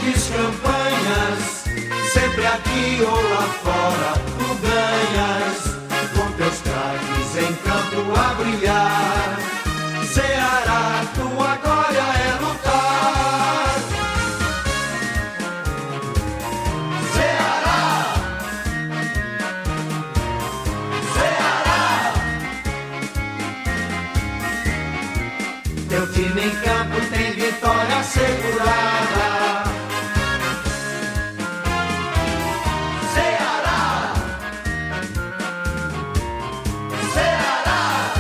grandes campanhas, sempre aqui ou lá fora, tu ganhas, com teus craques em campo a brilhar. Ceará, tua glória é lutar. Ceará, Ceará. Teu time em campo tem vitória assegurada. Ceará, Ceará.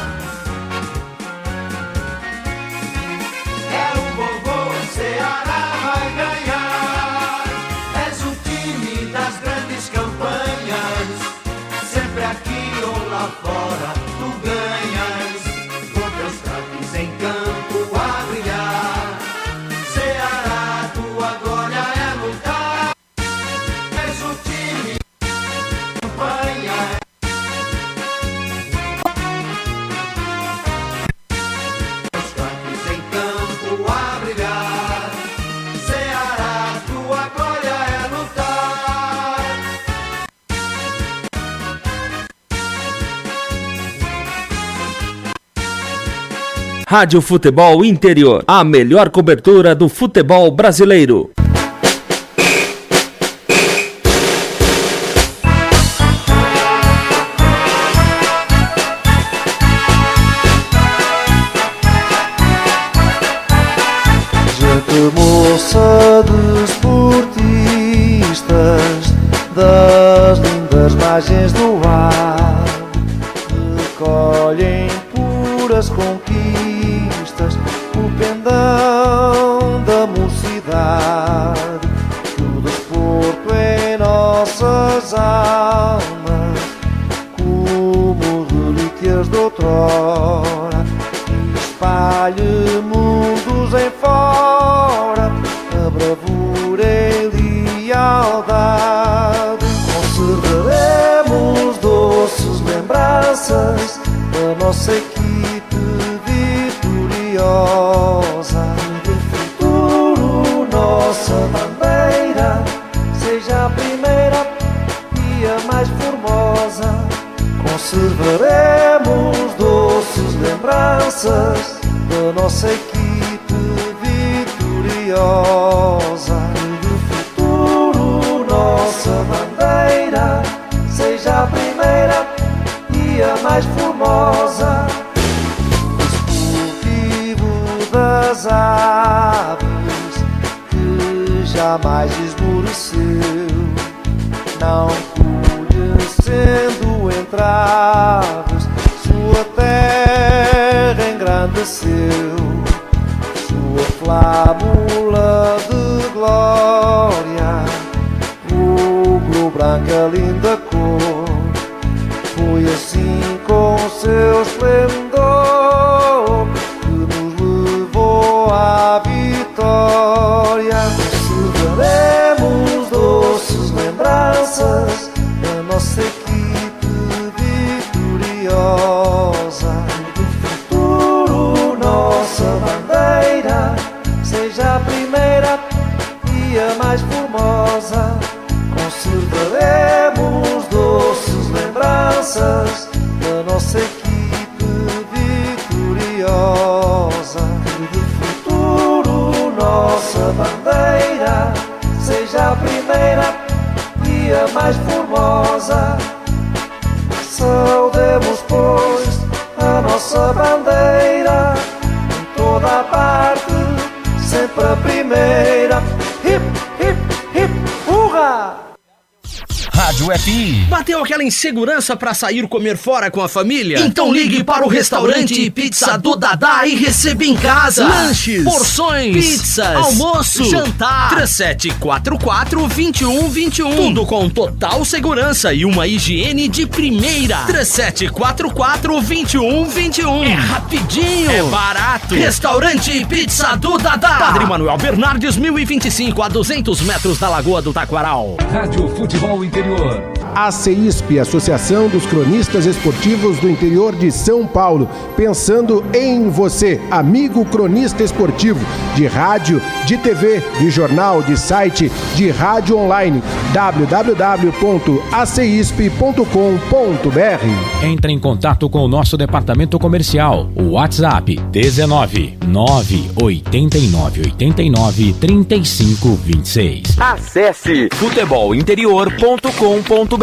É o vovô, Ceará vai ganhar. És o time das grandes campanhas, sempre aqui ou lá fora, tu ganhas, com teus craques em campo a brilhar. Ceará, tua glória é lutar. És o time de campanha. Teus craques em campo a brilhar. Ceará, tua glória é lutar. Rádio Futebol Interior, a melhor cobertura do futebol brasileiro. Gente moça de esportistas, das lindas margens do ar, recolhem puras conquistas, o pendão da mocidade, que o desporto em nossas almas, como relíquias de outrora, e espalhe mundos em fora, a bravura e lealdade. Conservaremos doces lembranças da nossa equipe vitoriosa. No futuro, nossa bandeira seja a primeira e a mais formosa. Conservaremos doces lembranças da nossa equipe vitoriosa. No futuro, nossa bandeira seja a primeira e a mais formosa. Desportivo das aves, que jamais esmoreceu, não conhecendo entraves, sua terra engrandeceu, sua flâmula de glória, rubro-branca linda cor. Foi assim com seu esplendor que nos levou à vitória. Conservaremos doces lembranças da nossa equipe vitoriosa. No futuro, nossa bandeira seja a primeira e a mais formosa. Conservaremos doces lembranças da nossa equipe vitoriosa. No futuro, nossa bandeira seja a primeira e a mais formosa. Saudemos, pois, a nossa bandeira em toda a parte, sempre a primeira. Hip, hip, hip, hurra! Rádio FI. Bateu aquela insegurança pra sair comer fora com a família? Então ligue para o restaurante Pizza do Dadá e receba em casa lanches, porções, pizzas, almoço, jantar. 3744-2121. Tudo com total segurança e uma higiene de primeira. 3744-2121. É rapidinho, é barato. Restaurante Pizza do Dadá, Padre Manuel Bernardes 1025, a 200 metros da Lagoa do Taquaral. Rádio Futebol Interior. A ACISP, Associação dos Cronistas Esportivos do Interior de São Paulo, pensando em você, amigo cronista esportivo, de rádio, de TV, de jornal, de site, de rádio online, www.acisp.com.br. Entre em contato com o nosso departamento comercial. O WhatsApp 19 989 89 35 26. Acesse futebolinterior.com.br.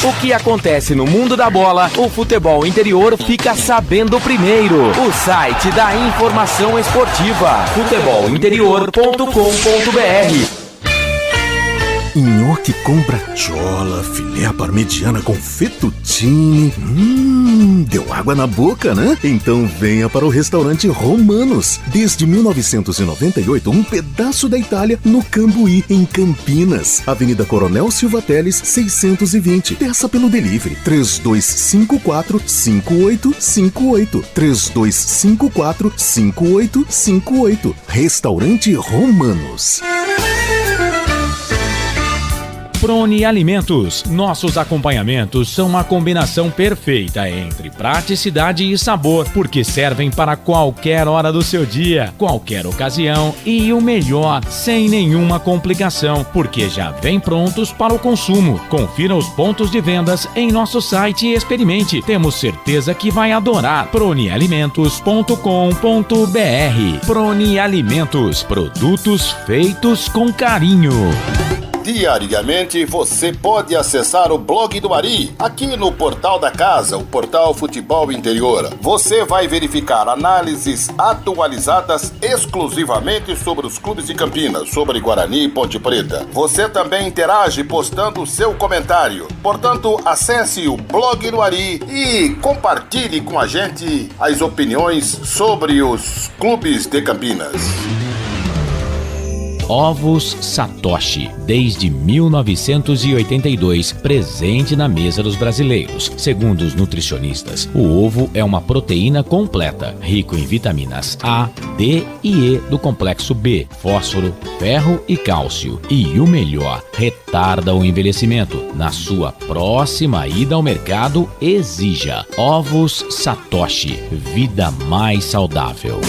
O que acontece no mundo da bola, o Futebol Interior fica sabendo primeiro. O site da informação esportiva, futebolinterior.com.br. Nhoque com bratiola, filé parmegiana com fettuccine. Deu água na boca, né? Então venha para o restaurante Romanos. Desde 1998, um pedaço da Itália no Cambuí, em Campinas. Avenida Coronel Silva Teles, 620. Peça pelo delivery 3254-5858. 3254-5858. Restaurante Romanos. Prone Alimentos. Nossos acompanhamentos são uma combinação perfeita entre praticidade e sabor, porque servem para qualquer hora do seu dia, qualquer ocasião e o melhor, sem nenhuma complicação, porque já vem prontos para o consumo. Confira os pontos de vendas em nosso site e experimente. Temos certeza que vai adorar. pronealimentos.com.br. Prone Alimentos. Produtos feitos com carinho. Diariamente você pode acessar o blog do Ari, aqui no Portal da Casa, o Portal Futebol Interior. Você vai verificar análises atualizadas exclusivamente sobre os clubes de Campinas, sobre Guarani e Ponte Preta. Você também interage postando seu comentário. Portanto, acesse o blog do Ari e compartilhe com a gente as opiniões sobre os clubes de Campinas. Ovos Satoshi, desde 1982, presente na mesa dos brasileiros. Segundo os nutricionistas, o ovo é uma proteína completa, rico em vitaminas A, D e E do complexo B, fósforo, ferro e cálcio. E o melhor, retarda o envelhecimento. Na sua próxima ida ao mercado, exija Ovos Satoshi, vida mais saudável.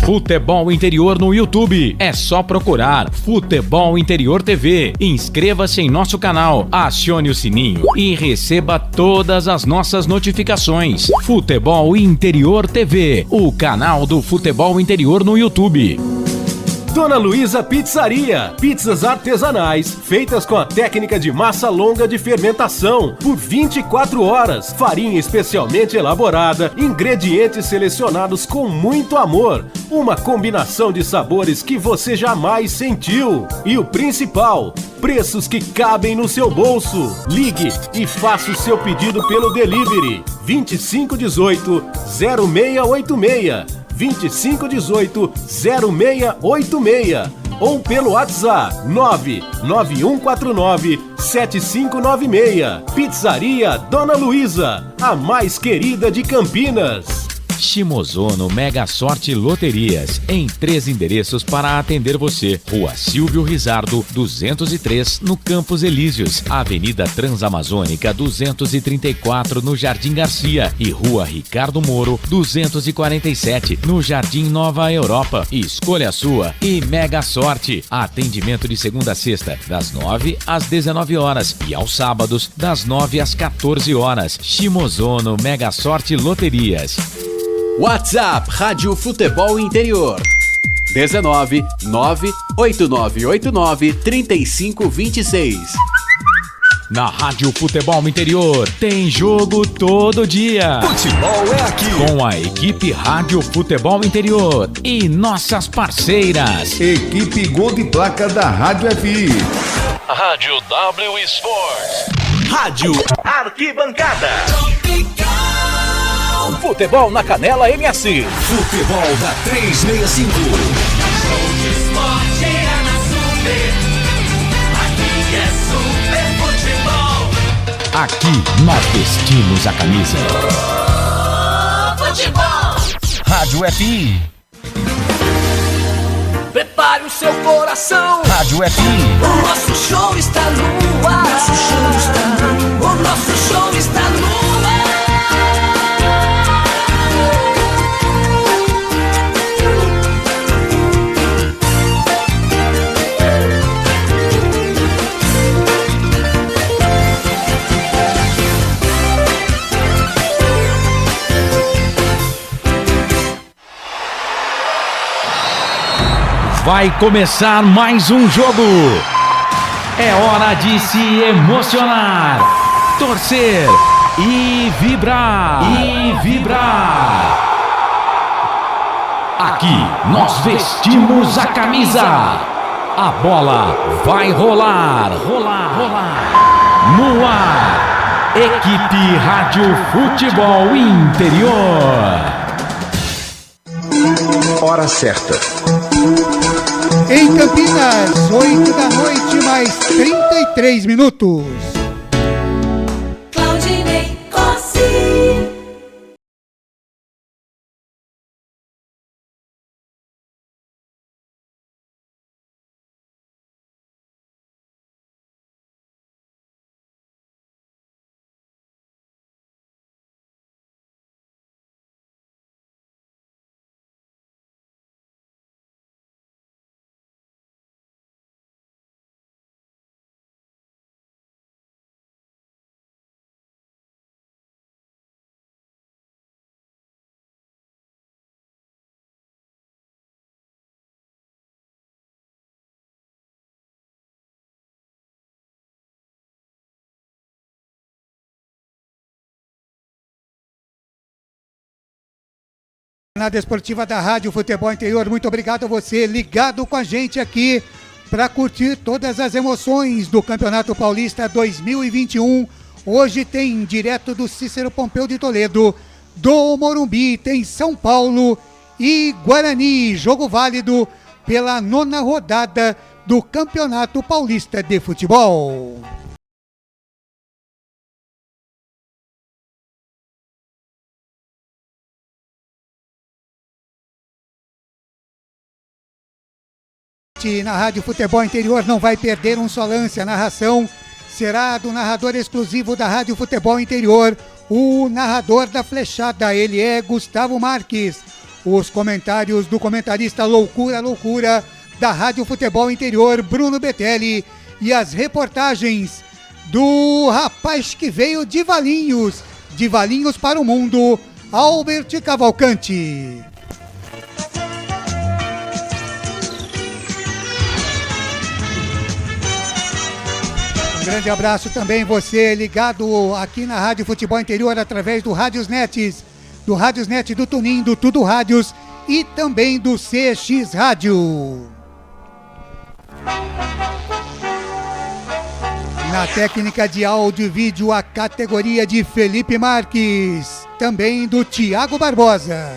Futebol Interior no YouTube. É só procurar Futebol Interior TV. Inscreva-se em nosso canal, acione o sininho e receba todas as nossas notificações. Futebol Interior TV, o canal do Futebol Interior no YouTube. Dona Luísa Pizzaria. Pizzas artesanais, feitas com a técnica de massa longa de fermentação, por 24 horas. Farinha especialmente elaborada, ingredientes selecionados com muito amor. Uma combinação de sabores que você jamais sentiu. E o principal, preços que cabem no seu bolso. Ligue e faça o seu pedido pelo delivery 2518-0686. 2518-0686 ou pelo WhatsApp 99149-7596. Pizzaria Dona Luísa, a mais querida de Campinas. Shimozono Mega Sorte Loterias, em 3 endereços para atender você. Rua Silvio Rizardo, 203, no Campos Elíseos, Avenida Transamazônica, 234, no Jardim Garcia, e Rua Ricardo Moro, 247, no Jardim Nova Europa. Escolha a sua e Mega Sorte. Atendimento de segunda a sexta, das 9 às 19 horas e aos sábados, das 9 às 14 horas. Shimozono Mega Sorte Loterias. WhatsApp Rádio Futebol Interior 19 98989 3526. Na Rádio Futebol Interior tem jogo todo dia. Futebol é aqui. Com a equipe Rádio Futebol Interior e nossas parceiras. Equipe Gol de Placa da Rádio FI. Rádio W Sports. Rádio Arquibancada. Futebol na Canela MS. Futebol da 365. Show de esporte é na Super. Aqui é Super Futebol. Aqui nós vestimos a camisa. Futebol. Rádio FI. Prepare o seu coração. Rádio FI. O nosso show está no nosso show está, o nosso show está no ar. Vai começar mais um jogo. É hora de se emocionar, torcer e vibrar. Aqui nós vestimos a camisa. A bola vai rolar. No ar, Equipe Rádio Futebol Interior. Hora certa. Em Campinas, 8 da noite, mais 33 minutos. Claudinei Cosi. Jornada Esportiva da Rádio Futebol Interior, muito obrigado a você ligado com a gente aqui para curtir todas as emoções do Campeonato Paulista 2021. Hoje tem direto do Cícero Pompeu de Toledo, do Morumbi, tem São Paulo e Guarani, jogo válido pela 9ª rodada do Campeonato Paulista de Futebol. Na Rádio Futebol Interior não vai perder um só lance. A narração será do narrador exclusivo da Rádio Futebol Interior, o narrador da flechada, ele é Gustavo Marques. Os comentários do comentarista Loucura da Rádio Futebol Interior, Bruno Betelli, e as reportagens do rapaz que veio de Valinhos para o mundo, Albert Cavalcante. Grande abraço também você ligado aqui na Rádio Futebol Interior através do Rádiosnet, do Tunin, do Tudo Rádios e também do CX Rádio. Na técnica de áudio e vídeo, a categoria de Felipe Marques, também do Tiago Barbosa.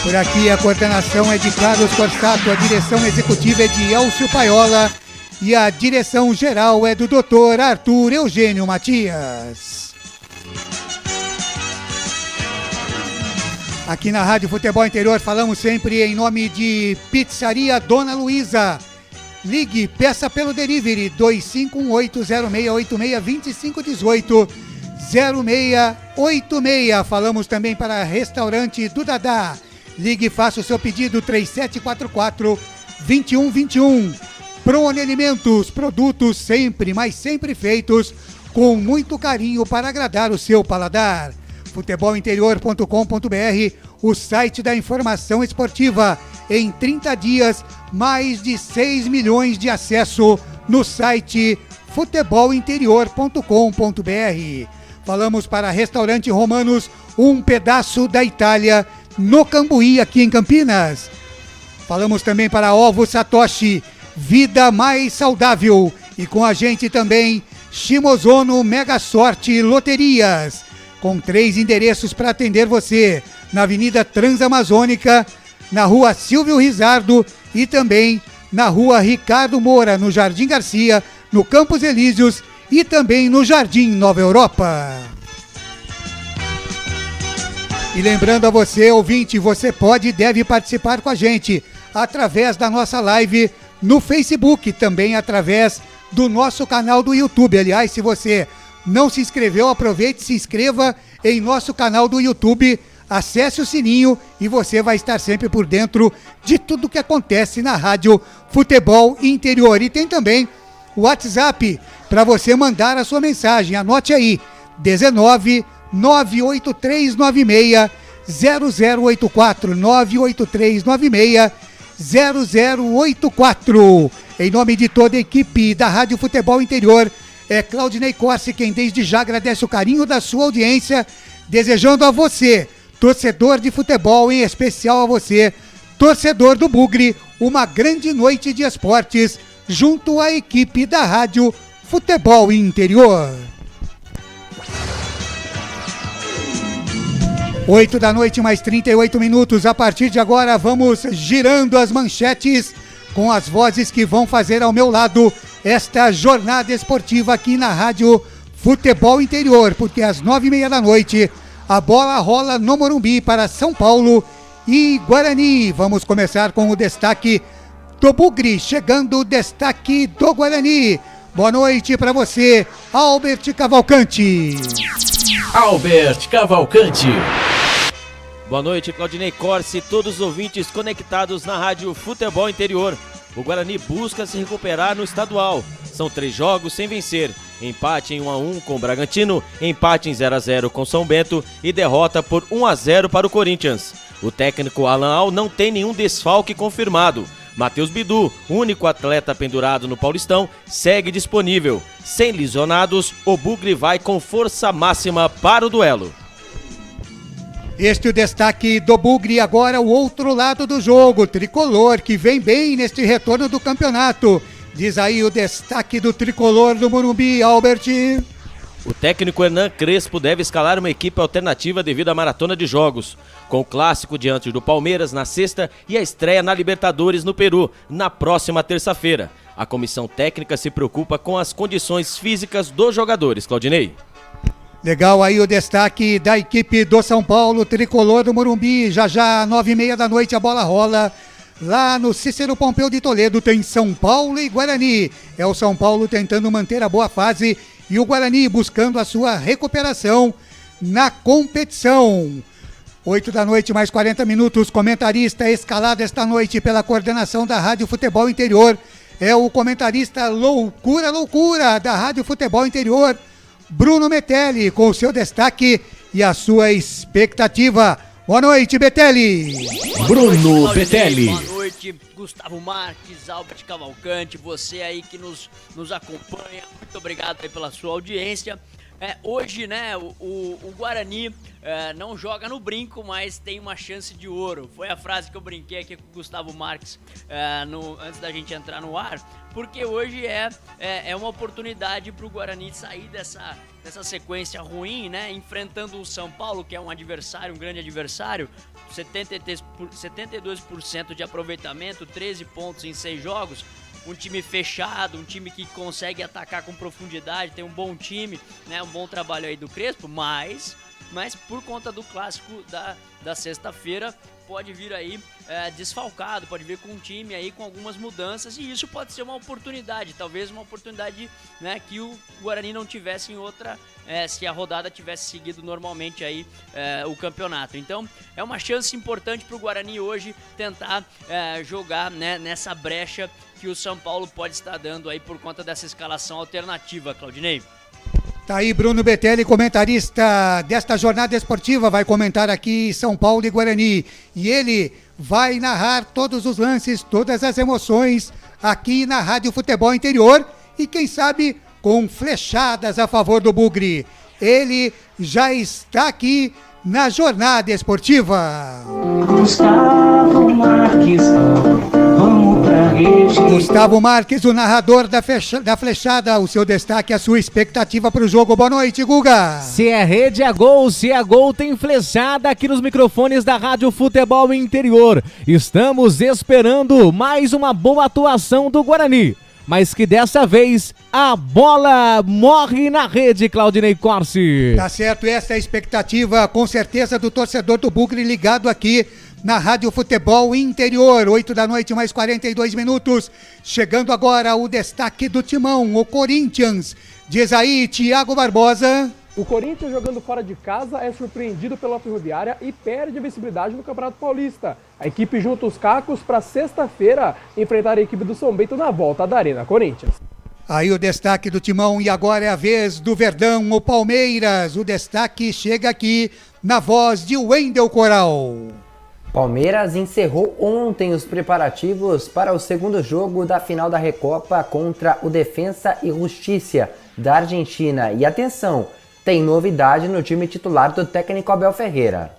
Por aqui a coordenação é de Carlos Corsato, a direção executiva é de Elcio Paiola e a direção geral é do Dr. Arthur Eugênio Matias. Aqui na Rádio Futebol Interior falamos sempre em nome de Pizzaria Dona Luísa. Ligue, peça pelo delivery 2586-2686. Falamos também para Restaurante do Dadá. Ligue e faça o seu pedido 3744-2121. Prone Alimentos, produtos sempre, mas sempre feitos com muito carinho para agradar o seu paladar. Futebolinterior.com.br, o site da informação esportiva. Em 30 dias, mais de 6 milhões de acesso no site futebolinterior.com.br. Falamos para Restaurante Romanos, um pedaço da Itália, no Cambuí, aqui em Campinas. Falamos também para Ovo Satoshi, vida mais saudável. E com a gente também, Shimozono Mega Sorte Loterias, com 3 endereços para atender você. Na Avenida Transamazônica, na Rua Silvio Rizardo e também na Rua Ricardo Moura, no Jardim Garcia, no Campos Elíseos e também no Jardim Nova Europa. E lembrando a você, ouvinte, você pode e deve participar com a gente através da nossa live no Facebook, também através do nosso canal do YouTube. Aliás, se você não se inscreveu, aproveite e se inscreva em nosso canal do YouTube, acesse o sininho e você vai estar sempre por dentro de tudo que acontece na Rádio Futebol Interior. E tem também o WhatsApp para você mandar a sua mensagem. Anote aí, 19 98396 0084, 98396 0084. Em nome de toda a equipe da Rádio Futebol Interior, é Claudinei Corsi quem desde já agradece o carinho da sua audiência, desejando a você, torcedor de futebol, em especial a você, torcedor do Bugre, uma grande noite de esportes junto à equipe da Rádio Futebol Interior. 8 da noite, mais 38 minutos. A partir de agora, vamos girando as manchetes com as vozes que vão fazer ao meu lado esta jornada esportiva aqui na Rádio Futebol Interior, porque às 9h30 da noite a bola rola no Morumbi para São Paulo e Guarani. Vamos começar com o destaque do Bugre, chegando o destaque do Guarani. Boa noite para você, Albert Cavalcante. Albert Cavalcante. Boa noite, Claudinei Corsi e todos os ouvintes conectados na Rádio Futebol Interior. O Guarani busca se recuperar no estadual. São 3 jogos sem vencer. Empate em 1-1 com o Bragantino, empate em 0-0 com São Bento e derrota por 1-0 para o Corinthians. O técnico Alan Al não tem nenhum desfalque confirmado. Matheus Bidu, único atleta pendurado no Paulistão, segue disponível. Sem lesionados, o Bugre vai com força máxima para o duelo. Este é o destaque do Bugre. Agora o outro lado do jogo, Tricolor, que vem bem neste retorno do campeonato. Diz aí o destaque do Tricolor do Morumbi, Albert. O técnico Hernan Crespo deve escalar uma equipe alternativa devido à maratona de jogos, com o clássico diante do Palmeiras na sexta e a estreia na Libertadores no Peru, na próxima terça-feira. A comissão técnica se preocupa com as condições físicas dos jogadores, Claudinei. Legal aí o destaque da equipe do São Paulo, Tricolor do Morumbi. Já 9h30 da noite a bola rola. Lá no Cícero Pompeu de Toledo tem São Paulo e Guarani. É o São Paulo tentando manter a boa fase e o Guarani buscando a sua recuperação na competição. 8 da noite, mais 40 minutos. Comentarista escalado esta noite pela coordenação da Rádio Futebol Interior é o comentarista loucura da Rádio Futebol Interior, Bruno Metelli, com o seu destaque e a sua expectativa. Boa noite, Betelli. Bruno Betelli. Boa noite, Gustavo Marques, Albert Cavalcante, você aí que nos acompanha. Muito obrigado aí pela sua audiência. Hoje, né, o Guarani não joga no brinco, mas tem uma chance de ouro. Foi a frase que eu brinquei aqui com o Gustavo Marques antes da gente entrar no ar, porque hoje é uma oportunidade para o Guarani sair dessa sequência ruim, né, enfrentando o São Paulo, que é um adversário, um grande adversário, 72% de aproveitamento, 13 pontos em 6 jogos. Um time fechado, um time que consegue atacar com profundidade, tem um bom time, né, um bom trabalho aí do Crespo, mas por conta do clássico da sexta-feira, pode vir aí desfalcado, pode vir com um time aí com algumas mudanças, e isso pode ser uma oportunidade, talvez uma oportunidade, né, que o Guarani não tivesse em outra, se a rodada tivesse seguido normalmente aí o campeonato. Então é uma chance importante para o Guarani hoje tentar jogar, né, nessa brecha que o São Paulo pode estar dando aí por conta dessa escalação alternativa, Claudinei. Tá aí Bruno Betelli, comentarista desta jornada esportiva, vai comentar aqui São Paulo e Guarani. E ele vai narrar todos os lances, todas as emoções aqui na Rádio Futebol Interior e quem sabe com flechadas a favor do Bugre. Ele já está aqui na jornada esportiva. Gustavo Marques, vamos pra rede. Gustavo Marques, o narrador da flechada, o seu destaque, a sua expectativa para o jogo. Boa noite, Guga. Se é rede, é gol. Se é gol, tem flechada aqui nos microfones da Rádio Futebol Interior. Estamos esperando mais uma boa atuação do Guarani, mas que dessa vez a bola morre na rede, Claudinei Corsi. Tá certo, essa é a expectativa, com certeza, do torcedor do Bugre ligado aqui na Rádio Futebol Interior, 8 da noite, mais 42 minutos. Chegando agora o destaque do timão, o Corinthians. Diz aí, Thiago Barbosa. O Corinthians, jogando fora de casa, é surpreendido pela Ferroviária e perde a visibilidade no Campeonato Paulista. A equipe junta os cacos para sexta-feira enfrentar a equipe do São Bento na volta da Arena Corinthians. Aí o destaque do timão, e agora é a vez do Verdão, o Palmeiras. O destaque chega aqui na voz de Wendel Coral. Palmeiras encerrou ontem os preparativos para o segundo jogo da final da Recopa contra o Defensa e Justiça da Argentina. E atenção, tem novidade no time titular do técnico Abel Ferreira.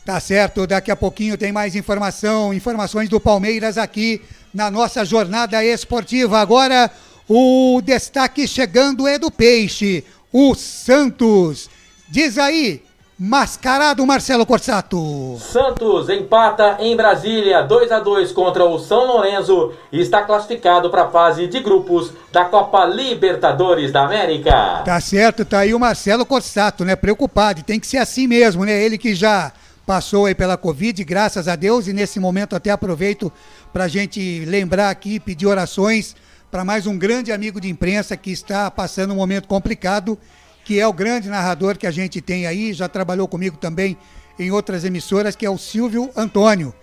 Tá certo, daqui a pouquinho tem mais informações do Palmeiras aqui na nossa jornada esportiva. Agora o destaque chegando é do Peixe, o Santos. Diz aí, mascarado Marcelo Corsato. Santos empata em Brasília 2-2 contra o São Lourenço e está classificado para a fase de grupos da Copa Libertadores da América. Tá certo, tá aí o Marcelo Corsato, né? Preocupado, e tem que ser assim mesmo, né? Ele que já passou aí pela Covid, graças a Deus, e nesse momento até aproveito pra gente lembrar aqui, pedir orações para mais um grande amigo de imprensa que está passando um momento complicado, que é o grande narrador que a gente tem aí, já trabalhou comigo também em outras emissoras, que é o Silvio Antônio,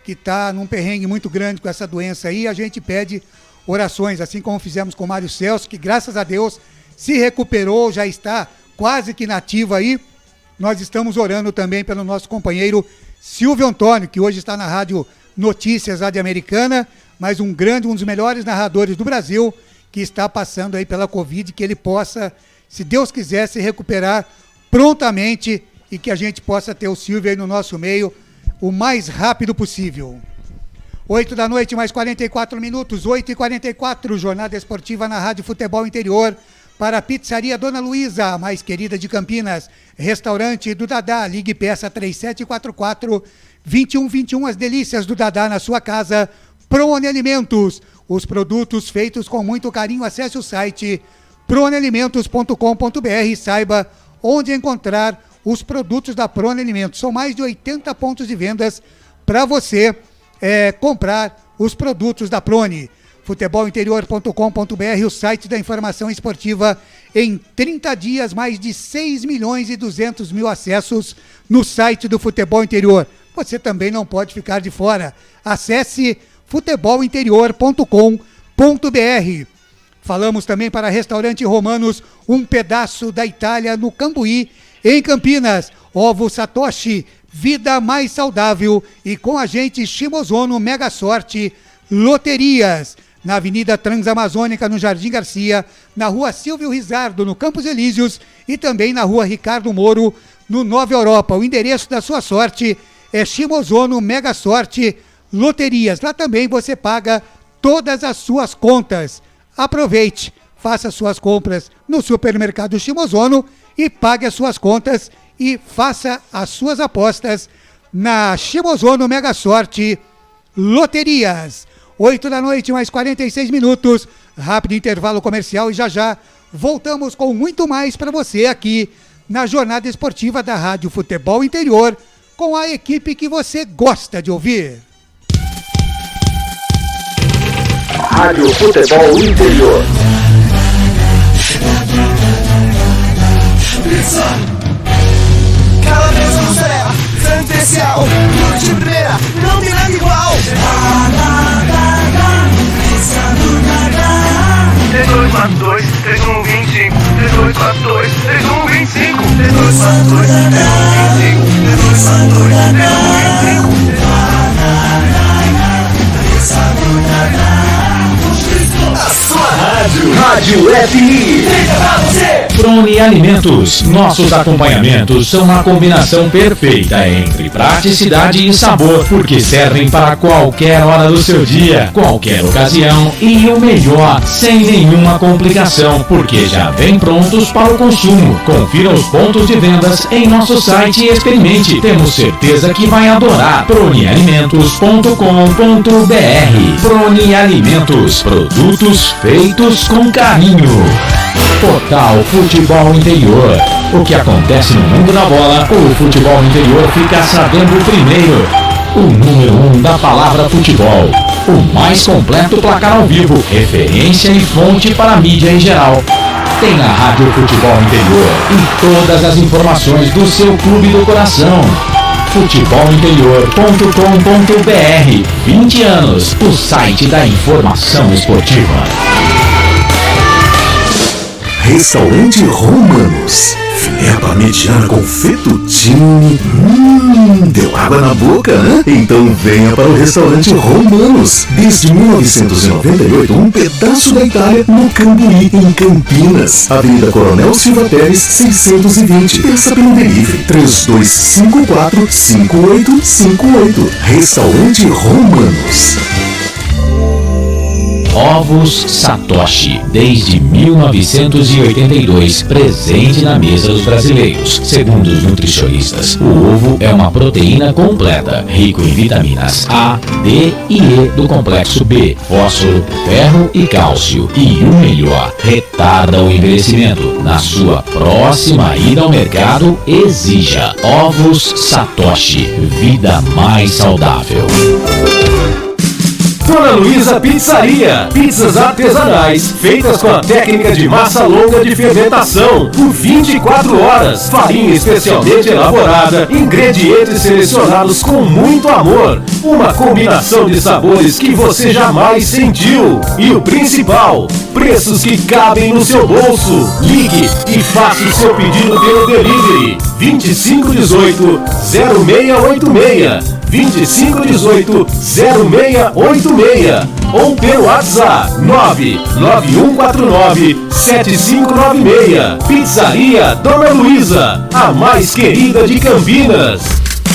que está num perrengue muito grande com essa doença aí. A gente pede orações, assim como fizemos com o Mário Celso, que graças a Deus se recuperou, já está quase que nativo aí. Nós estamos orando também pelo nosso companheiro Silvio Antônio, que hoje está na Rádio Notícias lá de Americana, mas um dos melhores narradores do Brasil, que está passando aí pela Covid, que ele possa, se Deus quiser, se recuperar prontamente e que a gente possa ter o Silvio aí no nosso meio o mais rápido possível. 8 da noite, mais 44 minutos, 8h44, jornada esportiva na Rádio Futebol Interior, para a Pizzaria Dona Luísa, a mais querida de Campinas, restaurante do Dadá, ligue peça 3744-2121, as delícias do Dadá na sua casa. Prone Alimentos, os produtos feitos com muito carinho. Acesse o site pronealimentos.com.br e saiba onde encontrar os produtos da Prone Alimentos. São mais de 80 pontos de vendas para você comprar os produtos da Prone. Futebolinterior.com.br, o site da informação esportiva. Em 30 dias, mais de 6.200.000 acessos no site do Futebol Interior. Você também não pode ficar de fora. Acesse futebolinterior.com.br. Falamos também para Restaurante Romanos, um pedaço da Itália, no Cambuí, em Campinas. Ovo Satoshi, vida mais saudável. E com a gente, Shimozono, Mega Sorte, Loterias. Na Avenida Transamazônica, no Jardim Garcia, na Rua Silvio Rizardo, no Campos Elíseos, e também na Rua Ricardo Moro, no Nova Europa. O endereço da sua sorte é Shimozono, Mega Sorte, Loterias. Lá também você paga todas as suas contas. Aproveite, faça suas compras no supermercado Shimozono e pague as suas contas e faça as suas apostas na Shimozono, Mega Sorte, Loterias. 8 da noite, mais 46 minutos, rápido intervalo comercial e já voltamos com muito mais para você aqui na jornada esportiva da Rádio Futebol Interior, com a equipe que você gosta de ouvir. Rádio Futebol Interior. Calabresa mussarela, frango especial, tudo de primeira, não tem nada igual. 3242 3125 3242 3125 3242 3125 A sua Rádio FI. Feita pra você. Prone Alimentos. Nossos acompanhamentos são uma combinação perfeita entre praticidade e sabor, porque servem para qualquer hora do seu dia, qualquer ocasião e o melhor, sem nenhuma complicação, porque já vem prontos para o consumo. Confira os pontos de vendas em nosso site e experimente. Temos certeza que vai adorar. pronealimentos.com.br. Prone Alimentos, produtos feitos com carinho. Portal Futebol Interior. O que acontece no mundo da bola, o Futebol Interior fica sabendo primeiro. o número 1 da palavra futebol. O mais completo placar ao vivo, referência e fonte para a mídia em geral. Tem a Rádio Futebol Interior e todas as informações do seu clube do coração. futebolinterior.com.br. 20 anos, o site da informação esportiva. Restaurante Romanos. Filé parmegiana com fettuccine. Deu água na boca, né? Então venha para o Restaurante Romanos. Desde 1998, um pedaço da Itália no Cambuí, em Campinas. Avenida Coronel Silva Teres, 620. Peça pelo delivery 3254-5858. Restaurante Romanos. Ovos Satoshi, desde 1982, presente na mesa dos brasileiros. Segundo os nutricionistas, o ovo é uma proteína completa, rico em vitaminas A, D e E do complexo B, fósforo, ferro e cálcio. E o melhor, retarda o envelhecimento. Na sua próxima ida ao mercado, exija Ovos Satoshi, vida mais saudável. Dona Luísa Pizzaria, pizzas artesanais, feitas com a técnica de massa longa de fermentação, por 24 horas, farinha especialmente elaborada, ingredientes selecionados com muito amor, uma combinação de sabores que você jamais sentiu, e o principal, preços que cabem no seu bolso. Ligue e faça o seu pedido pelo delivery, 2518-0686, 2518-0686 ou pelo WhatsApp 99149-7596. Pizzaria Dona Luísa, a mais querida de Campinas.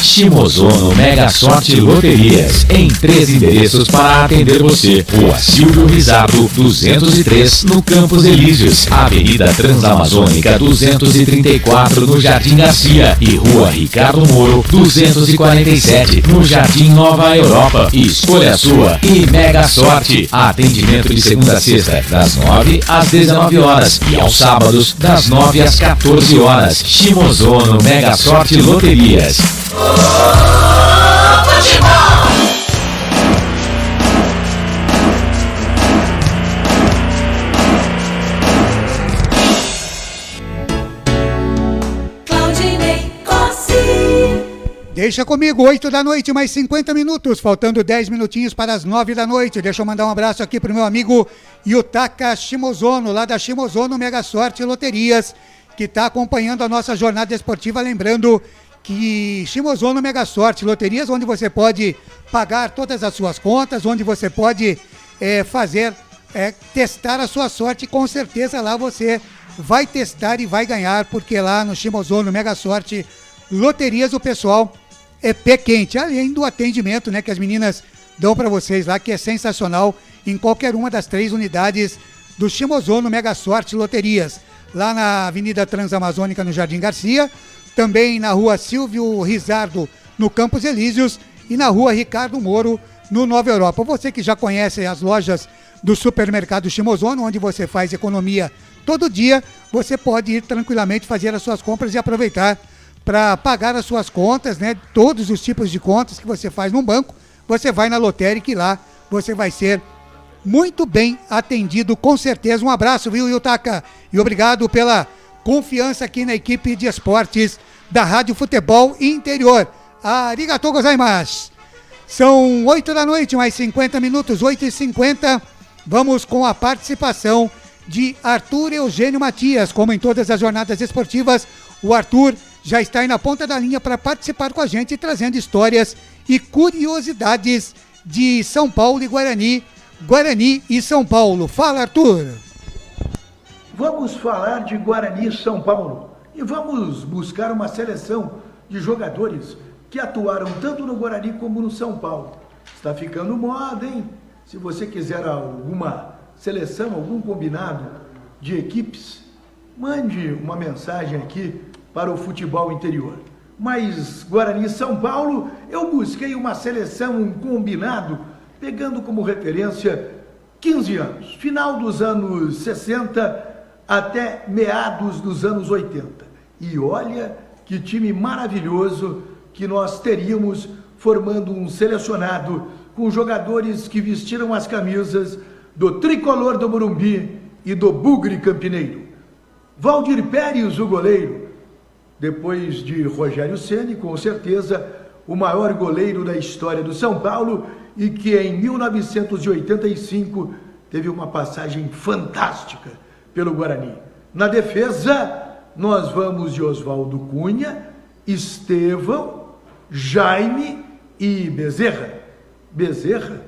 Shimozono Mega Sorte Loterias, em 3 endereços para atender você. Rua Silvio Rizardo, 203, no Campos Elíseos. Avenida Transamazônica, 234, no Jardim Garcia. E Rua Ricardo Moro, 247, no Jardim Nova Europa. Escolha a sua e Mega Sorte. Atendimento de segunda a sexta, das 9 às 19 horas. E aos sábados, das 9 às 14 horas. Shimozono Mega Sorte Loterias. Deixa comigo, 8 da noite, mais 50 minutos, faltando 10 minutinhos para as 9 da noite. Deixa eu mandar um abraço aqui pro meu amigo Yutaka Shimozono, lá da Shimozono Mega Sorte Loterias, que está acompanhando a nossa jornada esportiva. Lembrando que Shimozono Mega Sorte Loterias, onde você pode pagar todas as suas contas, onde você pode testar a sua sorte. Com certeza lá você vai testar e vai ganhar, porque lá no Shimozono Mega Sorte Loterias o pessoal é pé quente, além do atendimento, né, que as meninas dão para vocês lá, que é sensacional, em qualquer uma das 3 unidades do Shimozono Mega Sorte Loterias, lá na Avenida Transamazônica, no Jardim Garcia, também na Rua Silvio Rizardo, no Campos Elíseos, e na Rua Ricardo Moro, no Nova Europa. Você que já conhece as lojas do supermercado Shimozono, onde você faz economia todo dia, você pode ir tranquilamente fazer as suas compras e aproveitar para pagar as suas contas, né? Todos os tipos de contas que você faz no banco, você vai na lotérica e lá você vai ser muito bem atendido, com certeza. Um abraço, viu, Yutaka? E obrigado pela confiança aqui na equipe de esportes da Rádio Futebol Interior. Arigatou gozaimasu. São 8 da noite, mais 50 minutos, 8h50. Vamos com a participação de Arthur Eugênio Matias. Como em todas as jornadas esportivas, o Arthur já está aí na ponta da linha para participar com a gente, trazendo histórias e curiosidades de São Paulo e Guarani, Guarani e São Paulo. Fala, Arthur! Vamos falar de Guarani e São Paulo e vamos buscar uma seleção de jogadores que atuaram tanto no Guarani como no São Paulo. Está ficando moda, hein? Se você quiser alguma seleção, algum combinado de equipes, mande uma mensagem aqui para o Futebol Interior. Mas Guarani e São Paulo, eu busquei uma seleção, um combinado, pegando como referência 15 anos, final dos anos 60 até meados dos anos 80. E olha que time maravilhoso que nós teríamos formando um selecionado com jogadores que vestiram as camisas do Tricolor do Morumbi e do Bugre Campineiro. Valdir Pérez, o goleiro, depois de Rogério Ceni, com certeza o maior goleiro da história do São Paulo e que em 1985 teve uma passagem fantástica pelo Guarani. Na defesa, nós vamos de Oswaldo Cunha, Estevão, Jaime e Bezerra. Bezerra,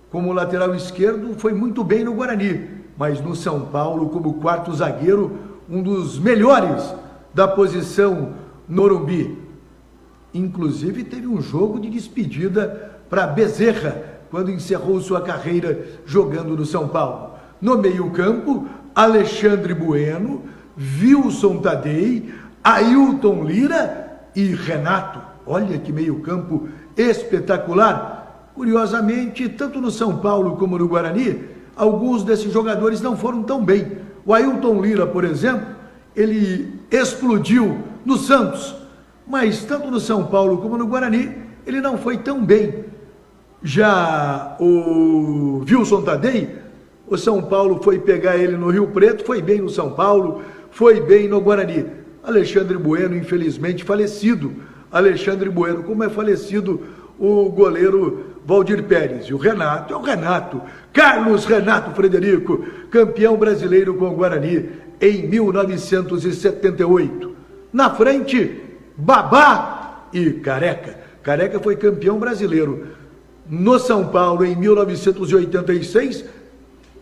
como lateral esquerdo, foi muito bem no Guarani, mas no São Paulo, como quarto zagueiro, um dos melhores da posição no Morumbi. Inclusive, teve um jogo de despedida para Bezerra, quando encerrou sua carreira jogando no São Paulo. No meio-campo, Alexandre Bueno, Wilson Tadei, Ailton Lira e Renato. Olha que meio-campo espetacular. Curiosamente, tanto no São Paulo como no Guarani, alguns desses jogadores não foram tão bem. O Ailton Lira, por exemplo, ele explodiu no Santos, mas tanto no São Paulo como no Guarani, ele não foi tão bem. Já o Wilson Tadei, o São Paulo foi pegar ele no Rio Preto, foi bem no São Paulo, foi bem no Guarani. Alexandre Bueno, infelizmente, falecido. Alexandre Bueno, como é falecido o goleiro Valdir Pérez. E o Renato é o Renato. Carlos Renato Frederico, campeão brasileiro com o Guarani em 1978. Na frente, Babá e Careca. Careca foi campeão brasileiro no São Paulo em 1986,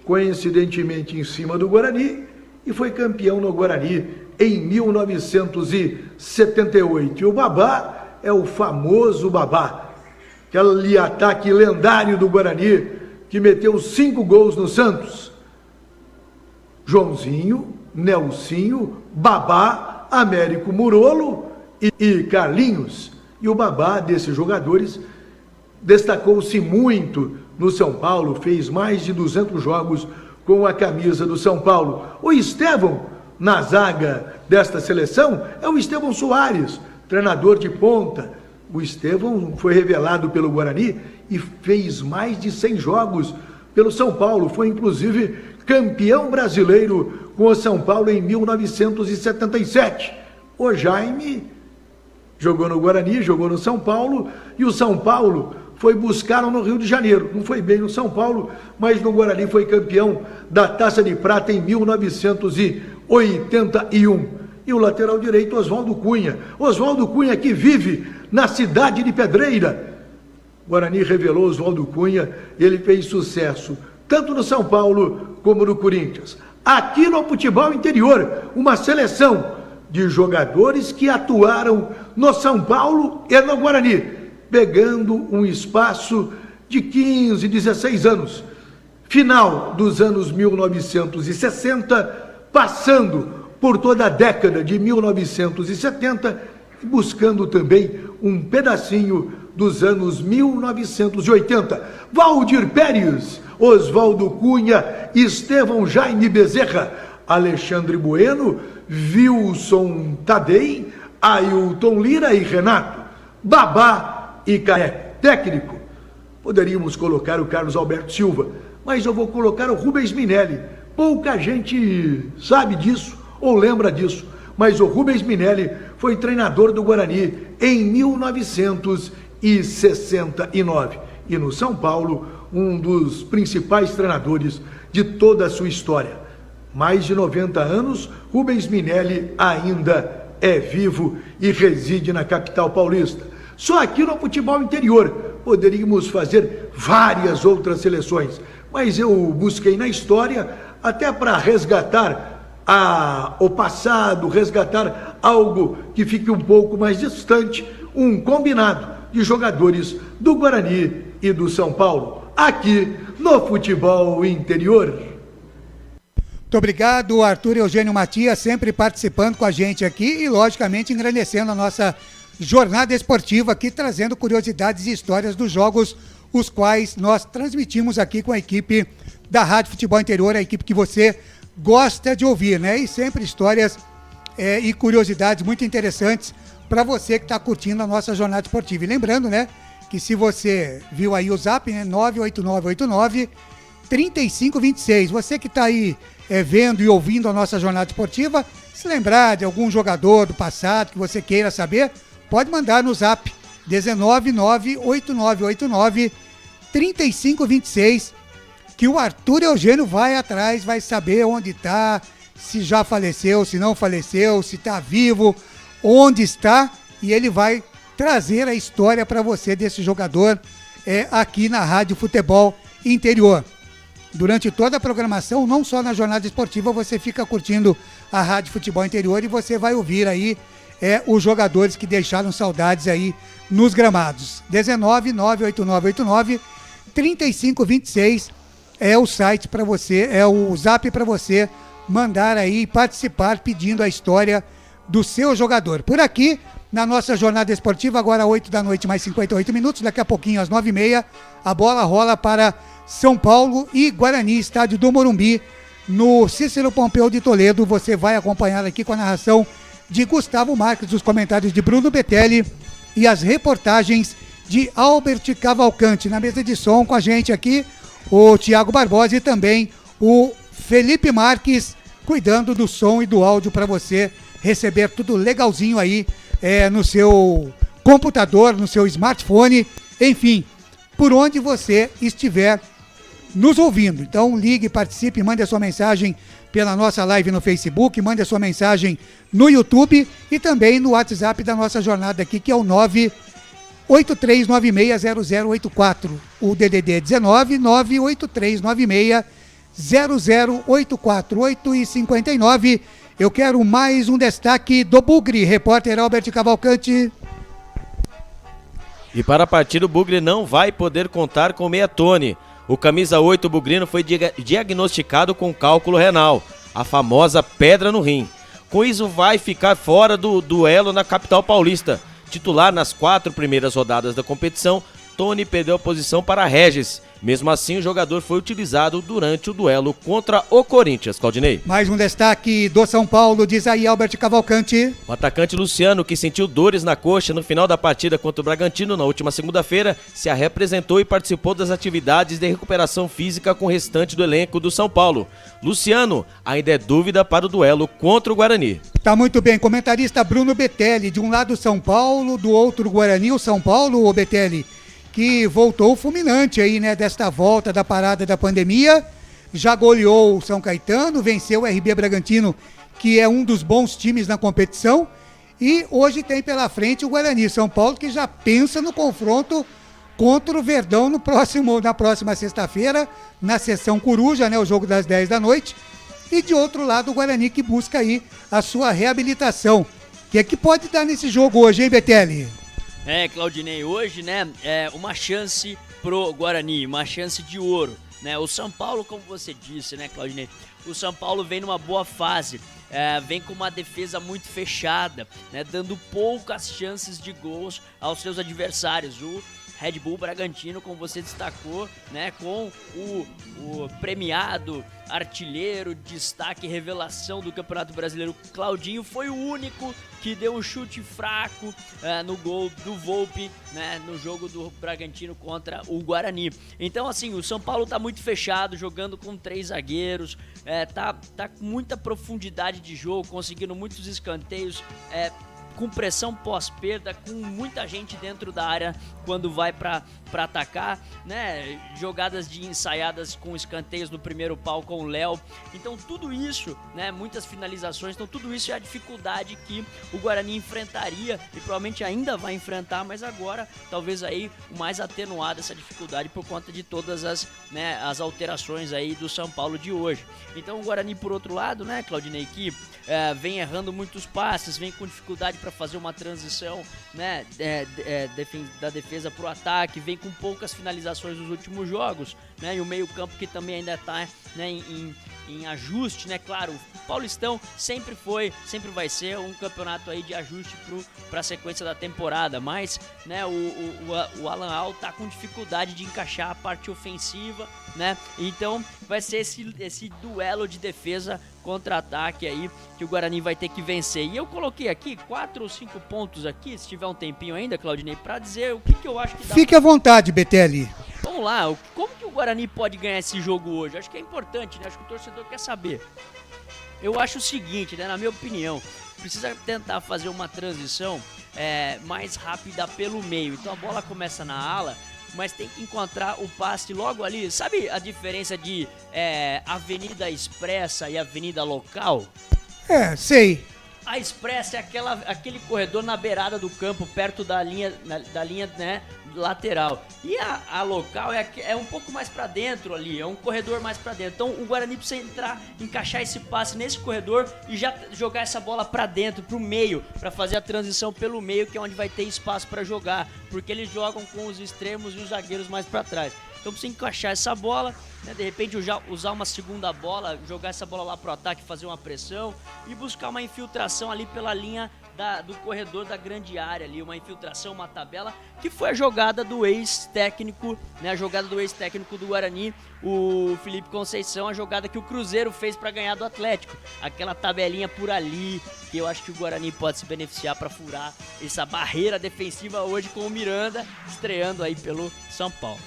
coincidentemente em cima do Guarani, e foi campeão no Guarani em 1978. E o Babá é o famoso Babá, aquele ataque lendário do Guarani, que meteu 5 gols no Santos. Joãozinho, Nelsinho, Babá, Américo Murolo e Carlinhos. E o Babá desses jogadores destacou-se muito no São Paulo, fez mais de 200 jogos com a camisa do São Paulo. O Estevão, na zaga desta seleção, é o Estevão Soares, treinador de ponta. O Estevão foi revelado pelo Guarani e fez mais de 100 jogos pelo São Paulo. Foi, inclusive, campeão brasileiro com o São Paulo em 1977. O Jaime jogou no Guarani, jogou no São Paulo, e o São Paulo foi buscar no Rio de Janeiro. Não foi bem no São Paulo, mas no Guarani foi campeão da Taça de Prata em 1981. E o lateral direito, Oswaldo Cunha. Oswaldo Cunha, que vive na cidade de Pedreira. O Guarani revelou Oswaldo Cunha, ele fez sucesso tanto no São Paulo como no Corinthians. Aqui no futebol interior, uma seleção de jogadores que atuaram no São Paulo e no Guarani, pegando um espaço de 15, 16 anos. Final dos anos 1960, passando por toda a década de 1970, buscando também um pedacinho dos anos 1980. Valdir Pérez, Oswaldo Cunha, Estevão Jaime Bezerra, Alexandre Bueno, Wilson Tadei, Ailton Lira e Renato, Babá e Careca. Técnico, poderíamos colocar o Carlos Alberto Silva, mas eu vou colocar o Rubens Minelli. Pouca gente sabe disso ou lembra disso, mas o Rubens Minelli foi treinador do Guarani em 1969. E no São Paulo, um dos principais treinadores de toda a sua história. Mais de 90 anos, Rubens Minelli ainda é vivo e reside na capital paulista. Só aqui no futebol interior poderíamos fazer várias outras seleções, mas eu busquei na história até para resgatar o passado, resgatar algo que fique um pouco mais distante, um combinado de jogadores do Guarani e do São Paulo, aqui no futebol interior. Muito obrigado, Arthur Eugênio Matias, sempre participando com a gente aqui e, logicamente, engrandecendo a nossa jornada esportiva aqui, trazendo curiosidades e histórias dos jogos, os quais nós transmitimos aqui com a equipe da Rádio Futebol Interior, a equipe que você gosta de ouvir, né? E sempre histórias e curiosidades muito interessantes para você que está curtindo a nossa jornada esportiva. E lembrando, né, que se você viu aí o zap, né, 98989-3526. Você que está aí vendo e ouvindo a nossa jornada esportiva, se lembrar de algum jogador do passado que você queira saber, pode mandar no zap 1998989-3526, que o Arthur Eugênio vai atrás, vai saber onde está, se já faleceu, se não faleceu, se está vivo, onde está, e ele vai trazer a história para você desse jogador aqui na Rádio Futebol Interior. Durante toda a programação, não só na jornada esportiva, você fica curtindo a Rádio Futebol Interior e você vai ouvir aí os jogadores que deixaram saudades aí nos gramados. 1998989-3526 é o site para você, é o zap para você mandar aí, participar pedindo a história do seu jogador. Por aqui, na nossa jornada esportiva, agora 8 da noite, mais 58 minutos, daqui a pouquinho às 9h30, a bola rola para São Paulo e Guarani, estádio do Morumbi, no Cícero Pompeu de Toledo. Você vai acompanhar aqui com a narração de Gustavo Marques, os comentários de Bruno Betelli e as reportagens de Albert Cavalcante. Na mesa de som com a gente aqui, o Thiago Barbosa e também o Felipe Marques, cuidando do som e do áudio para você receber tudo legalzinho aí no seu computador, no seu smartphone, enfim, por onde você estiver nos ouvindo. Então ligue, participe, mande a sua mensagem pela nossa live no Facebook, mande a sua mensagem no YouTube e também no WhatsApp da nossa jornada aqui, que é o 983960084. O DDD é 19 983960084. 8h59. Eu quero mais um destaque do Bugre, repórter Albert Cavalcante. E para a partida, o Bugre não vai poder contar com o meia Tony. O camisa 8 bugrino foi diagnosticado com cálculo renal, a famosa pedra no rim. Com isso, vai ficar fora do duelo na capital paulista. Titular nas 4 primeiras rodadas da competição, Tony perdeu a posição para Regis. Mesmo assim, o jogador foi utilizado durante o duelo contra o Corinthians. Claudinei. Mais um destaque do São Paulo, diz aí Albert Cavalcante. O atacante Luciano, que sentiu dores na coxa no final da partida contra o Bragantino na última segunda-feira, se representou e participou das atividades de recuperação física com o restante do elenco do São Paulo. Luciano ainda é dúvida para o duelo contra o Guarani. Tá muito bem, comentarista Bruno Betelli. De um lado São Paulo, do outro Guarani. O São Paulo, o Betelli, que voltou fulminante aí, né, desta volta da parada da pandemia, já goleou o São Caetano, venceu o RB Bragantino, que é um dos bons times na competição, e hoje tem pela frente o Guarani. São Paulo que já pensa no confronto contra o Verdão na próxima sexta-feira, na sessão Coruja, né, o jogo das 10 da noite, e de outro lado o Guarani que busca aí a sua reabilitação. O que é que pode dar nesse jogo hoje, hein, Betelli? Claudinei, hoje, né, uma chance pro Guarani, uma chance de ouro, né? O São Paulo, como você disse, né, Claudinei, o São Paulo vem numa boa fase, vem com uma defesa muito fechada, né, dando poucas chances de gols aos seus adversários. O Red Bull Bragantino, como você destacou, né, com o premiado artilheiro, destaque, revelação do Campeonato Brasileiro, Claudinho, foi o único que deu um chute fraco no gol do Volpi, né, no jogo do Bragantino contra o Guarani. Então, assim, o São Paulo tá muito fechado, jogando com 3 zagueiros, tá com muita profundidade de jogo, conseguindo muitos escanteios, com pressão pós-perda, com muita gente dentro da área quando vai para atacar, né? Jogadas ensaiadas com escanteios no primeiro pau com o Léo. Então tudo isso, né? Muitas finalizações, então tudo isso é a dificuldade que o Guarani enfrentaria e provavelmente ainda vai enfrentar, mas agora talvez aí mais atenuada essa dificuldade por conta de todas as alterações aí do São Paulo de hoje. Então o Guarani, por outro lado, né, Claudinei, que vem errando muitos passes, vem com dificuldade para fazer uma transição, né, da defesa para o ataque, vem com poucas finalizações nos últimos jogos, né, e o meio campo que também ainda está, né, em ajuste, né, claro, o Paulistão sempre vai ser um campeonato aí de ajuste para a sequência da temporada, mas, né, o Alan Al tá com dificuldade de encaixar a parte ofensiva, né, então vai ser esse duelo de defesa contra-ataque aí que o Guarani vai ter que vencer. E eu coloquei aqui 4 ou 5 pontos aqui, se tiver um tempinho ainda, Claudinei, pra dizer o que eu acho que dá. Fique à vontade, Betelli. Vamos lá, como que o Guarani pode ganhar esse jogo hoje? Acho que é importante, né? Acho que o torcedor quer saber. Eu acho o seguinte, né? Na minha opinião, precisa tentar fazer uma transição mais rápida pelo meio. Então a bola começa na ala, mas tem que encontrar o passe logo ali. Sabe a diferença de Avenida Expressa e Avenida Local? Sei. A Expressa é aquele corredor na beirada do campo, perto da linha, né, lateral. E a Local é um pouco mais pra dentro ali, é um corredor mais pra dentro. Então o Guarani precisa encaixar esse passe nesse corredor e já jogar essa bola pra dentro, pro meio, pra fazer a transição pelo meio, que é onde vai ter espaço pra jogar, porque eles jogam com os extremos e os zagueiros mais pra trás. Então precisa encaixar essa bola, né, de repente usar uma segunda bola, jogar essa bola lá pro ataque, fazer uma pressão e buscar uma infiltração ali pela linha do corredor da grande área ali, uma infiltração, uma tabela, que foi a jogada do ex-técnico, né, a jogada do ex-técnico do Guarani, o Felipe Conceição, a jogada que o Cruzeiro fez para ganhar do Atlético, aquela tabelinha por ali, que eu acho que o Guarani pode se beneficiar para furar essa barreira defensiva hoje com o Miranda, estreando aí pelo São Paulo.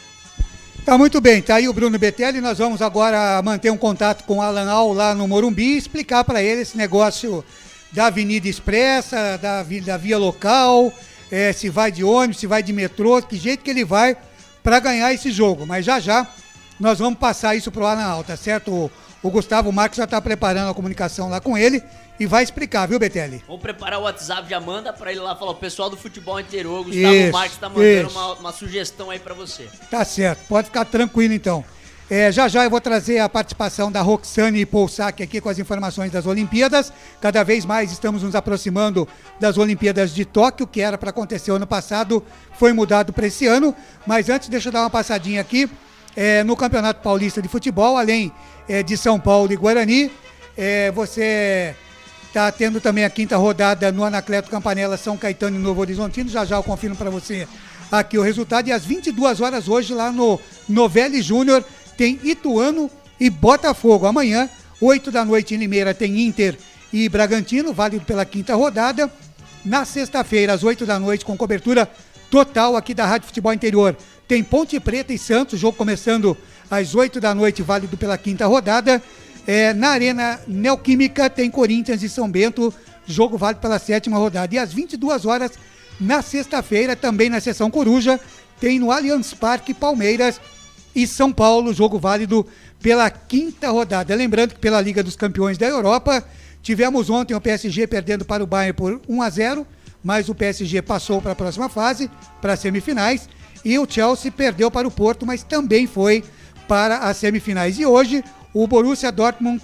Tá muito bem, tá aí o Bruno Betelli. Nós vamos agora manter um contato com o Alan Al lá no Morumbi e explicar para ele esse negócio da Avenida Expressa, da via local, se vai de ônibus, se vai de metrô, que jeito que ele vai para ganhar esse jogo. Mas já nós vamos passar isso pro Alan Al, tá certo? O Gustavo Marques já tá preparando a comunicação lá com ele e vai explicar, viu, Betelli? Vamos preparar o WhatsApp de Amanda para ele lá falar, o pessoal do futebol interior, o Gustavo Marques tá mandando uma sugestão aí para você. Tá certo, pode ficar tranquilo então. Já eu vou trazer a participação da Roxane Poussac aqui com as informações das Olimpíadas. Cada vez mais estamos nos aproximando das Olimpíadas de Tóquio, que era para acontecer ano passado, foi mudado para esse ano. Mas antes, deixa eu dar uma passadinha aqui no Campeonato Paulista de Futebol, além de São Paulo e Guarani. Você está tendo também a 5ª rodada no Anacleto Campanella, São Caetano e Novo Horizontino. Já eu confirmo para você aqui o resultado. E às 22 horas hoje, lá no Novelli Júnior, tem Ituano e Botafogo. Amanhã, 8 da noite em Limeira, tem Inter e Bragantino, válido pela 5ª rodada. Na sexta-feira, às 8 da noite, com cobertura total aqui da Rádio Futebol Interior, tem Ponte Preta e Santos, jogo começando às 8 da noite, válido pela 5ª rodada. Na Arena Neoquímica, tem Corinthians e São Bento, jogo válido pela 7ª rodada. E às 22 horas, na sexta-feira, também na Seção Coruja, tem no Allianz Parque Palmeiras e São Paulo, jogo válido pela 5ª rodada. Lembrando que pela Liga dos Campeões da Europa, tivemos ontem o PSG perdendo para o Bayern por 1-0, mas o PSG passou para a próxima fase, para as semifinais, e o Chelsea perdeu para o Porto, mas também foi para as semifinais. E hoje, o Borussia Dortmund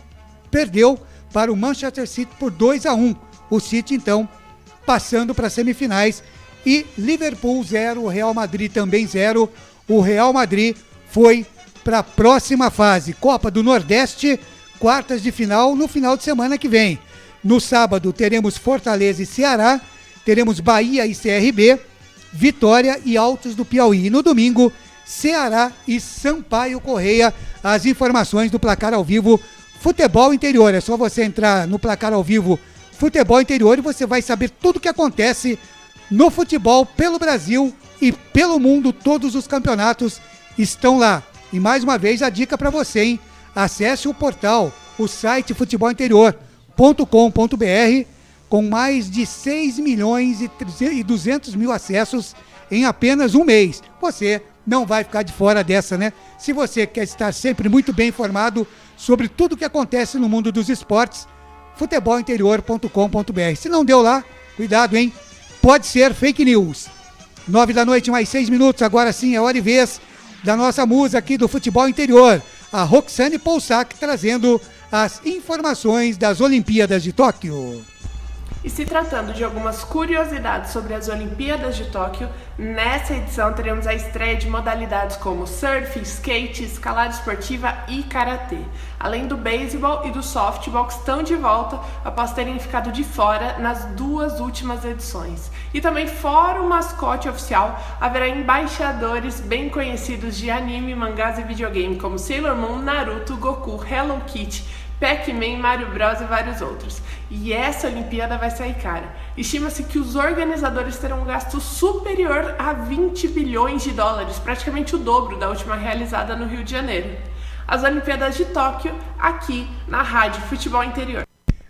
perdeu para o Manchester City por 2-1. O City, então, passando para as semifinais. E Liverpool 0, Real Madrid também 0. O Real Madrid foi para a próxima fase. Copa do Nordeste, quartas de final, no final de semana que vem. No sábado teremos Fortaleza e Ceará, teremos Bahia e CRB, Vitória e Altos do Piauí. E no domingo, Ceará e Sampaio Correia. As informações do Placar ao Vivo Futebol Interior. É só você entrar no Placar ao Vivo Futebol Interior e você vai saber tudo o que acontece no futebol pelo Brasil e pelo mundo. Todos os campeonatos estão lá. E mais uma vez a dica para você, hein? Acesse o portal, o site futebolinterior.com.br, com mais de 6 milhões e 200 mil acessos em apenas um mês. Você não vai ficar de fora dessa, né? Se você quer estar sempre muito bem informado sobre tudo que acontece no mundo dos esportes, futebolinterior.com.br. Se não deu lá, cuidado, hein? Pode ser fake news. 9 da noite, mais 6 minutos. Agora sim, é hora e vez da nossa musa aqui do Futebol Interior, a Roxane Poussac, trazendo as informações das Olimpíadas de Tóquio. E se tratando de algumas curiosidades sobre as Olimpíadas de Tóquio, nessa edição teremos a estreia de modalidades como surf, skate, escalada esportiva e karatê. Além do beisebol e do softball, que estão de volta após terem ficado de fora nas duas últimas edições. E também, fora o mascote oficial, haverá embaixadores bem conhecidos de anime, mangás e videogame, como Sailor Moon, Naruto, Goku, Hello Kitty, Pac-Man, Mario Bros e vários outros. E essa Olimpíada vai sair cara. Estima-se que os organizadores terão um gasto superior a 20 bilhões de dólares, praticamente o dobro da última realizada no Rio de Janeiro. As Olimpíadas de Tóquio, aqui na Rádio Futebol Interior.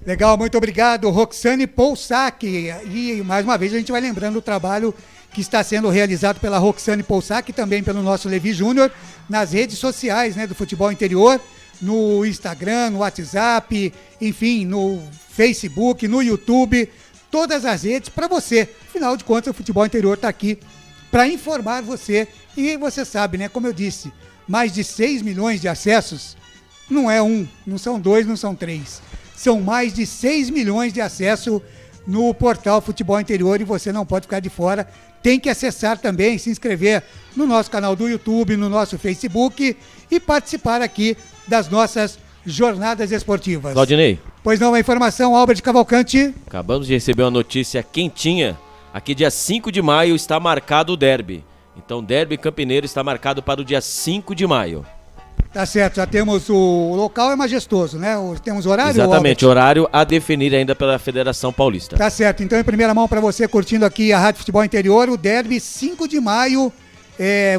Legal, muito obrigado, Roxane Poussac. E mais uma vez a gente vai lembrando o trabalho que está sendo realizado pela Roxane Poussac e também pelo nosso Levi Júnior nas redes sociais, né, do Futebol Interior, no Instagram, no WhatsApp, enfim, no Facebook, no YouTube, todas as redes para você. Afinal de contas, o Futebol Interior está aqui para informar você. E você sabe, né, como eu disse, mais de 6 milhões de acessos, não é um, não são dois, não são três. São mais de 6 milhões de acessos no portal Futebol Interior e você não pode ficar de fora. Tem que acessar também, se inscrever no nosso canal do YouTube, no nosso Facebook e participar aqui das nossas jornadas esportivas. Claudinei. Pois não, a informação, Albert Cavalcante. Acabamos de receber uma notícia quentinha. Aqui dia 5 de maio está marcado o derby. Então o derby campineiro está marcado para o dia 5 de maio. Tá certo, já temos o local, é majestoso, né? Temos horário? Exatamente, horário a definir ainda pela Federação Paulista. Tá certo, então em primeira mão para você curtindo aqui a Rádio Futebol Interior, o derby 5 de maio,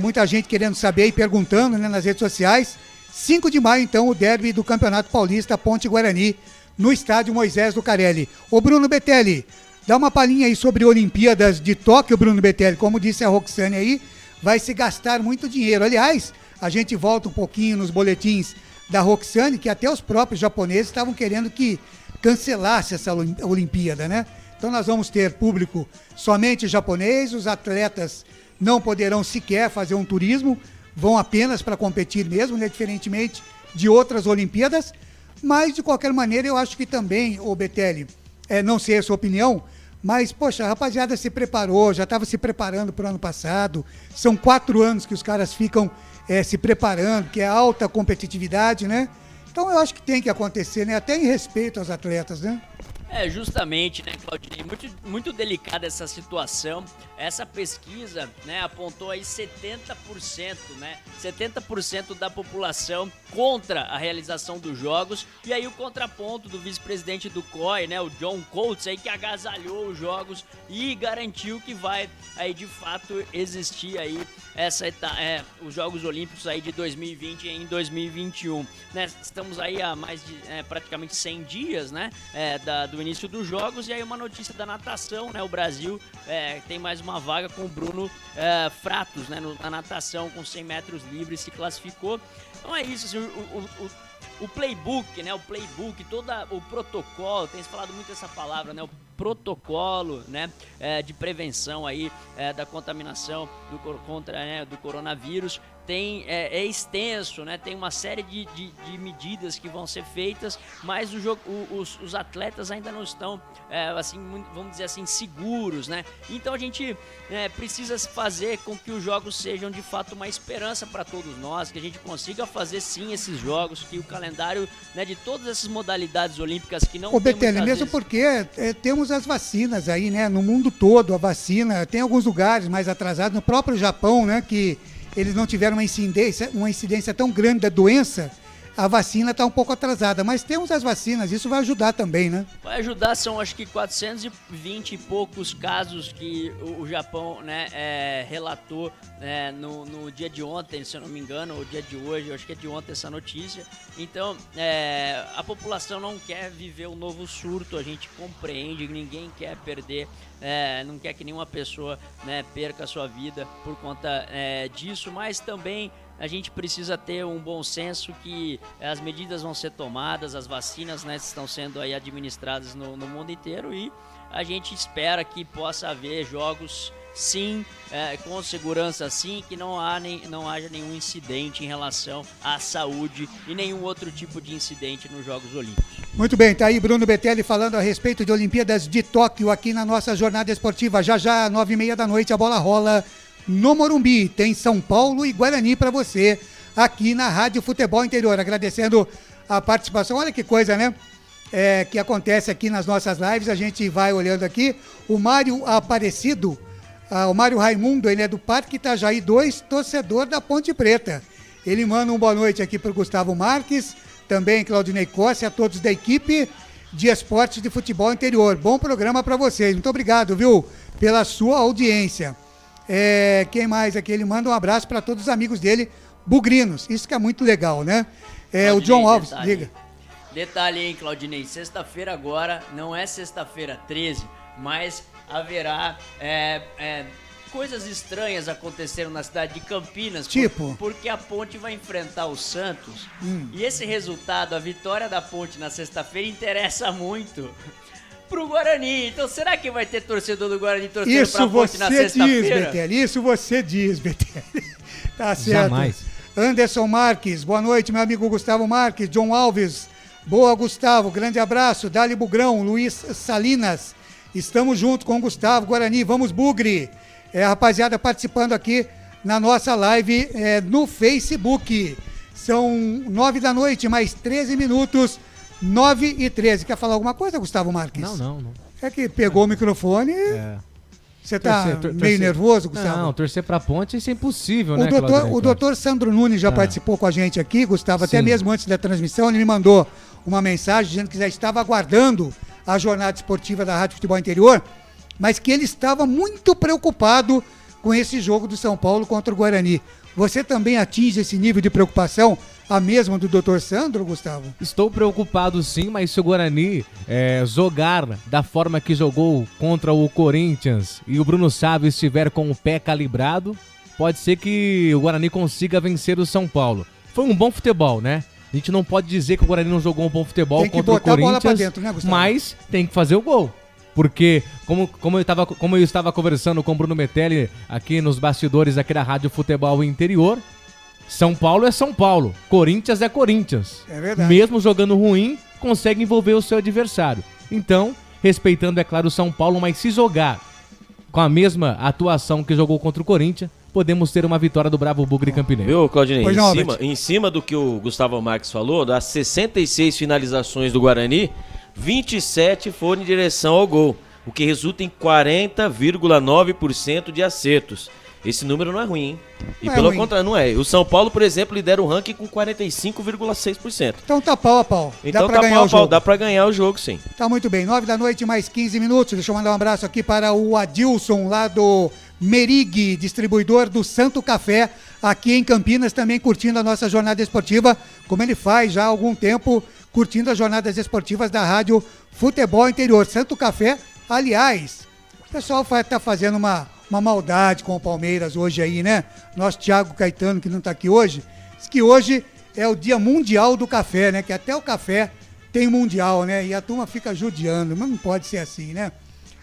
muita gente querendo saber e perguntando, né, nas redes sociais. 5 de maio, então, o derby do Campeonato Paulista Ponte Guarani, no estádio Moisés Lucarelli. Ô Bruno Betelli, dá uma palhinha aí sobre Olimpíadas de Tóquio, Bruno Betelli. Como disse a Roxane aí, vai se gastar muito dinheiro. Aliás, a gente volta um pouquinho nos boletins da Roxane, que até os próprios japoneses estavam querendo que cancelasse essa Olimpíada, né? Então nós vamos ter público somente japonês, os atletas não poderão sequer fazer um turismo, vão apenas para competir mesmo, né? Diferentemente de outras Olimpíadas, mas de qualquer maneira eu acho que também, ô Betelli, não sei a sua opinião, mas, poxa, a rapaziada se preparou, já estava se preparando para o ano passado, são 4 anos que os caras ficam se preparando, que é alta competitividade, né? Então eu acho que tem que acontecer, né? Até em respeito aos atletas, né? Justamente, né, Claudinei, muito delicada essa situação. Essa pesquisa, né, apontou aí 70%, né, 70% da população contra a realização dos jogos. E aí o contraponto do vice-presidente do COI, né, o John Coates, aí que agasalhou os jogos e garantiu que vai aí de fato existir aí os Jogos Olímpicos aí de 2020 em 2021, né? Estamos aí há mais de praticamente 100 dias, né, do início dos jogos. E aí uma notícia da natação, né, o Brasil tem mais uma vaga com o Bruno Fratos, né, na natação com 100 metros livres, se classificou. Então é isso, assim, o playbook, né, todo o protocolo, tem se falado muito essa palavra, né, o protocolo, né, de prevenção aí da contaminação do coronavírus é extenso, né? Tem uma série de medidas que vão ser feitas, mas os atletas ainda não estão assim, vamos dizer assim, seguros, né? Então a gente precisa fazer com que os jogos sejam de fato uma esperança para todos nós, que a gente consiga fazer sim esses jogos, que o calendário, né, de todas essas modalidades olímpicas que não tem Betelli, mesmo porque temos as vacinas aí, né? No mundo todo a vacina, tem alguns lugares mais atrasados, no próprio Japão, né, que eles não tiveram uma incidência tão grande da doença, a vacina está um pouco atrasada, mas temos as vacinas, isso vai ajudar também, né? Vai ajudar, são acho que 420 e poucos casos que o Japão, né, relatou no dia de ontem, se eu não me engano, ou dia de hoje, eu acho que é de ontem essa notícia. Então, a população não quer viver um novo surto, a gente compreende, ninguém quer perder, não quer que nenhuma pessoa, né, perca a sua vida por conta disso, mas também a gente precisa ter um bom senso que as medidas vão ser tomadas, as vacinas, né, estão sendo aí administradas no mundo inteiro, e a gente espera que possa haver jogos sim, com segurança sim, que não haja nenhum incidente em relação à saúde e nenhum outro tipo de incidente nos Jogos Olímpicos. Muito bem, tá aí Bruno Betelli falando a respeito de Olimpíadas de Tóquio aqui na nossa jornada esportiva. Já 9h30 da noite a bola rola no Morumbi. Tem São Paulo e Guarani para você aqui na Rádio Futebol Interior. Agradecendo a participação. Olha que coisa, né? Que acontece aqui nas nossas lives. A gente vai olhando aqui. O Mário Aparecido, o Mário Raimundo, ele é do Parque Itajaí 2, torcedor da Ponte Preta. Ele manda uma boa noite aqui para o Gustavo Marques, também Claudinei Costa e a todos da equipe de esportes de futebol interior. Bom programa para vocês. Muito obrigado, viu, pela sua audiência. Quem mais aqui? Ele manda um abraço para todos os amigos dele, bugrinos. Isso que é muito legal, né? Claudinei, o John Alves, detalhe. diga. Detalhe, hein, Claudinei, sexta-feira agora não é sexta-feira 13, mas haverá coisas estranhas aconteceram na cidade de Campinas. Tipo? Porque a Ponte vai enfrentar o Santos. E esse resultado, a vitória da Ponte na sexta-feira, interessa muito pro Guarani. Então será que vai ter torcedor do Guarani torcendo pra Ponte na sexta-feira? Isso você diz, Betelli. Tá certo. Jamais. Anderson Marques, boa noite, meu amigo Gustavo Marques. John Alves, boa, Gustavo, grande abraço. Dali Bugrão, Luiz Salinas, estamos junto com o Gustavo, Guarani, vamos Bugre. Rapaziada participando aqui na nossa live no Facebook. São 9 da noite, mais 13 minutos, 9h13. Quer falar alguma coisa, Gustavo Marques? Não. É que pegou o microfone. Você tá meio nervoso, Gustavo? Não, torcer pra Ponte isso é impossível, né, O doutor Sandro Nunes já participou com a gente aqui, Gustavo, até mesmo antes da transmissão, ele me mandou uma mensagem dizendo que já estava aguardando a jornada esportiva da Rádio Futebol Interior, mas que ele estava muito preocupado com esse jogo do São Paulo contra o Guarani. Você também atinge esse nível de preocupação, a mesma do Dr. Sandro, Gustavo? Estou preocupado sim, mas se o Guarani jogar da forma que jogou contra o Corinthians e o Bruno Sávio estiver com o pé calibrado, pode ser que o Guarani consiga vencer o São Paulo. Foi um bom futebol, né? A gente não pode dizer que o Guarani não jogou um bom futebol contra o Corinthians, a bola pra dentro, né, Gustavo? Mas tem que fazer o gol. Porque, como eu estava conversando com o Bruno Metelli aqui nos bastidores aqui da Rádio Futebol Interior, São Paulo é São Paulo, Corinthians é Corinthians. É verdade. Mesmo jogando ruim, consegue envolver o seu adversário. Então, respeitando, é claro, o São Paulo, mas se jogar com a mesma atuação que jogou contra o Corinthians, podemos ter uma vitória do Bravo Bugre Campineiro. Viu, Claudinei? Em cima do que o Gustavo Marques falou, das 66 finalizações do Guarani, 27 foram em direção ao gol, o que resulta em 40,9% de acertos. Esse número não é ruim, hein? E pelo contrário, não é. O São Paulo, por exemplo, lidera o ranking com 45,6%. Então tá pau a pau. Então tá pau a pau, dá pra ganhar o jogo, sim. Tá muito bem, 9 da noite, mais 15 minutos. Deixa eu mandar um abraço aqui para o Adilson, lá do Merig, distribuidor do Santo Café, aqui em Campinas, também curtindo a nossa jornada esportiva, como ele faz já há algum tempo, curtindo as jornadas esportivas da Rádio Futebol Interior. Santo Café, aliás, o pessoal tá fazendo uma maldade com o Palmeiras hoje aí, né? Nosso Thiago Caetano, que não tá aqui hoje, diz que hoje é o Dia Mundial do Café, né? Que até o café tem mundial, né? E a turma fica judiando, mas não pode ser assim, né?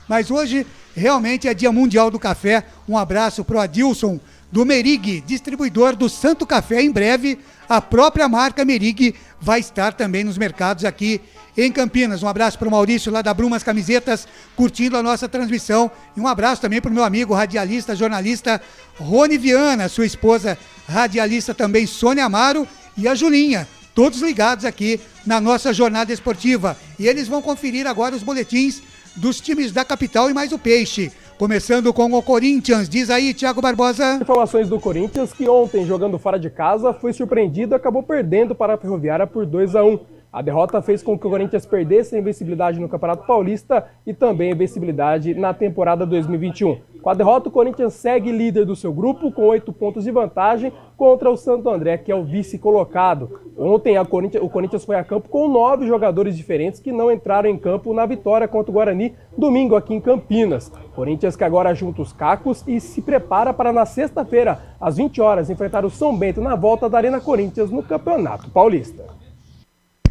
Mas hoje realmente é Dia Mundial do Café. Um abraço pro Adilson do Merig, distribuidor do Santo Café. Em breve, a própria marca Merig vai estar também nos mercados aqui em Campinas. Um abraço para o Maurício lá da Brumas Camisetas, curtindo a nossa transmissão. E um abraço também para o meu amigo radialista, jornalista Rony Viana, sua esposa radialista também Sônia Amaro e a Julinha. Todos ligados aqui na nossa jornada esportiva. E eles vão conferir agora os boletins dos times da capital e mais o Peixe. Começando com o Corinthians, diz aí, Thiago Barbosa. Informações do Corinthians, que ontem, jogando fora de casa, foi surpreendido e acabou perdendo para a Ferroviária por 2-1. A derrota fez com que o Corinthians perdesse a invencibilidade no Campeonato Paulista e também a invencibilidade na temporada 2021. Com a derrota, o Corinthians segue líder do seu grupo com 8 pontos de vantagem contra o Santo André, que é o vice-colocado. Ontem, o Corinthians foi a campo com 9 jogadores diferentes que não entraram em campo na vitória contra o Guarani, domingo aqui em Campinas. Corinthians que agora junta os cacos e se prepara para na sexta-feira, às 20 horas, enfrentar o São Bento na volta da Arena Corinthians no Campeonato Paulista.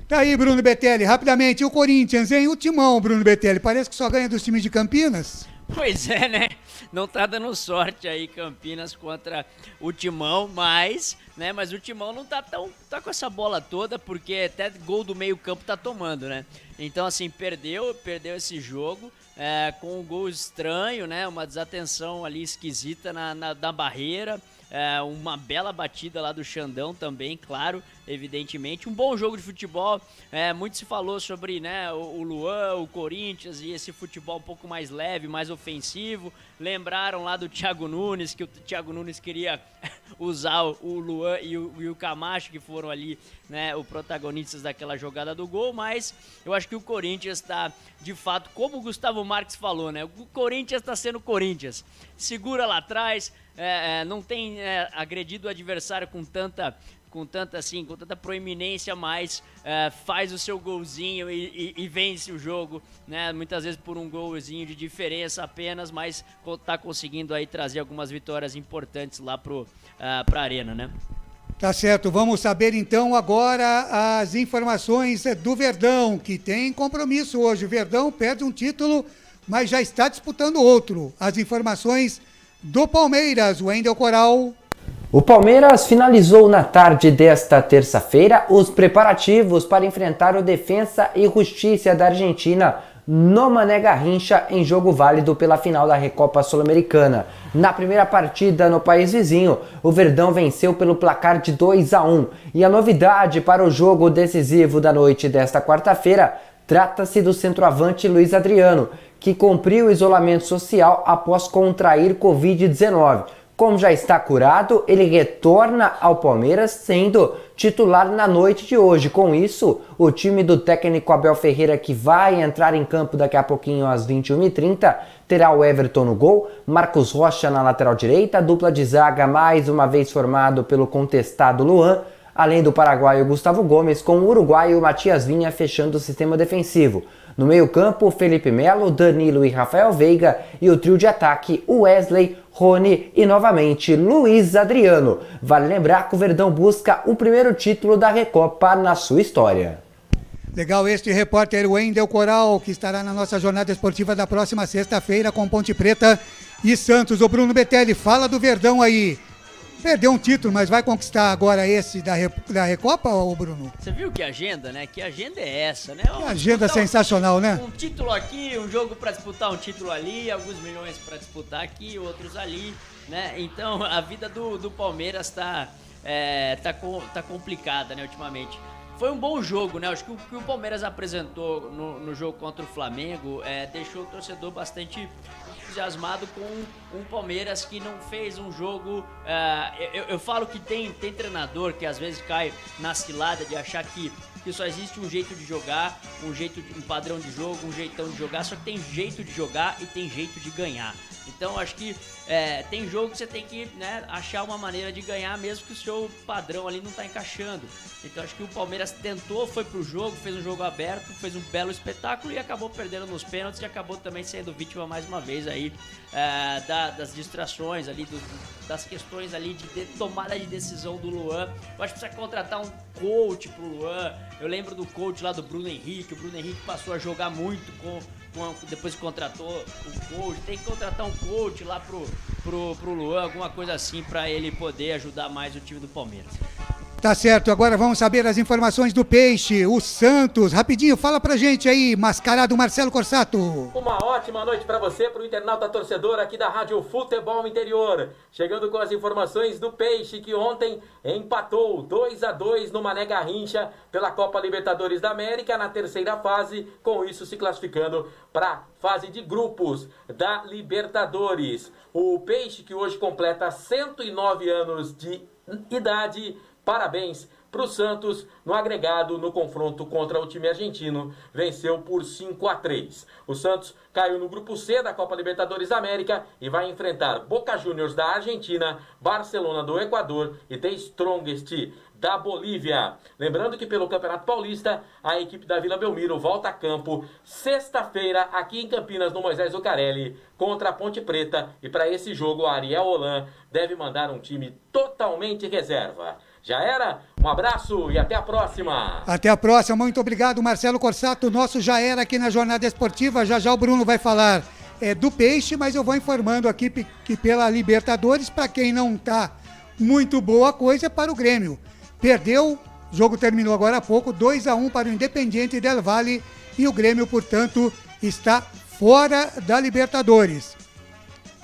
Tá aí, Bruno Betelli, rapidamente, o Corinthians, hein? O Timão, Bruno Betelli, parece que só ganha dos times de Campinas. Pois é, né? Não tá dando sorte aí Campinas contra o Timão, mas o Timão não tá com essa bola toda, porque até gol do meio-campo tá tomando, né? Então, assim, perdeu esse jogo, com um gol estranho, né? Uma desatenção ali esquisita na barreira. Uma bela batida lá do Xandão também, claro, evidentemente. Um bom jogo de futebol. Muito se falou sobre, né, o Luan, o Corinthians e esse futebol um pouco mais leve, mais ofensivo. Lembraram lá do Thiago Nunes, que o Thiago Nunes queria usar o Luan e o Camacho, que foram ali, né, os protagonistas daquela jogada do gol. Mas eu acho que o Corinthians está, de fato, como o Gustavo Marques falou, né, o Corinthians está sendo Corinthians. Segura lá atrás, não tem agredido o adversário com tanta proeminência, mas faz o seu golzinho e vence o jogo, né? Muitas vezes por um golzinho de diferença apenas, mas tá conseguindo aí trazer algumas vitórias importantes lá pra Arena, né? Tá certo, vamos saber então agora as informações do Verdão, que tem compromisso hoje. O Verdão perde um título, mas já está disputando outro. As informações do Palmeiras, o Wendel Coral. O Palmeiras finalizou na tarde desta terça-feira os preparativos para enfrentar o Defensa e Justiça da Argentina no Mané Garrincha em jogo válido pela final da Recopa Sul-Americana. Na primeira partida no país vizinho, o Verdão venceu pelo placar de 2-1. E a novidade para o jogo decisivo da noite desta quarta-feira trata-se do centroavante Luiz Adriano, que cumpriu o isolamento social após contrair Covid-19. Como já está curado, ele retorna ao Palmeiras, sendo titular na noite de hoje. Com isso, o time do técnico Abel Ferreira, que vai entrar em campo daqui a pouquinho às 21h30, terá o Everton no gol, Marcos Rocha na lateral direita, dupla de zaga mais uma vez formado pelo contestado Luan, além do paraguaio Gustavo Gomes, com o uruguaio Matias Vinha fechando o sistema defensivo. No meio-campo, Felipe Melo, Danilo e Rafael Veiga, e o trio de ataque, Wesley, Rony e novamente Luiz Adriano. Vale lembrar que o Verdão busca o primeiro título da Recopa na sua história. Legal, este repórter Wendel Coral, que estará na nossa jornada esportiva da próxima sexta-feira com Ponte Preta e Santos. O Bruno Betelli, fala do Verdão aí. Perdeu um título, mas vai conquistar agora esse da Recopa, ô Bruno? Você viu que agenda, né? Que agenda é essa, né? Que agenda sensacional, né? Um título aqui, um jogo pra disputar, um título ali, alguns milhões pra disputar aqui, outros ali, né? Então a vida do Palmeiras tá complicada, né, ultimamente. Foi um bom jogo, né? Acho que o que o Palmeiras apresentou no jogo contra o Flamengo deixou o torcedor bastante entusiasmado com um Palmeiras que não fez um jogo... Eu falo que tem treinador que às vezes cai na cilada de achar que só existe um jeito de jogar, um padrão de jogo, um jeitão de jogar, só que tem jeito de jogar e tem jeito de ganhar. Então acho que tem jogo que você tem que, né, achar uma maneira de ganhar mesmo que o seu padrão ali não tá encaixando. Então acho que o Palmeiras tentou, foi pro jogo, fez um jogo aberto, fez um belo espetáculo e acabou perdendo nos pênaltis e acabou também sendo vítima mais uma vez aí das distrações ali, das questões ali de tomada de decisão do Luan. Eu acho que precisa contratar um coach pro Luan. Eu lembro do coach lá do Bruno Henrique. O Bruno Henrique passou a jogar muito depois que contratou o coach. Tem que contratar um coach lá pro Luan, alguma coisa assim, pra ele poder ajudar mais o time do Palmeiras. Tá certo, agora vamos saber as informações do Peixe, o Santos. Rapidinho, fala pra gente aí, mascarado Marcelo Corsato. Uma ótima noite pra você, pro internauta torcedor aqui da Rádio Futebol Interior. Chegando com as informações do Peixe, que ontem empatou 2-2 no Mané Garrincha pela Copa Libertadores da América na terceira fase, com isso se classificando pra fase de grupos da Libertadores. O Peixe, que hoje completa 109 anos de idade. Parabéns para o Santos no agregado no confronto contra o time argentino. Venceu por 5-3. O Santos caiu no grupo C da Copa Libertadores da América e vai enfrentar Boca Juniors da Argentina, Barcelona do Equador e The Strongest da Bolívia. Lembrando que pelo Campeonato Paulista, a equipe da Vila Belmiro volta a campo sexta-feira aqui em Campinas, no Moisés Zucarelli, contra a Ponte Preta. E para esse jogo, a Ariel Holan deve mandar um time totalmente reserva. Já era? Um abraço e até a próxima. Até a próxima. Muito obrigado, Marcelo Corsato. Nosso Já Era aqui na Jornada Esportiva. Já o Bruno vai falar do Peixe, mas eu vou informando aqui que pela Libertadores, para quem não tá muito boa coisa, para o Grêmio. Perdeu, o jogo terminou agora há pouco, 2-1 para o Independiente Del Valle e o Grêmio, portanto, está fora da Libertadores.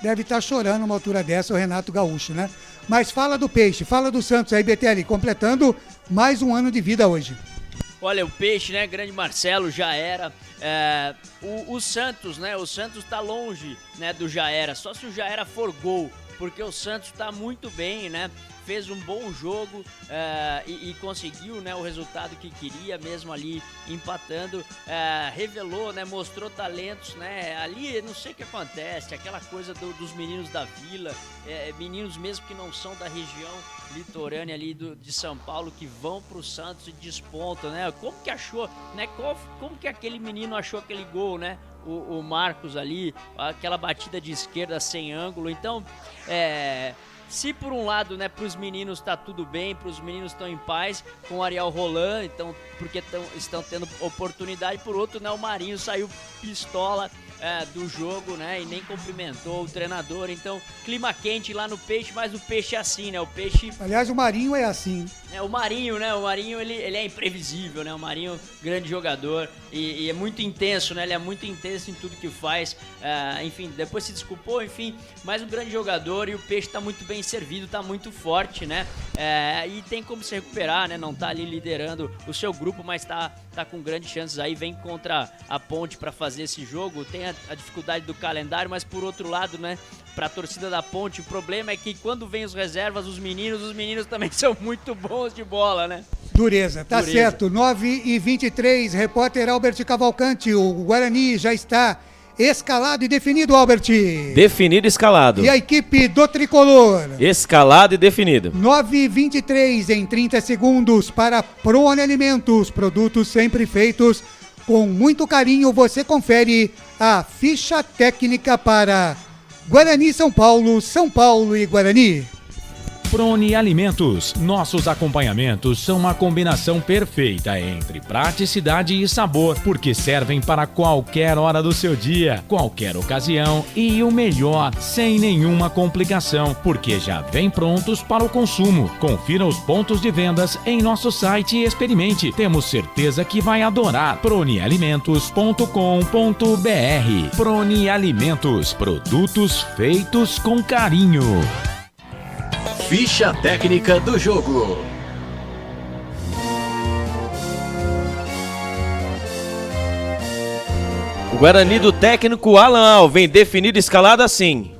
Deve estar chorando uma altura dessa o Renato Gaúcho, né? Mas fala do Peixe, fala do Santos aí, Betelli, completando mais um ano de vida hoje. Olha, o Peixe, né, grande Marcelo, já era. O Santos, né, o Santos tá longe, né, do já era. Só se o já era for gol, porque o Santos tá muito bem, né? Fez um bom jogo e conseguiu, né, o resultado que queria, mesmo ali empatando. Revelou, né, mostrou talentos, né? Ali não sei o que acontece, aquela coisa dos meninos da vila, meninos mesmo que não são da região litorânea ali de São Paulo, que vão pro Santos e despontam, né? Como que achou, né? Como que aquele menino achou aquele gol, né? O Marcos ali, aquela batida de esquerda sem ângulo. Então, se por um lado, né, para os meninos tá tudo bem, para os meninos estão em paz com o Ariel Roland, então, porque estão tendo oportunidade, por outro, né, o Marinho saiu pistola do jogo, né, e nem cumprimentou o treinador. Então, clima quente lá no Peixe, mas o Peixe é assim, né, o Peixe... Aliás, o Marinho é assim. O Marinho, né, ele é imprevisível, né, o Marinho, grande jogador e é muito intenso, né, ele é muito intenso em tudo que faz, enfim, depois se desculpou, enfim, mas um grande jogador, e o Peixe tá muito bem servido, tá muito forte, né, e tem como se recuperar, né, não tá ali liderando o seu grupo, mas tá com grandes chances aí, vem contra a Ponte para fazer esse jogo, tem a dificuldade do calendário, mas por outro lado, né, pra torcida da Ponte, o problema é que quando vem os reservas, os meninos também são muito bons de bola, né? Dureza, tá certo. 9h23, repórter Albert Cavalcante, o Guarani já está escalado e definido, Albert. Definido e escalado. E a equipe do Tricolor? Escalado e definido. 9h23, em 30 segundos, para Prone Alimentos, produtos sempre feitos com muito carinho. Você confere a ficha técnica para Guarani, São Paulo e Guarani. Prone Alimentos. Nossos acompanhamentos são uma combinação perfeita entre praticidade e sabor, porque servem para qualquer hora do seu dia, qualquer ocasião e o melhor, sem nenhuma complicação, porque já vem prontos para o consumo. Confira os pontos de vendas em nosso site e experimente. Temos certeza que vai adorar. pronealimentos.com.br. Prone Alimentos. Produtos feitos com carinho. Ficha técnica do jogo. O Guarani do técnico Alan Al vem definido escalado assim: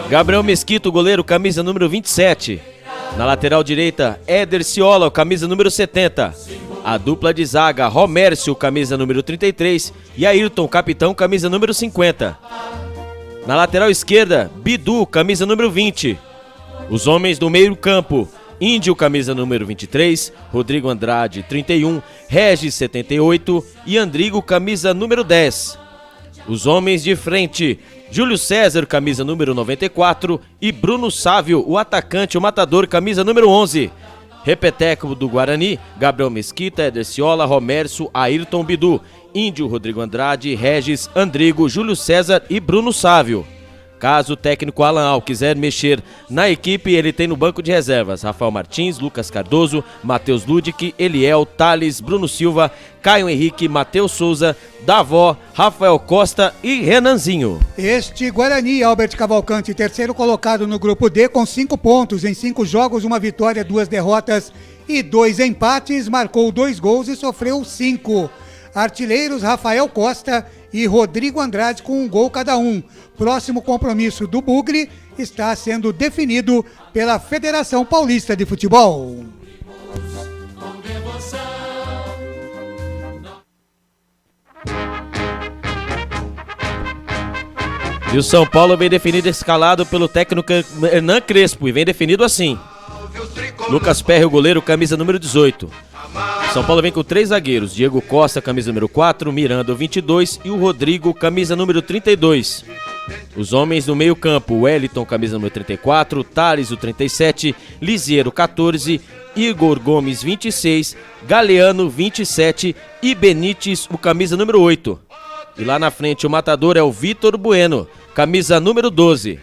Gabriel Mesquita, goleiro, camisa número 27. Na lateral direita, Éder Ciola, camisa número 70. A dupla de zaga, Romércio, camisa número 33. E Ayrton, capitão, camisa número 50. Na lateral esquerda, Bidu, camisa número 20. Os homens do meio campo, Índio, camisa número 23, Rodrigo Andrade, 31, Regis, 78 e Andrigo, camisa número 10. Os homens de frente, Júlio César, camisa número 94 e Bruno Sávio, o atacante, o matador, camisa número 11. Repeteco do Guarani, Gabriel Mesquita, Éder Ciola, Romércio, Ayrton, Bidu, Índio, Rodrigo Andrade, Regis, Andrigo, Júlio César e Bruno Sávio. Caso o técnico Alan Al quiser mexer na equipe, ele tem no banco de reservas Rafael Martins, Lucas Cardoso, Matheus Ludic, Eliel, Thales, Bruno Silva, Caio Henrique, Matheus Souza, Davó, Rafael Costa e Renanzinho. Este Guarani, Albert Cavalcante, terceiro colocado no grupo D com 5 pontos em 5 jogos, 1 vitória, 2 derrotas e 2 empates, marcou 2 gols e sofreu 5. Artilheiros Rafael Costa e Rodrigo Andrade com 1 gol cada um. Próximo compromisso do Bugre está sendo definido pela Federação Paulista de Futebol. E o São Paulo vem definido escalado pelo técnico Hernan Crespo e vem definido assim: Lucas Perry, o goleiro, camisa número 18. São Paulo vem com 3 zagueiros: Diego Costa, camisa número 4, Miranda, o 22 e o Rodrigo, camisa número 32. Os homens do meio campo: Wellington, camisa número 34, Thales, o 37, Lisiero, 14, Igor Gomes, 26, Galeano, 27 e Benítez, o camisa número 8. E lá na frente o matador é o Vitor Bueno, camisa número 12.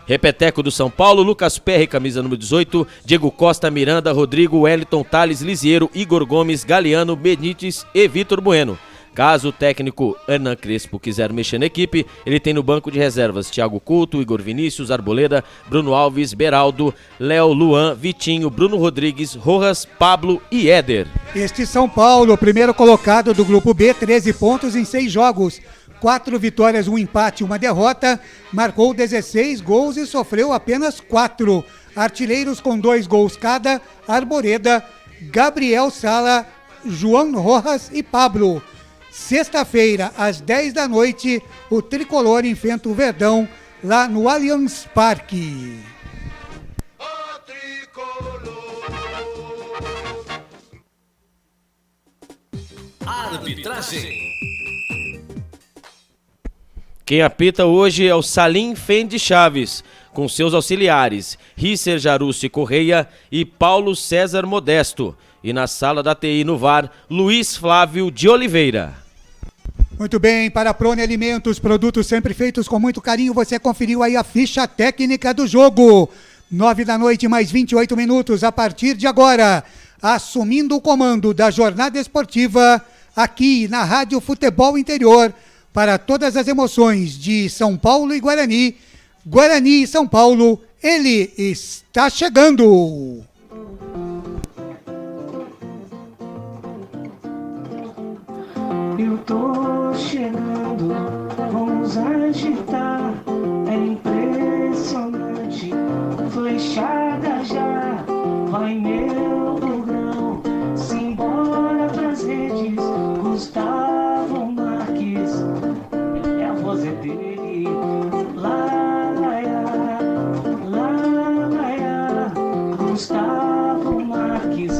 Repeteco do São Paulo: Lucas Perry, camisa número 18, Diego Costa, Miranda, Rodrigo, Wellington, Thales, Lisiero, Igor Gomes, Galeano, Benítez e Vitor Bueno. Caso o técnico Hernan Crespo quiser mexer na equipe, ele tem no banco de reservas Thiago Couto, Igor Vinícius, Arboleda, Bruno Alves, Beraldo, Léo, Luan, Vitinho, Bruno Rodrigues, Rojas, Pablo e Éder. Este São Paulo, primeiro colocado do grupo B, 13 pontos em 6 jogos. 4 vitórias, 1 empate, 1 derrota, marcou 16 gols e sofreu apenas 4. Artilheiros com 2 gols cada, Arboleda, Gabriel Sala, João Rojas e Pablo. Sexta-feira, às 10 da noite, o Tricolor enfrenta o Verdão lá no Allianz Parque. Arbitragem. Quem apita hoje é o Salim Fendi Chaves, com seus auxiliares Risser Jarucci Correia e Paulo César Modesto. E na sala da TI no VAR, Luiz Flávio de Oliveira. Muito bem, para a Prone Alimentos, produtos sempre feitos com muito carinho, você conferiu aí a ficha técnica do jogo. 9 da noite, mais 28 minutos, a partir de agora, assumindo o comando da jornada esportiva, aqui na Rádio Futebol Interior, para todas as emoções de São Paulo e Guarani. Guarani e São Paulo, ele está chegando. Eu tô chegando, vamos agitar, é impressionante, flechada já, vai meu bugão, simbora pras redes, Gustavo Marques, é a voz dele, lá, Gustavo Marques,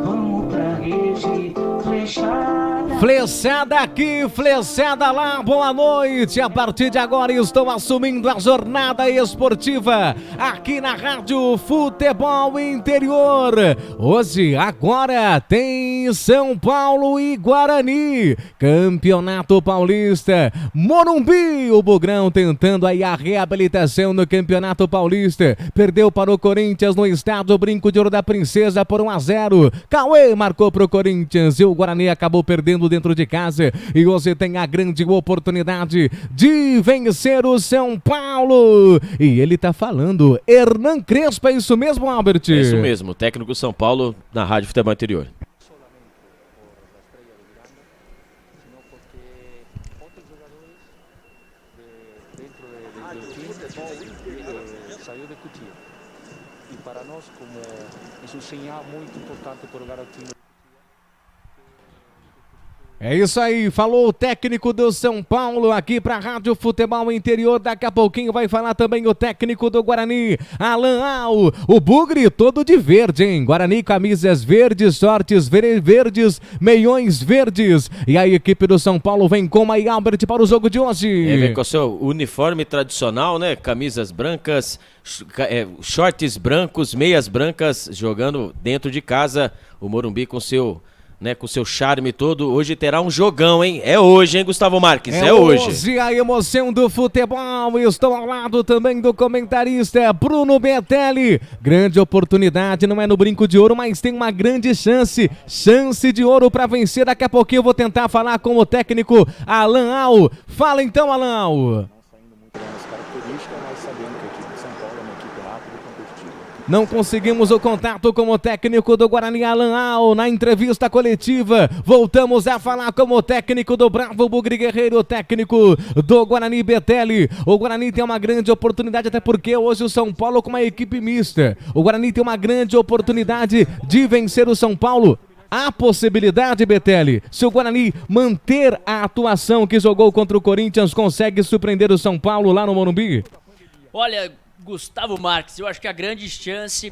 vamos pra rede, flechada. Flechada aqui, flechada lá, boa noite. A partir de agora estou assumindo a jornada esportiva aqui na Rádio Futebol Interior. Hoje, agora, tem São Paulo e Guarani, Campeonato Paulista, Morumbi, o Bugrão tentando aí a reabilitação no Campeonato Paulista. Perdeu para o Corinthians no estádio Brinco de Ouro da Princesa por 1-0. Cauê marcou para o Corinthians e o Guarani acabou perdendo dentro de casa, e hoje tem a grande oportunidade de vencer o São Paulo, e ele tá falando, Hernan Crespo, é isso mesmo, Albert? É isso mesmo, técnico São Paulo na Rádio Futebol Interior. Saiu de Cotia, e para nós, como é um sinal muito importante para o time. É isso aí, falou o técnico do São Paulo aqui para a Rádio Futebol Interior. Daqui a pouquinho vai falar também o técnico do Guarani, Alan Al, o Bugre todo de verde, hein? Guarani, camisas verdes, shorts verdes, meiões verdes. E a equipe do São Paulo vem com aí, Albert, para o jogo de hoje. Vem com o seu uniforme tradicional, né? Camisas brancas, shorts brancos, meias brancas, jogando dentro de casa. O Morumbi com seu charme todo. Hoje terá um jogão, hein? É hoje, hein, Gustavo Marques? É hoje. Hoje a emoção do futebol. Estou ao lado também do comentarista Bruno Betelli. Grande oportunidade, não é no Brinco de Ouro, mas tem uma grande chance de ouro para vencer. Daqui a pouquinho eu vou tentar falar com o técnico Alan Al. Fala então, Alan Al. Não conseguimos o contato com o técnico do Guarani, Alan Al, na entrevista coletiva. Voltamos a falar com o técnico do Bravo Bugre Guerreiro, o técnico do Guarani, Betelli. O Guarani tem uma grande oportunidade, até porque hoje o São Paulo com uma equipe mista. O Guarani tem uma grande oportunidade de vencer o São Paulo. Há possibilidade, Betelli, se o Guarani manter a atuação que jogou contra o Corinthians, consegue surpreender o São Paulo lá no Morumbi? Olha, Gustavo Marques, eu acho que a grande chance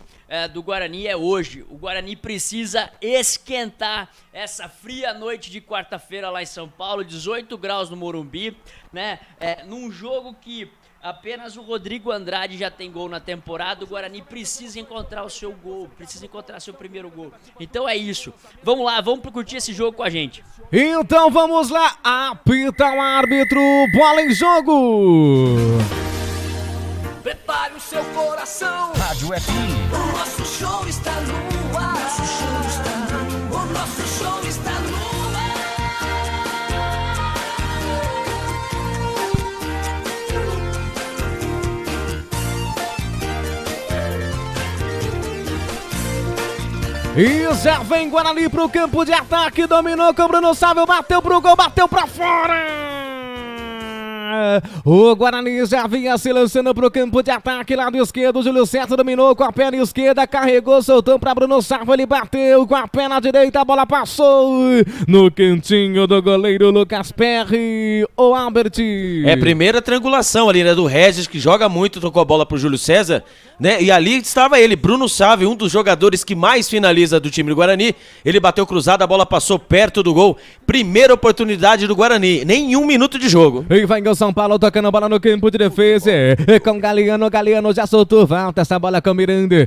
do Guarani é hoje. O Guarani precisa esquentar essa fria noite de quarta-feira lá em São Paulo, 18 graus no Morumbi, né? Num jogo que apenas o Rodrigo Andrade já tem gol na temporada, o Guarani precisa encontrar o seu gol, precisa encontrar seu primeiro gol. Então é isso. Vamos lá, vamos curtir esse jogo com a gente. Então vamos lá, apita o árbitro, bola em jogo! Prepare o seu coração. Rádio FM. O nosso show está no ar. O nosso show está no ar. E já vem Guarani pro campo de ataque, dominou com o Bruno Sávio, bateu pro gol, bateu pra fora! O Guarani já vinha se lançando pro campo de ataque, lado esquerdo, o Júlio César dominou com a perna esquerda, carregou, soltou pra Bruno Sávio, ele bateu com a perna direita, a bola passou no cantinho do goleiro Lucas Perry, o Albert. É, primeira triangulação ali, né, do Regis, que joga muito, tocou a bola pro Júlio César, né, e ali estava ele, Bruno Sávio, um dos jogadores que mais finaliza do time do Guarani, ele bateu cruzado, a bola passou perto do gol, primeira oportunidade do Guarani, nem 1 minuto de jogo. E vai o São Paulo tocando a bola no campo de defesa, com Galeano já soltou, volta essa bola com Miranda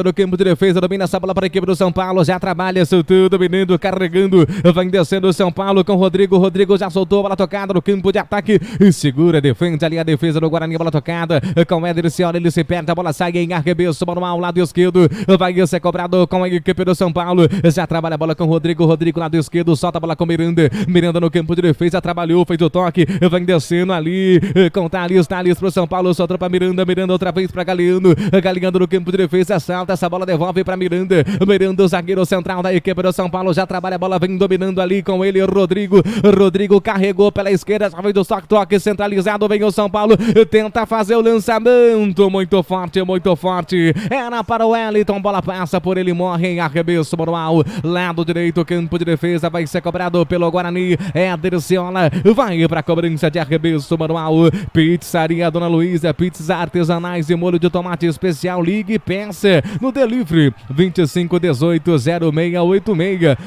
no campo de defesa, domina essa bola para a equipe do São Paulo, já trabalha, soltou, dominando, carregando, vai descendo o São Paulo com Rodrigo já soltou, bola tocada no campo de ataque, segura, defende ali a defesa do Guarani, bola tocada, com Éder Ciola, ele se perde, a bola sai em arremesso manual, lado esquerdo, vai ser cobrado com a equipe do São Paulo, já trabalha a bola com Rodrigo lado esquerdo, solta a bola com Miranda no campo de defesa, trabalhou, fez o toque, vai descendo ali, com Thales pro São Paulo, soltou pra Miranda outra vez pra Galeano no campo de defesa, salta, essa bola devolve pra Miranda, o zagueiro central da equipe do São Paulo, já trabalha a bola, vem dominando ali com ele, Rodrigo carregou pela esquerda, já fez o toque centralizado, vem o São Paulo, tenta fazer o lançamento, muito forte, era para o Wellington, bola passa por ele, morre em arremesso manual, lado direito, campo de defesa, vai ser cobrado pelo Guarani, Éder Ciola, vai pra cobrança de arremesso manual, Pizzaria Dona Luísa, pizzas artesanais e molho de tomate especial, ligue e peça no delivery 2518-0686,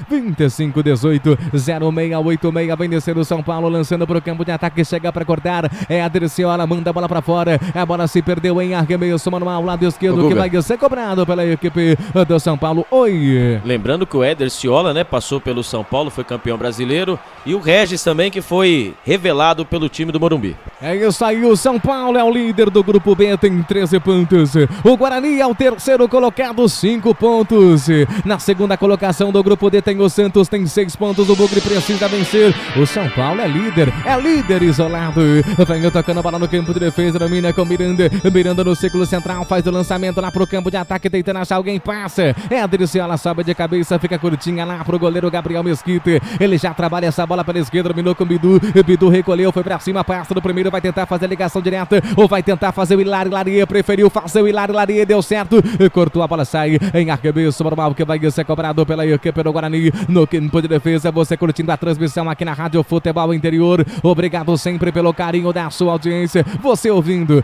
2518-0686, vem descendo o São Paulo, lançando pro campo de ataque, chega pra cortar, é a Derciola, manda a bola pra fora, a bola se perdeu em arremesso manual, lado esquerdo, que vai ser cobrado pela equipe do São Paulo. Oi! Lembrando que o Éder Ciola, né, passou pelo São Paulo, foi campeão brasileiro, e o Regis também, que foi revelado pelo time do Morumbi. É isso aí, o São Paulo é o líder do grupo B, tem 13 pontos. O Guarani é o terceiro colocado, 5 pontos. Na segunda colocação do grupo D tem o Santos, tem 6 pontos. O Bugre precisa vencer. O São Paulo é líder isolado. Vem tocando a bola no campo de defesa, domina com Miranda no círculo central, faz o lançamento lá pro campo de ataque, tentando achar alguém, passa. É a Driciola, sobe de cabeça, fica curtinha lá pro goleiro Gabriel Mesquita. Ele já trabalha essa bola pela esquerda, dominou com Bidu recolheu, foi pra cima, passa do primeiro, vai tentar fazer a ligação direta, ou vai tentar fazer o Hilário Laria, preferiu fazer o Hilário Laria, deu certo, cortou a bola, sai em arremesso normal, que vai ser cobrado pela equipe do Guarani, no campo de defesa, você curtindo a transmissão aqui na Rádio Futebol Interior, obrigado sempre pelo carinho da sua audiência, você ouvindo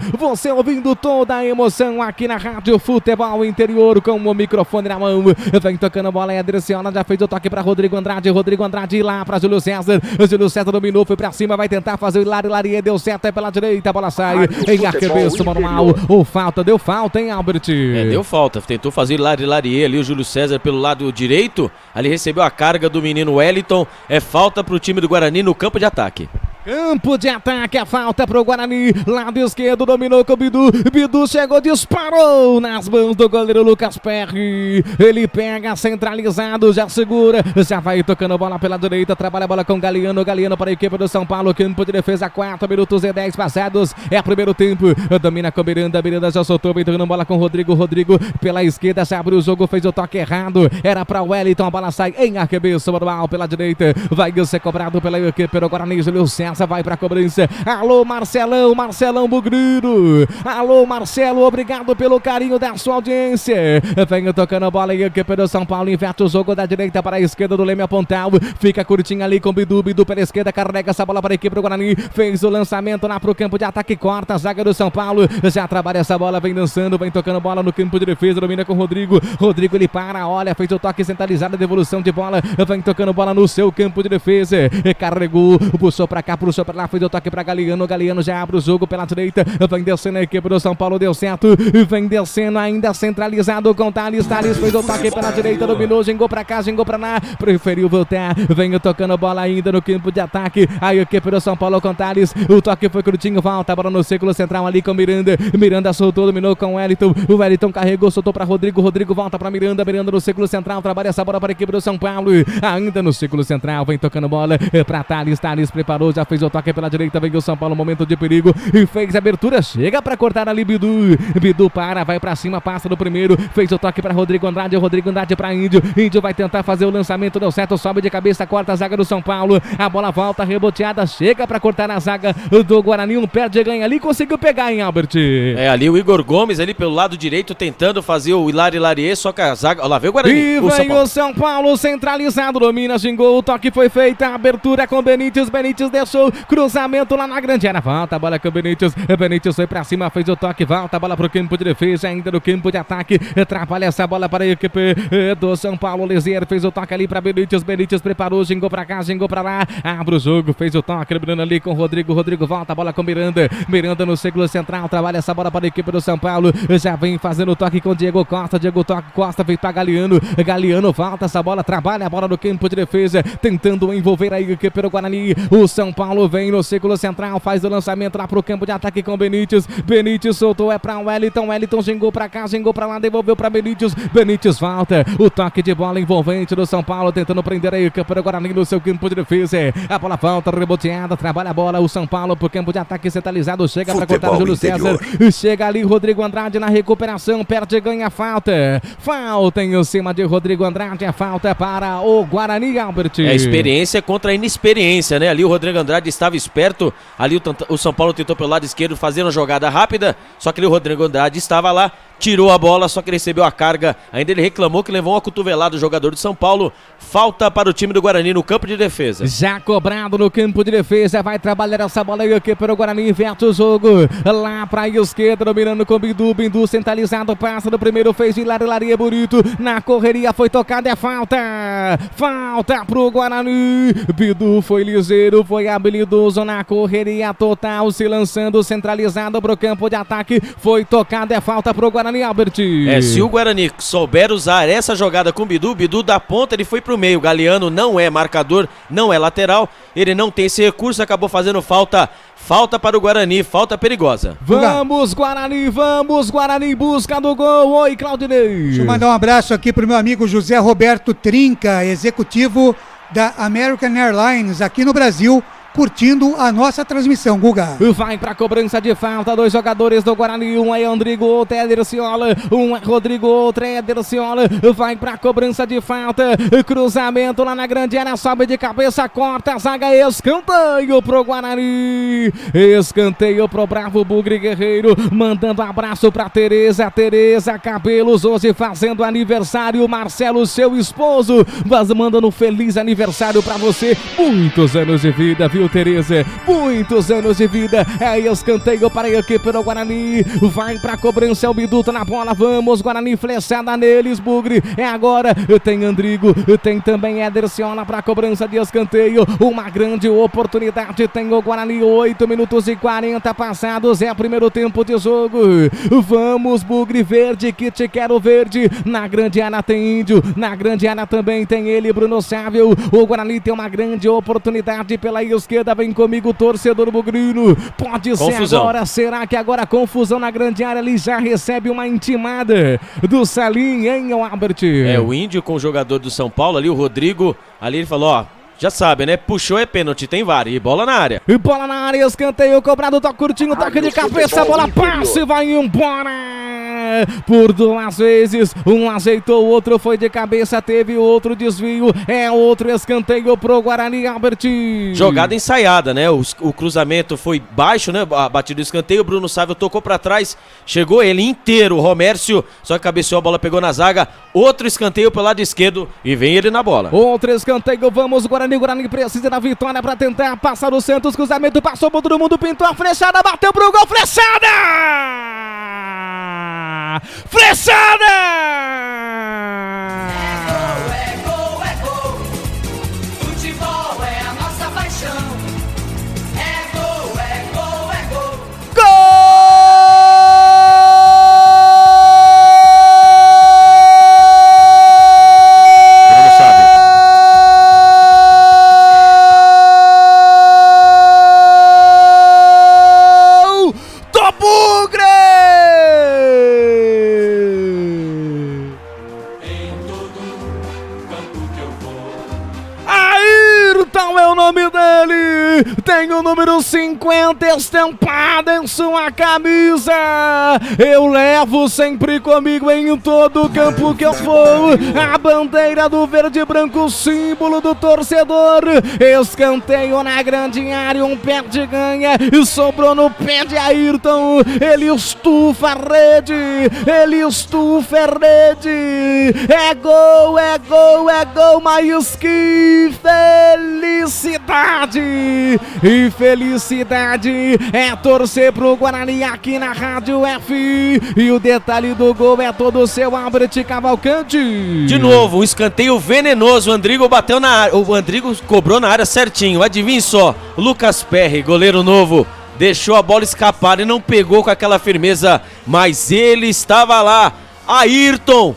toda a emoção aqui na Rádio Futebol Interior, com o microfone na mão, vem tocando a bola, é a Adriana, já fez o toque para Rodrigo Andrade lá para Júlio César dominou, foi pra cima, vai tentar fazer o Hilário Laria, deu certo, é pela direita, a bola sai em arremesso manual, deu falta, hein, Albert? Deu falta, tentou fazer Hilário Laria ali, o Júlio César pelo lado direito, ali recebeu a carga do menino Wellington, é falta pro time do Guarani no campo de ataque. Campo de ataque, a falta pro Guarani, lado esquerdo, dominou com o Bidu chegou, disparou nas mãos do goleiro Lucas Perry, ele pega centralizado, já segura, já vai tocando bola pela direita, trabalha a bola com Galeano para a equipe do São Paulo, campo de defesa, 4 minutos e 10 passados, é primeiro tempo, domina com Miranda já soltou, vem tocando bola com Rodrigo pela esquerda, já abriu o jogo, fez o toque errado, era pra Wellington, a bola sai em arremesso manual pela direita, vai ser cobrado pela equipe do Guarani, Júlio César vai pra cobrança, alô Marcelão Bugrido, alô Marcelo, obrigado pelo carinho da sua audiência, vem tocando a bola em equipe do São Paulo, inverte o jogo da direita para a esquerda do Leme Pontal, fica curtinho ali com Bidu pela esquerda, carrega essa bola para a equipe do Guarani, fez o lançamento lá pro campo de ataque, corta a zaga do São Paulo, já trabalha essa bola, vem dançando, vem tocando bola no campo de defesa, domina com Rodrigo ele para, olha, fez o toque centralizado, devolução de bola, vem tocando bola no seu campo de defesa, carregou, puxou pra cá, puxou pra lá, fez o toque pra Galeano já abre o jogo pela direita, vem descendo a equipe do São Paulo, deu certo, vem descendo ainda centralizado com Thales fez o toque pela direita, dominou, gingou pra cá, gingou pra lá, preferiu voltar, vem tocando bola ainda no campo de ataque, a equipe do São Paulo com Thales, o toque foi curtinho, volta a bola no círculo central ali com Miranda soltou, dominou com o Wellington carregou, soltou pra Rodrigo volta pra Miranda no círculo central, trabalha essa bola para a equipe do São Paulo, ainda no círculo central, vem tocando bola pra Thales preparou, já fez fez o toque pela direita, vem o São Paulo, momento de perigo, e fez a abertura, chega pra cortar ali Bidu para, vai pra cima, passa no primeiro, fez o toque pra Rodrigo Andrade pra Índio vai tentar fazer o lançamento, deu certo, sobe de cabeça, corta a zaga do São Paulo, a bola volta, reboteada, chega pra cortar a zaga do Guarani, um perde e ganha ali, conseguiu pegar, hein, Albert? Ali o Igor Gomes ali pelo lado direito tentando fazer o Hilari, só que a zaga, ó, lá veio o Guarani. E vem o São Paulo centralizado, domina, xingou, o toque foi feito, a abertura com Benítez deixou, cruzamento lá na grande área, volta a bola com Benítez foi pra cima, fez o toque, volta a bola pro campo de defesa, ainda no campo de ataque, trabalha essa bola para a equipe do São Paulo, Lisier fez o toque ali pra Benítez preparou, xingou pra cá, xingou pra lá, abre o jogo, fez o toque, lembrando ali com Rodrigo volta a bola com Miranda no círculo central, trabalha essa bola para a equipe do São Paulo, já vem fazendo o toque com Diego Costa, feito pra Galeano, volta essa bola, trabalha a bola no campo de defesa, tentando envolver a equipe do Guarani, o São Paulo vem no círculo central, faz o lançamento lá pro campo de ataque com Benítez soltou, é pra Wellington xingou pra cá, xingou pra lá, devolveu pra Benítez volta, o toque de bola envolvente do São Paulo, tentando prender a equipe do Guarani no seu campo de defesa, a bola volta, reboteada, trabalha a bola, o São Paulo pro campo de ataque centralizado, chega pra cortar o Júlio César, chega ali Rodrigo Andrade na recuperação, perde e ganha falta em cima de Rodrigo Andrade, a falta para o Guarani, Albert. Experiência contra a inexperiência, né? Ali o Rodrigo Andrade estava esperto, ali o São Paulo tentou pelo lado esquerdo fazer uma jogada rápida, só que ali o Rodrigo Andrade estava lá, tirou a bola, só que ele recebeu a carga, ainda ele reclamou que levou uma cotovelada do jogador de São Paulo, falta para o time do Guarani no campo de defesa. Já cobrado no campo de defesa, vai trabalhar essa bola aí aqui para o Guarani, inverte o jogo, lá para a esquerda, dominando com Bidu centralizado, passa no primeiro, fez Hilari, é bonito, na correria foi tocada, é falta pro Guarani, Bidu foi ligeiro, foi habilidoso na correria total, se lançando, centralizado pro campo de ataque, foi tocado, é falta pro Guarani, Albert. Se o Guarani souber usar essa jogada com o Bidu da ponta, ele foi pro meio, Galeano não é marcador, não é lateral, ele não tem esse recurso, acabou fazendo falta para o Guarani, falta perigosa. Vamos Guarani, busca do gol. Oi, Claudinei. Deixa eu mandar um abraço aqui pro meu amigo José Roberto Trinca, executivo da American Airlines aqui no Brasil, curtindo a nossa transmissão, Guga. Vai pra cobrança de falta, dois jogadores do Guarani, um é Andrigo, outro é Ederciola, um é Rodrigo, outro é Ederciola, vai pra cobrança de falta, cruzamento lá na grande área, sobe de cabeça, corta a zaga, escanteio pro Guarani, escanteio pro bravo Bugre Guerreiro, mandando abraço pra Tereza Cabelos, hoje fazendo aniversário, Marcelo, seu esposo, mandando um feliz aniversário pra você, muitos anos de vida, viu, Tereza? Muitos anos de vida, é escanteio para a equipe do Guarani, vai pra cobrança, o Bidu tá na bola, vamos, Guarani, flechada neles, Bugre, é agora, tem Andrigo, tem também Ederciola pra cobrança de escanteio, uma grande oportunidade, tem o Guarani, 8 minutos e 40 passados, é o primeiro tempo de jogo, vamos, Bugre, verde, que te quero verde, na grande área tem Índio, na grande área também tem ele, Bruno Sávio, o Guarani tem uma grande oportunidade pela esquerda, vem comigo, torcedor bugrino, pode confusão. Ser agora, será que agora confusão na grande área, ele já recebe uma intimada do Salim, hein, Albert? O Índio com o jogador do São Paulo ali, o Rodrigo, ali ele falou, já sabe, né? Puxou é pênalti, tem VAR. E bola na área. Bola na área, escanteio cobrado, toque curtinho, toque de cabeça, bola passa e vai embora. Por duas vezes, um ajeitou, o outro foi de cabeça, teve outro desvio, é outro escanteio pro Guarani, Albert. Jogada ensaiada, né? O cruzamento foi baixo, né? Batido o escanteio, o Bruno Sávio tocou pra trás, chegou ele inteiro, o Romércio, só que cabeceou, a bola pegou na zaga, outro escanteio pelo lado esquerdo e vem ele na bola. Outro escanteio, vamos, Guarani precisa da vitória pra tentar passar o Santos, cruzamento, passou por todo mundo, pintou a flechada, bateu pro gol, flechada! Flechada! É gol, futebol é a nossa paixão. É gol. Gol! dele tem o número 50 estampado em sua camisa. Eu levo sempre comigo em todo campo que eu for a bandeira do verde e branco, símbolo do torcedor. Escanteio na grande área, um pé de ganha, sobrou no pé de Ayrton. Ele estufa a rede, é gol, mas que felicidade! E felicidade é torcer pro Guarani aqui na Rádio F. E o detalhe do gol é todo seu, Albert Cavalcante. De novo, um escanteio venenoso. O Andrigo bateu na área, o Andrigo cobrou na área certinho. Adivinhe só, o Lucas Perry, goleiro novo, deixou a bola escapar e não pegou com aquela firmeza, mas ele estava lá. Ayrton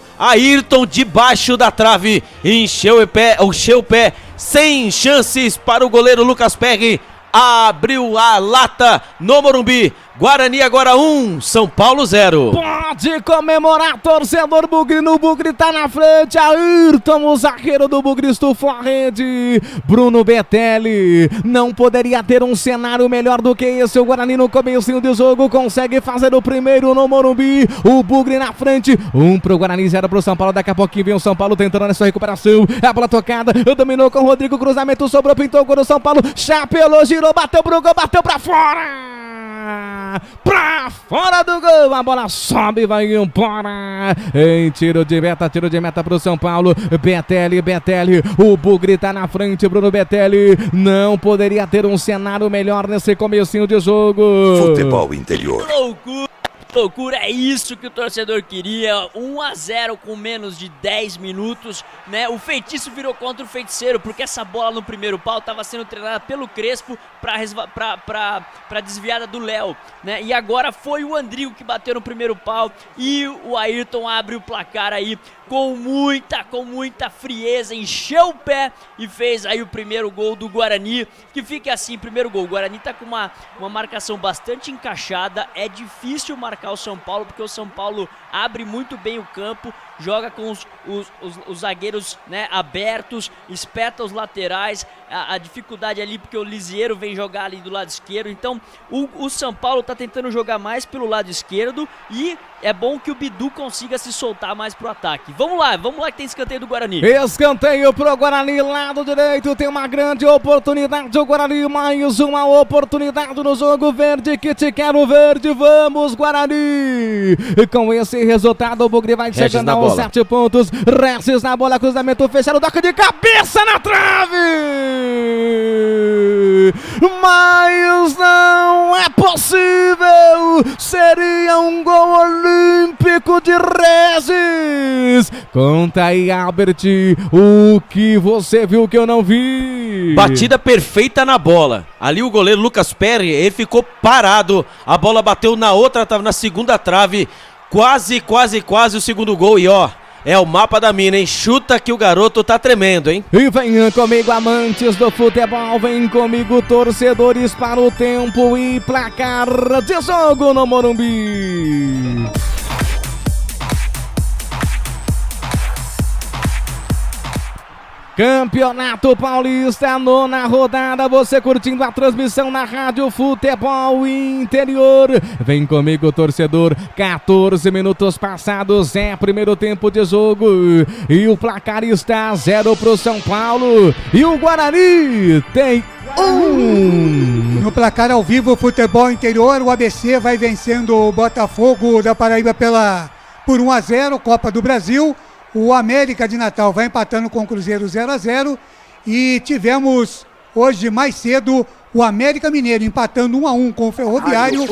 debaixo da trave, encheu o pé, sem chances para o goleiro Lucas Perry, abriu a lata no Morumbi. Guarani agora 1, São Paulo 0. Pode comemorar, torcedor Bugre, no Bugre tá na frente. Ayrton, o zagueiro do Bugre, estufou a rede. Bruno Betelli, não poderia ter um cenário melhor do que esse. O Guarani no comecinho do jogo consegue fazer o primeiro no Morumbi. O Bugre na frente, 1 pro Guarani, 0 pro São Paulo. Daqui a pouquinho vem o São Paulo tentando nessa recuperação. A bola tocada, dominou com o Rodrigo, cruzamento, sobrou, pintou o gol do São Paulo. Chapelou, girou, bateu pro gol, bateu pra fora. Pra fora do gol, a bola sobe e vai embora. Em tiro de meta pro São Paulo. Betelli, o Bugre tá na frente, Bruno Betelli. Não poderia ter um cenário melhor nesse comecinho de jogo. Futebol interior. Loucura, é isso que o torcedor queria. 1-0 com menos de 10 minutos, né? O feitiço virou contra o feiticeiro, porque essa bola no primeiro pau estava sendo treinada pelo Crespo para desviada do Léo, né? E agora foi o Andrigo que bateu no primeiro pau e o Ayrton abre o placar aí com muita frieza, encheu o pé e fez aí o primeiro gol do Guarani, que fica assim, primeiro gol. O Guarani tá com uma marcação bastante encaixada, é difícil marcar o São Paulo, porque o São Paulo abre muito bem o campo, joga com os zagueiros, né, abertos, espeta os laterais, a dificuldade ali porque o Lisieiro vem jogar ali do lado esquerdo, então o São Paulo tá tentando jogar mais pelo lado esquerdo e é bom que o Bidu consiga se soltar mais pro ataque. Vamos lá que tem escanteio do Guarani. Escanteio pro Guarani, lado direito, tem uma grande oportunidade, o Guarani, mais uma oportunidade no jogo verde, que te quero verde, vamos Guarani! Com esse resultado o Bugre vai chegando aos 7 pontos, Regis na bola, cruzamento fechado, toca de cabeça na trave! Mas não é possível, seria um gol olímpico de Regis. Conta aí, Albert, o que você viu que eu não vi? Batida perfeita na bola. Ali o goleiro Lucas Perry, ele ficou parado. A bola bateu na outra, tava na segunda trave. Quase o segundo gol. E ó, é o mapa da mina, hein? Chuta que o garoto tá tremendo, hein? E venha comigo, amantes do futebol, vem comigo, torcedores, para o tempo e placar de jogo no Morumbi. Campeonato Paulista, 9ª rodada, você curtindo a transmissão na Rádio Futebol Interior. Vem comigo, torcedor, 14 minutos passados, é primeiro tempo de jogo e o placar está 0 pro São Paulo e o Guarani tem 1. No placar ao vivo, Futebol Interior, o ABC vai vencendo o Botafogo da Paraíba por 1-0, Copa do Brasil. O América de Natal vai empatando com o Cruzeiro 0-0 e tivemos hoje mais cedo o América Mineiro empatando 1-1 com o Ferroviário.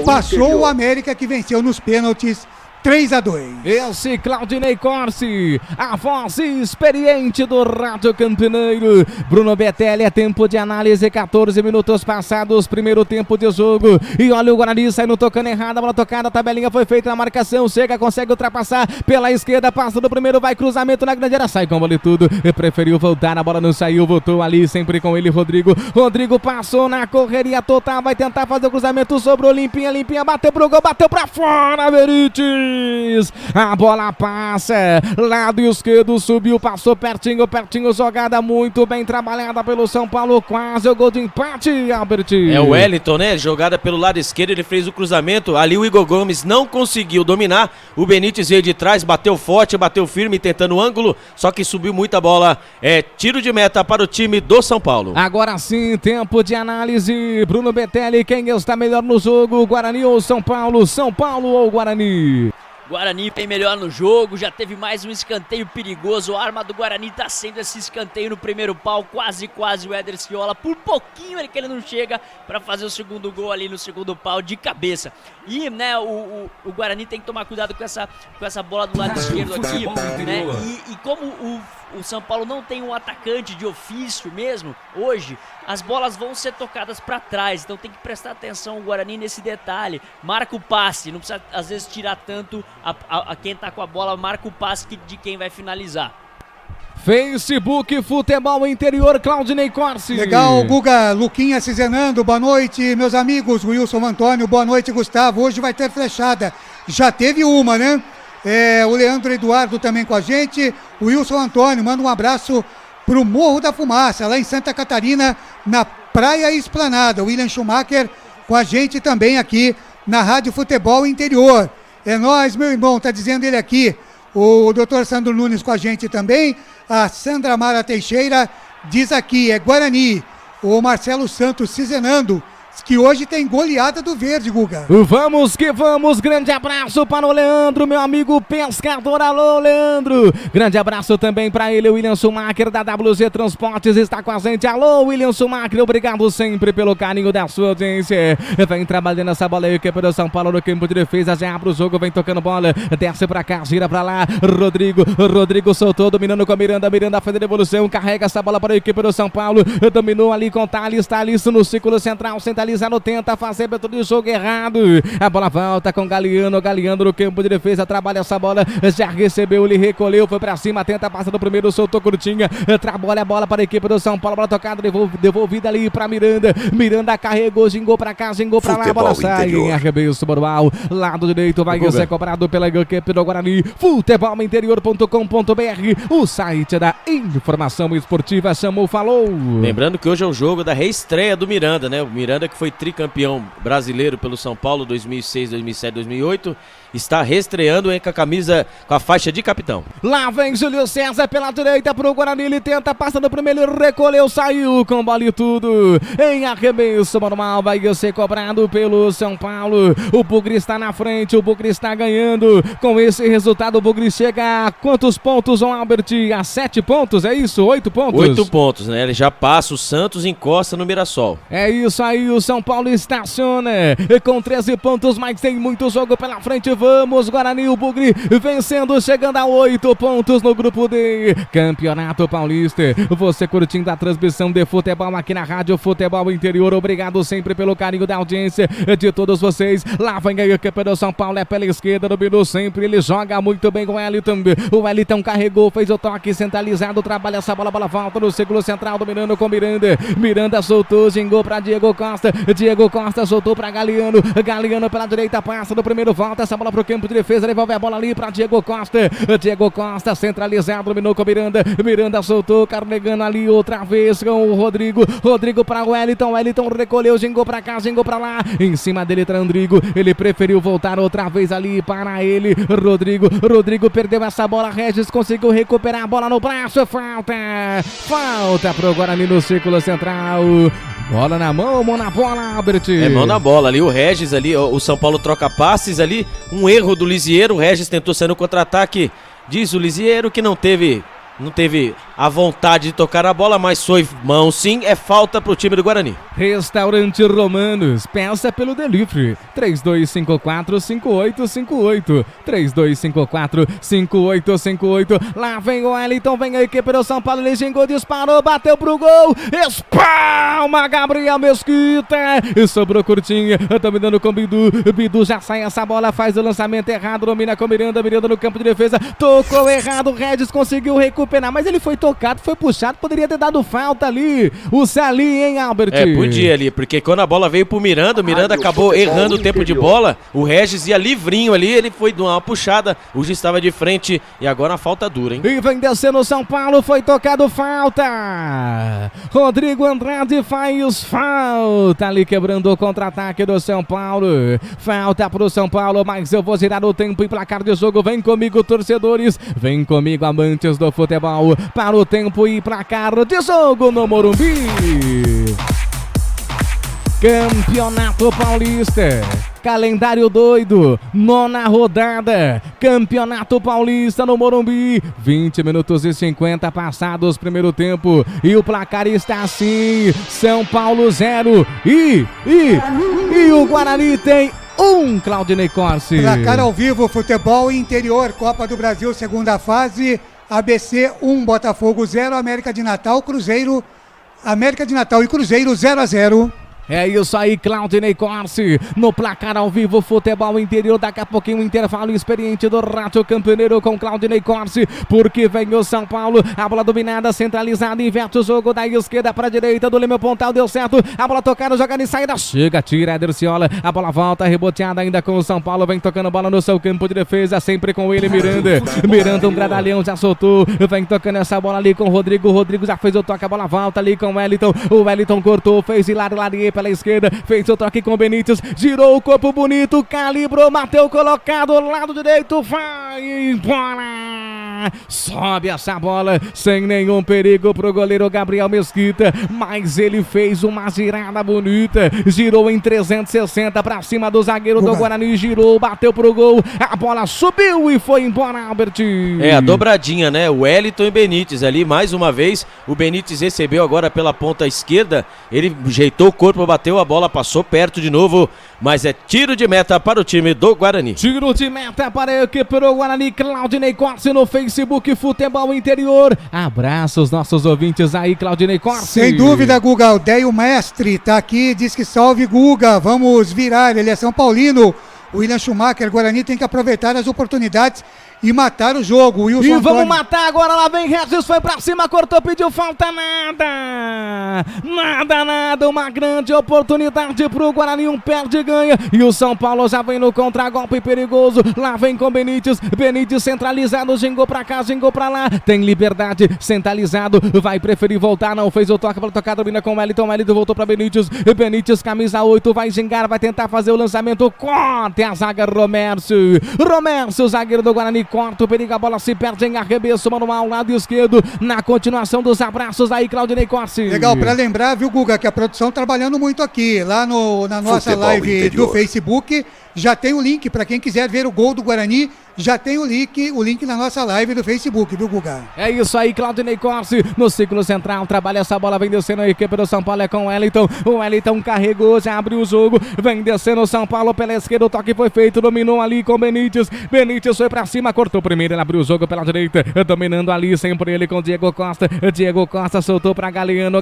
Passou o América, que venceu nos pênaltis 3-2. Esse Claudinei Corsi, a voz experiente do Rádio Campineiro. Bruno Betelli, é tempo de análise, 14 minutos passados, primeiro tempo de jogo. E olha o Guarani saindo tocando errado, a bola tocada, a tabelinha foi feita na marcação, chega, consegue ultrapassar pela esquerda, passa do primeiro, vai cruzamento na grande área, sai com a bola e tudo, preferiu voltar, a bola não saiu, voltou ali, sempre com ele, Rodrigo passou na correria total, vai tentar fazer o cruzamento, sobrou limpinha, bateu pro gol, bateu pra fora, Verite! Regis. A bola passa, lado esquerdo, subiu, passou pertinho, jogada muito bem trabalhada pelo São Paulo, quase o gol de empate, Albert. É o Wellington, né? Jogada pelo lado esquerdo, ele fez o cruzamento, ali o Igor Gomes não conseguiu dominar, o Benítez veio de trás, bateu forte, bateu firme, tentando o ângulo, só que subiu muita bola. É tiro de meta para o time do São Paulo. Agora sim, tempo de análise. Bruno Betelli, quem está melhor no jogo? Guarani ou São Paulo? São Paulo ou Guarani? Guarani bem melhor no jogo, já teve mais um escanteio perigoso, a arma do Guarani tá sendo esse escanteio no primeiro pau, quase o Éder Ciola, por pouquinho ele que ele não chega para fazer o segundo gol ali no segundo pau de cabeça. E, né, o Guarani tem que tomar cuidado com essa bola do lado esquerdo aqui, né, e como o São Paulo não tem um atacante de ofício mesmo, hoje, as bolas vão ser tocadas para trás, então tem que prestar atenção o Guarani nesse detalhe, marca o passe, não precisa às vezes tirar tanto a quem tá com a bola, marca o passe de quem vai finalizar. Facebook Futebol Interior, Claudinei Corsi. Legal, Guga, Luquinha Cizenando, boa noite, meus amigos, Wilson Antônio, boa noite, Gustavo, hoje vai ter flechada, já teve uma, né? O Leandro Eduardo também com a gente, o Wilson Antônio, manda um abraço pro Morro da Fumaça, lá em Santa Catarina, na Praia Esplanada, o William Schumacher com a gente também aqui na Rádio Futebol Interior. É nóis, meu irmão, tá dizendo ele aqui. O doutor Sandro Nunes com a gente também. A Sandra Mara Teixeira diz aqui, é Guarani. O Marcelo Santos Cizenando, que hoje tem goleada do Verde, Guga. Vamos que vamos, grande abraço para o Leandro, meu amigo pescador, alô Leandro. Grande abraço também para ele, o William Schumacher da WZ Transportes está com a gente, alô William Schumacher, obrigado sempre pelo carinho da sua audiência. Vem trabalhando essa bola aí, que é para o São Paulo no campo de defesa, já abre o jogo, vem tocando bola, desce pra cá, gira pra lá, Rodrigo soltou, dominando com a Miranda faz a devolução, carrega essa bola para a equipe do São Paulo, dominou ali com Thales no círculo central, centralizado, tenta fazer abertura de jogo errado, a bola volta com Galeano no campo de defesa, trabalha essa bola, já recebeu, ele recolheu, foi pra cima, tenta passar do primeiro, soltou curtinha, trabalha a bola para a equipe do São Paulo, bola tocada, devolvida ali pra Miranda carregou, gingou pra cá, gingou pra lá, a bola sai em arremesso manual, lado direito, vai ser cobrado pela equipe do Guarani, futebolinterior.com.br, o site da informação esportiva, chamou, falou. Lembrando que hoje é o jogo da reestreia do Miranda, né, o Miranda que foi tricampeão brasileiro pelo São Paulo 2006, 2007, 2008, está reestreando com a camisa, com a faixa de capitão. Lá vem Júlio César pela direita pro Guarani, ele tenta, passa no primeiro, ele recolheu, saiu com bola e tudo, em arremesso normal, vai ser cobrado pelo São Paulo, o Bugre está na frente, o Bugre está ganhando, com esse resultado o Bugre chega a quantos pontos, João Albert? A 7 pontos, é isso? 8 pontos? 8 pontos, né, ele já passa, o Santos encosta no Mirassol. É isso aí, o São Paulo estaciona com 13 pontos, mas tem muito jogo pela frente. Vamos, Guarani, o Bugre vencendo, chegando a 8 pontos no grupo D, Campeonato Paulista. Você curtindo a transmissão de futebol aqui na Rádio Futebol Interior, obrigado sempre pelo carinho da audiência de todos vocês. Lá vem a equipe do São Paulo, é pela esquerda, dominou sempre, ele joga muito bem com o Wellington. O Wellington carregou, fez o toque centralizado, trabalha essa bola, bola volta no círculo central, dominando com Miranda soltou, gingou pra Diego Costa soltou pra Galeano pela direita, passa no primeiro, volta essa bola pro campo de defesa, devolve a bola ali pra Diego Costa centralizado, dominou com Miranda soltou, carregando ali outra vez com o Rodrigo pra Wellington recolheu, gingou pra cá, gingou pra lá, em cima dele Trandrigo, ele preferiu voltar outra vez ali para ele, Rodrigo perdeu essa bola, Regis conseguiu recuperar a bola no braço, falta pro Guarani no círculo central. Bola na mão na bola, Albert. É mão na bola ali, o Regis ali, o São Paulo troca passes ali, um erro do Lisieiro, o Regis tentou sair no contra-ataque, diz o Lisieiro que não teve a vontade de tocar a bola, mas foi mão sim, é falta pro time do Guarani. Restaurante Romanos, peça pelo delivery, 3254-5858, 3254-5858, lá vem o Wellington, vem a equipe do São Paulo, ele gingou, disparou, bateu pro gol, espalma Gabriel Mesquita, e sobrou curtinha, dominando com Bidu já sai essa bola, faz o lançamento errado, domina com Miranda no campo de defesa, tocou errado, o Regis conseguiu recuperar, mas ele foi tocado, foi puxado, poderia ter dado falta ali. O Salim, hein, Albert? Podia ali, porque quando a bola veio pro Miranda, o Miranda acabou errando o tempo de bola. O Regis ia livrinho ali, ele foi dar uma puxada, o Gil estava de frente e agora a falta dura, hein? E vem descendo o São Paulo, foi tocado falta. Rodrigo Andrade faz falta ali, quebrando o contra-ataque do São Paulo. Falta pro São Paulo, mas eu vou girar o tempo e placar de jogo. Vem comigo, torcedores, vem comigo, amantes do futebol, para o tempo e placar de jogo no Morumbi. Campeonato Paulista, calendário doido, 9ª rodada, Campeonato Paulista no Morumbi, 20 minutos e 50 passados primeiro tempo, e o placar está assim, São Paulo 0, e o Guarani tem 1, Claudinei Corsi. Placar ao vivo, futebol interior, Copa do Brasil, segunda fase, ABC 1, Botafogo 0, América de Natal e Cruzeiro 0-0. É isso aí, Claudinei Corsi, no placar ao vivo, futebol interior, daqui a pouquinho o intervalo experiente do Rádio Campineiro com Claudinei Corsi, porque vem o São Paulo, a bola dominada, centralizada, inverte o jogo da esquerda para a direita, do Leme Pontal, deu certo, a bola tocada, jogada em saída, chega, tira Ederciola, a bola volta, reboteada ainda com o São Paulo, vem tocando bola no seu campo de defesa, sempre com ele, Miranda, um gradalhão, já soltou, vem tocando essa bola ali com o Rodrigo já fez o toque, a bola volta ali com o Wellington cortou, fez Hilário pela esquerda, fez o toque com o Benítez, girou o corpo bonito, calibrou, bateu colocado, lado direito, vai embora, sobe essa bola, sem nenhum perigo pro goleiro Gabriel Mesquita, mas ele fez uma girada bonita, girou em 360 pra cima do zagueiro do Guarani, girou, bateu pro gol, a bola subiu e foi embora, Albert. A dobradinha, né, o Wellington e Benítez ali, mais uma vez, o Benítez recebeu agora pela ponta esquerda, ele ajeitou o corpo, bateu a bola, passou perto de novo, mas é tiro de meta para o time do Guarani. Tiro de meta para a equipe do Guarani, Claudinei Corsi no Facebook Futebol Interior. Abraço os nossos ouvintes aí, Claudinei Corsi. Sem dúvida, Guga, o Deio Mestre tá aqui, diz que salve, Guga, vamos virar, ele é São Paulino. O William Schumacher, Guarani tem que aproveitar as oportunidades e matar o jogo. E vamos matar agora, lá vem Regis, foi pra cima, cortou, pediu falta, nada, uma grande oportunidade pro Guarani, um perde e ganha, e o São Paulo já vem no contra-golpe perigoso, lá vem com Benítez centralizado, gingou pra cá, gingou pra lá, tem Liberdade, centralizado, vai preferir voltar, não fez o toque, para tocar, domina com o Wellington voltou pra Benítez, camisa 8, vai gingar, vai tentar fazer o lançamento, corta a zaga, Romércio, zagueiro do Guarani, corta o perigo, a bola se perde em arremesso manual, lado esquerdo, na continuação dos abraços aí, Claudinei Corsi. Legal, pra lembrar, viu, Guga, que a produção trabalhando muito aqui, lá na nossa futebol live interior do Facebook, já tem o link para quem quiser ver o gol do Guarani, já tem o link na nossa live do Facebook, viu, Guga? É isso aí, Claudinei Corsi, no ciclo central, trabalha essa bola, vem descendo a equipe do São Paulo, é com o Wellington carregou, já abriu o jogo, vem descendo o São Paulo pela esquerda, o toque foi feito, dominou ali com o Benítez foi pra cima, cortou primeiro, ele abriu o jogo pela direita, dominando ali, sempre ele com o Diego Costa soltou pra Galeano,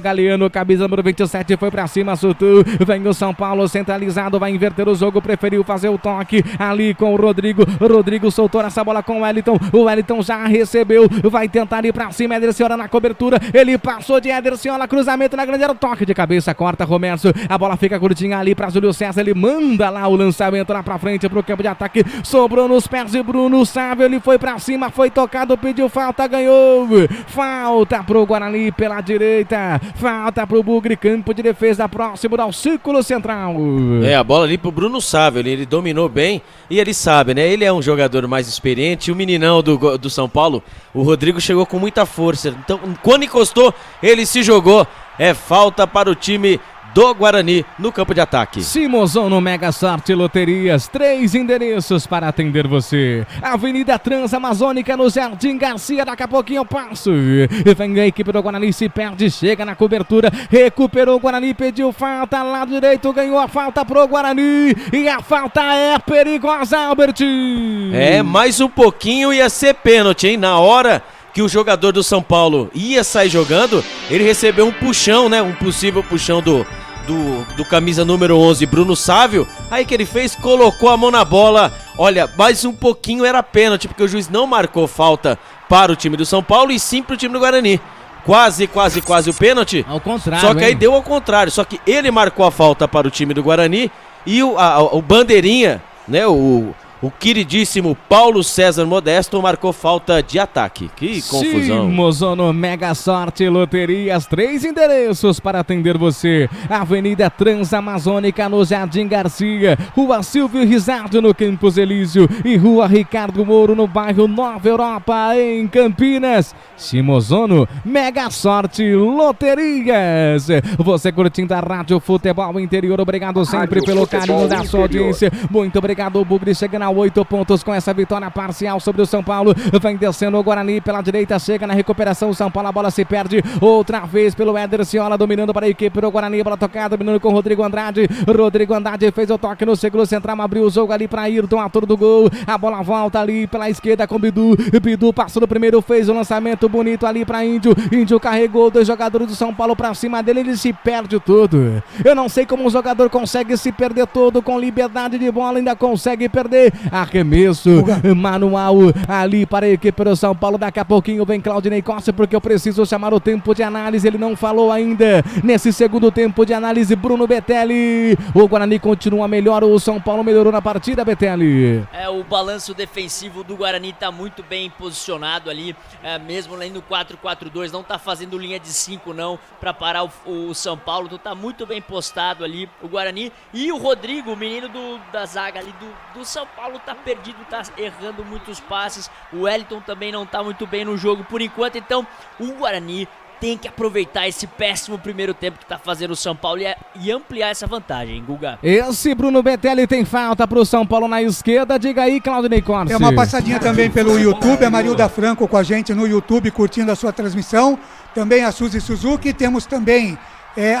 camisa número 27, foi pra cima, soltou, vem o São Paulo centralizado, vai inverter o jogo, preferiu fazer o toque ali com o Rodrigo soltou essa bola com o Wellington já recebeu, vai tentar ir pra cima, Ederciola na cobertura, ele passou de Ederciola, cruzamento na grande área, toque de cabeça, corta Romércio, a bola fica curtinha ali pra Júlio César, ele manda lá o lançamento lá pra frente pro campo de ataque, sobrou nos pés de Bruno Sávio, ele foi pra cima, foi tocado, pediu falta, ganhou, falta pro Guarani pela direita, falta pro Bugre, campo de defesa próximo ao círculo central. A bola ali pro Bruno Sávio, ele dominou bem e ele sabe, né, ele é um jogador mais experiente, o meninão do São Paulo, o Rodrigo chegou com muita força, então quando encostou, ele se jogou, é falta para o time do Guarani no campo de ataque. Simozão no Mega Sorte Loterias, 3 endereços para atender você. Avenida Transamazônica no Jardim Garcia, daqui a pouquinho eu passo. Vem a equipe do Guarani, se perde, chega na cobertura, recuperou o Guarani, pediu falta, lado direito, ganhou a falta pro Guarani, e a falta é perigosa, Albert. Mais um pouquinho ia ser pênalti, hein, na hora que o jogador do São Paulo ia sair jogando, ele recebeu um puxão, né, um possível puxão do camisa número 11, Bruno Sávio, aí que ele fez, colocou a mão na bola, olha, mais um pouquinho era pênalti, porque o juiz não marcou falta para o time do São Paulo e sim para o time do Guarani. Quase o pênalti. Ao contrário. Só que aí deu ao contrário. Só que ele marcou a falta para o time do Guarani e o bandeirinha, né? O queridíssimo Paulo César Modesto marcou falta de ataque. Que confusão. Mozono Mega Sorte Loterias, 3 endereços para atender você. Avenida Transamazônica no Jardim Garcia, Rua Silvio Rizardo no Campos Elísio e Rua Ricardo Moro no bairro Nova Europa em Campinas. Mozono Mega Sorte Loterias. Você curtindo a Rádio Futebol Interior, obrigado sempre pelo carinho da sua audiência. Muito obrigado, Bugre, chegando a 8 pontos com essa vitória parcial sobre o São Paulo. Vem descendo o Guarani pela direita, chega na recuperação o São Paulo, a bola se perde outra vez pelo Éder Ciola, dominando para a equipe do Guarani, bola tocada, dominando com o Rodrigo Andrade. Rodrigo Andrade fez o toque no segundo central, abriu o jogo ali para Ayrton, ator do gol. A bola volta ali pela esquerda com Bidu. Bidu passou no primeiro, fez o lançamento bonito ali para Índio. Índio carregou 2 jogadores do São Paulo para cima dele, ele se perde todo. Eu não sei como um jogador consegue se perder todo com liberdade de bola, ainda consegue perder. Arremesso manual ali para a equipe do São Paulo. Daqui a pouquinho vem Claudinei Costa, porque eu preciso chamar o tempo de análise. Ele não falou ainda nesse segundo tempo de análise. Bruno Betelli. O Guarani continua melhor, o São Paulo melhorou na partida, Betelli. O balanço defensivo do Guarani está muito bem posicionado ali, mesmo lá no 4-4-2, não está fazendo linha de 5 não, para parar o São Paulo. Então tá muito bem postado ali o Guarani. E o Rodrigo, o menino da zaga ali do São Paulo, tá perdido, tá errando muitos passes. O Wellington também não tá muito bem no jogo por enquanto, então o Guarani tem que aproveitar esse péssimo primeiro tempo que tá fazendo o São Paulo e ampliar essa vantagem, Guga. Esse Bruno Betelli tem falta pro São Paulo na esquerda, diga aí, Claudinei Corsi. Tem uma passadinha também pelo YouTube, a Marilda Franco com a gente no YouTube, curtindo a sua transmissão, também a Suzy Suzuki, temos também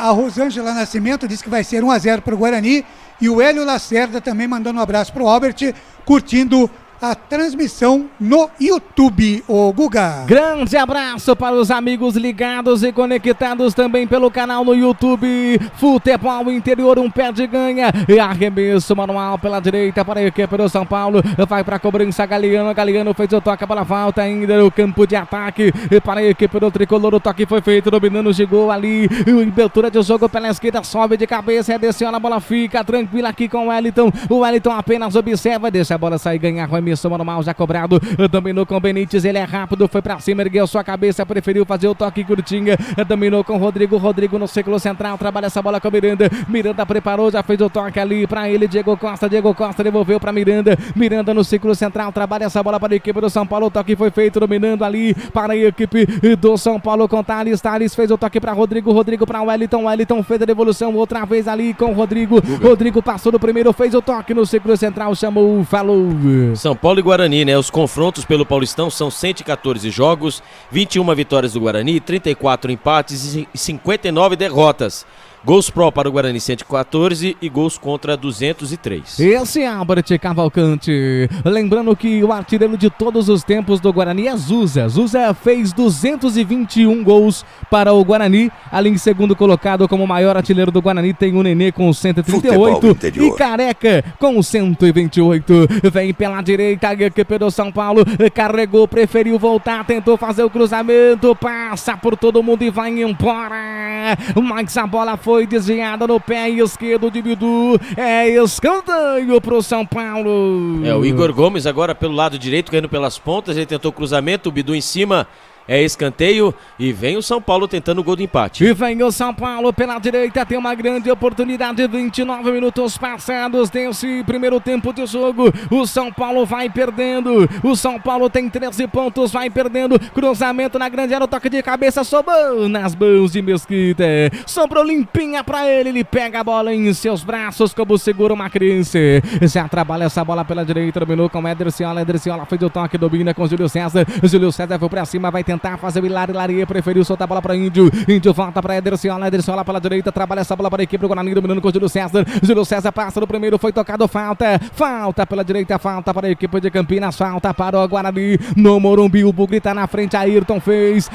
a Rosângela Nascimento, diz que vai ser 1-0 pro Guarani, e o Hélio Lacerda também mandando um abraço pro Albert, curtindo a transmissão no YouTube, o Guga. Grande abraço para os amigos ligados e conectados também pelo canal no YouTube. Futebol Interior, um pé de ganha e arremesso manual pela direita para a equipe do São Paulo. Vai para a cobrança Galeano. Galeano fez o toque, a bola volta ainda no campo de ataque para a equipe do Tricolor. O toque foi feito, dominando, chegou ali. Abertura de jogo pela esquerda, sobe de cabeça, desceu, a bola fica tranquila aqui com o Wellington. O Wellington apenas observa, deixa a bola sair, ganhar o manual já cobrado, dominou com o Benítez, ele é rápido, foi pra cima, ergueu sua cabeça, preferiu fazer o toque curtinho, dominou com o Rodrigo no círculo central, trabalha essa bola com o Miranda preparou, já fez o toque ali pra ele, Diego Costa devolveu pra Miranda no círculo central, trabalha essa bola para a equipe do São Paulo, o toque foi feito, dominando ali para a equipe do São Paulo com Thales fez o toque pra Rodrigo pra Wellington fez a devolução outra vez ali com o Rodrigo passou no primeiro, fez o toque no círculo central, chamou, falou. São Paulo e Guarani, né? Os confrontos pelo Paulistão são 114 jogos, 21 vitórias do Guarani, 34 empates e 59 derrotas. Gols pró para o Guarani 114 e gols contra 203. Esse é Albert Cavalcante. Lembrando que o artilheiro de todos os tempos do Guarani é Zusa. Zusa fez 221 gols para o Guarani. Ali em segundo colocado como maior artilheiro do Guarani tem o Nenê com 138 e Careca com 128. Vem pela direita a equipe do São Paulo. Carregou, preferiu voltar, tentou fazer o cruzamento. Passa por todo mundo e vai embora. Mas a bola foi desviada no pé esquerdo de Bidu. É escanteio pro São Paulo. O Igor Gomes agora pelo lado direito, caindo pelas pontas. Ele tentou cruzamento, o Bidu em cima. É escanteio e vem o São Paulo tentando o gol do empate. E vem o São Paulo pela direita, tem uma grande oportunidade, 29 minutos passados desse primeiro tempo de jogo. O São Paulo vai perdendo, o São Paulo tem 13 pontos, vai perdendo. Cruzamento na grande área, toque de cabeça, sobrou nas mãos de Mesquita. Sobrou limpinha pra ele pega a bola em seus braços como segura uma criança. Já trabalha essa bola pela direita, dominou com o Éder Ciola fez o toque, domina com o Júlio César foi pra cima, vai tentar fazer o Hilari, preferiu soltar a bola para Índio. Índio volta para Ederciola pela direita, trabalha essa bola para a equipe do Guarani, dominando com o Júlio César. Júlio César passa no primeiro, foi tocado, falta pela direita, falta para a equipe de Campinas, falta para o Guarani. No Morumbi, o Bugre tá na frente, Ayrton fez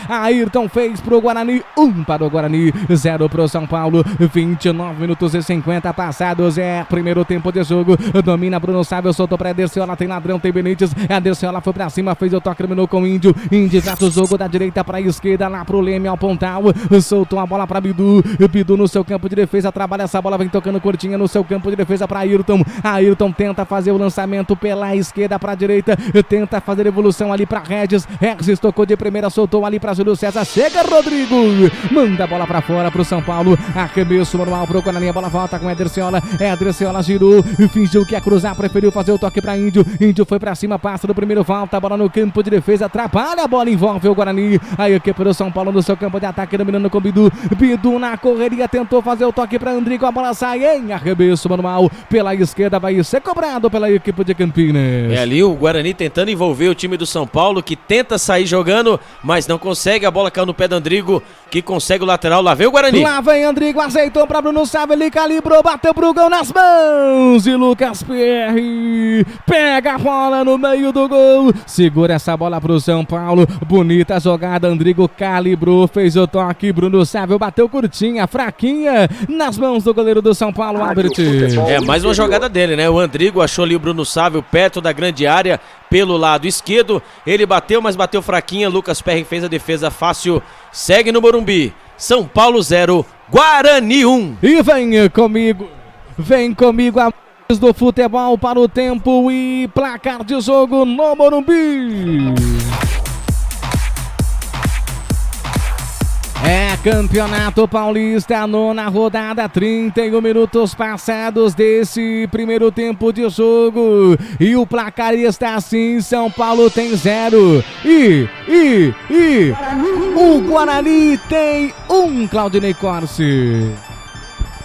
pro Guarani, 1 para o Guarani, 0 pro São Paulo. 29 minutos e 50 passados, primeiro tempo de jogo. Domina Bruno Sávio, soltou para Ederciola, tem Ladrão, tem Benítez. Ederciola foi pra cima, fez o toque, terminou com o Índio. Índio traz o jogo da direita pra esquerda, lá pro Leme, ao Pontal. Soltou a bola pra Bidu. Bidu no seu campo de defesa, trabalha essa bola, vem tocando curtinha no seu campo de defesa pra Ayrton. Ayrton tenta fazer o lançamento pela esquerda pra direita, tenta fazer evolução ali pra Regis. Regis tocou de primeira, soltou ali pra Júlio César. Chega Rodrigo, manda a bola pra fora pro São Paulo. Arremesso manual pro Guarani, a bola volta com Ederciola. Ederciola girou, fingiu que ia cruzar, preferiu fazer o toque pra Índio. Índio foi pra cima, passa do primeiro, volta a bola no campo de defesa, atrapalha a bola, envolve o Guarani. Aí o que pro São Paulo no seu campo de ataque, dominando com Bidu. Bidu na correria, tentou fazer o toque pra Andrigo, a bola sai em arremesso manual pela esquerda, vai ser cobrado pela equipe de Campinas. É ali o Guarani tentando envolver o time do São Paulo, que tenta sair jogando, mas não consegue, a bola caiu no pé do Andrigo, que consegue o lateral, lá vem o Guarani. Lá vem Andrigo, aceitou pra Bruno Sávio, ele calibrou, bateu pro gol nas mãos e Lucas Perry pega a bola no meio do gol, segura essa bola pro São Paulo, bonita jogada, Andrigo calibrou, fez o toque, Bruno Sávio bateu curtinha, fraquinha, nas mãos do goleiro do São Paulo, Albert. É mais uma jogada dele, né? O Andrigo achou ali o Bruno Sávio perto da grande área, pelo lado esquerdo, ele bateu, mas bateu fraquinha, Lucas Perry fez a defesa fácil, segue no Morumbi, São Paulo 0, Guarani 1. E vem comigo a do futebol para o tempo e placar de jogo no Morumbi. É Campeonato Paulista, nona rodada, 31 minutos passados desse primeiro tempo de jogo. E o placar está assim, São Paulo tem 0. O Guarani tem 1, Claudinei Corsi.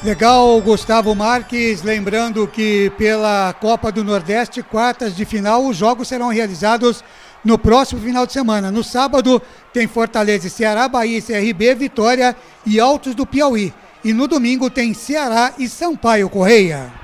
Legal, Gustavo Marques, lembrando que pela Copa do Nordeste, quartas de final, os jogos serão realizados no próximo final de semana. No sábado tem Fortaleza e Ceará, Bahia e CRB, Vitória e Altos do Piauí. E no domingo tem Ceará e Sampaio Correia.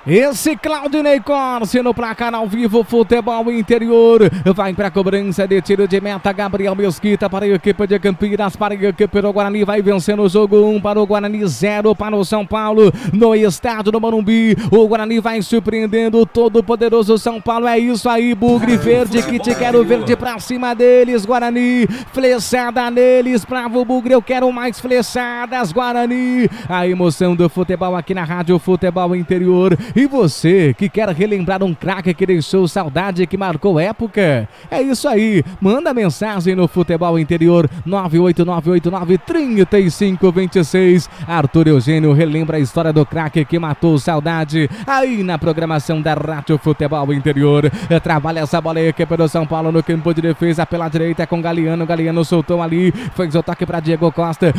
Esse Claudinei Corsi no placar ao vivo, futebol interior, vai para a cobrança de tiro de meta, Gabriel Mesquita para a equipe de Campinas, para a equipe do Guarani, vai vencendo o jogo, 1 para o Guarani, 0 para o São Paulo, no estádio do Morumbi, o Guarani vai surpreendendo todo o poderoso São Paulo, é isso aí, Bugre Verde, que te quero verde pra cima deles, Guarani, flechada neles, bravo Bugre, eu quero mais flechadas, Guarani, a emoção do futebol aqui na Rádio Futebol Interior. E você que quer relembrar um craque que deixou saudade, que marcou época, é isso aí, manda mensagem no Futebol Interior 989893526. Arthur Eugênio relembra a história do craque que matou saudade aí na programação da Rádio Futebol Interior. Trabalha essa bola aí, equipe do São Paulo no campo de defesa pela direita com Galeano, Galeano soltou ali, fez o toque para Diego Costa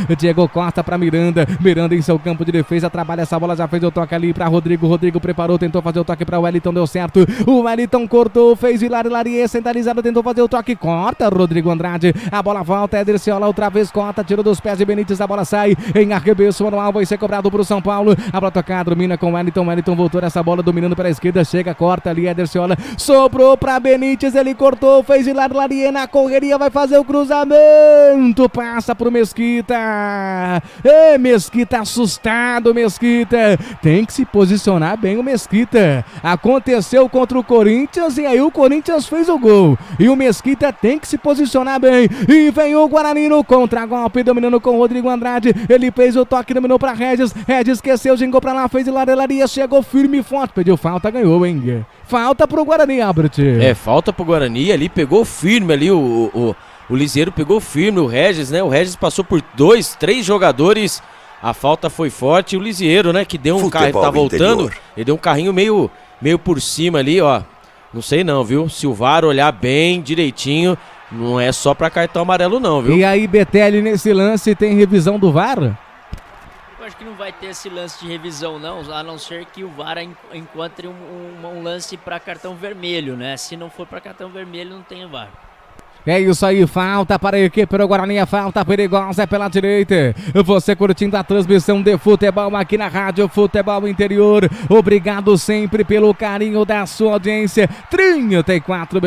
para Miranda em seu campo de defesa, trabalha essa bola, já fez o toque ali para Rodrigo preparou, tentou fazer o toque para o Wellington, deu certo, o Wellington cortou, fez Hilari, centralizado, tentou fazer o toque, corta Rodrigo Andrade, a bola volta, Ederciola outra vez, corta, tirou dos pés de Benítez, a bola sai em arremesso manual, vai ser cobrado para o São Paulo, a bola tocada, domina com o Wellington voltou nessa bola, dominando para a esquerda, chega, corta ali, Ederciola, sobrou para Benítez, ele cortou, fez Hilari na correria, vai fazer o cruzamento, passa pro Mesquita, Mesquita assustado, Mesquita, tem que se posicionar bem o Mesquita, aconteceu contra o Corinthians e aí o Corinthians fez o gol, e o Mesquita tem que se posicionar bem, e vem o Guarani no contra-golpe, dominando com o Rodrigo Andrade, ele fez o toque, dominou pra Regis esqueceu, gingou pra lá, fez Hilari, chegou firme e forte, pediu falta, ganhou, hein? Falta pro Guarani, Albert. Falta pro Guarani, ali pegou firme ali, o Lisieiro pegou firme, o Regis, né? O Regis passou por 2, 3 jogadores. A falta foi forte, o Lisieiro, né, que deu um carro, tá voltando, interior. Ele deu um carrinho meio por cima ali, ó. Não sei não, viu? Se o VAR olhar bem, direitinho, não é só pra cartão amarelo não, viu? E aí, Betelli, nesse lance tem revisão do VAR? Eu acho que não vai ter esse lance de revisão não, a não ser que o VAR encontre um lance pra cartão vermelho, né? Se não for pra cartão vermelho, não tem VAR. É isso aí, falta para a equipe do Guarani, falta perigosa pela direita. Você curtindo a transmissão de futebol aqui na Rádio Futebol Interior. Obrigado sempre pelo carinho da sua audiência. 34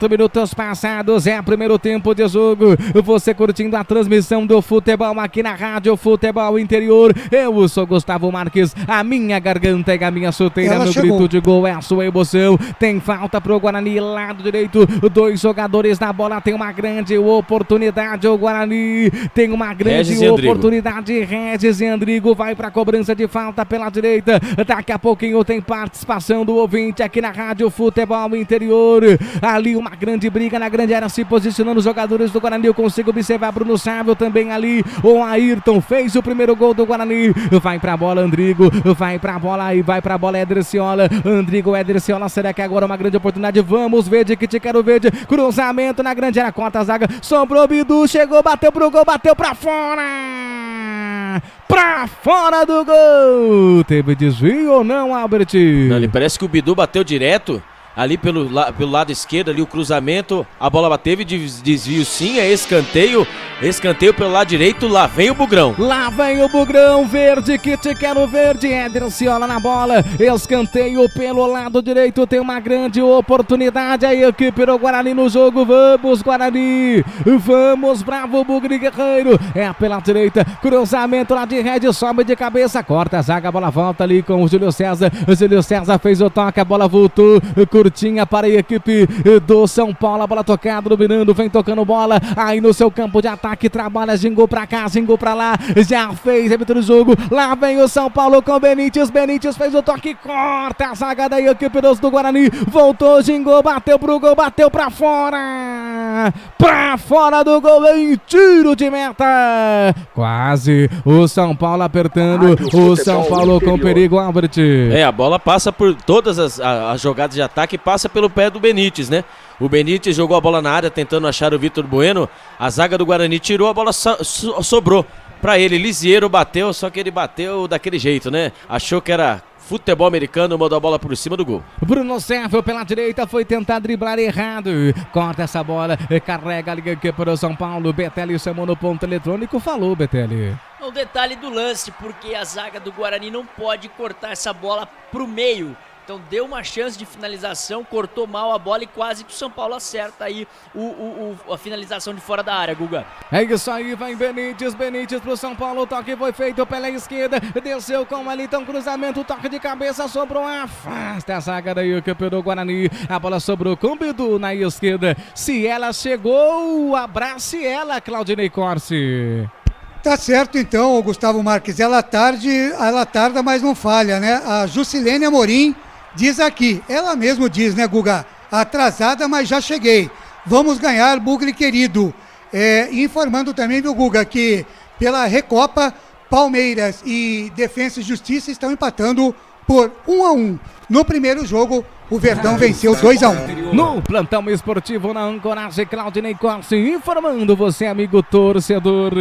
minutos passados, é o primeiro tempo de jogo. Você curtindo a transmissão do futebol aqui na Rádio Futebol Interior. Eu sou Gustavo Marques, a minha garganta é a minha chuteira, meu grito de gol é a sua emoção. Tem falta pro Guarani, lado direito, 2 jogadores na bola, tem uma grande oportunidade, o Guarani tem uma grande oportunidade. Regis e Andrigo vai pra cobrança de falta pela direita. Daqui a pouquinho tem participação do ouvinte aqui na Rádio Futebol Interior. Ali uma grande briga na grande área, se posicionando os jogadores do Guarani. Eu consigo observar Bruno Sávio também ali. O Ayrton fez o primeiro gol do Guarani. Vai pra bola Andrigo, vai pra bola e vai pra bola Ederciola. Andrigo, Ederciola, será que agora uma grande oportunidade? Vamos ver de que te quero verde. Cruzamento na grande área, corta a zaga. Sobrou Bidu, chegou, bateu pro gol, bateu pra fora. Pra fora do gol. Teve desvio ou não, Albert? Não, ele parece que o Bidu bateu direto. Ali pelo lado esquerdo, ali o cruzamento, a bola teve desvio sim, é escanteio pelo lado direito, lá vem o Bugrão. Lá vem o Bugrão, verde, que te quero verde, Ederciola na bola, escanteio pelo lado direito, tem uma grande oportunidade, a equipe do Guarani no jogo, vamos Guarani, vamos, bravo Bugre Guerreiro, é pela direita, cruzamento lá de rede, sobe de cabeça, corta a zaga, a bola volta ali com o Júlio César fez o toque, a bola voltou, curtinha para a equipe do São Paulo, a bola tocada, dominando, vem tocando bola, aí no seu campo de ataque, trabalha, gingou pra cá, gingou pra lá, já fez, árbitro do jogo, lá vem o São Paulo com Benítez fez o toque, corta a zaga da equipe do Guarani, voltou, gingou, bateu pro gol, bateu pra fora do gol, em tiro de meta, quase, o São Paulo apertando, o São Paulo com perigo, Albert. A bola passa por todas as jogadas de ataque, passa pelo pé do Benítez, né? O Benítez jogou a bola na área tentando achar o Vitor Bueno, a zaga do Guarani tirou, a bola sobrou pra ele, Lisieiro bateu, só que ele bateu daquele jeito, né? Achou que era futebol americano, mandou a bola por cima do gol. Bruno Sérgio pela direita foi tentar driblar errado, corta essa bola, carrega ali aqui para o São Paulo, Betelli chamou no ponto eletrônico, falou Betelli. O detalhe do lance, porque a zaga do Guarani não pode cortar essa bola pro meio. Então deu uma chance de finalização, cortou mal a bola e quase que o São Paulo acerta aí a finalização de fora da área, Guga. É isso aí, vai Benítez pro São Paulo, o toque foi feito pela esquerda, desceu com ali, então cruzamento, toque de cabeça, sobrou, afasta a zaga da equipe do Guarani, a bola sobrou com o Bidu na esquerda, se ela chegou, abrace ela, Claudinei Corsi. Tá certo então, Gustavo Marques, ela tarda, mas não falha, né? A Jusilene Amorim diz aqui, ela mesmo diz, né, Guga? Atrasada, mas já cheguei. Vamos ganhar, Bugre querido. Informando também, viu, Guga, que pela Recopa, Palmeiras e Defensa e Justiça estão empatando por 1-1. No primeiro jogo, o Verdão venceu 2-1. No plantão esportivo na Ancoragem, Claudinei Corsi informando você, amigo torcedor.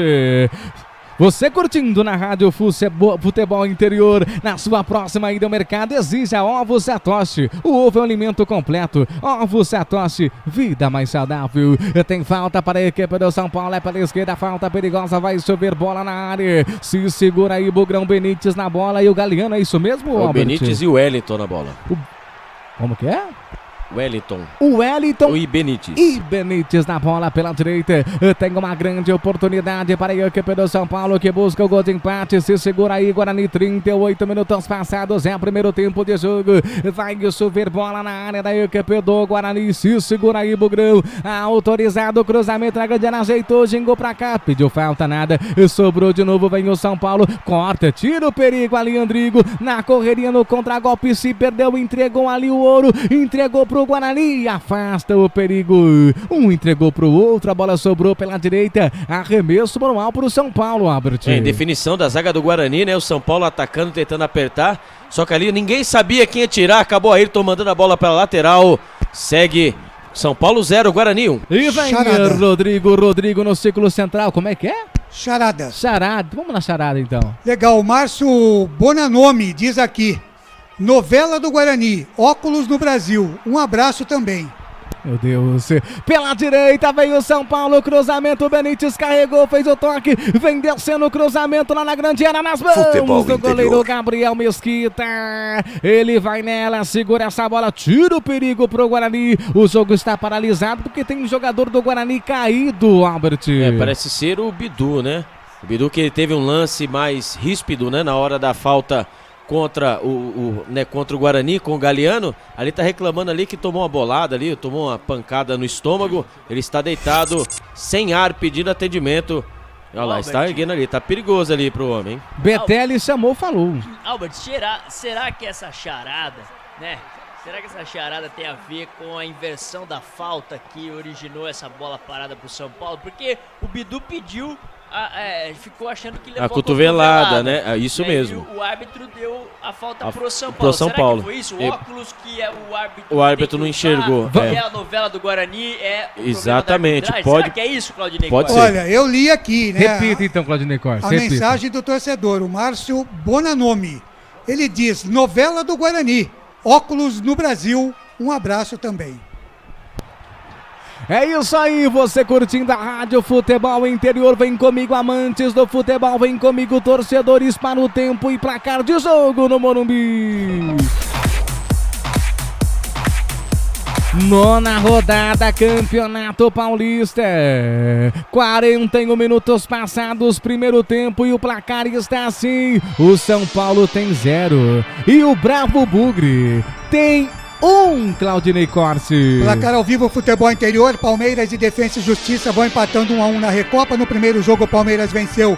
Você curtindo na Rádio Futebol Interior, na sua próxima ida ao mercado, exija Ovos Satoshi. O ovo é um alimento completo. Ovos Satoshi, vida mais saudável. Tem falta para a equipe do São Paulo, é pela esquerda, falta perigosa, vai chover bola na área. Se segura aí, Bugrão, Benítez na bola e o Galeano, é isso mesmo, o Albert? Benítez e o Wellington na bola. Como que é? O Wellington e Benítez. E Benítez na bola pela direita. Tem uma grande oportunidade para a equipe do São Paulo que busca o gol de empate. Se segura aí, Guarani, 38 minutos passados. É o primeiro tempo de jogo. Vai chover bola na área da equipe do Guarani. Se segura aí, Bugrão. Autorizado o cruzamento na grande área. Ajeitou, gingou pra cá. Pediu falta, nada. Sobrou de novo, vem o São Paulo. Corta, tira o perigo ali, Andrigo. Na correria, no contragolpe, se perdeu. Entregou ali o ouro. Entregou pro Guarani, afasta o perigo, um entregou pro outro, a bola sobrou pela direita, arremesso manual pro São Paulo, Albert. Em definição da zaga do Guarani, né, o São Paulo atacando, tentando apertar, só que ali ninguém sabia quem ia tirar, acabou Ayrton mandando a bola para a lateral, segue São Paulo 0, Guarani 1. E vem Rodrigo no círculo central, como é que é? Charada, vamos na charada então. Legal, Márcio Bonanome diz aqui, novela do Guarani, óculos no Brasil, um abraço também. Meu Deus. Pela direita veio o São Paulo, cruzamento, Benítez carregou, fez o toque, vem descendo o cruzamento lá na grande área, nas mãos Futebol do goleiro interior. Gabriel Mesquita. Ele vai nela, segura essa bola, tira o perigo pro Guarani. O jogo está paralisado porque tem um jogador do Guarani caído, Albert. Parece ser o Bidu, né? O Bidu que teve um lance mais ríspido, né? Na hora da falta contra o Guarani, com o Galeano. Ali tá reclamando ali que tomou uma bolada ali, tomou uma pancada no estômago. Ele está deitado, sem ar, pedindo atendimento. Olha lá, está erguendo ali, tá perigoso ali pro homem, hein? Betelli chamou, falou. Albert, será que essa charada, né? Será que essa charada tem a ver com a inversão da falta que originou essa bola parada pro São Paulo? Porque o Bidu pediu, ficou achando que levou a cotovelada, né? É isso mesmo. E o árbitro deu a falta pro São Paulo. São Será Paulo. que foi isso? O óculos que é o árbitro. O árbitro não enxergou. É a novela do Guarani, Exatamente. Será que é isso, Claudinei? Pode ser. Olha, eu li aqui, né? Repita então, Claudinei Corsi. A mensagem do torcedor, o Márcio Bonanomi. Ele diz, novela do Guarani, óculos no Brasil, um abraço também. É isso aí, você curtindo a Rádio Futebol Interior, vem comigo amantes do futebol, vem comigo torcedores para o tempo e placar de jogo no Morumbi. Nona rodada, Campeonato Paulista. 41 minutos passados, primeiro tempo e o placar está assim. O São Paulo tem 0 e o Bravo Bugre tem 1, Claudinei Corsi. Placar ao vivo, Futebol Interior, Palmeiras e Defensa e Justiça vão empatando 1-1 na Recopa. No primeiro jogo, o Palmeiras venceu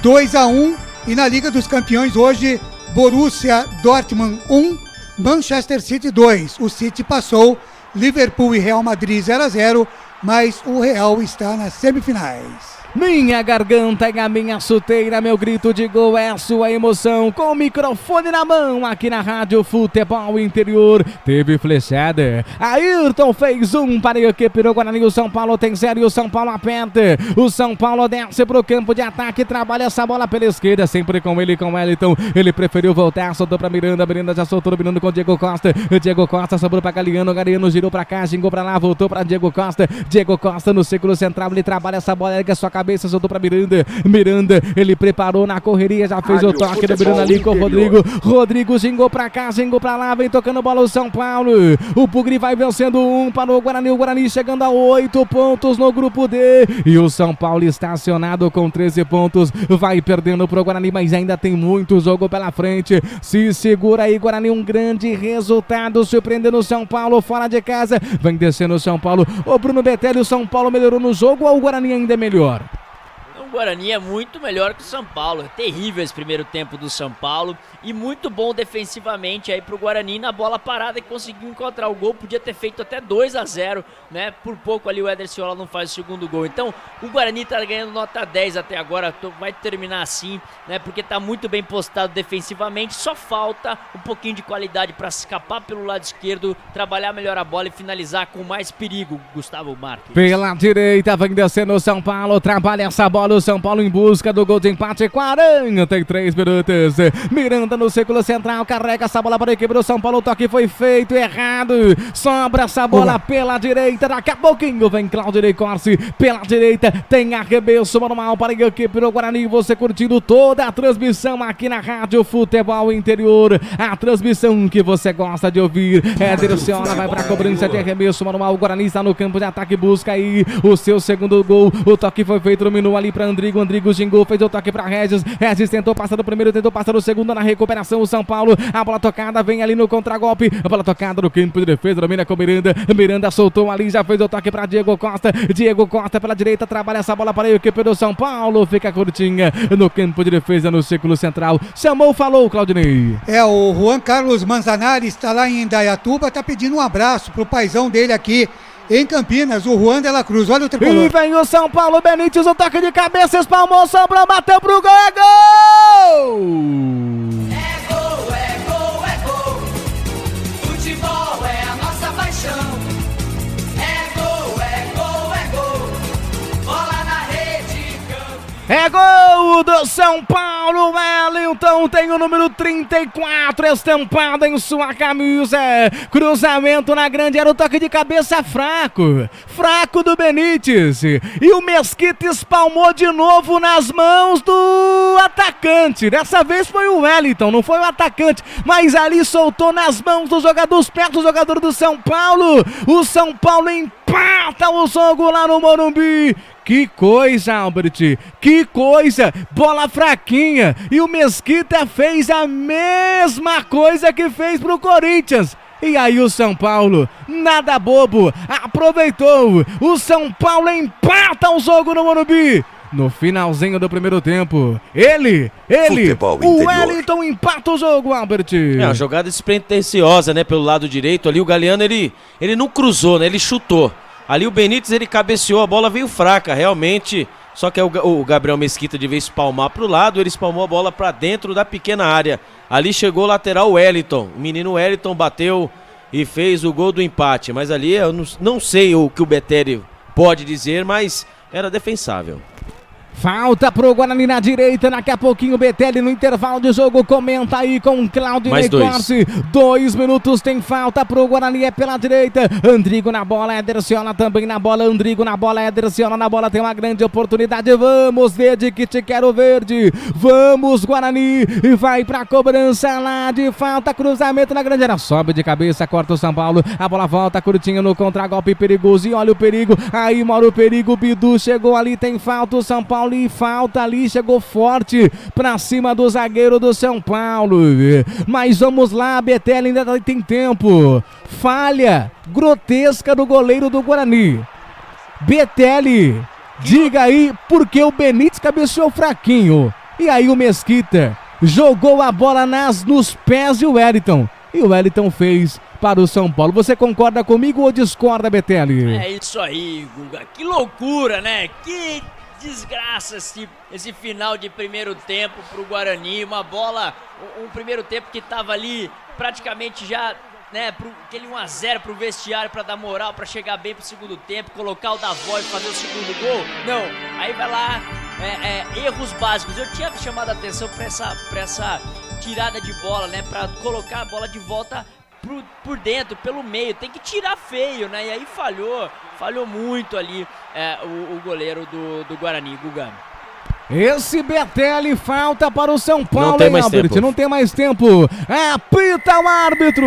2-1. E na Liga dos Campeões, hoje, Borussia Dortmund 1, Manchester City 2. O City passou, Liverpool e Real Madrid 0-0, mas o Real está nas semifinais. Minha garganta e a minha chuteira, meu grito de gol é a sua emoção. Com o microfone na mão, aqui na Rádio Futebol Interior. Teve flechada. Ayrton fez 1 para a equipe do Guarani. O São Paulo tem 0 e o São Paulo aperta. O São Paulo desce para o campo de ataque, trabalha essa bola pela esquerda, sempre com ele, com o Wellington. Ele preferiu voltar, soltou para Miranda. Miranda já soltou, dominando com o Diego Costa. Diego Costa sobrou para Galeano. Galeano girou para cá, gingou para lá, voltou para Diego Costa. Diego Costa no círculo central, ele trabalha essa bola, ergue a sua cabeça, soltou pra Miranda. Miranda, ele preparou na correria, já fez o toque do Miranda ali com o Rodrigo. Rodrigo gingou pra cá, gingou pra lá, vem tocando bola o São Paulo. O Bugre vai vencendo 1 para o Guarani. O Guarani chegando a 8 pontos no grupo D. E o São Paulo estacionado com 13 pontos. Vai perdendo pro Guarani, mas ainda tem muito jogo pela frente. Se segura aí, Guarani, um grande resultado, surpreendendo o São Paulo fora de casa. Vem descendo o São Paulo. O Bruno Betelli, o São Paulo melhorou no jogo ou o Guarani ainda é melhor? O Guarani é muito melhor que o São Paulo. É terrível esse primeiro tempo do São Paulo e muito bom defensivamente aí pro Guarani na bola parada, que conseguiu encontrar o gol. Podia ter feito até 2-0, né? Por pouco ali o Éder Ciola não faz o segundo gol. Então o Guarani tá ganhando nota 10 até agora, vai terminar assim, né? Porque tá muito bem postado defensivamente. Só falta um pouquinho de qualidade para escapar pelo lado esquerdo, trabalhar melhor a bola e finalizar com mais perigo, Gustavo Marques. Pela direita vem descendo o São Paulo, trabalha essa bola o São Paulo em busca do gol de empate. 43 minutos. Miranda no círculo central, carrega essa bola para a equipe do São Paulo. O toque foi feito errado. Sobra essa bola pela direita. Daqui a pouquinho vem Claudinei Corsi. Pela direita tem arremesso manual para a equipe do Guarani. Você curtindo toda a transmissão aqui na Rádio Futebol Interior. A transmissão que você gosta de ouvir. Éder Ciola vai para a cobrança de arremesso manual. O Guarani está no campo de ataque, busca aí o seu segundo gol. O toque foi feito, dominou ali para Andrigo. Andrigo gingou, fez o toque para Regis. Regis tentou passar do primeiro, tentou passar do segundo. Na recuperação o São Paulo. A bola tocada vem ali no contragolpe. A bola tocada no campo de defesa, domina com Miranda. Miranda soltou ali, já fez o toque para Diego Costa. Diego Costa pela direita, trabalha essa bola para a equipe do São Paulo. Fica curtinha no campo de defesa, no círculo central. Chamou, falou, Claudinei. O Juan Carlos Manzanari está lá em Indaiatuba, está pedindo um abraço pro paizão dele aqui em Campinas, o Juan de la Cruz. Olha o tricolor. E vem o São Paulo, Benítez, o toque de cabeça, espalmou, sobrou, bateu pro gol, é gol! É gol, é gol, é gol. Futebol é a nossa paixão. É gol, é gol, é gol. Bola na rede, campo. É gol do São Paulo! Paulo. Wellington tem o número 34 estampado em sua camisa. Cruzamento na grande, era o toque de cabeça fraco do Benítez. E o Mesquita espalmou de novo nas mãos do atacante. Dessa vez foi o Wellington, não foi o atacante, mas ali soltou nas mãos dos jogadores, perto do jogador do São Paulo. O São Paulo empata o jogo lá no Morumbi. Que coisa, Albert, que coisa, bola fraquinha, e o Mesquita fez a mesma coisa que fez pro Corinthians. E aí o São Paulo, nada bobo, aproveitou, o São Paulo empata o jogo no Morumbi. No finalzinho do primeiro tempo, ele, o Wellington empata o jogo, Albert. É uma jogada despretensiosa, né, pelo lado direito, ali o Galeano, ele não cruzou, né, ele chutou. Ali o Benítez, ele cabeceou, a bola veio fraca, realmente, só que o Gabriel Mesquita devia espalmar para o lado, ele espalmou a bola para dentro da pequena área. Ali chegou o lateral Wellington, o menino Wellington bateu e fez o gol do empate, mas ali eu não sei o que o Betelli pode dizer, mas era defensável. Falta pro Guarani na direita, daqui a pouquinho o Betelli no intervalo de jogo comenta aí com o Claudinei Corsi. 2 minutos tem falta pro Guarani, é pela direita. Andrigo na bola, Ederciona também na bola, Andrigo na bola, Ederciona na bola, tem uma grande oportunidade. Vamos, verde que te quero verde. Vamos, Guarani, e vai pra cobrança lá de falta, cruzamento na grande área, sobe de cabeça, corta o São Paulo, a bola volta curtinho no contragolpe perigoso e olha o perigo, aí mora o perigo, Bidu chegou ali, tem falta o São Paulo. E falta ali, chegou forte pra cima do zagueiro do São Paulo. Mas vamos lá, Betelli ainda tem tempo. Falha grotesca do goleiro do Guarani. Betelli, diga aí por que o Benítez cabeceou fraquinho. E aí o Mesquita jogou a bola nos pés de Wellington. E o Wellington fez para o São Paulo. Você concorda comigo ou discorda, Betelli? É isso aí, Guga. Que loucura, né? Que desgraça esse final de primeiro tempo pro Guarani, uma bola, um primeiro tempo que tava ali praticamente já, né, aquele 1-0 pro vestiário pra dar moral, pra chegar bem pro segundo tempo, colocar o Davó e fazer o segundo gol. Não, aí vai lá, erros básicos. Eu tinha chamado a atenção pra essa tirada de bola, né, pra colocar a bola de volta por dentro, pelo meio, tem que tirar feio, né? E aí falhou muito ali o goleiro do Guarani, Guga. Esse Betelli falta para o São Paulo, não tem mais Albert, tempo. Não tem mais tempo. Apita o árbitro.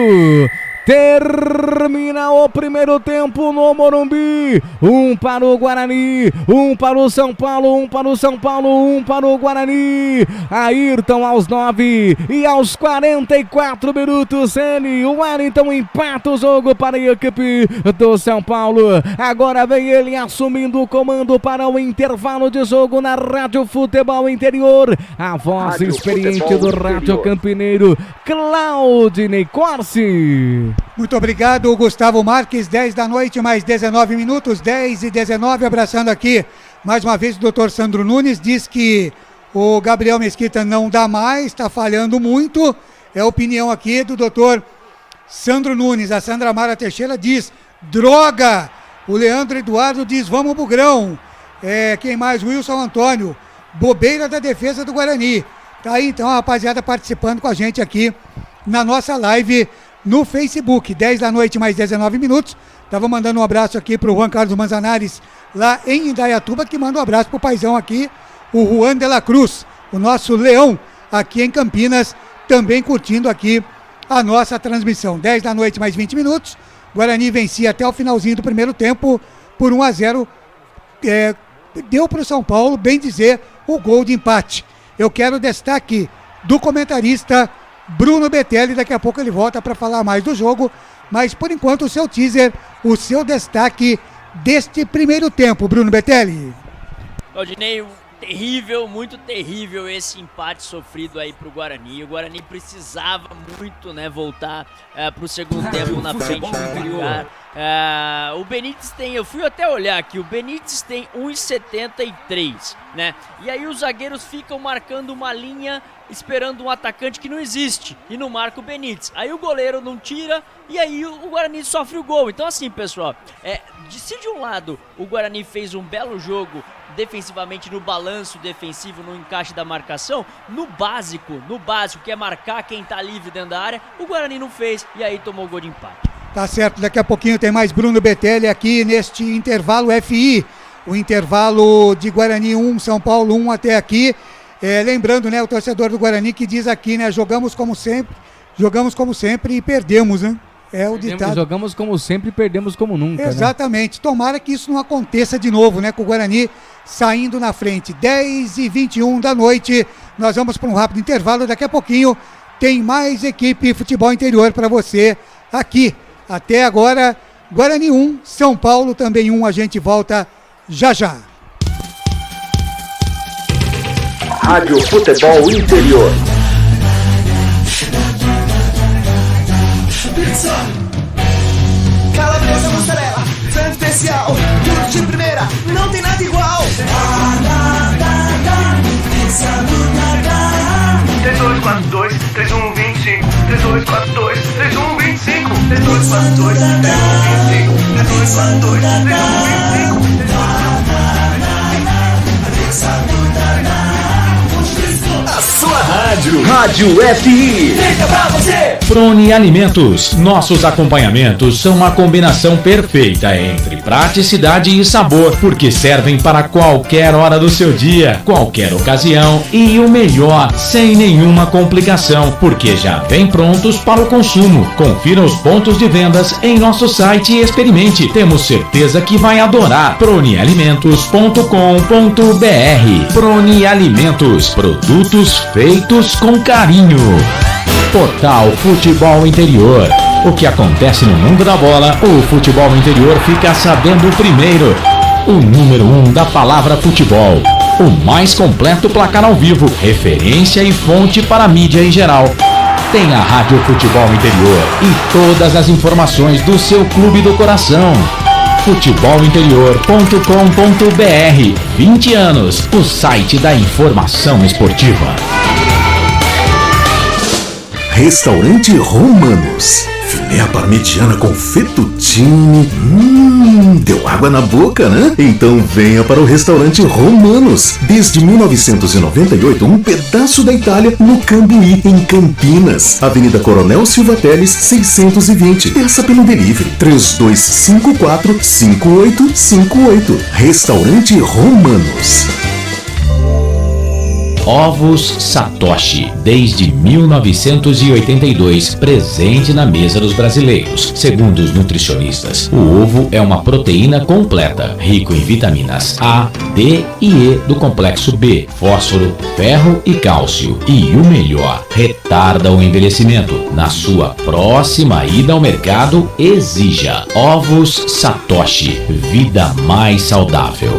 Termina o primeiro tempo no Morumbi. 1 para o Guarani, 1 para o São Paulo, 1 para o São Paulo, 1 para o Guarani. Ayrton aos 9 e aos 44 minutos o Wellington empata o jogo para a equipe do São Paulo. Agora vem ele assumindo o comando para o intervalo de jogo na Rádio Futebol Interior. A voz Rádio experiente Futebol do Rádio Campineiro, Claudinei Corsi. Muito obrigado, Gustavo Marques. 10 da noite, mais 19 minutos, 10 e 19, abraçando aqui mais uma vez o doutor Sandro Nunes. Diz que o Gabriel Mesquita não dá mais, está falhando muito. É a opinião aqui do doutor Sandro Nunes. A Sandra Mara Teixeira diz, droga! O Leandro Eduardo diz, vamos pro grão. Quem mais? Wilson Antônio, bobeira da defesa do Guarani. Tá aí então a rapaziada participando com a gente aqui na nossa live no Facebook. 10 da noite, mais 19 minutos. Tava mandando um abraço aqui pro Juan Carlos Manzanares, lá em Indaiatuba, que manda um abraço pro paizão aqui, o Juan de la Cruz, o nosso leão aqui em Campinas, também curtindo aqui a nossa transmissão. 10 da noite, mais 20 minutos. Guarani vencia até o finalzinho do primeiro tempo por 1-0. Deu pro São Paulo, bem dizer, o gol de empate. Eu quero destaque do comentarista Bruno Betelli. Daqui a pouco ele volta para falar mais do jogo, mas por enquanto o seu teaser, o seu destaque deste primeiro tempo, Bruno Betelli. Claudinei, terrível, muito terrível esse empate sofrido aí pro Guarani. O Guarani precisava muito, né, voltar pro segundo tempo na frente do placar. O Benítez tem, eu fui até olhar aqui, o Benítez tem 1,73, né? E aí os zagueiros ficam marcando uma linha, esperando um atacante que não existe, e não marca o Benítez. Aí o goleiro não tira, e aí o Guarani sofre o gol. Então assim, pessoal, se de um lado o Guarani fez um belo jogo defensivamente no balanço defensivo, no encaixe da marcação, no básico, que é marcar quem tá livre dentro da área, o Guarani não fez e aí tomou o gol de empate. Tá certo, daqui a pouquinho tem mais Bruno Betelli aqui neste intervalo FI, o intervalo de Guarani 1, São Paulo 1 até aqui. Lembrando, né, o torcedor do Guarani que diz aqui, né, jogamos como sempre e perdemos, né? É o ditado. Jogamos como sempre e perdemos como nunca. Exatamente. Né? Tomara que isso não aconteça de novo, né? Com o Guarani saindo na frente. 10h21 da noite. Nós vamos para um rápido intervalo. Daqui a pouquinho tem mais equipe Futebol Interior para você aqui. Até agora, Guarani 1, São Paulo também 1. A gente volta já já. Rádio Futebol Interior. Pizza, calabresa, mussarela, frango especial, tudo de primeira, não tem nada igual. Pizza do Dadá. 3242 3125 3242 3125 3242 3125 3242 3125. Pizza do Dadá. A sua rádio. Rádio FI. Fica pra você. Prone Alimentos. Nossos acompanhamentos são uma combinação perfeita entre praticidade e sabor, porque servem para qualquer hora do seu dia, qualquer ocasião e o melhor, sem nenhuma complicação, porque já vem prontos para o consumo. Confira os pontos de vendas em nosso site e experimente. Temos certeza que vai adorar. pronealimentos.com.br. Prone Alimentos. Produtos feitos com carinho. Portal Futebol Interior. O que acontece no mundo da bola, o Futebol Interior fica sabendo primeiro. O número 1 da palavra futebol. O mais completo placar ao vivo, referência e fonte para a mídia em geral. Tem a Rádio Futebol Interior e todas as informações do seu clube do coração. futebolinterior.com.br. 20 anos, o site da informação esportiva. Restaurante Romanos. Filé à parmegiana com fettuccine. Deu água na boca, né? Então venha para o Restaurante Romanos. Desde 1998, um pedaço da Itália no Cambuí, em Campinas. Avenida Coronel Silva Teles, 620. Peça pelo delivery 3254-5858. Restaurante Romanos. Ovos Satoshi, desde 1982, presente na mesa dos brasileiros. Segundo os nutricionistas, o ovo é uma proteína completa, rico em vitaminas A, D e E do complexo B, fósforo, ferro e cálcio. E o melhor, retarda o envelhecimento. Na sua próxima ida ao mercado, exija Ovos Satoshi, vida mais saudável.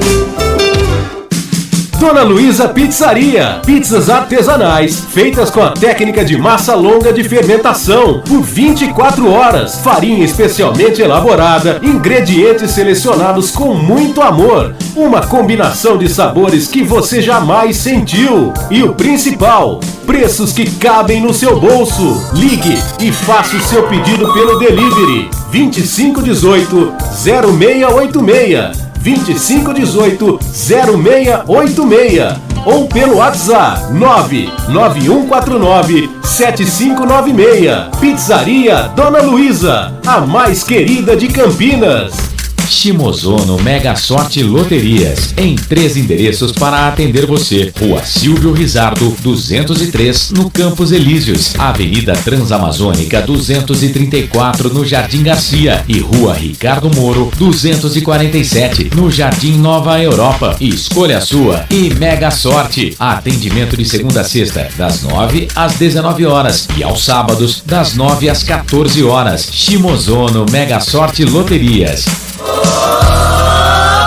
Dona Luísa Pizzaria. Pizzas artesanais, feitas com a técnica de massa longa de fermentação, por 24 horas. Farinha especialmente elaborada, ingredientes selecionados com muito amor. Uma combinação de sabores que você jamais sentiu. E o principal, preços que cabem no seu bolso. Ligue e faça o seu pedido pelo delivery 2518-0686. 2518-0686 ou pelo WhatsApp 99149-7596. Pizzaria Dona Luísa, a mais querida de Campinas. Shimozono Mega Sorte Loterias, em 3 endereços para atender você. Rua Silvio Rizardo, 203, no Campos Elíseos. Avenida Transamazônica, 234, no Jardim Garcia. E Rua Ricardo Moro, 247, no Jardim Nova Europa. Escolha a sua e Mega Sorte. Atendimento de segunda a sexta, das 9 às 19 horas. E aos sábados, das 9 às 14 horas. Shimozono Mega Sorte Loterias.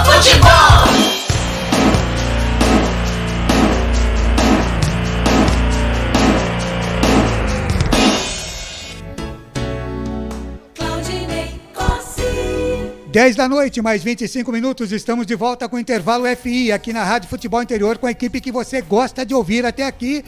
Futebol! Claudinei Cossini. 10 da noite, mais 25 minutos, estamos de volta com o intervalo FI, aqui na Rádio Futebol Interior, com a equipe que você gosta de ouvir até aqui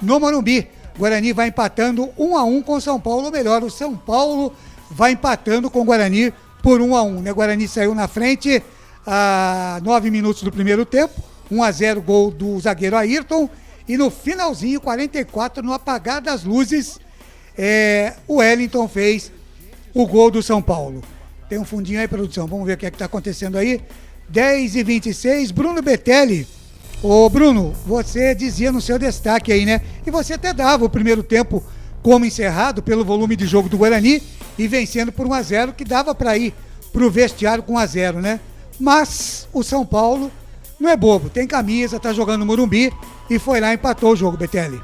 no Morumbi. Guarani vai empatando 1-1 com o São Paulo, ou melhor, o São Paulo vai empatando com o Guarani por 1-1, né? Guarani saiu na frente a 9 minutos do primeiro tempo, 1-0 gol do zagueiro Ayrton, e no finalzinho, 44, no apagar das luzes, o Wellington fez o gol do São Paulo. Tem um fundinho aí, produção, vamos ver o que é que tá acontecendo aí. 10h26, Bruno Betelli. Ô Bruno, você dizia no seu destaque aí, né? E você até dava o primeiro tempo como encerrado pelo volume de jogo do Guarani e vencendo por 1-0, que dava para ir pro vestiário com 1-0, né? Mas o São Paulo não é bobo, tem camisa, tá jogando no Morumbi e foi lá e empatou o jogo, Betelli.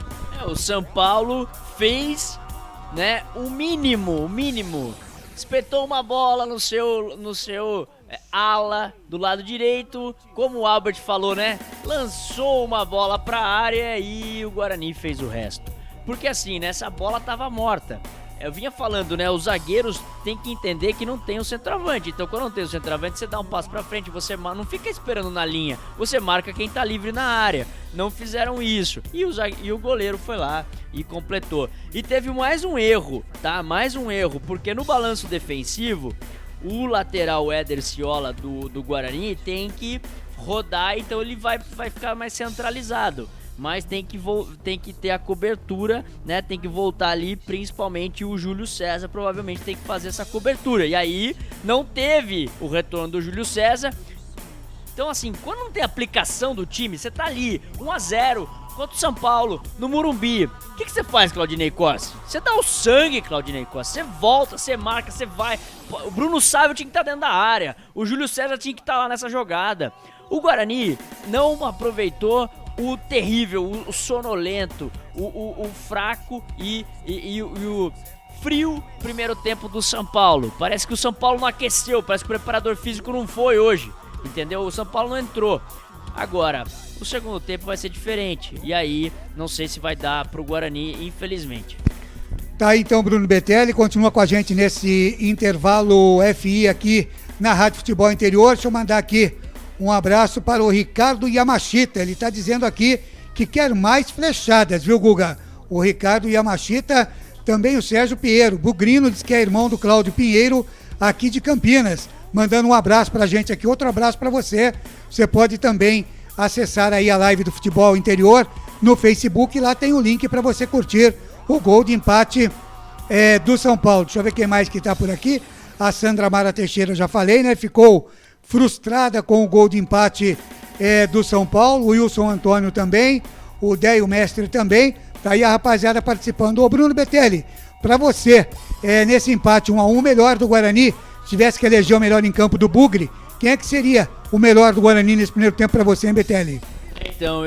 O São Paulo fez, né, o mínimo. Espetou uma bola no seu ala do lado direito, como o Albert falou, né? Lançou uma bola pra área e o Guarani fez o resto. Porque assim, né, essa bola tava morta. Eu vinha falando, né, os zagueiros têm que entender que não tem o centroavante. Então quando não tem o centroavante, você dá um passo pra frente, você não fica esperando na linha, você marca quem tá livre na área. Não fizeram isso. E o goleiro foi lá e completou. E teve mais um erro, tá? Mais um erro, porque no balanço defensivo, o lateral Éder Ciola do Guarani tem que rodar, então ele vai ficar mais centralizado. Mas tem que ter a cobertura, né? Tem que voltar ali, principalmente o Júlio César provavelmente tem que fazer essa cobertura. E aí não teve o retorno do Júlio César. Então assim, quando não tem aplicação do time, você tá ali, 1-0 contra o São Paulo, no Morumbi. O que você faz, Claudinei Costa? Você dá o sangue, Claudinei Costa. Você volta, você marca, você vai. O Bruno Sávio tinha que estar dentro da área. O Júlio César tinha que estar lá nessa jogada. O Guarani não aproveitou o terrível, o sonolento, o fraco e o frio primeiro tempo do São Paulo. Parece que o São Paulo não aqueceu, parece que o preparador físico não foi hoje, entendeu? O São Paulo não entrou. Agora, o segundo tempo vai ser diferente, e aí não sei se vai dar pro Guarani, infelizmente. Tá aí então, Bruno Betelli, continua com a gente nesse intervalo FI aqui na Rádio Futebol Interior. Deixa eu mandar aqui um abraço para o Ricardo Yamashita. Ele está dizendo aqui que quer mais flechadas, viu, Guga? O Ricardo Yamashita, também o Sérgio Pinheiro. Bugrino diz que é irmão do Cláudio Pinheiro, aqui de Campinas. Mandando um abraço para a gente aqui, outro abraço para você. Você pode também acessar aí a live do Futebol Interior no Facebook. Lá tem o link para você curtir o gol de empate do São Paulo. Deixa eu ver quem mais que está por aqui. A Sandra Mara Teixeira, já falei, né? Ficou frustrada com o gol de empate do São Paulo, o Wilson Antônio também, o Déio Mestre também, tá aí a rapaziada participando. Ô Bruno Betelli, pra você, nesse empate 1-1, melhor do Guarani, se tivesse que eleger o melhor em campo do Bugre, quem é que seria o melhor do Guarani nesse primeiro tempo pra você, hein, Betelli? Então,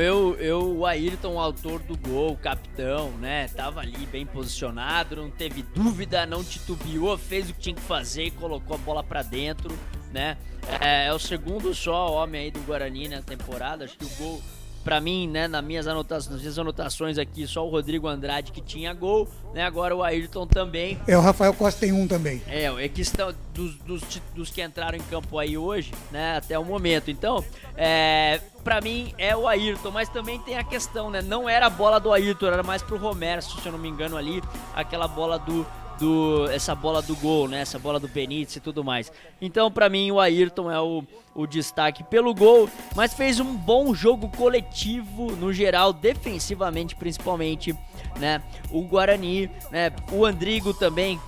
o Ayrton, o autor do gol, o capitão, né, tava ali bem posicionado, não teve dúvida, não titubeou, fez o que tinha que fazer e colocou a bola pra dentro, né. É o segundo só homem aí do Guarani na temporada. Acho que o gol, pra mim, né, nas minhas anotações aqui, só o Rodrigo Andrade que tinha gol, né, agora o Ayrton também. O Rafael Costa tem um também. É questão dos que entraram em campo aí hoje, né, até o momento. Então, pra mim é o Ayrton, mas também tem a questão, né, não era a bola do Ayrton, era mais pro Romero, se eu não me engano ali, aquela bola essa bola do gol, né? Essa bola do Benítez e tudo mais. Então, pra mim, o Ayrton é o destaque pelo gol, mas fez um bom jogo coletivo, no geral, defensivamente, principalmente, né? O Guarani, né? O Andrigo também,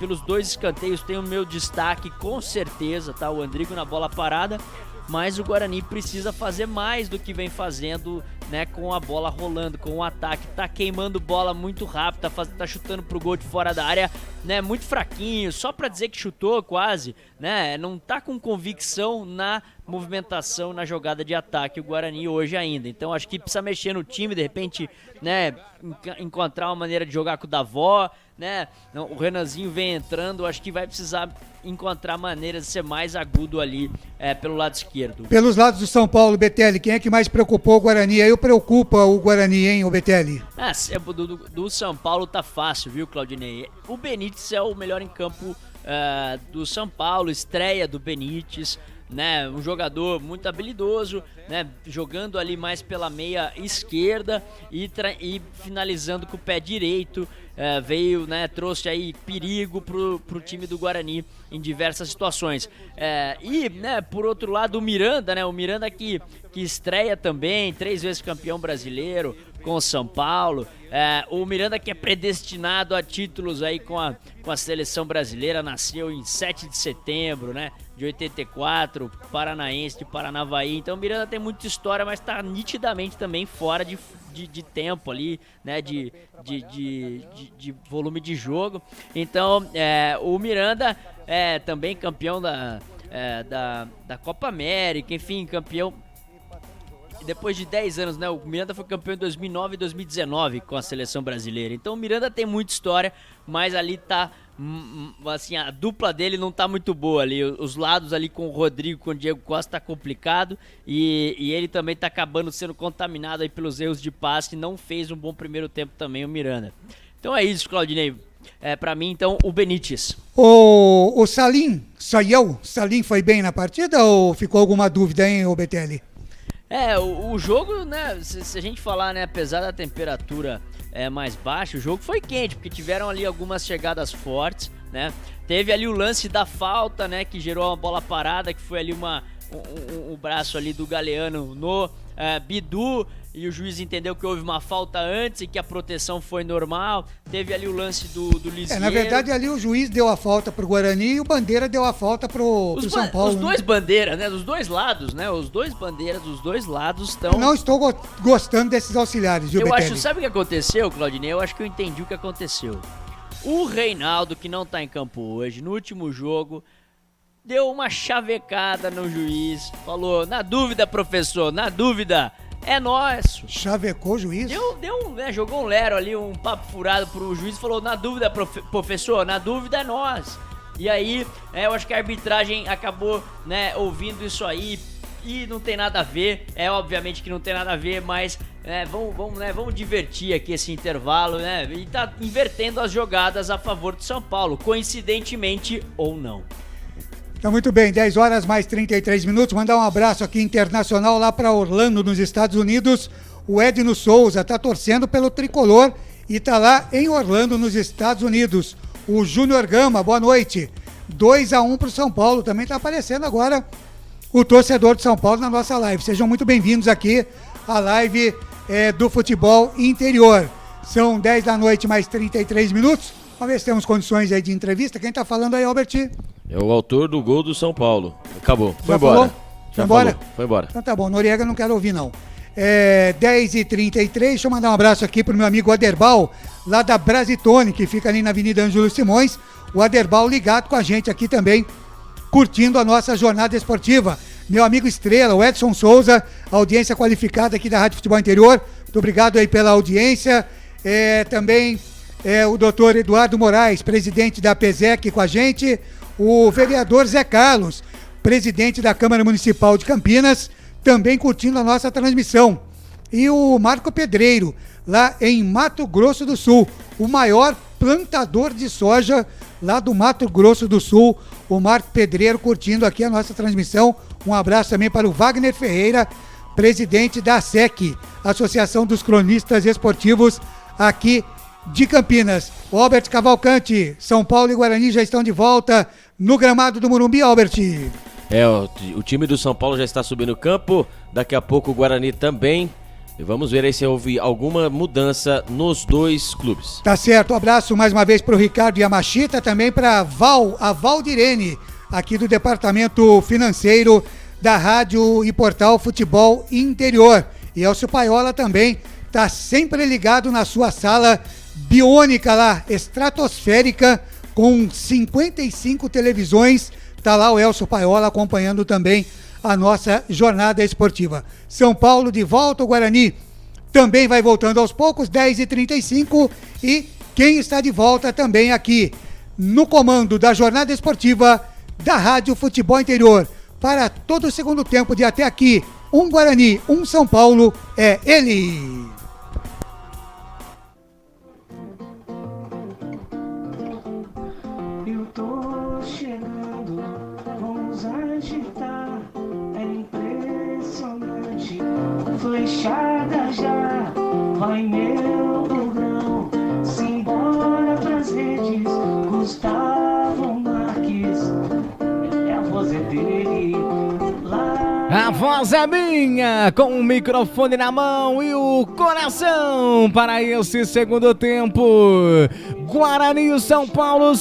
pelos dois escanteios, tem o meu destaque, com certeza, tá? O Andrigo na bola parada, mas o Guarani precisa fazer mais do que vem fazendo, né, com a bola rolando, com o ataque. Tá queimando bola muito rápido, tá chutando pro gol de fora da área, né, muito fraquinho, só pra dizer que chutou quase, né, não tá com convicção na movimentação, na jogada de ataque o Guarani hoje ainda. Então acho que precisa mexer no time, de repente, né, encontrar uma maneira de jogar com o Davó, né, o Renanzinho vem entrando, acho que vai precisar encontrar maneiras de ser mais agudo ali pelo lado esquerdo. Pelos lados do São Paulo, Betelli, quem é que mais preocupou o Guarani? Aí preocupa o Guarani, hein, o Betelli? Do São Paulo tá fácil, viu, Claudinei? O Benítez é o melhor em campo do São Paulo, estreia do Benítez, né, um jogador muito habilidoso, né, jogando ali mais pela meia esquerda e finalizando com o pé direito. Veio, né, trouxe aí perigo pro time do Guarani em diversas situações. E, né, por outro lado, o Miranda, né, que estreia também, 3 vezes campeão brasileiro com o São Paulo. O Miranda, que é predestinado a títulos aí com a seleção brasileira, nasceu em 7 de setembro, né, de 84, paranaense de Paranavaí. Então o Miranda tem muita história, mas tá nitidamente também fora de tempo ali, né, de volume de jogo. Então o Miranda é também campeão da Copa América, enfim, campeão depois de 10 anos, né? O Miranda foi campeão em 2009 e 2019 com a seleção brasileira. Então o Miranda tem muita história, mas ali tá, assim, a dupla dele não tá muito boa ali. Os lados ali com o Rodrigo, com o Diego Costa tá complicado, e ele também tá acabando sendo contaminado aí pelos erros de passe. Não fez um bom primeiro tempo também o Miranda. Então é isso, Claudinei. Pra mim, então, o Benítez. O Salim foi bem na partida ou ficou alguma dúvida, hein, o Betelli? O jogo, né, se a gente falar, né, apesar da temperatura mais baixa, o jogo foi quente, porque tiveram ali algumas chegadas fortes, né, teve ali o lance da falta, né, que gerou uma bola parada, que foi ali o braço ali do Galeano no Bidu, e o juiz entendeu que houve uma falta antes e que a proteção foi normal. Teve ali o lance do Lisieiro. Na verdade, ali o juiz deu a falta pro Guarani e o Bandeira deu a falta pro São Paulo. Os dois bandeiras, né? Dos dois lados, né? Os dois bandeiras dos dois lados estão... Eu não estou gostando desses auxiliares, viu, Betelli? Sabe o que aconteceu, Claudinei? Eu acho que eu entendi o que aconteceu. O Reinaldo, que não tá em campo hoje, no último jogo, deu uma chavecada no juiz. Falou, na dúvida, professor, na dúvida... É nosso. Chavecou o juiz? Jogou um lero ali, um papo furado pro juiz, falou, na dúvida, professor, na dúvida é nós. E aí, eu acho que a arbitragem acabou, né, ouvindo isso aí e não tem nada a ver. Obviamente que não tem nada a ver, mas vamos divertir aqui esse intervalo, né? E tá invertendo as jogadas a favor do São Paulo, coincidentemente ou não. Então, muito bem, 10 horas mais 33 minutos. Mandar um abraço aqui internacional lá para Orlando, nos Estados Unidos. O Edno Souza tá torcendo pelo tricolor e tá lá em Orlando, nos Estados Unidos. O Júnior Gama, boa noite. 2-1 pro São Paulo. Também tá aparecendo agora o torcedor de São Paulo na nossa live. Sejam muito bem-vindos aqui à live do futebol interior. São 10 da noite mais 33 minutos. Vamos ver se temos condições aí de entrevista. Quem tá falando aí, Albert? É o autor do gol do São Paulo. Acabou. Foi Já embora. Falou? Foi embora? Foi embora. Então tá bom. Noriega não quero ouvir, não. 10h33. Deixa eu mandar um abraço aqui pro meu amigo Aderbal, lá da Brasitone, que fica ali na Avenida Ângelo Simões. O Aderbal ligado com a gente aqui também, curtindo a nossa jornada esportiva. Meu amigo Estrela, o Edson Souza, audiência qualificada aqui da Rádio Futebol Interior. Muito obrigado aí pela audiência. Também o doutor Eduardo Moraes, presidente da PESEC, com a gente. O vereador Zé Carlos, presidente da Câmara Municipal de Campinas, também curtindo a nossa transmissão. E o Marco Pedreiro, lá em Mato Grosso do Sul, o maior plantador de soja lá do Mato Grosso do Sul, o Marco Pedreiro curtindo aqui a nossa transmissão. Um abraço também para o Wagner Ferreira, presidente da ASEC, Associação dos Cronistas Esportivos, aqui de Campinas. O Albert Cavalcante, São Paulo e Guarani já estão de volta no gramado do Morumbi, Albert. O time do São Paulo já está subindo o campo, daqui a pouco o Guarani também. E vamos ver aí se houve alguma mudança nos dois clubes. Tá certo, um abraço mais uma vez para o Ricardo Yamashita, também para a Valdirene, aqui do Departamento Financeiro da Rádio e Portal Futebol Interior. E Elcio Paiola também tá sempre ligado na sua sala biônica lá, estratosférica, com 55 televisões. Tá lá o Elcio Paiola acompanhando também a nossa jornada esportiva. São Paulo de volta, o Guarani também vai voltando aos poucos, 10h35, e quem está de volta também aqui no comando da jornada esportiva da Rádio Futebol Interior para todo o segundo tempo de até aqui, um Guarani, um São Paulo, é ele. Eu tô chegando, vamos agitar. A voz é minha, com o microfone na mão e o coração para esse segundo tempo. Guarani, São Paulo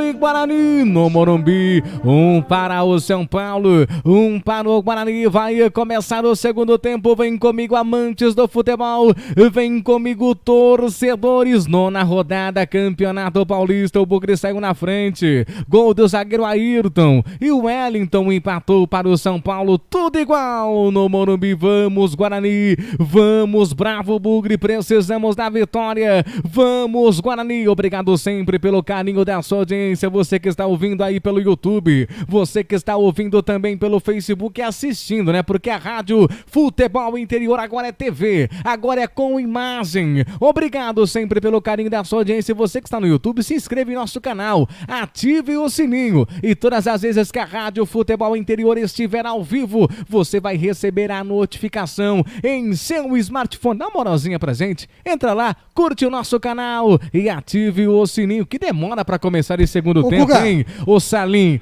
e Guarani no Morumbi. 1 para o São Paulo, 1 para o Guarani. Vai começar o segundo tempo. Vem comigo, amantes do futebol. Vem comigo, torcedores. 9ª rodada, Campeonato Paulista. O Bugre saiu na frente. Gol do zagueiro Ayrton. E o Wellington empatou para o São Paulo. Tudo igual no Morumbi. Vamos, Guarani. Vamos, bravo Bugre. Precisamos da vitória. Vamos, Guarani. Obrigado sempre pelo carinho da sua audiência. Você que está ouvindo aí pelo YouTube. Você que está ouvindo também pelo Facebook e assistindo, né? Porque a Rádio Futebol Interior agora é TV. Agora é com imagem. Obrigado sempre pelo carinho da sua audiência. Você que está no YouTube, se inscreva em nosso canal. Ative o sininho. E todas as vezes que a Rádio Futebol Interior estiver ao vivo, você vai receber a notificação em seu smartphone. Dá uma moralzinha pra gente. Entra lá, curte o nosso canal e ative o sininho, que demora pra começar esse segundo tempo, Guga. hein? Ô Salim,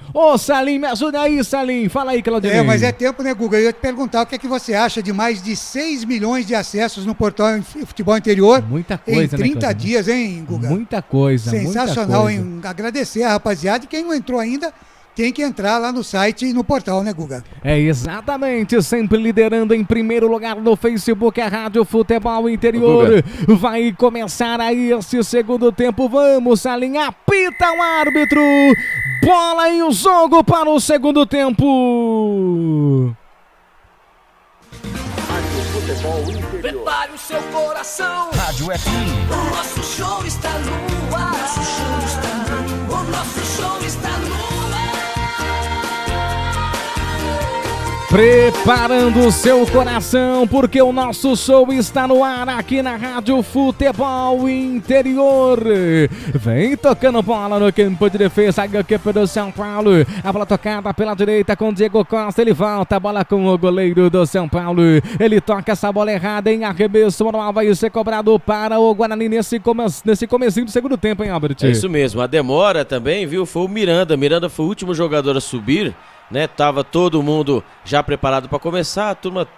me ajuda aí, Salim. Fala aí, Claudinei. Mas é tempo, né, Guga? Eu ia te perguntar o que é que você acha de mais de 6 milhões de acessos no portal Futebol Interior. Muita coisa, em 30 né, dias, hein, Guga? Muita coisa, sensacional, muita coisa. hein? Agradecer a rapaziada, e quem não entrou ainda tem que entrar lá no site e no portal, né, Guga? É, exatamente, sempre liderando em primeiro lugar no Facebook, a Rádio Futebol Interior. Vai começar aí esse segundo tempo. Vamos, Salim, apita o árbitro. Bola em jogo para o segundo tempo. Prepare o seu coração. Rádio FM. O nosso show está no ar. O nosso show está no ar. Preparando o seu coração, porque o nosso show está no ar aqui na Rádio Futebol Interior. Vem tocando bola no campo de defesa, a equipe do São Paulo. A bola tocada pela direita com Diego Costa, ele volta a bola com o goleiro do São Paulo. Ele toca essa bola errada em arremesso manual, vai ser cobrado para o Guarani nesse comecinho do segundo tempo, hein, Albert? É isso mesmo, a demora também, viu, foi o Miranda. Miranda foi o último jogador a subir, né? Tava todo mundo já preparado para começar, a turma,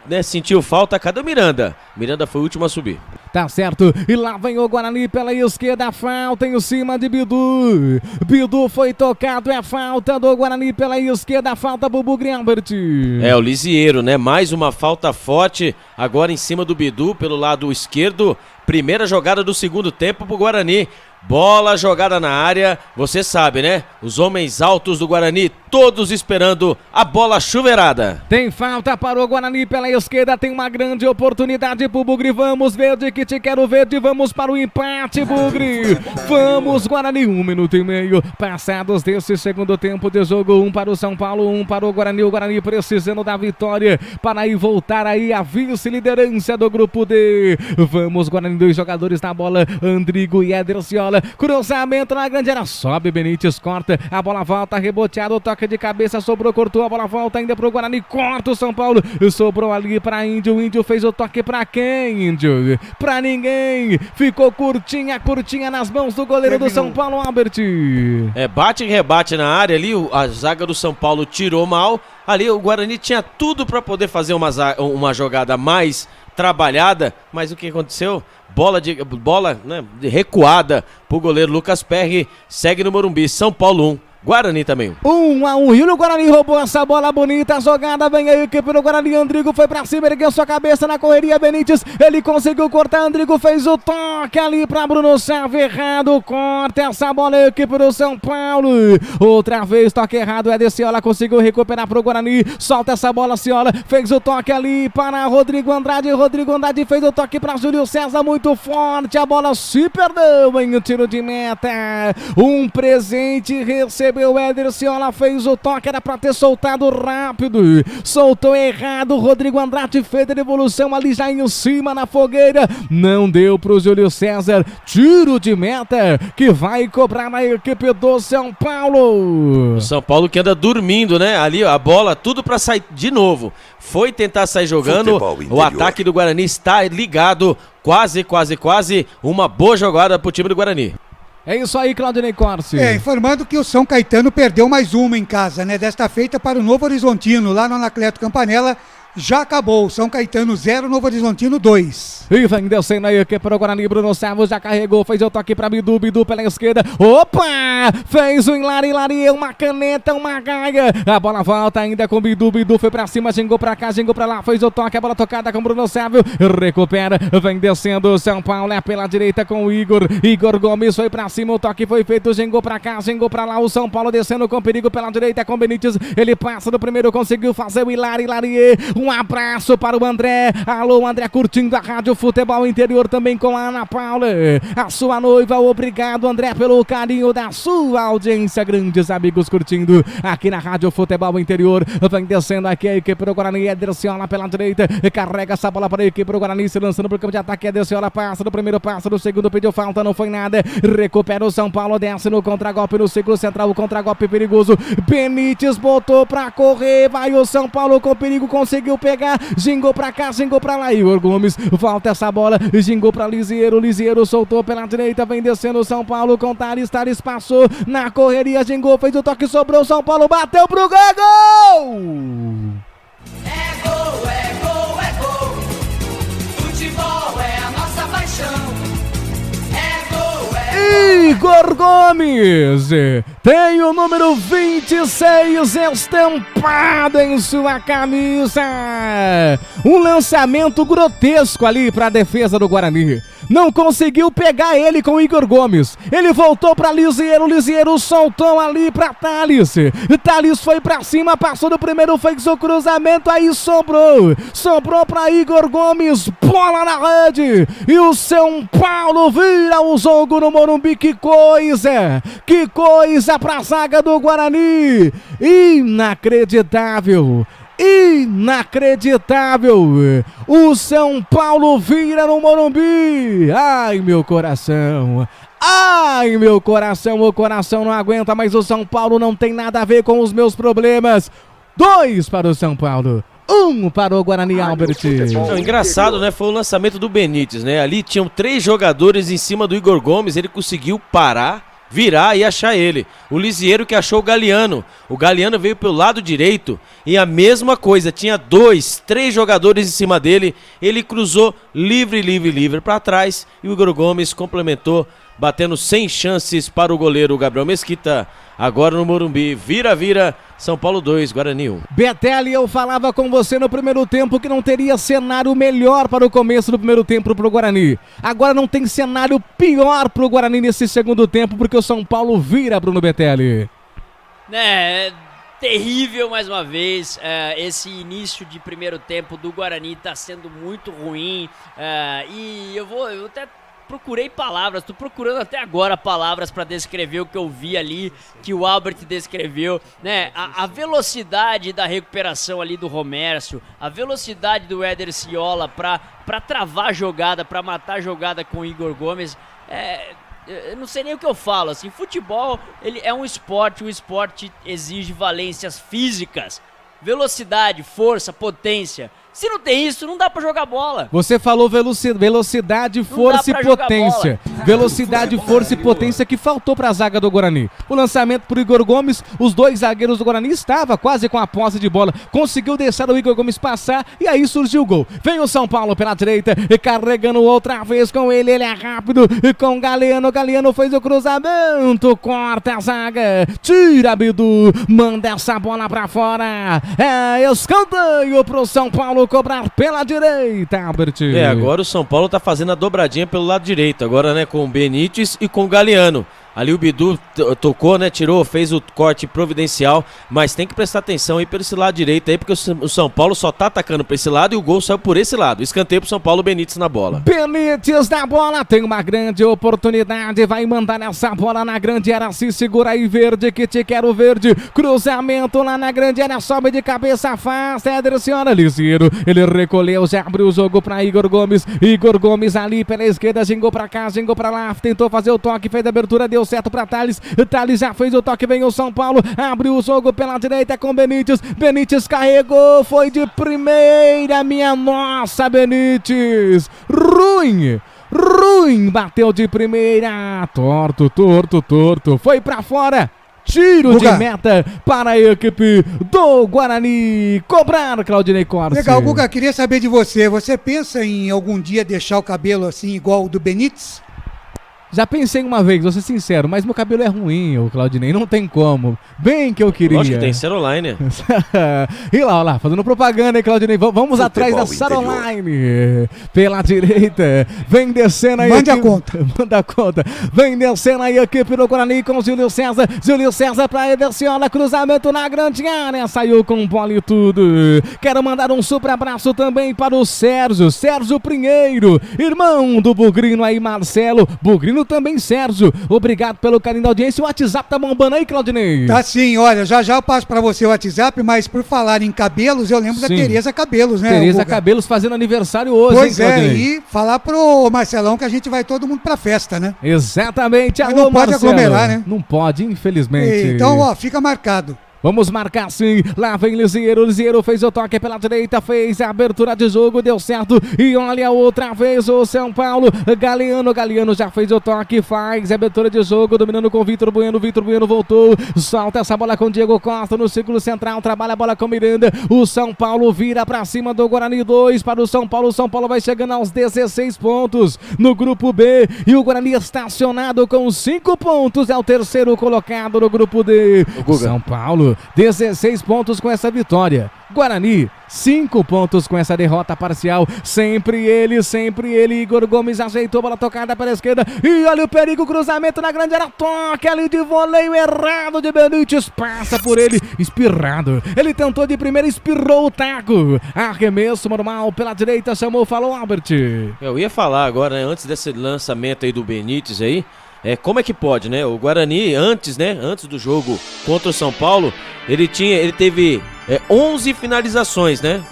né, sentiu falta. Cadê o Miranda? Miranda foi o último a subir. Tá certo, e lá vem o Guarani pela esquerda, falta em cima de Bidu. Bidu foi tocado, é falta do Guarani pela esquerda, falta pro Bugre, Albert. É, o Lisieiro, né? Mais uma falta forte agora em cima do Bidu pelo lado esquerdo. Primeira jogada do segundo tempo pro Guarani. Bola jogada na área, você sabe, né? Os homens altos do Guarani, todos esperando a bola chuveirada. Tem falta para o Guarani pela esquerda, tem uma grande oportunidade pro Bugre. Vamos, Verde, que te quero verde, vamos para o empate, Bugre. Vamos, Guarani, 1 minuto e meio passados desse segundo tempo de jogo. 1 para o São Paulo, 1 para o Guarani. O Guarani precisando da vitória para aí voltar aí a vice-liderança do grupo D. Vamos, Guarani, 2 jogadores na bola, Andrigo e Ederson. Cruzamento na grande área, sobe Benítez, corta, a bola volta, reboteado, toque de cabeça, sobrou, cortou, a bola volta ainda pro Guarani, corta o São Paulo, sobrou ali pra Índio, o Índio fez o toque pra quem, Índio? Pra ninguém, ficou curtinha nas mãos do goleiro do São Paulo, Albert. É, bate e rebate na área ali, a zaga do São Paulo tirou mal, ali o Guarani tinha tudo pra poder fazer uma jogada mais trabalhada, mas o que aconteceu? Bola né, recuada pro goleiro Lucas Perry, segue no Morumbi, São Paulo 1, Guarani também. 1-1, e o Guarani roubou essa bola bonita, a jogada vem aí, equipe do Guarani, Andrigo foi pra cima, ergueu sua cabeça na correria, Benítez, ele conseguiu cortar, Andrigo fez o toque ali pra Bruno Salve, errado, corta essa bola, equipe do São Paulo, outra vez, toque errado, Eder Ciola conseguiu recuperar pro Guarani, solta essa bola, Ciola, fez o toque ali para Rodrigo Andrade fez o toque pra Júlio César, muito forte, a bola se perdeu em um tiro de meta, um presente recebeu o Eder Ciola, fez o toque, era pra ter soltado rápido, soltou errado, Rodrigo Andrade fez a devolução ali já em cima na fogueira, não deu pro Júlio César, tiro de meta que vai cobrar na equipe do São Paulo. O São Paulo que anda dormindo, né? Ali a bola, tudo pra sair de novo, foi tentar sair jogando, o ataque do Guarani está ligado, quase uma boa jogada pro time do Guarani. É isso aí, Claudinei Corsi. Informando que o São Caetano perdeu mais uma em casa, né? Desta feita para o Novo Horizontino, lá no Anacleto Campanella. Já acabou, São Caetano 0, Novo Horizontino 2. E vem descendo aí aqui para o Guarani, Bruno Servo já carregou, fez o toque para Bidu, Bidu pela esquerda, opa, fez o Hilari, uma caneta, uma gaia, a bola volta ainda com Bidu, Bidu foi para cima, gingou para cá, gingou para lá, fez o toque, a bola tocada com Bruno Servo, recupera, vem descendo, São Paulo é pela direita com o Igor Gomes foi para cima, o toque foi feito, gingou para cá, gingou para lá, o São Paulo descendo com perigo pela direita com Benítez, ele passa no primeiro, conseguiu fazer o Hilari, um abraço para o André. Alô, André, curtindo a Rádio Futebol Interior também com a Ana Paula, a sua noiva. Obrigado, André, pelo carinho da sua audiência. Grandes amigos curtindo aqui na Rádio Futebol Interior. Vem descendo aqui a equipe do Guarani. Ederciola pela direita. Carrega essa bola para a equipe do Guarani. Se lançando para o campo de ataque. Ederciola passa do primeiro passo. Do segundo pediu falta. Não foi nada. Recupera o São Paulo. Desce no contragolpe. No ciclo central. O contragolpe perigoso. Benítez botou para correr. Vai o São Paulo com perigo. Conseguiu pegar, gingou pra cá, gingou pra lá, Igor Gomes, volta essa bola, gingou pra Lisieiro soltou pela direita, vem descendo o São Paulo com Thales passou na correria, gingou, fez o toque, sobrou, São Paulo bateu pro gol! É gol, é gol, é gol, futebol é a nossa paixão. Igor Gomes tem o número 26 estampado em sua camisa. Um lançamento grotesco ali para a defesa do Guarani. Não conseguiu pegar ele com o Igor Gomes. Ele voltou para Lisieiro soltou ali para Thales. Thales foi para cima, passou do primeiro, fez o cruzamento, aí sobrou para Igor Gomes, bola na rede. E o São Paulo vira o jogo no Morumbi. Que coisa para a zaga do Guarani. Inacreditável. O São Paulo vira no Morumbi. Ai, meu coração, o coração não aguenta, mas o São Paulo não tem nada a ver com os meus problemas. 2 para o São Paulo, 1 para o Guarani, Albert. Engraçado, né? Foi o lançamento do Benítez, né? Ali tinham 3 jogadores em cima do Igor Gomes, ele conseguiu parar, virar e achar ele. O Lisieiro que achou o Galeano. O Galeano veio pelo lado direito e a mesma coisa. Tinha 2, 3 jogadores em cima dele. Ele cruzou livre para trás e o Igor Gomes complementou, batendo sem chances para o goleiro Gabriel Mesquita. Agora no Morumbi, vira, São Paulo 2, Guarani 1. Betelli, eu falava com você no primeiro tempo que não teria cenário melhor para o começo do primeiro tempo para o Guarani. Agora não tem cenário pior para o Guarani nesse segundo tempo, porque o São Paulo vira, Bruno Betelli. Terrível mais uma vez, esse início de primeiro tempo do Guarani está sendo muito ruim, e eu até procurei palavras, tô procurando até agora palavras para descrever o que eu vi ali, que o Albert descreveu, né? A velocidade da recuperação ali do Romércio, a velocidade do Ederciola para travar a jogada, para matar a jogada com o Igor Gomes, eu não sei nem o que eu falo, assim, futebol ele é um esporte, o esporte exige valências físicas, velocidade, força, potência. Se não tem isso, não dá pra jogar bola. Você falou velocidade, força e potência. Velocidade, força e potência que faltou pra zaga do Guarani. O lançamento pro Igor Gomes, os 2 zagueiros do Guarani estavam quase com a posse de bola. Conseguiu deixar o Igor Gomes passar e aí surgiu o gol. Vem o São Paulo pela direita, carregando outra vez com ele é rápido, com o Galeano. Galeano fez o cruzamento, corta a zaga, tira Bidu, manda essa bola pra fora. Escanteio pro São Paulo cobrar pela direita, Albert. Agora o São Paulo tá fazendo a dobradinha pelo lado direito, agora, né, com o Benítez e com o Galeano. Ali o Bidu tocou, né, tirou, fez o corte providencial, mas tem que prestar atenção aí por esse lado direito aí, porque o São Paulo só tá atacando pra esse lado e o gol saiu por esse lado. Escanteio pro São Paulo, Benítez na bola. Benítez na bola, tem uma grande oportunidade, vai mandar essa bola na grande área, se segura aí, Verde, que te quero, Verde. Cruzamento lá na grande área, sobe de cabeça, afasta, Ederciola, Lisieiro, ele recolheu, já abriu o jogo pra Igor Gomes. Igor Gomes ali pela esquerda, gingou pra cá, gingou pra lá, tentou fazer o toque, fez a abertura, deu certo pra Thales. Thales já fez o toque, vem o São Paulo, abriu o jogo pela direita com Benítez. Benítez carregou, foi de primeira, minha nossa, Benítez. Ruim ruim, bateu de primeira, torto, foi pra fora. Tiro Guga. de meta para a equipe do Guarani cobrar, Claudinei Corsi. Legal, Guga, queria saber de você. Você pensa em algum dia deixar o cabelo assim igual o do Benítez? Já pensei uma vez, vou ser sincero, mas meu cabelo é ruim, o Claudinei, não tem como. Bem que eu queria. Lógico que tem, Saroline. E lá, ó lá, fazendo propaganda, hein, Claudinei? Vamos atrás da Saroline. Pela direita, vem descendo aí. Mande a conta. Manda a conta. Vem descendo aí a equipe do Guarani com o Júlio César. Júlio César pra Ederciola, cruzamento na grande área. Saiu com bola e tudo. Quero mandar um super abraço também para o Sérgio Pinheiro, irmão do Bugrino aí, Marcelo. Bugrino também, Sérgio. Obrigado pelo carinho da audiência. O WhatsApp tá bombando aí, Claudinei? Tá sim, olha, já eu passo pra você o WhatsApp, mas por falar em cabelos, eu lembro da Tereza Cabelos, né? Tereza Cabelos fazendo aniversário hoje, pois hein, Claudinei? E falar pro Marcelão que a gente vai todo mundo pra festa, né? Exatamente. Mas Alô, não pode Marcelo. aglomerar, né? Não pode, infelizmente. Então, ó, fica marcado. Vamos marcar sim, lá vem Lisieiro fez o toque pela direita, fez a abertura de jogo, deu certo, e olha outra vez o São Paulo, Galeano já fez o toque, faz a abertura de jogo, dominando com Vitor Bueno voltou, solta essa bola com Diego Costa no círculo central, trabalha a bola com Miranda, o São Paulo vira pra cima do Guarani, 2 para o São Paulo vai chegando aos 16 pontos no grupo B, e o Guarani estacionado com 5 pontos, é o terceiro colocado no grupo D, São Paulo 16 pontos com essa vitória. Guarani, 5 pontos com essa derrota parcial. Sempre ele, Igor Gomes ajeitou a bola tocada pela esquerda. E olha o perigo, cruzamento na grande área. Toque ali de voleio errado de Benítez. Passa por ele, espirrado. Ele tentou de primeira, espirrou o taco. Arremesso normal pela direita, chamou, falou Albert. Eu ia falar agora, né, antes desse lançamento aí do Benítez aí. Como é que pode, né? O Guarani, antes do jogo contra o São Paulo, ele teve 11 finalizações, né?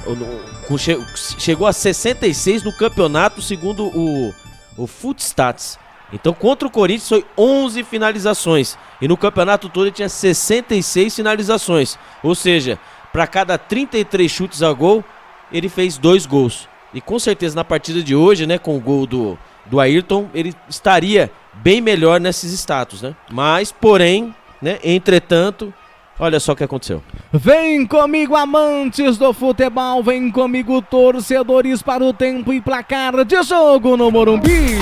Chegou a 66 no campeonato, segundo o Footstats. Então, contra o Corinthians foi 11 finalizações. E no campeonato todo ele tinha 66 finalizações. Ou seja, para cada 33 chutes a gol, ele fez 2 gols. E com certeza na partida de hoje, né, com o gol do Ayrton, ele estaria bem melhor nesses status, né? Mas, porém, né, entretanto, olha só o que aconteceu. Vem comigo, amantes do futebol, vem comigo, torcedores, para o tempo e placar de jogo no Morumbi.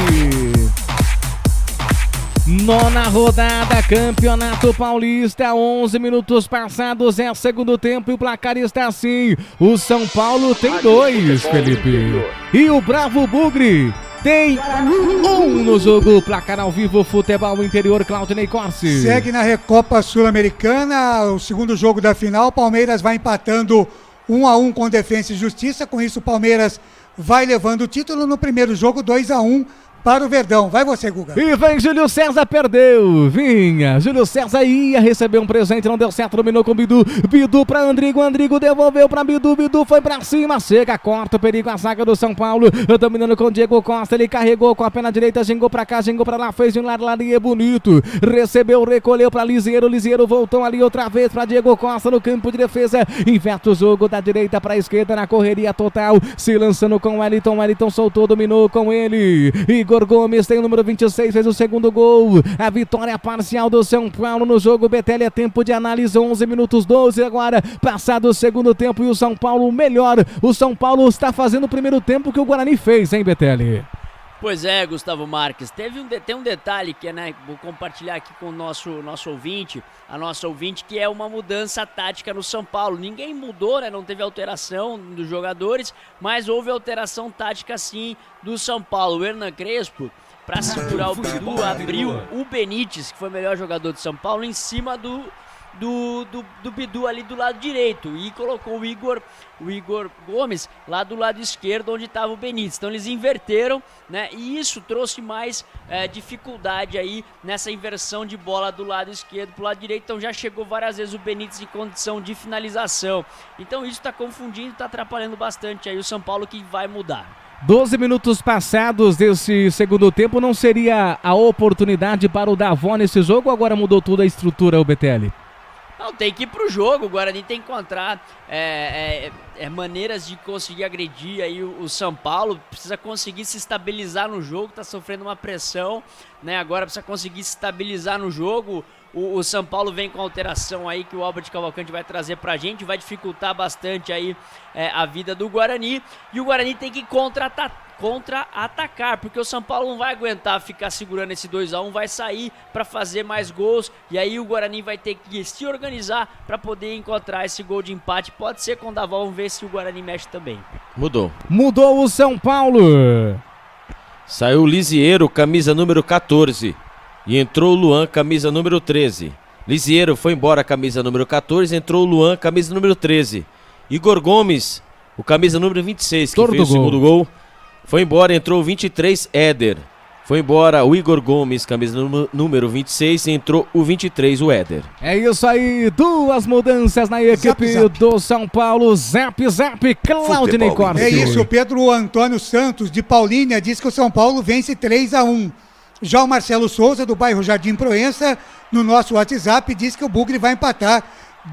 9ª rodada, Campeonato Paulista, 11 minutos passados, é segundo tempo e o placar está assim. O São Paulo tem 2, Felipe. E o Bravo Bugre tem 1 no jogo. Placar ao vivo, Futebol Interior, Claudinei Corsi. Segue na Recopa Sul-Americana, o segundo jogo da final. Palmeiras vai empatando 1-1 com Defensa e Justiça. Com isso, o Palmeiras vai levando o título. No primeiro jogo, 2-1 para o Verdão. Vai você, Guga. E vem Júlio César, perdeu. Vinha. Júlio César ia receber um presente, não deu certo, dominou com Bidu. Bidu pra Andrigo, Andrigo devolveu pra Bidu, Bidu foi pra cima, chega, corta o perigo, a zaga do São Paulo, dominando com Diego Costa, ele carregou com a perna direita, gingou pra cá, gingou pra lá, fez de um lado, é bonito, recebeu, recolheu pra Lisieiro, Lisieiro voltou ali outra vez pra Diego Costa no campo de defesa, inverte o jogo da direita pra esquerda na correria total, se lançando com o Wellington, Wellington soltou, dominou com ele, Igor Gomes tem o número 26, fez o segundo gol, a vitória parcial do São Paulo no jogo. Betelli, é tempo de análise, 11 minutos 12 agora, passado o segundo tempo e o São Paulo melhor. O São Paulo está fazendo o primeiro tempo que o Guarani fez, hein, Betelli? Pois é, Gustavo Marques, tem um detalhe que, né, vou compartilhar aqui com o nosso ouvinte, a nossa ouvinte, que é uma mudança tática no São Paulo. Ninguém mudou, né, não teve alteração dos jogadores, mas houve alteração tática sim do São Paulo. O Hernan Crespo, para segurar o Bidu, abriu o Benítez, que foi o melhor jogador de São Paulo, em cima do Bidu ali do lado direito, e colocou o Igor Gomes lá do lado esquerdo, onde estava o Benítez. Então eles inverteram, né, e isso trouxe mais dificuldade aí nessa inversão de bola do lado esquerdo para o lado direito. Então já chegou várias vezes o Benítez em condição de finalização. Então isso está confundindo, está atrapalhando bastante aí o São Paulo, que vai mudar. 12 minutos passados desse segundo tempo, não seria a oportunidade para o Davó nesse jogo, ou agora mudou toda a estrutura, o Betelli? Não, tem que ir pro jogo, o Guarani tem que encontrar maneiras de conseguir agredir aí o São Paulo, precisa conseguir se estabilizar no jogo, tá sofrendo uma pressão, né, agora precisa conseguir se estabilizar no jogo. O São Paulo vem com alteração aí que o Albert Cavalcante vai trazer pra gente, vai dificultar bastante aí a vida do Guarani, e o Guarani tem que contra-atacar, porque o São Paulo não vai aguentar ficar segurando esse 2-1, vai sair para fazer mais gols, e aí o Guarani vai ter que se organizar para poder encontrar esse gol de empate. Pode ser com o Davó, vamos ver se o Guarani mexe também. Mudou o São Paulo. Saiu o Lisiero, camisa número 14, e entrou o Luan, camisa número 13. Lisiero foi embora, camisa número 14, entrou o Luan, camisa número 13. Igor Gomes, o camisa número 26, que fez o segundo gol. Foi embora, entrou o 23, Éder. Foi embora o Igor Gomes, camisa número 26, entrou o 23, o Éder. É isso aí, 2 mudanças na equipe do São Paulo. Zap, Claudinei Corte. É isso, o Pedro Antônio Santos, de Paulínia, diz que o São Paulo vence 3-1. Já o Marcelo Souza, do bairro Jardim Proença, no nosso WhatsApp, diz que o Bugre vai empatar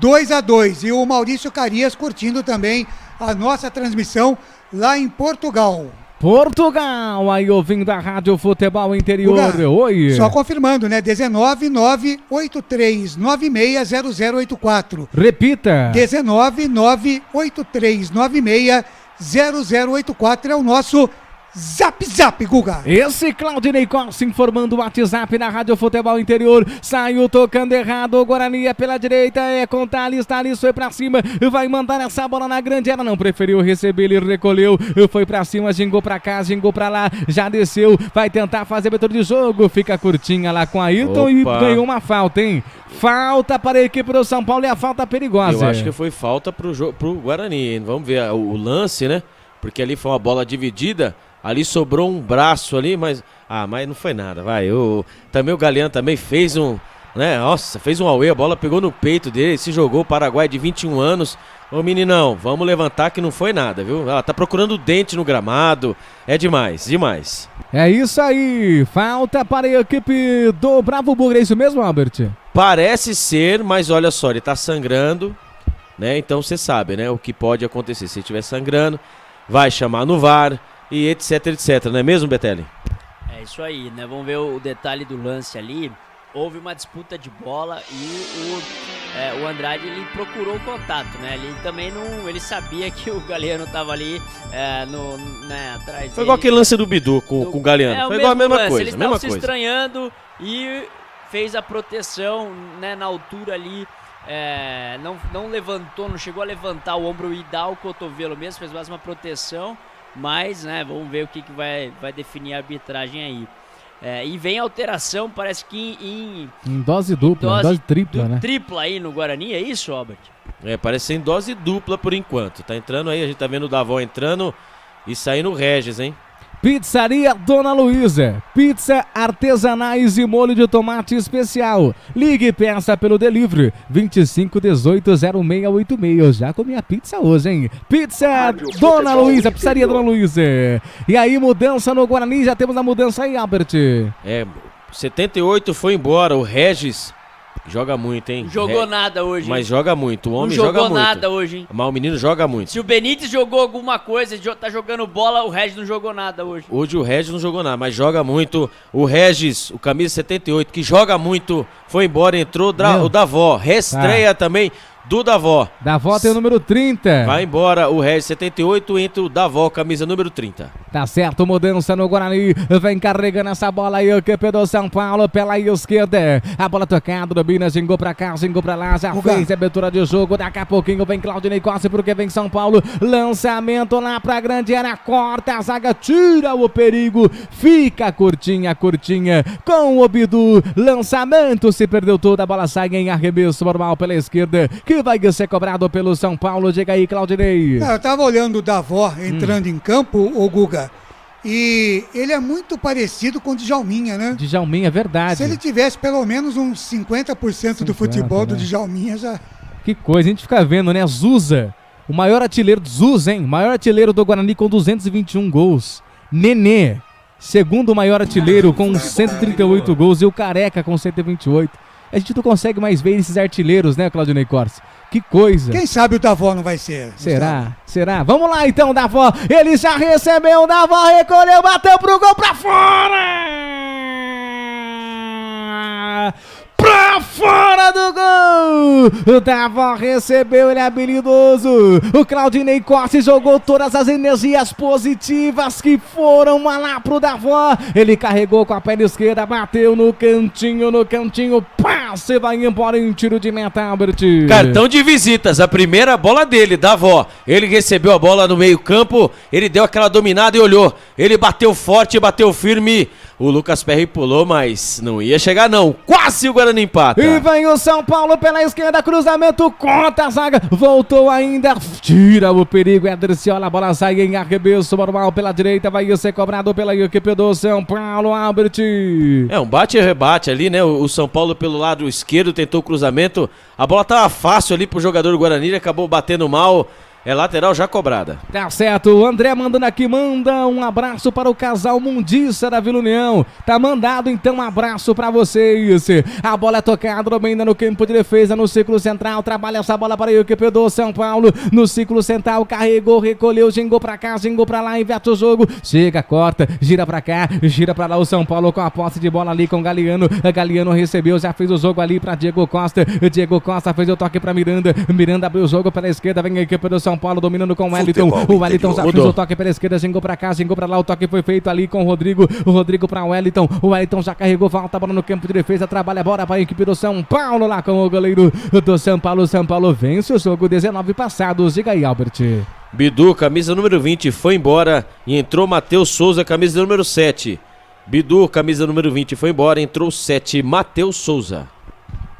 2-2. E o Maurício Carias curtindo também a nossa transmissão lá em Portugal, aí ouvindo a Rádio Futebol Interior. Guga, oi. Só confirmando, né? 19983960084. Repita. 19983960084 é o nosso Zap, Guga. Esse Claudinei Costa informando o WhatsApp na Rádio Futebol Interior. Saiu tocando errado. O Guarani é pela direita. É com Thales foi pra cima. Vai mandar essa bola na grande área. Não preferiu receber, ele recolheu. Foi pra cima, gingou pra cá, gingou pra lá. Já desceu. Vai tentar fazer abertura de jogo. Fica curtinha lá com a Ayrton e ganhou uma falta, hein? Falta para a equipe do São Paulo e a falta perigosa. Eu acho que foi falta pro Guarani. Vamos ver o lance, né? Porque ali foi uma bola dividida. Ali sobrou um braço ali, mas não foi nada, vai. Também o Galeano também fez né? Nossa, fez um auê, a bola pegou no peito dele, se jogou, o Paraguai de 21 anos. Ô meninão, vamos levantar que não foi nada, viu? Ela tá procurando dente no gramado, é demais. É isso aí, falta para a equipe do Bravo Bugre, é isso mesmo, Albert? Parece ser, mas olha só, ele tá sangrando, né? Então você sabe, né? O que pode acontecer, se ele estiver sangrando, vai chamar no VAR, e etc, não é mesmo, Betelli? É isso aí, né? Vamos ver o detalhe do lance ali. Houve uma disputa de bola e o Andrade, ele procurou o contato, né? Ele também ele sabia que o Galeano tava ali atrás. Foi igual aquele lance do Bidu com o Galeano. Foi igual a mesma coisa. Ele estava se estranhando e fez a proteção, né, na altura ali. Não levantou, não chegou a levantar o ombro e dar o cotovelo mesmo, fez mais uma proteção. Mas, né, vamos ver o que vai definir a arbitragem aí. E vem alteração, parece que em dose dupla, dose tripla, né? Tripla aí no Guarani, é isso, Albert? Parece ser em dose dupla por enquanto. Tá entrando aí, a gente tá vendo o Davó entrando e saindo o Regis, hein? Pizzaria Dona Luísa, pizza artesanais e molho de tomate especial. Ligue e peça pelo delivery 25180686. Já comi a pizza hoje, hein? Pizza Dona Luísa, pizzaria Dona Luísa. E aí, mudança no Guarani, já temos a mudança aí, Albert. 78 foi embora, o Regis joga muito, hein? Jogou nada hoje. Mas joga muito, o homem joga muito. Não jogou nada hoje, hein? Mas o menino joga muito. Se o Benítez jogou alguma coisa, tá jogando bola, o Regis não jogou nada hoje. Hoje o Regis não jogou nada, mas joga muito. O Regis, o camisa 78, que joga muito, foi embora, entrou o Davó. Reestreia também do Davó. Davó tem o número 30. Vai embora o Regis 78, entra o Davó, camisa número 30. Tá certo, mudança no Guarani. Vem carregando essa bola aí, o equipe do São Paulo pela esquerda. A bola tocada, do Bina, gingou pra cá, gingou pra lá, já fez a abertura de jogo. Daqui a pouquinho vem Claudinei Costa, porque vem São Paulo. Lançamento lá pra grande área, corta a zaga, tira o perigo. Fica curtinha com o Bidu. Lançamento, se perdeu toda, a bola sai em arremesso normal pela esquerda, que vai ser cobrado pelo São Paulo. Diga aí, Claudinei. Eu tava olhando o Davó entrando em campo, o Guga, e ele é muito parecido com o Djalminha, né? Djalminha, é verdade. Se ele tivesse pelo menos uns 50% do futebol do Djalminha, já... Que coisa, a gente fica vendo, né? Zusa, o maior artilheiro do Zuz, hein? Maior artilheiro do Guarani com 221 gols. Nenê, segundo maior artilheiro com 138 gols, e o Careca com 128. a gente não consegue mais ver esses artilheiros, né, Claudinei Corsi? Que coisa. Quem sabe o Davó não vai ser? Será? Será? Vamos lá então, Davó. Ele já recebeu, o Davó recolheu, bateu pro gol pra fora! Pra fora do gol! O Davó recebeu, ele é habilidoso. O Claudinei Corsi jogou todas as energias positivas que foram lá pro Davó. Ele carregou com a perna esquerda, bateu no cantinho, passe, vai embora em tiro de meta, Albert. Cartão de visitas, a primeira bola dele, Davó. Ele recebeu a bola no meio campo, ele deu aquela dominada e olhou. Ele bateu forte, bateu firme. O Lucas Perry pulou, mas não ia chegar não. Quase o Guarani empata. E vem o São Paulo pela esquerda, cruzamento contra a zaga. Voltou ainda, tira o perigo. Ederciola, a bola sai em arremesso normal pela direita. Vai ser cobrado pela equipe do São Paulo, Albert. É um bate e rebate ali, né? O São Paulo pelo lado esquerdo tentou o cruzamento. A bola tava fácil ali pro jogador do Guarani, ele acabou batendo mal. É lateral já cobrada. Tá certo, o André mandando aqui, manda um abraço para o casal Mundiça da Vila União. Tá mandado então um abraço para vocês. A bola é tocada, domina no campo de defesa, no círculo central, trabalha essa bola para a equipe do São Paulo. No círculo central, carregou, recolheu, gingou pra cá, gingou pra lá, inverte o jogo. Chega, corta, gira pra cá, gira pra lá o São Paulo com a posse de bola ali com o Galeano. Galeano recebeu, já fez o jogo ali pra Diego Costa. Diego Costa fez o toque pra Miranda. Miranda abriu o jogo pela esquerda, vem a equipe do São Paulo dominando com o Wellington. O Wellington já fez o toque pela esquerda, gingou pra cá, gingou pra lá. O toque foi feito ali com o Rodrigo. O Rodrigo pra Wellington. O Wellington já carregou, volta a bola no campo de defesa, trabalha a bola para a equipe do São Paulo lá com o goleiro do São Paulo. São Paulo vence o jogo 19 passados. Diga aí, Albert. Bidu, camisa número 20, foi embora e entrou Matheus Souza, camisa número 7. Bidu, camisa número 20, foi embora, entrou 7, Matheus Souza.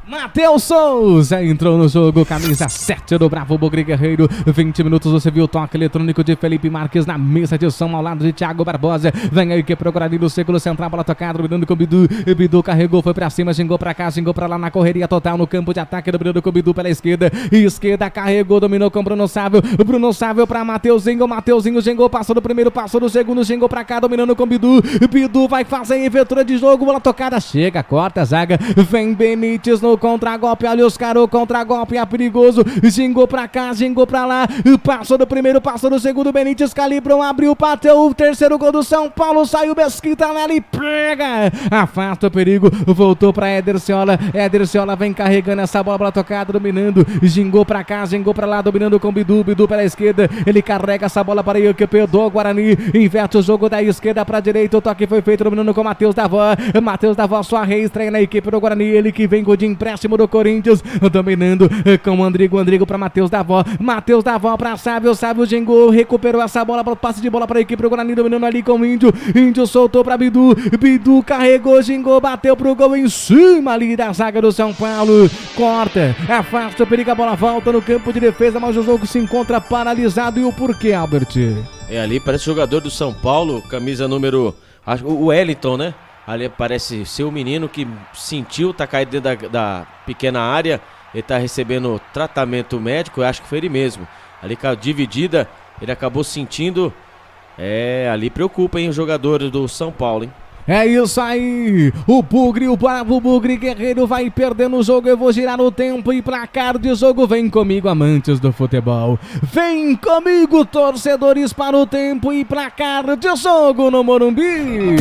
Matheus Souza entrou no jogo, camisa 7 do Bravo Bugre Guerreiro. 20 minutos, você viu o toque eletrônico de Felipe Marques na mesa de som ao lado de Thiago Barbosa. Vem aí que procura ali no círculo central, bola tocada, dominando com o Bidu. Bidu carregou, foi pra cima, gingou pra cá, gingou pra lá na correria total no campo de ataque, dominando com o Bidu pela esquerda. Esquerda carregou, dominou com o Bruno Sávio. Bruno Sávio pra Mateuzinho, Mateuzinho gingou, passou do primeiro, passou do segundo, gingou pra cá, dominando com o Bidu. Bidu vai fazer a aventura de jogo, bola tocada, chega, corta a zaga. Vem Benítez no contra-golpe, olha os caras, o contra-golpe é perigoso, gingou pra cá, gingou pra lá, passou do primeiro, passou do segundo, Benítez calibrou, abriu, bateu o terceiro gol do São Paulo, saiu Mesquita nela e pega, afasta o perigo, voltou pra Ederciola, Ederciola vem carregando essa bola, bola tocada, dominando, gingou pra cá, gingou pra lá, dominando com o Bidu, Bidu pela esquerda, ele carrega essa bola para o equipe do Guarani, inverte o jogo da esquerda pra direita, o toque foi feito, dominando com o Matheus Davó, sua reestreia na equipe do Guarani, ele que vem de empréstimo do Corinthians, dominando com o Andrigo para Matheus Davó para Sávio, gingou, recuperou essa bola, passe de bola para a equipe do Guarani, dominando ali com o Índio soltou para Bidu carregou, gingou, bateu pro gol em cima ali da zaga do São Paulo, corta, afasta o perigo, a bola volta no campo de defesa, mas o jogo se encontra paralisado. E o porquê, Albert? É ali, parece jogador do São Paulo, camisa número, o Wellington, né? Ali parece ser o menino que sentiu, tá caído dentro da pequena área. Ele tá recebendo tratamento médico, eu acho que foi ele mesmo. Ali com a dividida, ele acabou sentindo. Ali preocupa, hein, o jogador do São Paulo, hein? É isso aí, o Bravo Bugre Guerreiro vai perdendo o jogo. Eu vou girar o tempo e placar de jogo. Vem comigo, amantes do futebol. Vem comigo, torcedores, para o tempo e placar de jogo no Morumbi.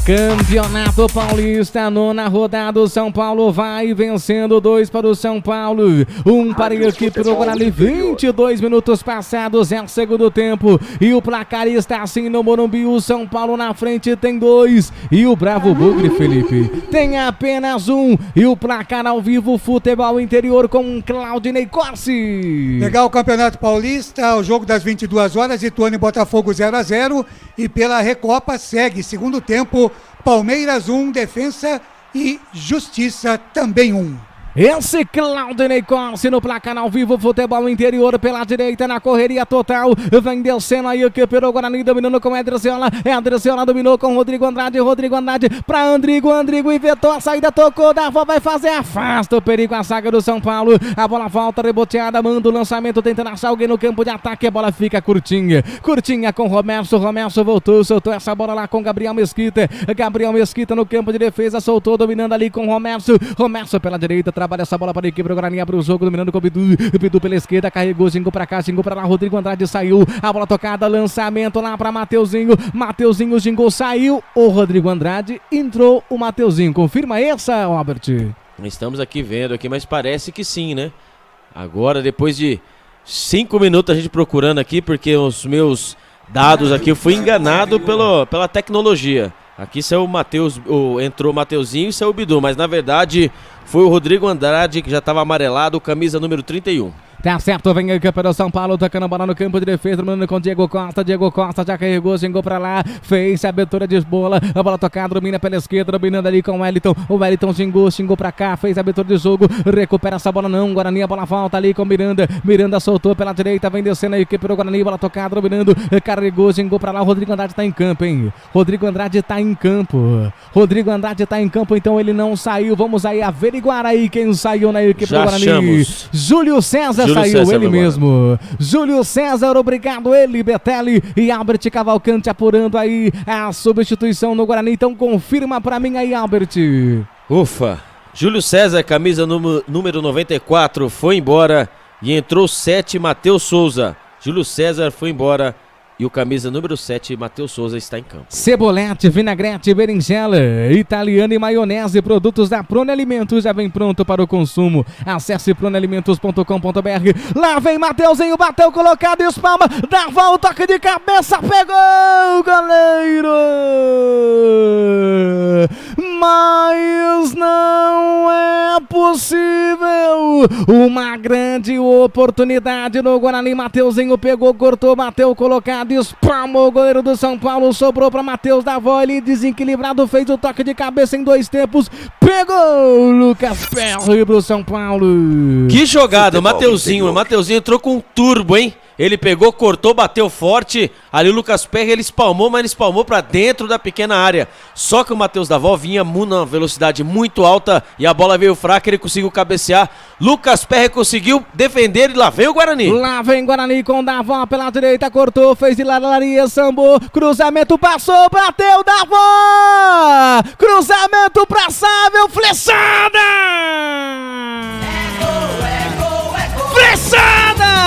Campeonato Paulista, nona rodada, o São Paulo vai vencendo, 2 para o São Paulo, 1 para a equipe do Guarani, 22 minutos passados, é o segundo tempo, e o placar está assim no Morumbi, o São Paulo na frente tem 2, e o Bravo Bugre, Felipe, tem apenas 1, e o placar ao vivo, Futebol Interior com Claudinei Corsi. Legal o Campeonato Paulista, o jogo das 22 horas, Ituano e Botafogo 0-0, e pela Recopa segue, segundo tempo, Palmeiras 1, Defensa e Justiça também 1. Esse Claudinei Corsi no placar ao vivo, futebol interior pela direita na correria total. Vem descendo aí o que pelo Guarani, dominando com Edriciola. Edriciola dominou com Rodrigo Andrade pra Andrigo inventou a saída, tocou, Davó vai fazer, afasta o perigo a zaga do São Paulo. A bola volta, reboteada, manda o lançamento, tentando achar alguém no campo de ataque. A bola fica curtinha com Romércio voltou, soltou essa bola lá com Gabriel Mesquita no campo de defesa, soltou, dominando ali com Romércio pela direita, trabalha essa bola para a equipe do Guarani, abre o jogo, dominando com o Bidu pela esquerda, carregou, gingou pra cá, gingou pra lá, Rodrigo Andrade saiu, a bola tocada, lançamento lá pra Mateuzinho gingou, saiu, o Rodrigo Andrade, entrou o Mateuzinho, confirma essa, Robert? Estamos aqui vendo aqui, mas parece que sim, né? Agora, depois de 5 minutos a gente procurando aqui, porque os meus dados aqui, eu fui enganado pela tecnologia. Aqui saiu o Matheus, entrou o Mateuzinho e saiu o Bidu, mas na verdade foi o Rodrigo Andrade que já estava amarelado, camisa número 31. Tá certo, vem aí o campeão São Paulo, tocando a bola no campo de defesa, dominando com Diego Costa já carregou, gingou pra lá, fez a abertura de bola, a bola tocada, domina pela esquerda, dominando ali com o Wellington gingou pra cá, fez a abertura de jogo, recupera essa bola não, Guarani, a bola volta ali com Miranda soltou pela direita, vem descendo aí o equipe do Guarani, bola tocada, dominando, carregou, gingou pra lá, o Rodrigo Andrade tá em campo, hein? Rodrigo Andrade tá em campo, então ele não saiu, vamos aí averiguar aí quem saiu na equipe do Guarani. Achamos. Júlio César saiu, ele mesmo. Júlio César, obrigado, ele, Betelli e Albert Cavalcante apurando aí a substituição no Guarani. Então confirma pra mim aí, Albert. Ufa, Júlio César, camisa número 94, foi embora e entrou 7, Matheus Souza. Júlio César foi embora e o camisa número 7, Matheus Souza, está em campo. Cebolete, vinagrete, berinjela, italiana e maionese, produtos da Prone Alimentos, já vem pronto para o consumo. Acesse pronealimentos.com.br. Lá vem Mateuzinho, bateu, colocado, espalma, dá volta, toque de cabeça, pegou o goleiro! Mas não é possível! Uma grande oportunidade no Guarani, Mateuzinho pegou, cortou, bateu, colocado, espalmou o goleiro do São Paulo, sobrou para Matheus Davó, ele desequilibrado, fez o toque de cabeça em 2 tempos, pegou Lucas Perry pro São Paulo. Que jogada, o Mateuzinho entrou com um turbo, hein? Ele pegou, cortou, bateu forte, ali o Lucas Perry, ele espalmou, mas ele espalmou pra dentro da pequena área. Só que o Matheus Davó vinha numa velocidade muito alta e a bola veio fraca, ele conseguiu cabecear. Lucas Perry conseguiu defender e lá vem o Guarani. Lá vem Guarani com Davó pela direita, cortou, fez de ladaria, sambou, cruzamento, passou, bateu, Davó! Cruzamento pra Sávio, flechada! É gol, flechada!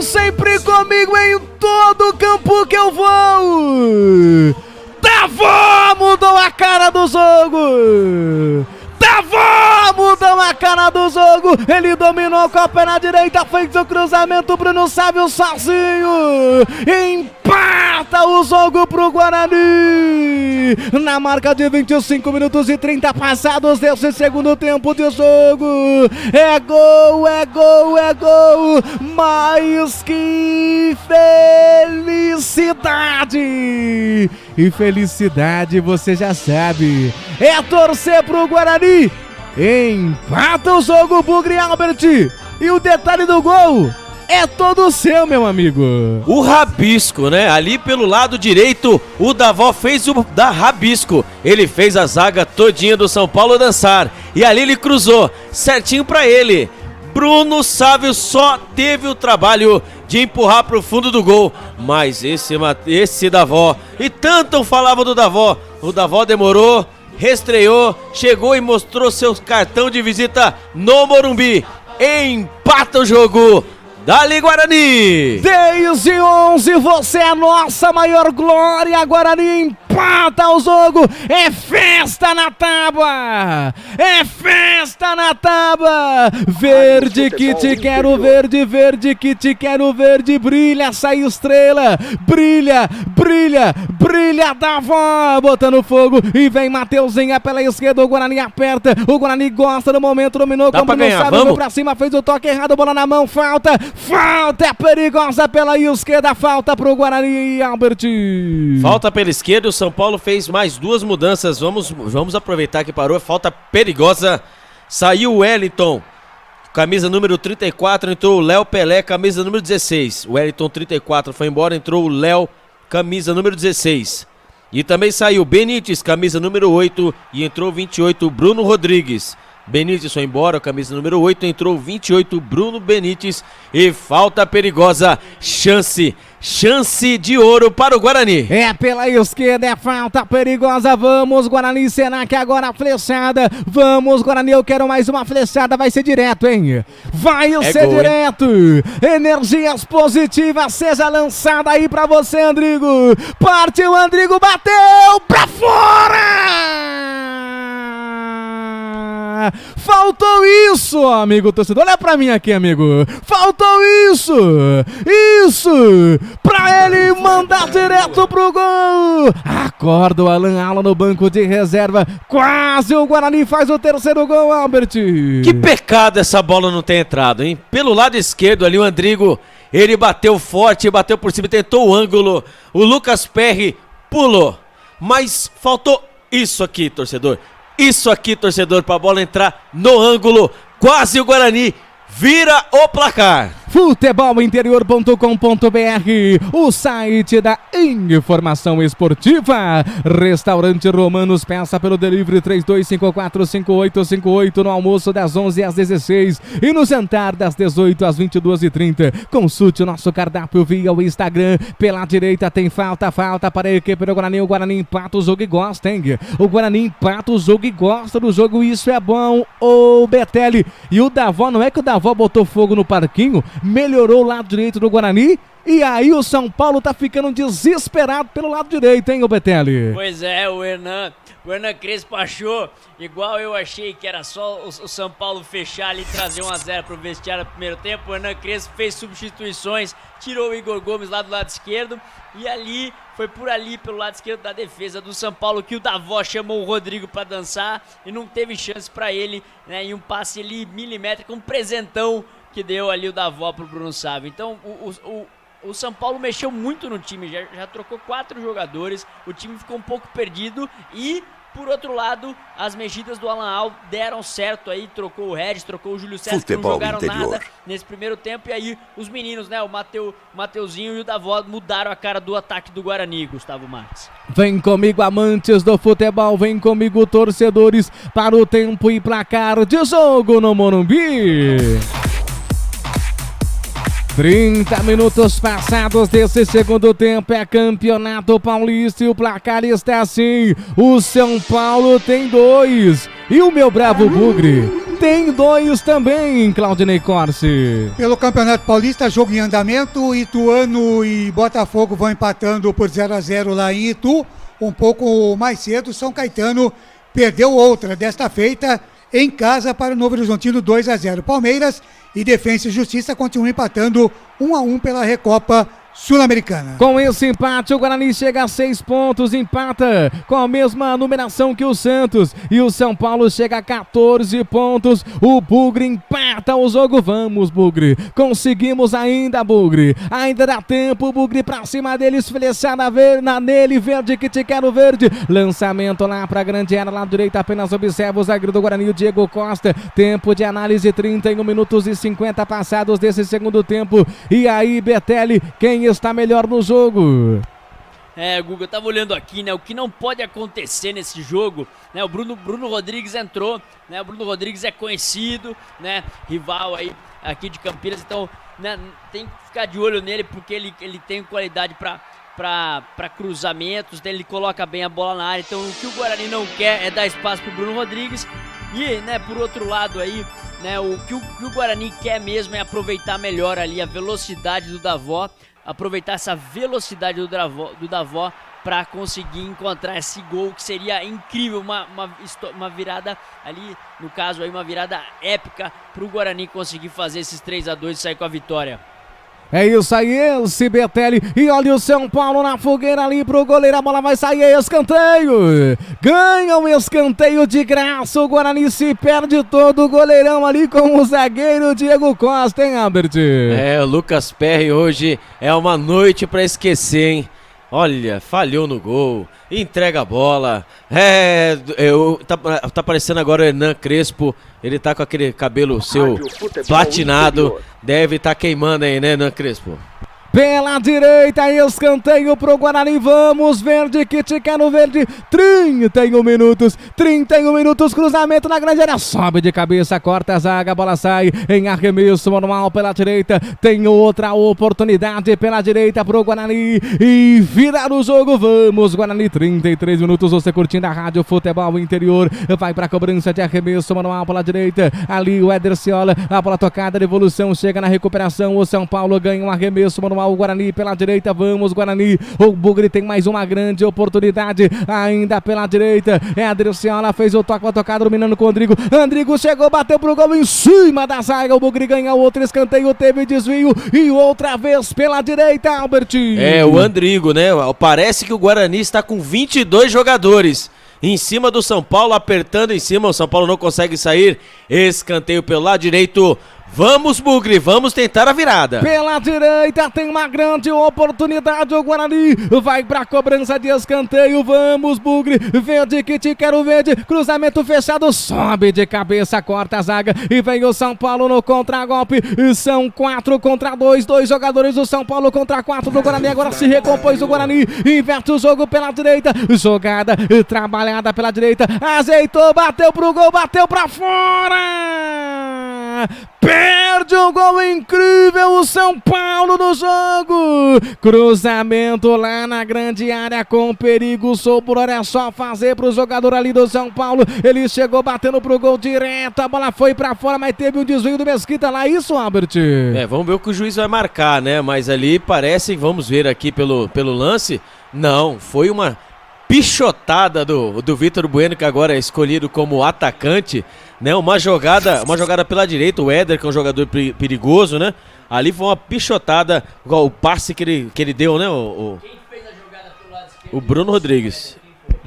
Sempre comigo em todo campo que eu vou. Davó mudou a cara do jogo. Davó mudou a cara do jogo. Ele dominou com a perna direita, fez o cruzamento, Bruno Sávio sozinho. Empata o jogo pro Guarani. Na marca de 25 minutos e 30 passados desse segundo tempo de jogo. É gol, é gol, é gol. Mas que felicidade. E felicidade, você já sabe, é torcer pro Guarani. Empata o jogo, Bugre, Albert. E o detalhe do gol é todo seu, meu amigo. O rabisco, né? Ali pelo lado direito, o Davó fez o da rabisco. Ele fez a zaga todinha do São Paulo dançar. E ali ele cruzou, certinho pra ele. Bruno Sávio só teve o trabalho de empurrar pro fundo do gol. Mas esse Davó, e tanto falava do Davó, o Davó demorou, restreou, chegou e mostrou seu cartão de visita no Morumbi. Empata o jogo. Dali, Guarani! 10 e 11, você é a nossa maior glória. Guarani empata o jogo. É festa na tábua. É festa na tábua. Verde que te quero verde, verde que te quero verde. Brilha essa estrela. Brilha, brilha, brilha da avó. Botando fogo e vem Mateuzinha pela esquerda. O Guarani aperta. O Guarani gosta do momento. Dominou como não sabe. Vamos pra cima, fez o toque errado. Bola na mão, falta. Falta é perigosa pela esquerda, falta pro Guarani, Albert. Falta pela esquerda, o São Paulo fez mais 2 mudanças, vamos aproveitar que parou, falta perigosa, saiu o Wellington, camisa número 34, entrou o Léo Pelé, camisa número 16, o Wellington 34 foi embora, entrou o Léo, camisa número 16, e também saiu Benítez, camisa número 8, e entrou 28, Bruno Rodrigues. Benítez foi embora, camisa número 8, entrou 28, Bruno Benítez, e falta perigosa, chance de ouro para o Guarani. É pela esquerda, é falta perigosa, vamos Guarani, será que agora a flechada? Vamos Guarani, eu quero mais uma flechada, vai ser direto, hein? Vai ser gol, direto, hein? Energias positivas, seja lançada aí pra você, Andrigo. Partiu, Andrigo, bateu pra fora! Faltou isso, amigo torcedor. Olha pra mim aqui, amigo. Faltou isso. Isso. Pra ele mandar direto pro gol. Acorda o Alan Ala no banco de reserva. Quase o Guarani faz o terceiro gol, Albert. Que pecado essa bola não ter entrado, hein? Pelo lado esquerdo ali o Andrigo, ele bateu forte, bateu por cima, tentou o ângulo. O Lucas Perry pulou. Mas faltou isso aqui, torcedor. Isso aqui, torcedor, para a bola entrar no ângulo. Quase o Guarani vira o placar. Futebolinterior.com.br, o site da informação esportiva. Restaurante Romanos, peça pelo delivery 3254-5858, no almoço das 11 às 16 e no jantar das 18 às 22h30. Consulte o nosso cardápio via o Instagram. Pela direita tem falta para a equipe do Guarani. O Guarani empata o jogo e gosta, hein? O Guarani empata o jogo e gosta do jogo, isso é bom. O Betelli e o Davó, não é que o Davó botou fogo no parquinho? Melhorou o lado direito do Guarani. E aí o São Paulo tá ficando desesperado pelo lado direito, hein, o Betelli? Pois é, o Hernan Crespo achou, igual eu achei que era só o São Paulo fechar ali e trazer 1-0 pro vestiário no primeiro tempo. O Hernan Crespo fez substituições, tirou o Igor Gomes lá do lado esquerdo e ali, foi por ali pelo lado esquerdo da defesa do São Paulo que o Davó chamou o Rodrigo pra dançar e não teve chance pra ele, né, em um passe ali milimétrico, um presentão que deu ali o Davó pro Bruno Sávio. Então o São Paulo mexeu muito no time, já trocou 4 jogadores, o time ficou um pouco perdido e, por outro lado, as mexidas do Alan Al deram certo aí, trocou o Regis, trocou o Júlio César, que não jogaram nada nesse primeiro tempo, e aí os meninos, né, o Mateuzinho e o Davó mudaram a cara do ataque do Guarani, Gustavo Marques. Vem comigo, amantes do futebol, vem comigo, torcedores, para o tempo e placar de jogo no Morumbi. 30 minutos passados desse segundo tempo, é Campeonato Paulista e o placar está assim: o São Paulo tem 2 e o meu bravo Bugre tem 2 também, Claudinei Corsi. Pelo Campeonato Paulista, jogo em andamento, Ituano e Botafogo vão empatando por 0-0 lá em Itu. Um pouco mais cedo, São Caetano perdeu outra, desta feita em casa para o Novo Horizontino, 2-0. Palmeiras e Defensa e Justiça continuam empatando 1-1 pela Recopa Sul-Americana. Com esse empate, o Guarani chega a 6 pontos, empata com a mesma numeração que o Santos, e o São Paulo chega a 14 pontos. O Bugre empata o jogo. Vamos, Bugre, conseguimos ainda, Bugre, ainda dá tempo, Bugre, pra cima deles, flechada nele, verde que te quero verde, lançamento lá pra grande área, lá direita, apenas observa o zagueiro do Guarani, o Diego Costa. Tempo de análise, 31 minutos e 50 passados desse segundo tempo. E aí, Betelli, quem está melhor no jogo? Guga, eu tava olhando aqui, né, o que não pode acontecer nesse jogo, né, o Bruno Rodrigues entrou, né, o Bruno Rodrigues é conhecido, né, rival aí aqui de Campinas, então, né, tem que ficar de olho nele, porque ele tem qualidade para cruzamentos, ele coloca bem a bola na área, então o que o Guarani não quer é dar espaço pro Bruno Rodrigues, E, né, por outro lado aí, né, o que o Guarani quer mesmo é aproveitar melhor ali a velocidade do Davó, aproveitar essa velocidade do Davó para conseguir encontrar esse gol que seria incrível, uma virada ali, no caso aí, uma virada épica para o Guarani conseguir fazer esses 3-2 e sair com a vitória. É isso aí, esse Betelli, e olha o São Paulo na fogueira ali pro goleiro, a bola vai sair, escanteio, ganha um escanteio de graça, o Guarani se perde todo, o goleirão ali com o zagueiro Diego Costa, hein, Albert? O Lucas Perry hoje é uma noite pra esquecer, hein? Olha, falhou no gol, entrega a bola, tá parecendo agora o Hernan Crespo, ele tá com aquele cabelo seu platinado, deve tá queimando aí, né, Hernan Crespo? Pela direita, escanteio pro Guarani, vamos Verde, que te quer no Verde, 31 minutos, cruzamento na grande área, sobe de cabeça, corta a zaga, a bola sai em arremesso manual pela direita, tem outra oportunidade pela direita pro Guarani e virar o jogo, vamos Guarani, 33 minutos, você curtindo a Rádio Futebol Interior, vai pra cobrança de arremesso manual pela direita, ali o Éder Ciola, a bola tocada, devolução, chega na recuperação, o São Paulo ganha um arremesso manual, o Guarani pela direita, vamos Guarani, o Bugre tem mais uma grande oportunidade, ainda pela direita, Adriciola fez o toque, vai tocar dominando com o Andrigo chegou, bateu pro gol em cima da zaga, o Bugre ganha outro escanteio, teve desvio e outra vez pela direita, Albert. O Andrigo, né, parece que o Guarani está com 22 jogadores em cima do São Paulo, apertando em cima, o São Paulo não consegue sair, escanteio pelo lado direito, vamos Bugre, vamos tentar a virada. Pela direita tem uma grande oportunidade, o Guarani vai pra cobrança de escanteio, vamos Bugre, Verde que te quero Verde, cruzamento fechado, sobe de cabeça, corta a zaga e vem o São Paulo no contragolpe, são 4 contra 2, 2 jogadores do São Paulo contra 4 do Guarani, agora se recompôs o Guarani, inverte o jogo pela direita, jogada trabalhada pela direita, ajeitou, bateu pro gol, bateu pra fora, perde um gol incrível o São Paulo no jogo, cruzamento lá na grande área com perigo, sobrou, é só fazer pro jogador ali do São Paulo, ele chegou batendo pro gol direto, a bola foi pra fora, mas teve um desvio do Mesquita lá, isso Albert? Vamos ver o que o juiz vai marcar, né, mas ali parece, vamos ver aqui pelo lance, não, foi uma pichotada do Vitor Bueno, que agora é escolhido como atacante, né? Uma jogada pela direita, o Éder, que é um jogador perigoso, né? Ali foi uma pichotada, igual o passe que ele deu, né? Quem fez a jogada pelo lado esquerdo? O Bruno Rodrigues.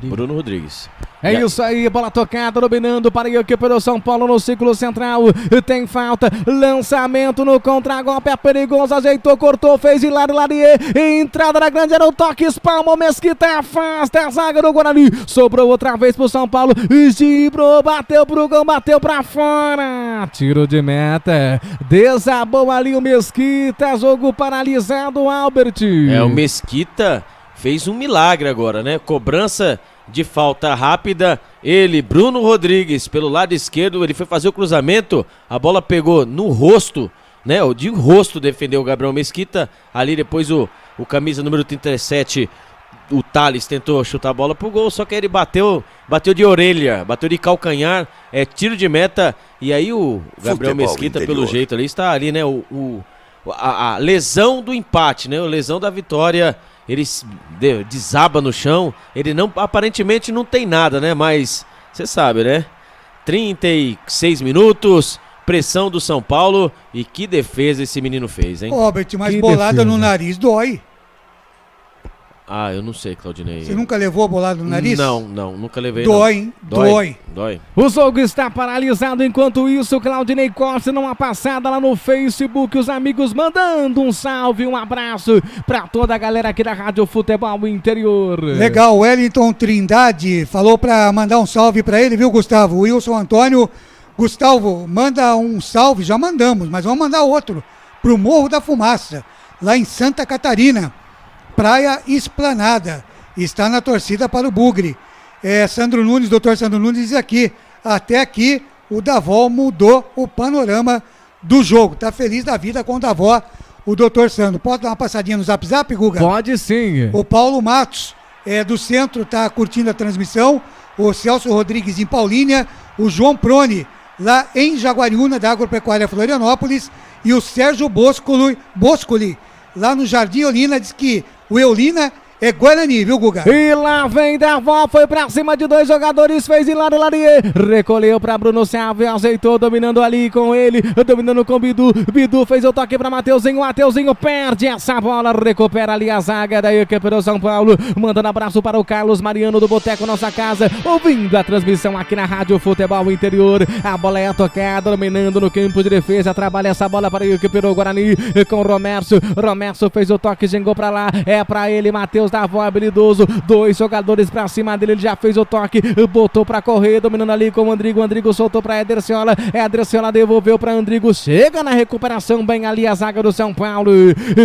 Bruno Rodrigues. É isso aí, bola tocada, dominando para a equipe do São Paulo no círculo central, tem falta, lançamento no contragolpe, é perigoso, ajeitou, cortou, fez Hilário Larier, entrada na grande área, o toque, espalma, Mesquita afasta a zaga do Guarani, sobrou outra vez pro São Paulo, gibrou, bateu pro gol, bateu pra fora, tiro de meta, desabou ali o Mesquita, jogo paralisado, Albert. O Mesquita fez um milagre agora, né? Cobrança de falta rápida, ele, Bruno Rodrigues, pelo lado esquerdo, ele foi fazer o cruzamento, a bola pegou no rosto, né? De rosto defendeu o Gabriel Mesquita, ali depois o camisa número 37, o Thales, tentou chutar a bola pro gol, só que ele bateu de orelha, bateu de calcanhar, tiro de meta, e aí o Gabriel Mesquita, pelo jeito ali, está ali, né? A lesão do empate, né? A lesão da vitória. Ele desaba no chão, ele aparentemente não tem nada, né? Mas você sabe, né? 36 minutos, pressão do São Paulo e que defesa esse menino fez, hein? Robert, mas bolada no nariz dói. Eu não sei, Claudinei. Você nunca levou bolada no nariz? Não, nunca levei. Dói, hein? Dói. O jogo está paralisado, enquanto isso, Claudinei Costa numa passada lá no Facebook, os amigos mandando um salve, um abraço pra toda a galera aqui da Rádio Futebol Interior. Legal, Wellington Trindade falou pra mandar um salve pra ele, viu, Gustavo? Wilson Antônio. Gustavo, manda um salve, já mandamos, mas vamos mandar outro pro Morro da Fumaça, lá em Santa Catarina. Praia Esplanada, está na torcida para o Bugre. Sandro Nunes, doutor Sandro Nunes diz aqui, até aqui o Davó mudou o panorama do jogo, tá feliz da vida com o Davó, o doutor Sandro. Pode dar uma passadinha no Zap, Guga? Pode sim. O Paulo Matos, do centro, tá curtindo a transmissão. o Celso Rodrigues em Paulínia, o João Prone lá em Jaguariúna, da Agropecuária Florianópolis, e o Sérgio Boscoli lá no Jardim Olina, diz que o Eulina é Guarani, viu, Guga? E lá vem Darval, foi pra cima de 2 jogadores, fez Hilário Larier, recolheu pra Bruno Sávio, azeitou, dominando ali com ele, dominando com Bidu, Bidu fez o toque pra Mateuzinho, Mateuzinho perde essa bola, recupera ali a zaga da equipe do São Paulo, mandando abraço para o Carlos Mariano do Boteco Nossa Casa, ouvindo a transmissão aqui na Rádio Futebol Interior, a bola é tocada, dominando no campo de defesa, trabalha essa bola para a equipe do Guarani, com o Romércio fez o toque, chegou pra lá, é pra ele, Matheus Darval, habilidoso, 2 jogadores pra cima dele, ele já fez o toque, botou pra correr, dominando ali com o Andrigo soltou pra Ederciola, devolveu pra Andrigo, chega na recuperação, bem ali a zaga do São Paulo,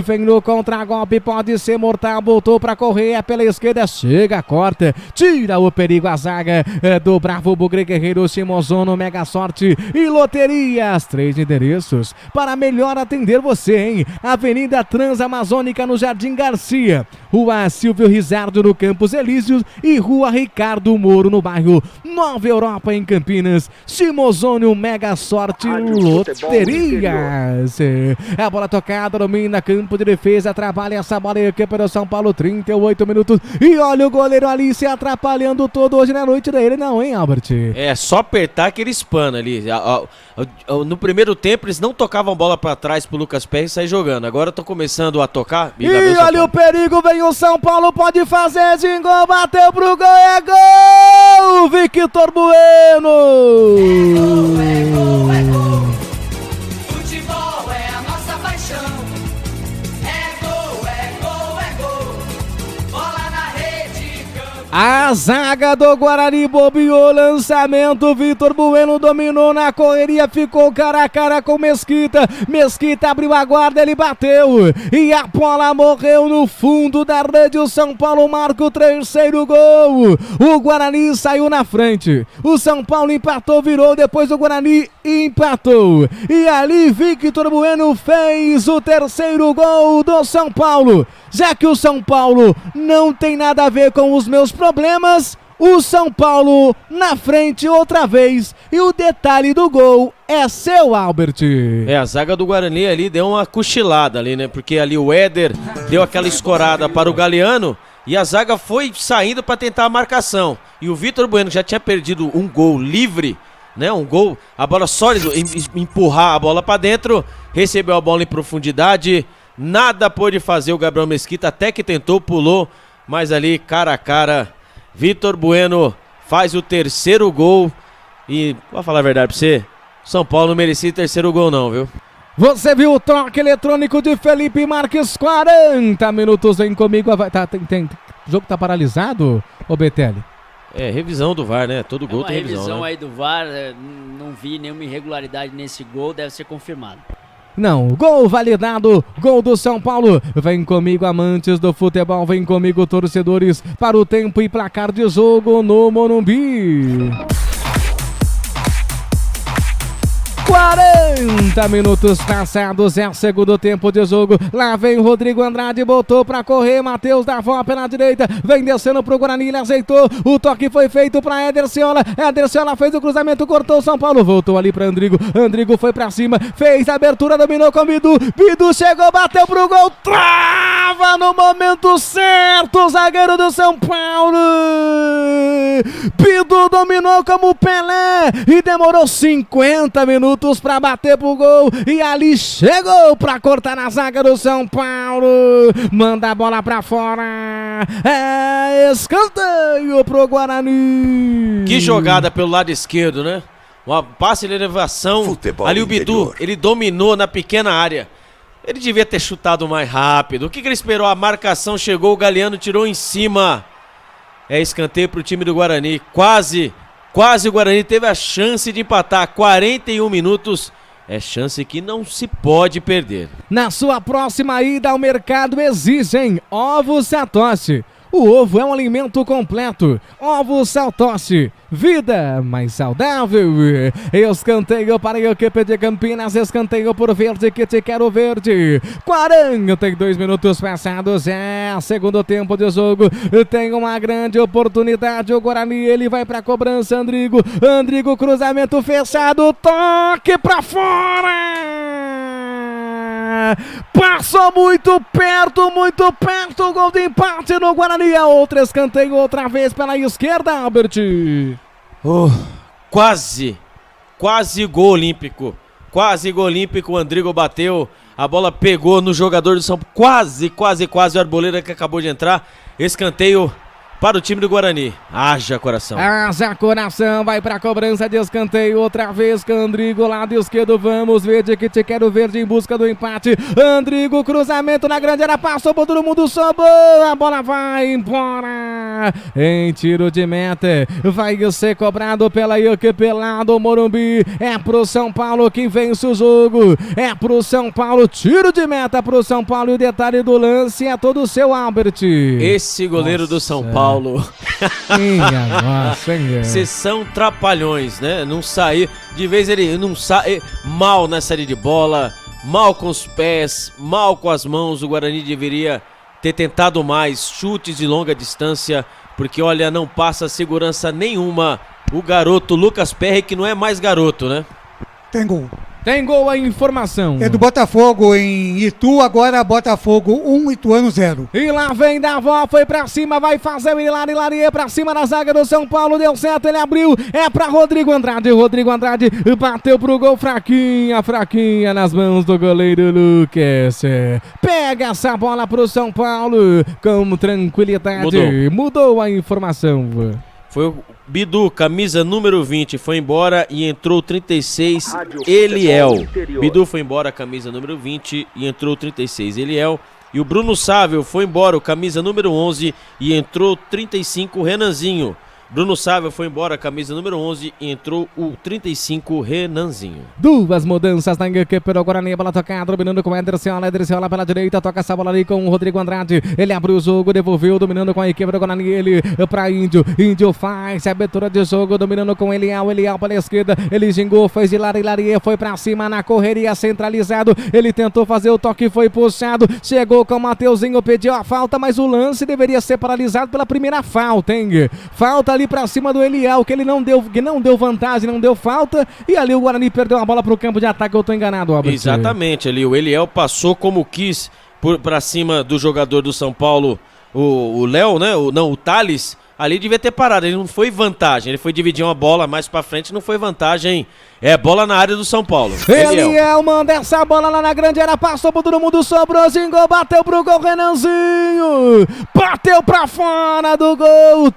vem no contra-golpe, pode ser mortal, botou pra correr, é pela esquerda, chega, corta, tira o perigo a zaga do Bravo Bugre Guerreiro, Shimozono, Mega Sorte e Loterias, 3 endereços para melhor atender você, hein? Avenida Transamazônica no Jardim Garcia, Rua Silvio Rizardo no Campos Elíseos e Rua Ricardo Moro no bairro Nova Europa em Campinas. Shimozônio, Mega Sorte, Loterias. A bola tocada, domina campo de defesa, trabalha essa bola aqui para o São Paulo, 38 minutos. E olha o goleiro ali se atrapalhando todo hoje na noite dele, não, hein, Albert? É só apertar aquele pano ali. No primeiro tempo eles não tocavam bola para trás pro Lucas Perry sair jogando. Agora estão começando a tocar. E olha o perigo, vem o São Paulo, pode fazer, Zingo, bateu pro gol, é gol! Victor Bueno! É gol, é gol. Futebol é a nossa paixão. É gol, é gol, é gol. Bola na rede, campo. A zaga do Guarani bobeou, lançamento, Victor Bueno dominou na correria, ficou cara a cara com Mesquita, Mesquita abriu a guarda, ele bateu, e a bola morreu no fundo da rede, o São Paulo marca o 3º gol, o Guarani saiu na frente, o São Paulo empatou, virou, depois o Guarani empatou, e ali Victor Bueno fez o 3º gol do São Paulo, já que o São Paulo não tem nada a ver com os meus problemas, o São Paulo na frente outra vez, e o detalhe do gol é seu, Albert. A zaga do Guarani ali deu uma cochilada ali, né? Porque ali o Éder deu aquela escorada para o Galeano e a zaga foi saindo para tentar a marcação. E o Victor Bueno já tinha perdido um gol livre, né? Um gol, a bola sólida, empurrar a bola para dentro, recebeu a bola em profundidade, nada pôde fazer o Gabriel Mesquita, até que tentou, pulou, mas ali cara a cara, Victor Bueno faz o 3º gol e, vou falar a verdade pra você, São Paulo não merecia 3º gol não, viu? Você viu o toque eletrônico de Felipe Marques, 40 minutos, vem comigo, o jogo tá paralisado, ô Betelli? É, revisão do VAR, né? Todo gol tem revisão, né? aí do VAR, não vi nenhuma irregularidade nesse gol, deve ser confirmado. Não, gol validado, gol do São Paulo. Vem comigo, amantes do futebol, vem comigo, torcedores, para o tempo e placar de jogo no Morumbi. 40 minutos passados, é o 2º tempo de jogo. Lá vem o Rodrigo Andrade, botou pra correr, Matheus Darval pela direita, vem descendo pro Guarani, ele azeitou, o toque foi feito pra Ederciola, Ederciola fez o cruzamento, cortou o São Paulo, voltou ali pra Andrigo, Andrigo foi pra cima, fez a abertura, dominou com o Bidu, Bidu chegou, bateu pro gol, trava no momento certo, o zagueiro do São Paulo, Bidu dominou como Pelé e demorou 50 minutos pra bater pro gol, e ali chegou pra cortar na zaga do São Paulo, manda a bola pra fora, é escanteio pro Guarani. Que jogada pelo lado esquerdo, né? Uma passe de elevação, futebol ali o Bidu, ele dominou na pequena área, ele devia ter chutado mais rápido, o que ele esperou? A marcação chegou, o Galeano tirou em cima, é escanteio pro time do Guarani, quase o Guarani teve a chance de empatar, 41 minutos, é chance que não se pode perder. Na sua próxima ida ao mercado exigem ovos Satoshi. O ovo é um alimento completo. Ovo Saltosse, vida mais saudável. Escanteio para a equipe de Campinas, escanteio por Verde, que te quero verde. 42 minutos passados, segundo tempo de jogo. Tem uma grande oportunidade o Guarani, ele vai para a cobrança, Andrigo, cruzamento fechado, toque para fora. Passou muito perto, o gol de empate no Guarani. A outra escanteio outra vez pela esquerda, Albert. Quase gol olímpico. O Andrigo bateu, a bola pegou no jogador do São Paulo. Quase o Arboleda que acabou de entrar. Escanteio para o time do Guarani. Haja coração, vai para a cobrança de escanteio outra vez com Andrigo, lado esquerdo, vamos, Verde, que te quero verde em busca do empate. Andrigo, cruzamento na grande área, passou por todo mundo, sobrou, a bola vai embora. Em tiro de meta, vai ser cobrado pela equipe lá do Morumbi. É pro São Paulo que vence o jogo, é pro São Paulo, tiro de meta pro São Paulo, e o detalhe do lance é todo seu, Albert. Esse goleiro do São Paulo. Minha nossa, vocês são trapalhões, né? Não sair, de vez ele não sai mal na saída de bola, mal com os pés, mal com as mãos. O Guarani deveria ter tentado mais chutes de longa distância, porque olha, não passa segurança nenhuma o garoto Lucas Perry, que não é mais garoto, né? Tem gol a informação. É do Botafogo em Itu, agora Botafogo 1, Ituano 0. E lá vem Davó, foi pra cima, vai fazer o Hilari pra cima na zaga do São Paulo, deu certo, ele abriu, é pra Rodrigo Andrade bateu pro gol, fraquinha nas mãos do goleiro Lucas. Pega essa bola pro São Paulo com tranquilidade. Mudou a informação. Foi o Bidu, camisa número 20, foi embora e entrou 36, Eliel. Bidu foi embora, camisa número 20, e entrou 36, Eliel. E o Bruno Sávio foi embora, o camisa número 11, e entrou 35, Renanzinho. Bruno Sávio foi embora, camisa número 11, e entrou o 35, Renanzinho. Duas mudanças na equipe do Guarani, bola tocada, dominando com Ederson Ola pela direita, toca essa bola ali com o Rodrigo Andrade, ele abriu o jogo, devolveu, dominando com a equipe do Guarani, ele pra Índio faz a abertura de jogo, dominando com Eliel pela esquerda, ele gingou, fez de Lari, foi pra cima na correria, centralizado, ele tentou fazer o toque, foi puxado, chegou com o Mateuzinho, pediu a falta, mas o lance deveria ser paralisado pela primeira falta, hein? Falta ali pra cima do Eliel, que não deu vantagem, não deu falta, e ali o Guarani perdeu a bola pro campo de ataque. Eu tô enganado, Albert. Exatamente, ali o Eliel passou como quis pra cima do jogador do São Paulo, o Léo, né? O Thales. Ali devia ter parado, ele não foi vantagem, ele foi dividir uma bola mais pra frente, não foi vantagem, é bola na área do São Paulo. Eliel manda essa bola lá na grande área, passou por todo mundo, sobrou, gingou, bateu pro gol, Renanzinho, bateu pra fora do gol,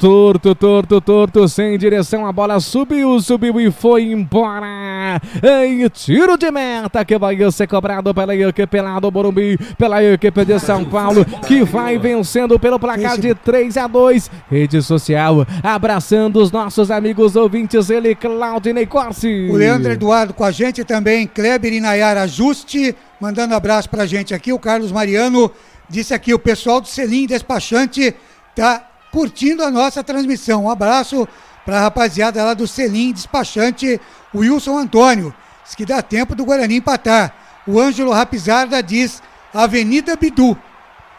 torto, sem direção, a bola subiu e foi embora, em tiro de meta que vai ser cobrado pela equipe lá do Morumbi, pela equipe de São Paulo, que vai vencendo pelo placar de 3-2, rede social, abraçando os nossos amigos ouvintes, ele, Claudinei Corsi. O Leandro Eduardo com a gente também, Kleber e Nayara Ajuste, mandando abraço pra gente aqui, o Carlos Mariano disse aqui, o pessoal do Selim Despachante tá curtindo a nossa transmissão, um abraço pra rapaziada lá do Selim Despachante, o Wilson Antônio, diz que dá tempo do Guarani empatar, o Ângelo Rapizarda diz, Avenida Bidu.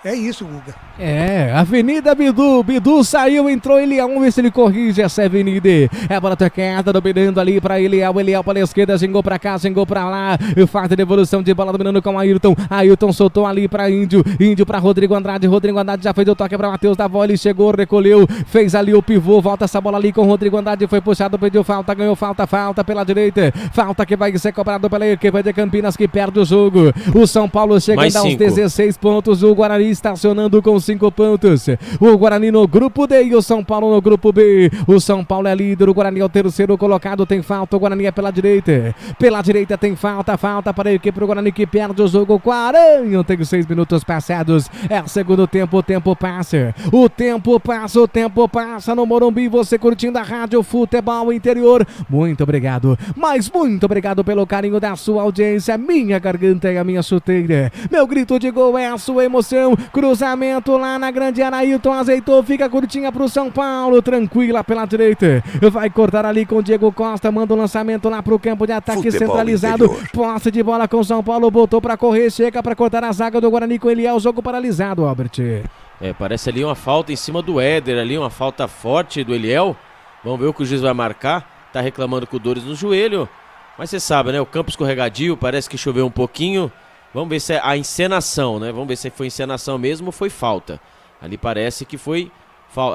É isso, Guga. Avenida Bidu saiu, entrou Eliel, vamos ver se ele corrige essa avenida. É a bola tocada, dominando ali pra Eliel pela esquerda, gingou pra cá, gingou pra lá, faz a devolução de bola, dominando com Ailton soltou ali pra Índio pra Rodrigo Andrade já fez o toque pra Matheus da Vole, chegou, recolheu, fez ali o pivô, volta essa bola ali com Rodrigo Andrade, foi puxado, pediu falta, ganhou falta pela direita, falta que vai ser cobrado pela equipe de Campinas, que perde o jogo. O São Paulo chegando aos 16 pontos, o Guarani estacionando com 5 pontos. O Guarani no grupo D e o São Paulo no grupo B. O São Paulo é líder, o Guarani é o terceiro colocado, tem falta, o Guarani é pela direita. Pela direita tem falta para a equipe do Guarani que perde o jogo. 46 minutos passados. É o segundo tempo, o tempo passa. O tempo passa no Morumbi, você curtindo a Rádio Futebol Interior. Muito obrigado, mas muito obrigado pelo carinho da sua audiência. Minha garganta é a minha chuteira. Meu grito de gol é a sua emoção. cruzamento lá na grande área, Ailton azeitou, fica curtinha pro São Paulo, tranquila pela direita, vai cortar ali com o Diego Costa, manda o lançamento lá pro campo de ataque Futebol centralizado, interior. posse de bola com o São Paulo, botou pra correr, chega pra cortar a zaga do Guarani com Eliel, jogo paralisado, Albert. Parece ali uma falta em cima do Éder, ali uma falta forte do Eliel. Vamos ver o que o juiz vai marcar. Tá reclamando com dores no joelho. Mas você sabe, né? O campo escorregadio, parece que choveu um pouquinho. Vamos ver se é a encenação, né? Vamos ver se foi encenação mesmo ou foi falta. Ali parece que foi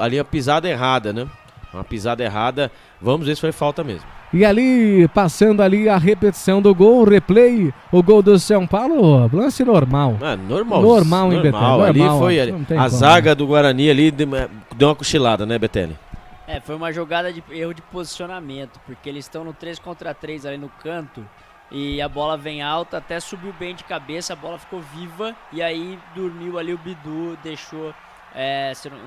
ali a pisada errada, né? Uma pisada errada. Vamos ver se foi falta mesmo. E ali, passando ali a repetição do gol, o replay, o gol do São Paulo, lance normal. Normal, hein, Betelli? Ali foi a zaga do Guarani ali, deu uma cochilada, né, Betelli? Foi uma jogada de erro de posicionamento, porque eles estão no 3 contra 3 ali no canto, e a bola vem alta, até subiu bem de cabeça, a bola ficou viva, e aí dormiu ali o Bidu, deixou,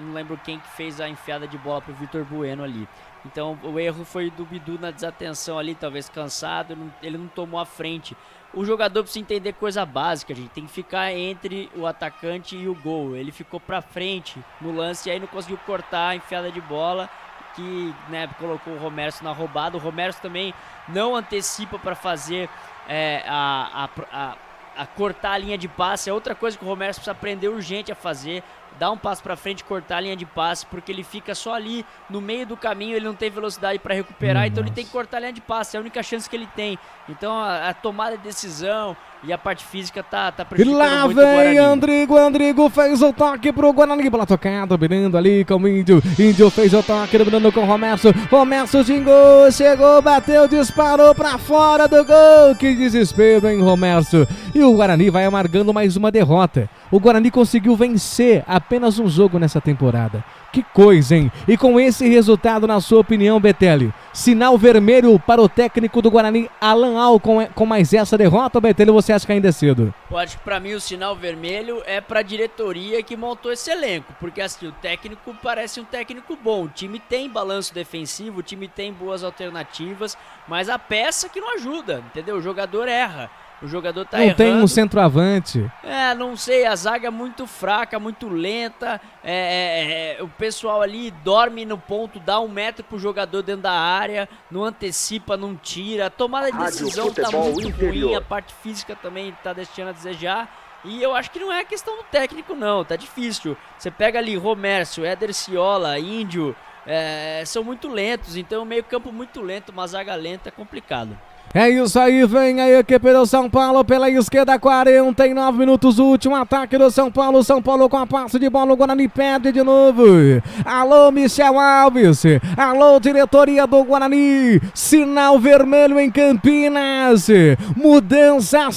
não lembro quem que fez a enfiada de bola pro Vitor Bueno ali. Então o erro foi do Bidu na desatenção ali, talvez cansado, ele não tomou a frente. O jogador precisa entender coisa básica, gente, tem que ficar entre o atacante e o gol. Ele ficou pra frente no lance e aí não conseguiu cortar a enfiada de bola, que, né, colocou o Romércio na roubada. O Romércio também não antecipa para fazer a cortar a linha de passe. É outra coisa que o Romércio precisa aprender urgente a fazer. Dar um passo para frente, cortar a linha de passe, porque ele fica só ali no meio do caminho, ele não tem velocidade para recuperar, então ele tem que cortar a linha de passe, é a única chance que ele tem. Então a tomada de decisão e a parte física tá prejudicando lá muito o Guarani. Vem Andrigo fez o toque pro Guarani, bola tocada, dominando ali com o Índio fez o toque, dominando com o Romércio xingou, chegou, bateu, disparou pra fora do gol, que desespero, hein, Romércio. E o Guarani vai amargando mais uma derrota. O Guarani conseguiu vencer apenas um jogo nessa temporada. Que coisa, hein? E com esse resultado, na sua opinião, Betelli, sinal vermelho para o técnico do Guarani, Alan Al, com mais essa derrota, Betelli, você acha que ainda é cedo? Eu acho que pra mim o sinal vermelho é pra diretoria que montou esse elenco, porque assim, o técnico parece um técnico bom, o time tem balanço defensivo, o time tem boas alternativas, mas a peça que não ajuda, entendeu? O jogador erra. O jogador tá errando. Não tem um centroavante. Não sei, a zaga é muito fraca, muito lenta, o pessoal ali dorme no ponto, dá 1 metro pro jogador dentro da área, não antecipa, não tira, a tomada de decisão tá muito ruim, a parte física também tá deixando a desejar, e eu acho que não é questão do técnico não, tá difícil. Você pega ali Romércio, Éder Ciola, Índio, são muito lentos, então meio campo muito lento, uma zaga lenta, é complicado. É isso aí, vem a equipe do São Paulo pela esquerda, 49 minutos, o último ataque do São Paulo com a passe de bola, o Guarani perde de novo. Alô, Michel Alves, alô, diretoria do Guarani, sinal vermelho em Campinas, mudança,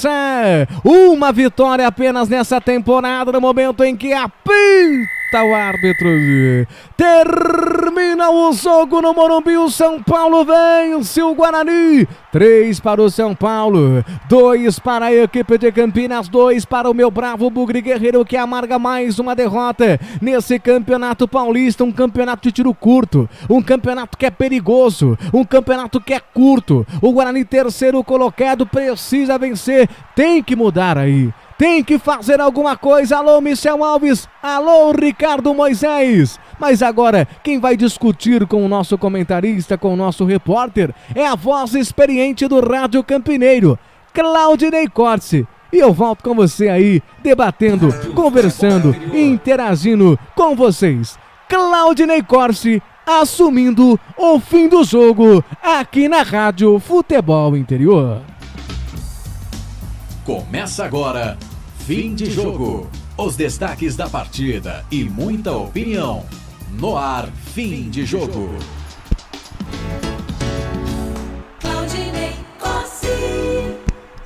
uma vitória apenas nessa temporada, no momento em que apita o árbitro. Termina o jogo no Morumbi, o São Paulo vence o Guarani. 3 para o São Paulo, 2 para a equipe de Campinas, 2 para o meu bravo Bugre Guerreiro, que amarga mais uma derrota nesse campeonato paulista, um campeonato de tiro curto, um campeonato que é perigoso, um campeonato que é curto. O Guarani, terceiro colocado, precisa vencer, tem que mudar aí. Tem que fazer alguma coisa. Alô, Michel Alves. Alô, Ricardo Moisés. Mas agora, quem vai discutir com o nosso comentarista, com o nosso repórter, é a voz experiente do Rádio Campineiro, Claudinei Corsi. E eu volto com você aí, debatendo, conversando e interagindo com vocês. Claudinei Corsi, assumindo o fim do jogo aqui na Rádio Futebol Interior. Começa agora, fim de jogo. Os destaques da partida e muita opinião. No ar, fim de jogo. Claudinei Corsi.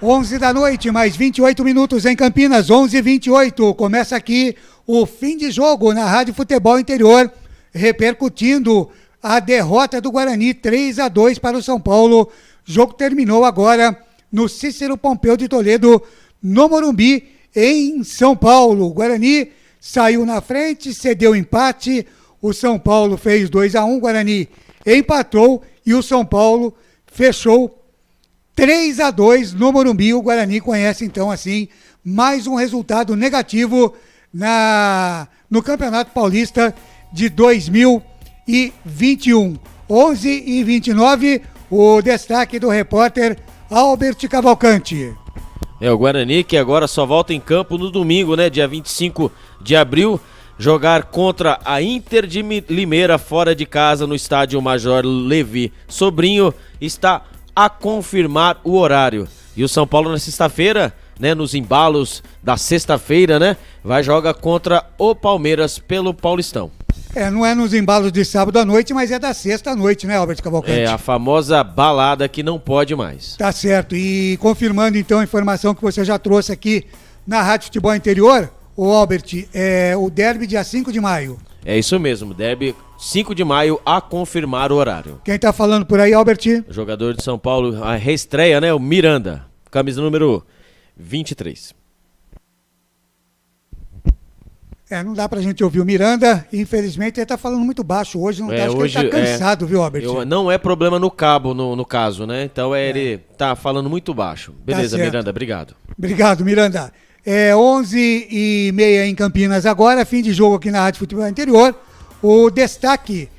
11 da noite, mais 28 minutos em Campinas, 11h28. Começa aqui o fim de jogo na Rádio Futebol Interior, repercutindo a derrota do Guarani, 3-2 para o São Paulo. O jogo terminou agora no Cícero Pompeu de Toledo, no Morumbi, em São Paulo. O Guarani saiu na frente, cedeu empate, o São Paulo fez 2-1, o Guarani empatou e o São Paulo fechou 3-2 no Morumbi. O Guarani conhece então assim mais um resultado negativo no Campeonato Paulista de 2021. 11h29, o destaque do repórter Albert Cavalcante. O Guarani que agora só volta em campo no domingo, né, dia 25 de abril, jogar contra a Inter de Limeira fora de casa no estádio Major Levi Sobrinho. Está a confirmar o horário. E o São Paulo na sexta-feira, né, nos embalos da sexta-feira, né, joga contra o Palmeiras pelo Paulistão. Não é nos embalos de sábado à noite, mas é da sexta à noite, né, Albert Cavalcante? A famosa balada que não pode mais. Tá certo. E confirmando então a informação que você já trouxe aqui na Rádio Futebol Interior, o Albert, o derby dia 5 de maio. É isso mesmo, derby 5 de maio a confirmar o horário. Quem tá falando por aí, Albert? O jogador de São Paulo, a reestreia, né, o Miranda, camisa número 23. Não dá pra gente ouvir o Miranda, infelizmente ele tá falando muito baixo hoje, acho que ele tá cansado, viu, Albert? Não é problema no cabo, no caso, né? Então ele tá falando muito baixo. Beleza, tá, Miranda, obrigado. Obrigado, Miranda. 11h30 em Campinas agora, fim de jogo aqui na Rádio Futebol Interior. O destaque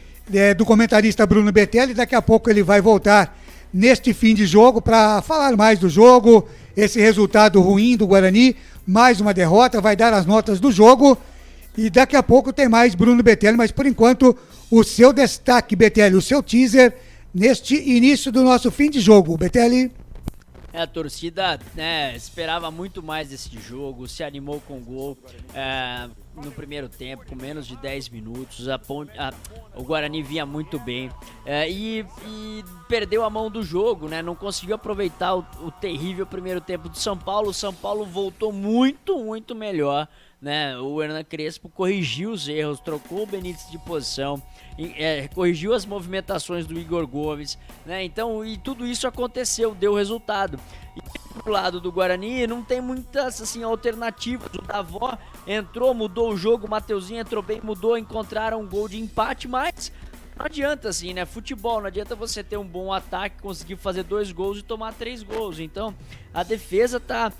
do comentarista Bruno Betelli, daqui a pouco ele vai voltar neste fim de jogo para falar mais do jogo, esse resultado ruim do Guarani, mais uma derrota, vai dar as notas do jogo. E daqui a pouco tem mais Bruno Betelli, mas por enquanto o seu destaque, Betelli, o seu teaser neste início do nosso fim de jogo, Betelli. A torcida, né, esperava muito mais desse jogo, se animou com o gol no primeiro tempo, com menos de 10 minutos, o Guarani vinha muito bem e perdeu a mão do jogo, né, não conseguiu aproveitar o terrível primeiro tempo do São Paulo. O São Paulo voltou muito melhor, né? O Hernan Crespo corrigiu os erros, trocou o Benítez de posição, corrigiu as movimentações do Igor Gomes, né? Então, e tudo isso aconteceu, deu resultado. E pro lado do Guarani não tem muitas assim alternativas. O Davó entrou, mudou o jogo, o Mateuzinho entrou bem, mudou, encontraram um gol de empate, mas não adianta assim, né? Futebol, não adianta você ter um bom ataque, conseguir fazer 2 gols e tomar 3 gols. Então, a defesa tá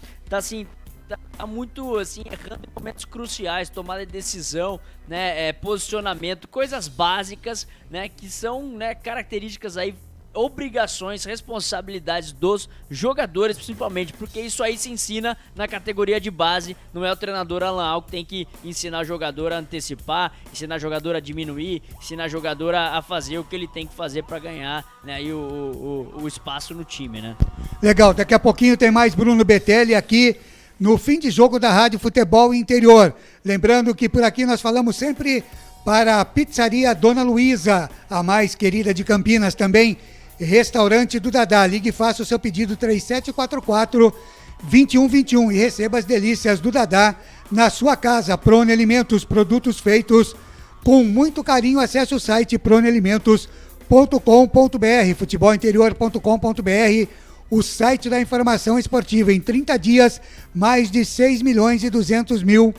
muito assim, errando em momentos cruciais, tomada de decisão, né, posicionamento, coisas básicas, né, que são, né, características aí, obrigações, responsabilidades dos jogadores, principalmente, porque isso aí se ensina na categoria de base. Não é o treinador Alan Al que tem que ensinar o jogador a antecipar, ensinar o jogador a diminuir, ensinar o jogador a fazer o que ele tem que fazer para ganhar, né, aí o espaço no time, né. Legal, daqui a pouquinho tem mais Bruno Betelli aqui no fim de jogo da Rádio Futebol Interior. Lembrando que por aqui nós falamos sempre para a Pizzaria Dona Luísa, a mais querida de Campinas também, Restaurante do Dadá. Ligue e faça o seu pedido 3744-2121 e receba as delícias do Dadá na sua casa. Prone Alimentos, produtos feitos com muito carinho. Acesse o site pronealimentos.com.br, futebolinterior.com.br, o site da informação esportiva. Em 30 dias, mais de 6.200.000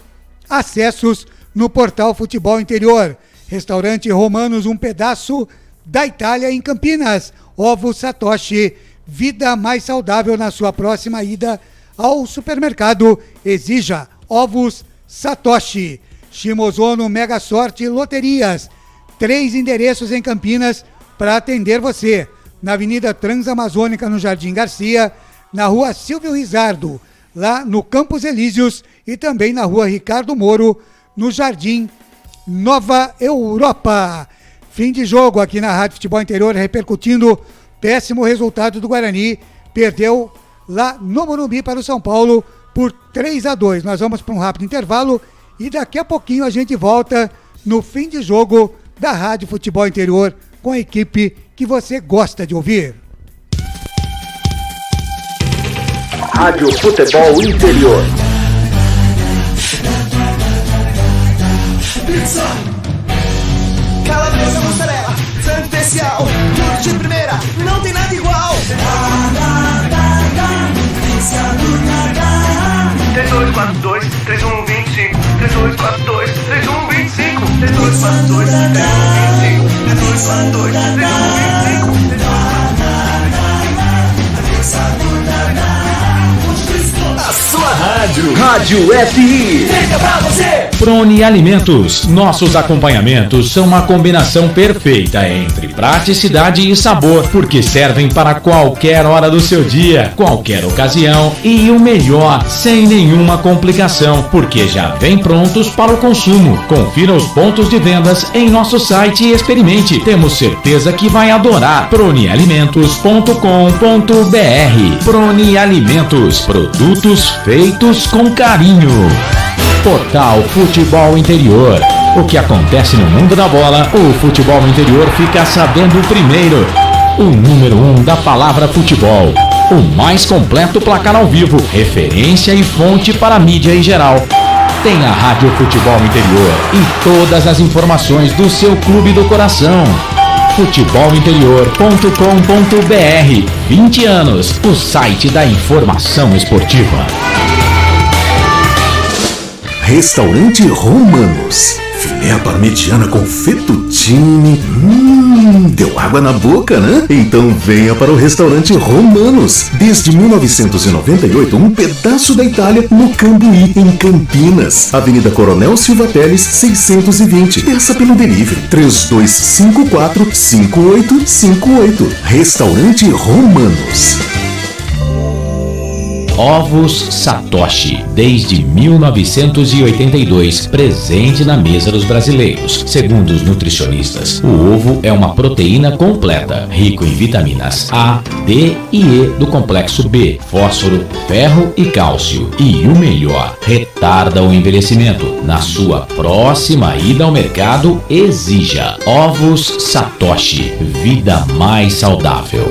acessos no portal Futebol Interior. Restaurante Romanos, um pedaço da Itália em Campinas. Ovo Satoshi, vida mais saudável na sua próxima ida ao supermercado. Exija Ovos Satoshi. Shimozono Mega Sorte Loterias. 3 endereços em Campinas para atender você. Na Avenida Transamazônica, no Jardim Garcia, na Rua Silvio Rizardo, lá no Campos Elíseos, e também na Rua Ricardo Moro, no Jardim Nova Europa. Fim de jogo aqui na Rádio Futebol Interior, repercutindo péssimo resultado do Guarani. Perdeu lá no Morumbi para o São Paulo por 3-2. Nós vamos para um rápido intervalo e daqui a pouquinho a gente volta no fim de jogo da Rádio Futebol Interior com a equipe que você gosta de ouvir. Rádio Futebol Interior. Pizza, calabresa, mussarela, frango especial, tudo de primeira, não tem nada igual. Pizza do Dadá. 3242-3125, 3242-3125, 3242-3125, 3242-3125. A sua rádio Rádio FI. Fica pra você. Prone Alimentos. Nossos acompanhamentos são uma combinação perfeita entre praticidade e sabor, porque servem para qualquer hora do seu dia, qualquer ocasião e o melhor, sem nenhuma complicação, porque já vem prontos para o consumo. Confira os pontos de vendas em nosso site e experimente. Temos certeza que vai adorar. pronealimentos.com.br. Prone Alimentos, produtos feitos com carinho. Portal Futebol Interior. O que acontece no mundo da bola, o futebol interior fica sabendo primeiro. O número 1 da palavra futebol. O mais completo placar ao vivo, referência e fonte para a mídia em geral. Tem a Rádio Futebol Interior e todas as informações do seu clube do coração. futebolinterior.com.br. 20 anos, o site da informação esportiva. Restaurante Romanos. Filé parmegiana com fettuccine. Deu água na boca, né? Então venha para o Restaurante Romanos. Desde 1998, um pedaço da Itália no Cambuí, em Campinas. Avenida Coronel Silva Teles, 620. Peça pelo delivery 3254-5858. Restaurante Romanos. Ovos Satoshi, desde 1982, presente na mesa dos brasileiros. Segundo os nutricionistas, o ovo é uma proteína completa, rico em vitaminas A, D e E do complexo B, fósforo, ferro e cálcio. E o melhor, retarda o envelhecimento. Na sua próxima ida ao mercado, exija Ovos Satoshi, vida mais saudável.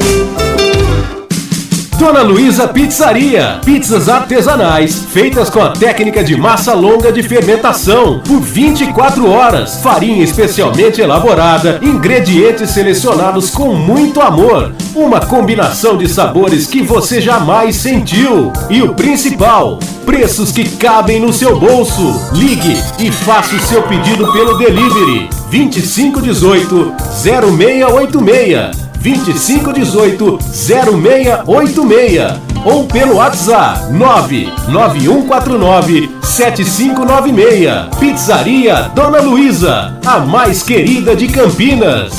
Dona Luísa Pizzaria. Pizzas artesanais, feitas com a técnica de massa longa de fermentação, por 24 horas. Farinha especialmente elaborada, ingredientes selecionados com muito amor. Uma combinação de sabores que você jamais sentiu. E o principal, preços que cabem no seu bolso. Ligue e faça o seu pedido pelo delivery 2518-0686. 2518-0686 ou pelo WhatsApp 99149-7596. Pizzaria Dona Luísa, a mais querida de Campinas.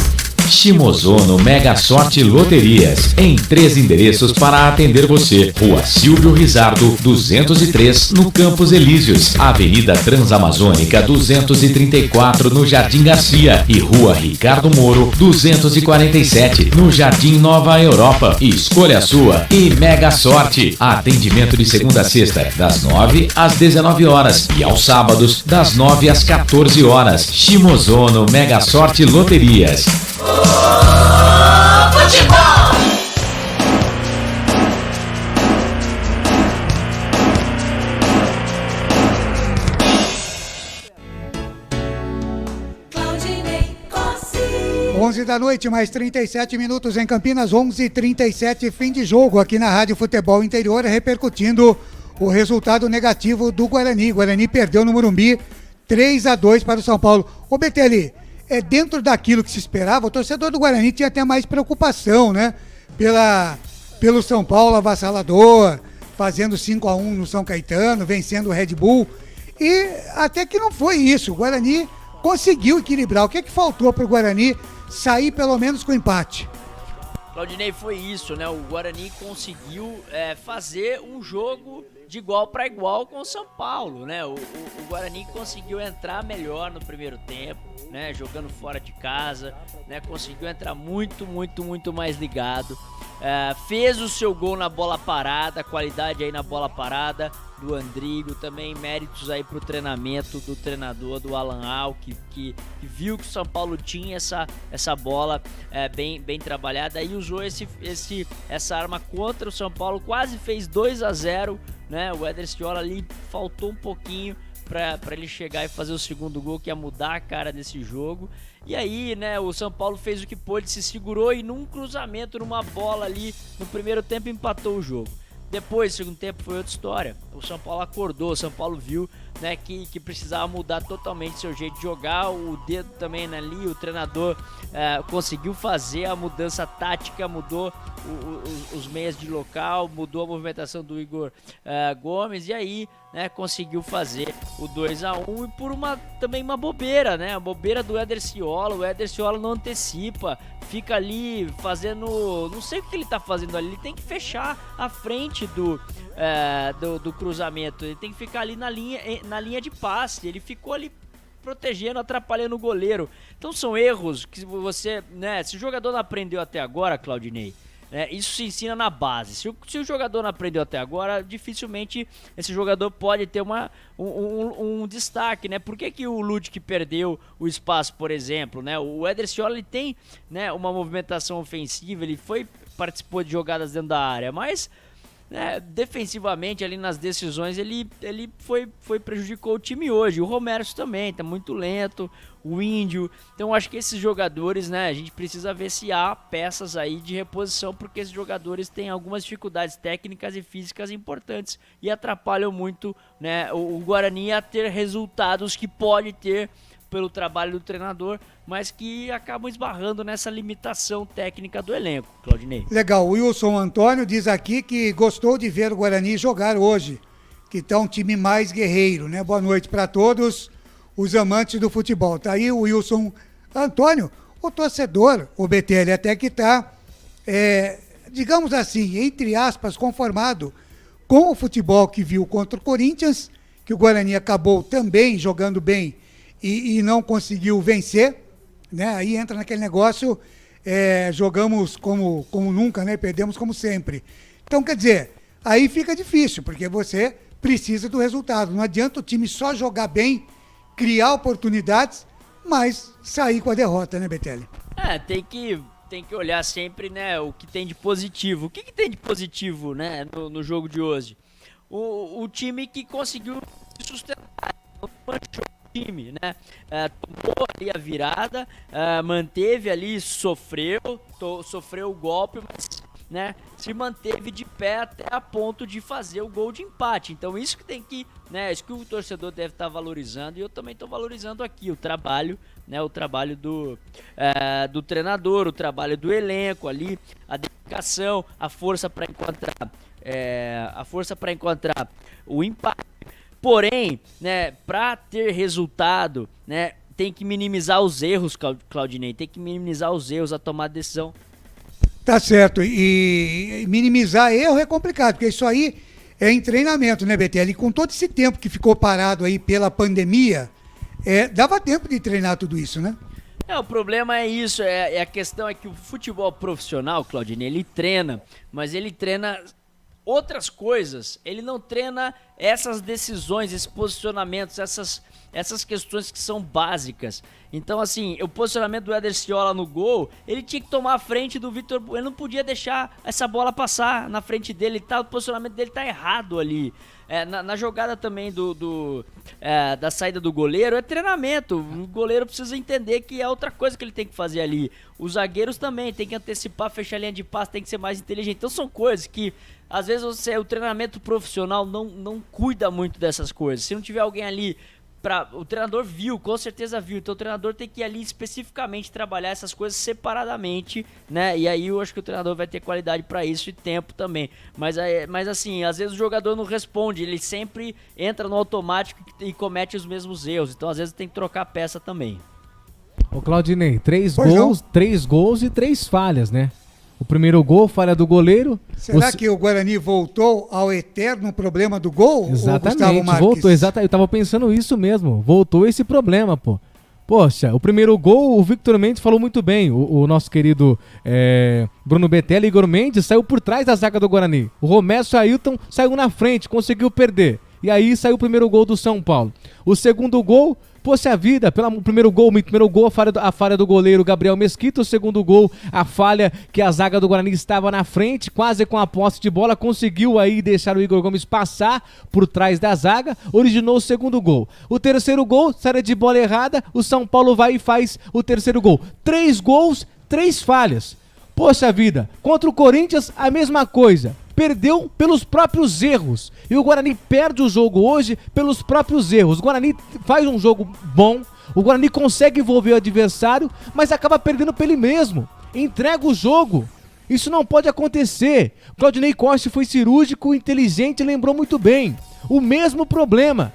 Shimozono Mega Sorte Loterias, em 3 endereços para atender você. Rua Silvio Rizardo, 203, no Campos Elíseos. Avenida Transamazônica, 234, no Jardim Garcia. E Rua Ricardo Moro, 247, no Jardim Nova Europa. Escolha a sua e Mega Sorte. Atendimento de segunda a sexta, das 9 às 19 horas. E aos sábados, das 9 às 14 horas. Shimozono Mega Sorte Loterias. Futebol! 11 da noite, mais 37 minutos em Campinas, 11h37, fim de jogo aqui na Rádio Futebol Interior, repercutindo o resultado negativo do Guarani. Guarani perdeu no Morumbi, 3-2 para o São Paulo. Ô Betelli, dentro daquilo que se esperava, o torcedor do Guarani tinha até mais preocupação, né? Pelo São Paulo avassalador, fazendo 5-1 no São Caetano, vencendo o Red Bull. E até que não foi isso, o Guarani conseguiu equilibrar. O que é que faltou para o Guarani sair pelo menos com empate? Claudinei, foi isso, né? O Guarani conseguiu fazer um jogo de igual para igual com o São Paulo, né? O Guarani conseguiu entrar melhor no primeiro tempo, né? Jogando fora de casa, né? Conseguiu entrar muito mais ligado. Fez o seu gol na bola parada, qualidade aí na bola parada do Andrigo, também méritos aí pro treinamento do treinador, do Alan Al, que viu que o São Paulo tinha essa bola bem trabalhada e usou essa arma contra o São Paulo, quase fez 2-0, né? O Éder Ciola ali faltou um pouquinho para ele chegar e fazer o segundo gol, que ia mudar a cara desse jogo. E aí, né, o São Paulo fez o que pôde, se segurou e num cruzamento, numa bola ali, no primeiro tempo empatou o jogo. Depois, segundo tempo, foi outra história. O São Paulo acordou, o São Paulo viu, né, que precisava mudar totalmente seu jeito de jogar. O dedo também ali, o treinador conseguiu fazer a mudança tática, mudou os meias de local, mudou a movimentação do Igor Gomes. E aí, né, conseguiu fazer o 2-1 e por também uma bobeira, né? A bobeira do Éder Ciola. O Éder Ciola não antecipa, fica ali fazendo, não sei o que ele tá fazendo ali, ele tem que fechar a frente do cruzamento, ele tem que ficar ali na linha de passe, ele ficou ali protegendo, atrapalhando o goleiro. Então são erros que você, né, se o jogador não aprendeu até agora, Claudinei, isso se ensina na base. Se o jogador não aprendeu até agora, dificilmente esse jogador pode ter um destaque, né? Por que o Ludic perdeu o espaço, por exemplo, né? O Éder Ciola, ele tem, né, uma movimentação ofensiva, ele participou de jogadas dentro da área, mas defensivamente ali nas decisões ele prejudicou o time hoje. O Romero também tá muito lento, o Índio. Então acho que esses jogadores, né, a gente precisa ver se há peças aí de reposição, porque esses jogadores têm algumas dificuldades técnicas e físicas importantes e atrapalham muito, né, o Guarani a ter resultados que pode ter pelo trabalho do treinador, mas que acabam esbarrando nessa limitação técnica do elenco, Claudinei. Legal, o Wilson Antônio diz aqui que gostou de ver o Guarani jogar hoje, que tá um time mais guerreiro, né? Boa noite para todos os amantes do futebol. Tá aí o Wilson Antônio, o torcedor, o BTL até que tá, digamos assim, entre aspas, conformado com o futebol que viu contra o Corinthians, que o Guarani acabou também jogando bem e não conseguiu vencer, né? Aí entra naquele negócio, jogamos como nunca, né? Perdemos como sempre. Então, quer dizer, aí fica difícil, porque você precisa do resultado. Não adianta o time só jogar bem, criar oportunidades, mas sair com a derrota, né, Betelli? Tem que olhar sempre, né, o que tem de positivo. O que tem de positivo, né, no jogo de hoje? O time que conseguiu se sustentar, não manchou time, né? Tomou ali a virada, manteve ali, sofreu o golpe, mas, né, se manteve de pé até a ponto de fazer o gol de empate. Então isso que tem que, né, isso que o torcedor deve estar valorizando, e eu também estou valorizando aqui o trabalho, né, o trabalho do treinador, o trabalho do elenco ali, a dedicação, a força para encontrar o empate. Porém, né, para ter resultado, né, tem que minimizar os erros, Claudinei, tem que minimizar os erros, a tomar decisão. Tá certo, e minimizar erro é complicado, porque isso aí é em treinamento, né, BTL? E com todo esse tempo que ficou parado aí pela pandemia, dava tempo de treinar tudo isso, né? O problema é isso, a questão é que o futebol profissional, Claudinei, ele treina, mas ele treina outras coisas, ele não treina essas decisões, esses posicionamentos, essas questões que são básicas. Então, assim, o posicionamento do Éder Ciola no gol, ele tinha que tomar a frente do Vitor, ele não podia deixar essa bola passar na frente dele, o posicionamento dele tá errado ali. Na jogada também da saída do goleiro, é treinamento. O goleiro precisa entender que é outra coisa que ele tem que fazer ali. Os zagueiros também tem que antecipar, fechar a linha de passe, tem que ser mais inteligente. Então são coisas que, às vezes, o treinamento profissional não cuida muito dessas coisas. Se não tiver alguém ali, o treinador viu, com certeza viu, então o treinador tem que ir ali especificamente trabalhar essas coisas separadamente, né? E aí eu acho que o treinador vai ter qualidade para isso e tempo também. Mas assim, às vezes o jogador não responde, ele sempre entra no automático e comete os mesmos erros, então às vezes tem que trocar a peça também. Ô Claudinei, 3 gols e 3 falhas, né? O primeiro gol, falha do goleiro. Será que o Guarani voltou ao eterno problema do gol? Exatamente, voltou, eu tava pensando isso mesmo. Voltou esse problema, pô. Poxa, o primeiro gol, o Victor Mendes falou muito bem. O nosso querido Bruno Betelli, Igor Mendes, saiu por trás da zaga do Guarani. O Romero Ailton saiu na frente, conseguiu perder. E aí saiu o primeiro gol do São Paulo. O segundo gol, poxa vida, o primeiro gol, a falha do goleiro Gabriel Mesquita. O segundo gol, a falha que a zaga do Guarani estava na frente, quase com a posse de bola, conseguiu aí deixar o Igor Gomes passar por trás da zaga, originou o segundo gol. O terceiro gol, saída de bola errada, o São Paulo vai e faz o terceiro gol. 3 gols, 3 falhas. Poxa vida, contra o Corinthians a mesma coisa. Perdeu pelos próprios erros. E o Guarani perde o jogo hoje pelos próprios erros. O Guarani faz um jogo bom, o Guarani consegue envolver o adversário, mas acaba perdendo pra ele mesmo. Entrega o jogo. Isso não pode acontecer. Claudinei Costa foi cirúrgico, inteligente e lembrou muito bem. O mesmo problema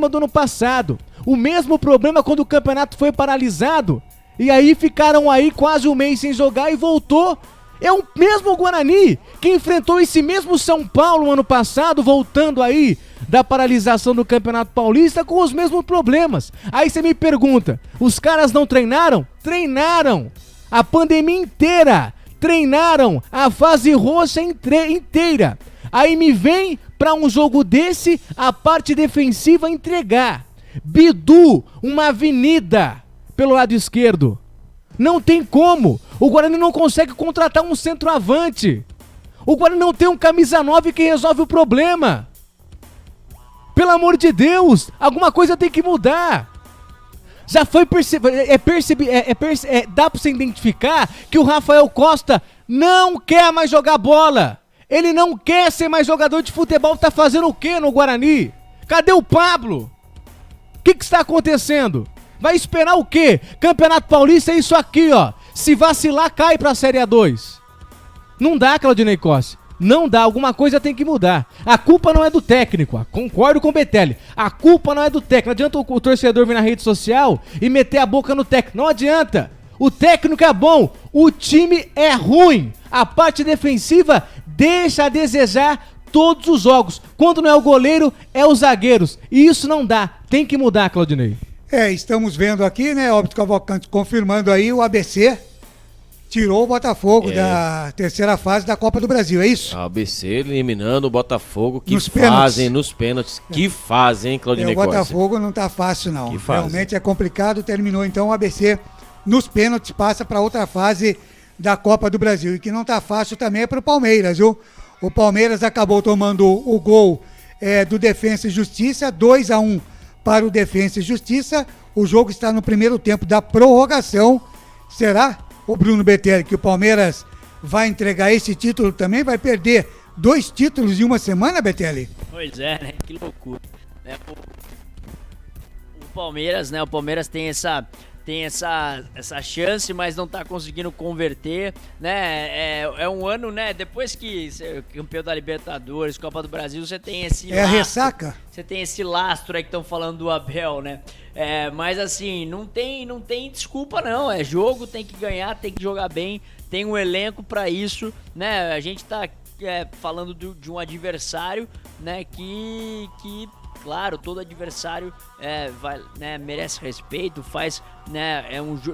do ano passado, o mesmo problema quando o campeonato foi paralisado, e aí ficaram aí quase um mês sem jogar e voltou. É o mesmo Guarani que enfrentou esse mesmo São Paulo ano passado, voltando aí da paralisação do Campeonato Paulista com os mesmos problemas. Aí você me pergunta, os caras não treinaram? Treinaram! A pandemia inteira! Treinaram a fase roxa inteira! Aí me vem pra um jogo desse a parte defensiva entregar. Bidu, uma avenida pelo lado esquerdo. Não tem como. O Guarani não consegue contratar um centroavante. O Guarani não tem um camisa 9 que resolve o problema. Pelo amor de Deus, alguma coisa tem que mudar. Já foi dá pra você identificar que o Rafael Costa não quer mais jogar bola. Ele não quer ser mais jogador de futebol. Tá fazendo o quê no Guarani? Cadê o Pablo? O que está acontecendo? Vai esperar o quê? Campeonato Paulista é isso aqui, ó. Se vacilar, cai pra Série A2. Não dá, Claudinei Costa. Não dá, alguma coisa tem que mudar. A culpa não é do técnico, ó. Concordo com o Betelli. A culpa não é do técnico. Não adianta o torcedor vir na rede social e meter a boca no técnico. Não adianta. O técnico é bom, o time é ruim. A parte defensiva deixa a desejar todos os jogos. Quando não é o goleiro, é os zagueiros. E isso não dá. Tem que mudar, Claudinei. Estamos vendo aqui, né, Óbito Cavalcante confirmando aí, o ABC tirou o Botafogo da terceira fase da Copa do Brasil, é isso? A ABC eliminando o Botafogo, que fazem nos pênaltis, que fazem, hein, Claudinei Costa? O Botafogo não tá fácil não, realmente é complicado, terminou então o ABC nos pênaltis, passa para outra fase da Copa do Brasil, e que não tá fácil também é pro Palmeiras, viu? O Palmeiras acabou tomando o gol do Defensa e Justiça, 2-1 para o Defensa e Justiça. O jogo está no primeiro tempo da prorrogação. Será, o Bruno Betelli, que o Palmeiras vai entregar esse título também? Vai perder 2 títulos em uma semana, Betelli? Pois é, né? Que loucura. O Palmeiras, né? O Palmeiras tem essa chance, mas não tá conseguindo converter, né? É um ano, né? Depois que você é campeão da Libertadores, Copa do Brasil, você tem esse lastro. A ressaca? Você tem esse lastro aí que estão falando do Abel, né? Mas assim, não tem desculpa não. É jogo, tem que ganhar, tem que jogar bem, tem um elenco pra isso, né? A gente tá falando de um adversário, né? Que claro, todo adversário merece respeito, faz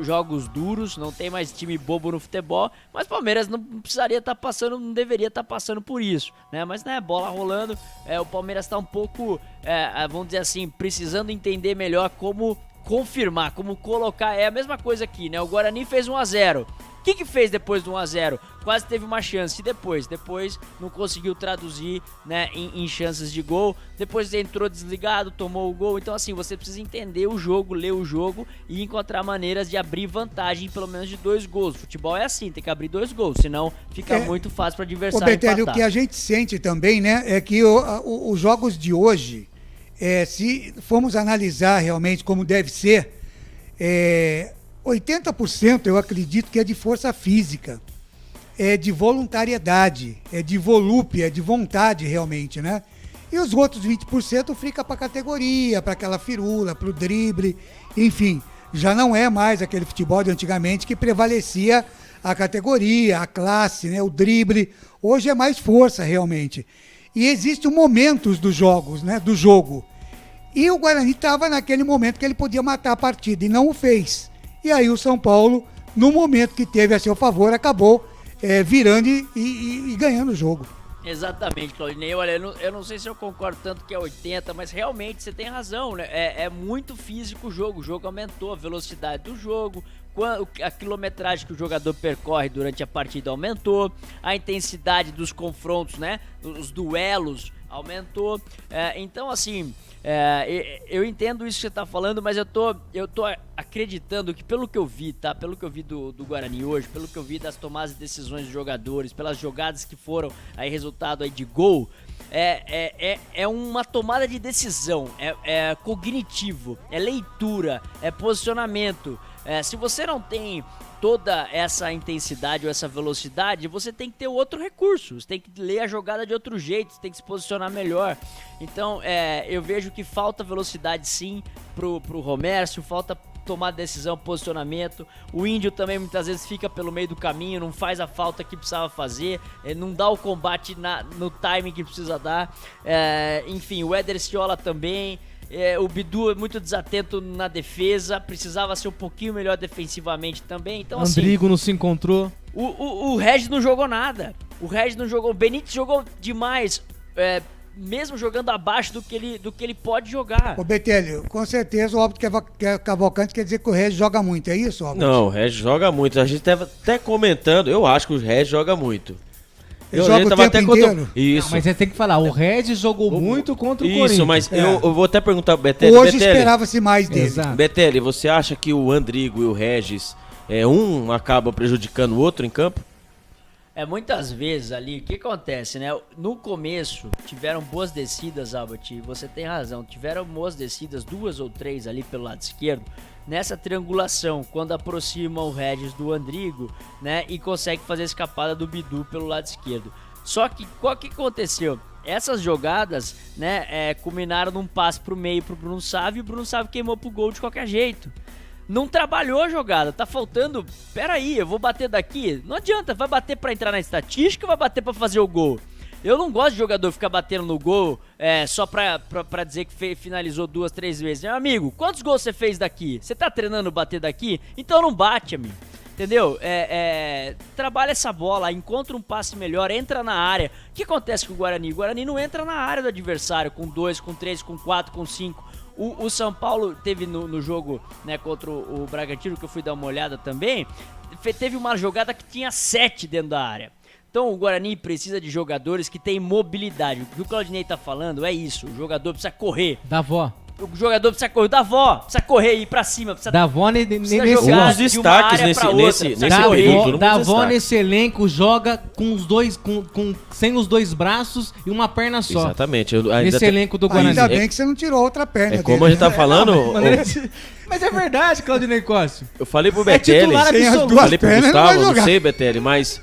jogos duros, não tem mais time bobo no futebol, mas o Palmeiras não precisaria estar passando, não deveria estar passando por isso, né? Mas bola rolando, o Palmeiras está um pouco, vamos dizer assim, precisando entender melhor como confirmar, como colocar, é a mesma coisa aqui, né? O Guarani fez 1-0. O que fez depois do 1-0? Quase teve uma chance. Depois não conseguiu traduzir, né, em chances de gol. Depois entrou desligado, tomou o gol. Então assim, você precisa entender o jogo, ler o jogo e encontrar maneiras de abrir vantagem pelo menos de 2 gols. Futebol é assim, tem que abrir 2 gols, senão fica muito fácil para o adversário Betelli, empatar. o que a gente sente também, né, é que os jogos de hoje, se formos analisar realmente como deve ser, 80% eu acredito que é de força física, é de voluntariedade, é de volúpia, é de vontade realmente, né? E os outros 20% fica para categoria, para aquela firula, para o drible, enfim, já não é mais aquele futebol de antigamente que prevalecia a categoria, a classe, né? O drible. Hoje é mais força realmente. E existem momentos dos jogos, né? Do jogo. E o Guarani estava naquele momento que ele podia matar a partida e não o fez. E aí o São Paulo, no momento que teve a seu favor, acabou virando e ganhando o jogo. Exatamente, Claudinei. Olha, eu não sei se eu concordo tanto que é 80, mas realmente você tem razão, né? É muito físico o jogo aumentou, a velocidade do jogo, a quilometragem que o jogador percorre durante a partida aumentou, a intensidade dos confrontos, né? Os duelos aumentou. Então, assim, eu entendo isso que você tá falando, mas eu tô acreditando que pelo que eu vi, tá? Pelo que eu vi do Guarani hoje, pelo que eu vi das tomadas de decisões dos jogadores, pelas jogadas que foram aí resultado aí de gol, é uma tomada de decisão, é cognitivo, é leitura, é posicionamento, Se você não tem toda essa intensidade ou essa velocidade, você tem que ter outro recurso, você tem que ler a jogada de outro jeito, você tem que se posicionar melhor. Então, eu vejo que falta velocidade sim pro Romércio, falta tomar decisão, posicionamento. O Índio também muitas vezes fica pelo meio do caminho, não faz a falta que precisava fazer, não dá o combate no timing que precisa dar. Enfim, o Éder Ciola também. O Bidu é muito desatento na defesa, precisava ser um pouquinho melhor defensivamente também. Então, Andrigo não se encontrou. O Regis não jogou nada. O Benítez jogou demais, mesmo jogando abaixo do que ele pode jogar. Ô Betelho, com certeza o Albert Cavalcante quer dizer que o Regis joga muito, é isso, Albert? Não, o Regis joga muito. A gente estava até comentando, eu acho que o Regis joga muito. Ele joga o tempo inteiro? Isso. Não, mas você tem que falar, o Regis jogou muito contra o Corinthians. Isso, mas eu vou até perguntar pro Betelli. Hoje esperava-se mais dele. Exato. Betelli, você acha que o Andrigo e o Regis, um acaba prejudicando o outro em campo? Muitas vezes ali, o que acontece, né? No começo, tiveram boas descidas, Albert, e você tem razão, tiveram boas descidas, 2 ou 3 ali pelo lado esquerdo, nessa triangulação, quando aproxima o Regis do Andrigo, né? E consegue fazer a escapada do Bidu pelo lado esquerdo. Só que, o que aconteceu? Essas jogadas, né, culminaram num passe pro meio pro Bruno Sávio, e o Bruno Sávio queimou pro gol de qualquer jeito. Não trabalhou a jogada, tá faltando. Peraí, eu vou bater daqui? Não adianta, vai bater pra entrar na estatística ou vai bater pra fazer o gol? Eu não gosto de jogador ficar batendo no gol só pra dizer que finalizou 2, 3 vezes. Meu amigo, quantos gols você fez daqui? Você tá treinando bater daqui? Então não bate, amigo. Entendeu? Trabalha essa bola, encontra um passe melhor, entra na área. O que acontece com o Guarani? O Guarani não entra na área do adversário com 2, com 3, com 4, com 5. O São Paulo teve no jogo, né, contra o Bragantino, que eu fui dar uma olhada também, teve uma jogada que tinha 7 dentro da área. Então o Guarani precisa de jogadores que têm mobilidade. O que o Claudinei tá falando é isso, o jogador precisa correr. Davó. O jogador precisa correr, precisa correr, ir pra cima. Davó nesse destaques Davó nesse elenco joga com os dois, sem os dois braços e uma perna só. Exatamente. Nesse elenco do Guarani. Ainda bem que você não tirou outra perna. Como a gente tá falando... Mas é verdade, Claudinei Costa. Eu falei pro Betelli, falei pro Gustavo, não sei, Betelli, mas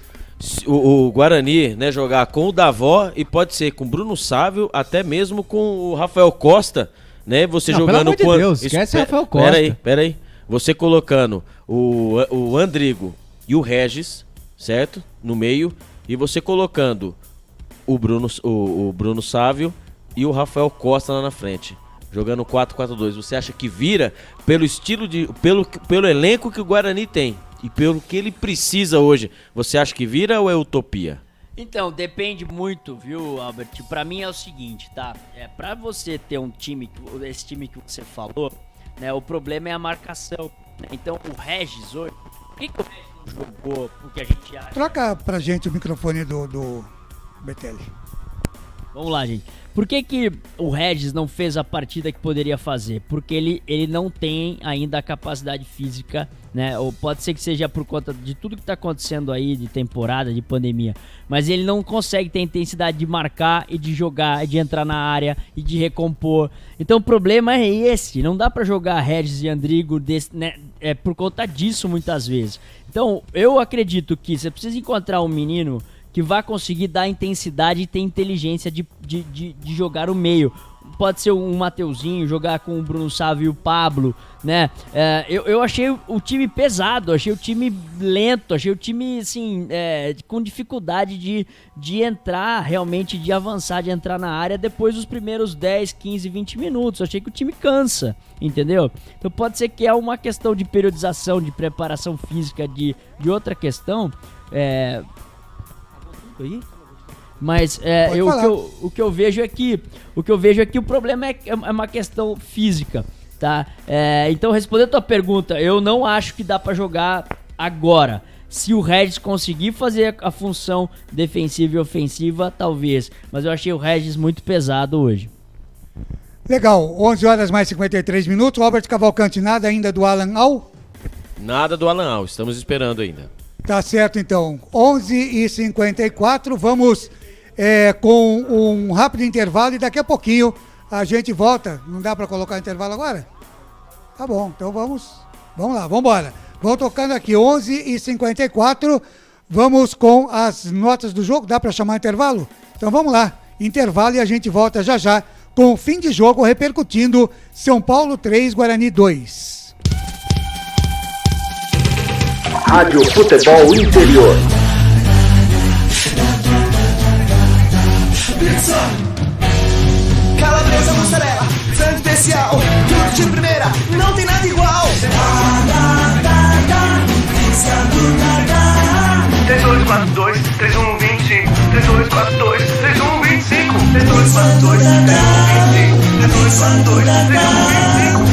o Guarani, né, jogar com o Davó e pode ser com o Bruno Sávio, até mesmo com o Rafael Costa, né? Você não, jogando pelo amor de Deus, esquece o Rafael Costa. Pera aí. Você colocando o Andrigo e o Regis, certo? No meio, e você colocando o Bruno Sávio e o Rafael Costa lá na frente. Jogando 4-4-2. Você acha que vira pelo estilo pelo elenco que o Guarani tem e pelo que ele precisa hoje? Você acha que vira ou é utopia? Então, depende muito, viu, Albert? Pra mim é o seguinte, tá? Pra você ter um time, esse time que você falou, né? O problema é a marcação. Né? Então, o Regis hoje, por que o Regis não jogou o que a gente acha? Troca pra gente o microfone do Betelli. Vamos lá, gente. Por que o Regis não fez a partida que poderia fazer? Porque ele não tem ainda a capacidade física, né? Ou pode ser que seja por conta de tudo que tá acontecendo aí, de temporada, de pandemia. Mas ele não consegue ter a intensidade de marcar e de jogar, de entrar na área e de recompor. Então o problema é esse. Não dá pra jogar Regis e Andrigo né? Por conta disso muitas vezes. Então eu acredito que você precisa encontrar um menino que vai conseguir dar intensidade e ter inteligência de jogar o meio. Pode ser um Mateuzinho, jogar com o Bruno Sávio e o Pablo, né? Eu achei o time pesado, achei o time lento, achei o time, assim, com dificuldade de entrar, realmente, de avançar, de entrar na área depois dos primeiros 10, 15, 20 minutos. achei que o time cansa, entendeu? Então pode ser que é uma questão de periodização, de preparação física, de outra questão. Mas o que eu vejo é que o problema é uma questão física, tá? Então, respondendo a tua pergunta, eu não acho que dá pra jogar agora. Se o Regis conseguir fazer a função defensiva e ofensiva, talvez. Mas eu achei o Regis muito pesado hoje. Legal, 11 horas mais 53 minutos. Robert Cavalcante, nada ainda do Alan Al? Nada do Alan Al, estamos esperando ainda. Tá certo, então. 11h54, vamos com um rápido intervalo e daqui a pouquinho a gente volta. Não dá para colocar intervalo agora? Tá bom, então vamos Vamos lá, vamos embora. Vamos tocando aqui, 11h54. Vamos com as notas do jogo. Dá para chamar intervalo? Então vamos lá. Intervalo e a gente volta já já com o fim de jogo repercutindo São Paulo 3, Guarani 2. Rádio Futebol Interior. Calabresa, mussarela, frango especial, tudo de primeira, não tem nada igual. 3242 3125 3242 3125 3242 3125 3242 3125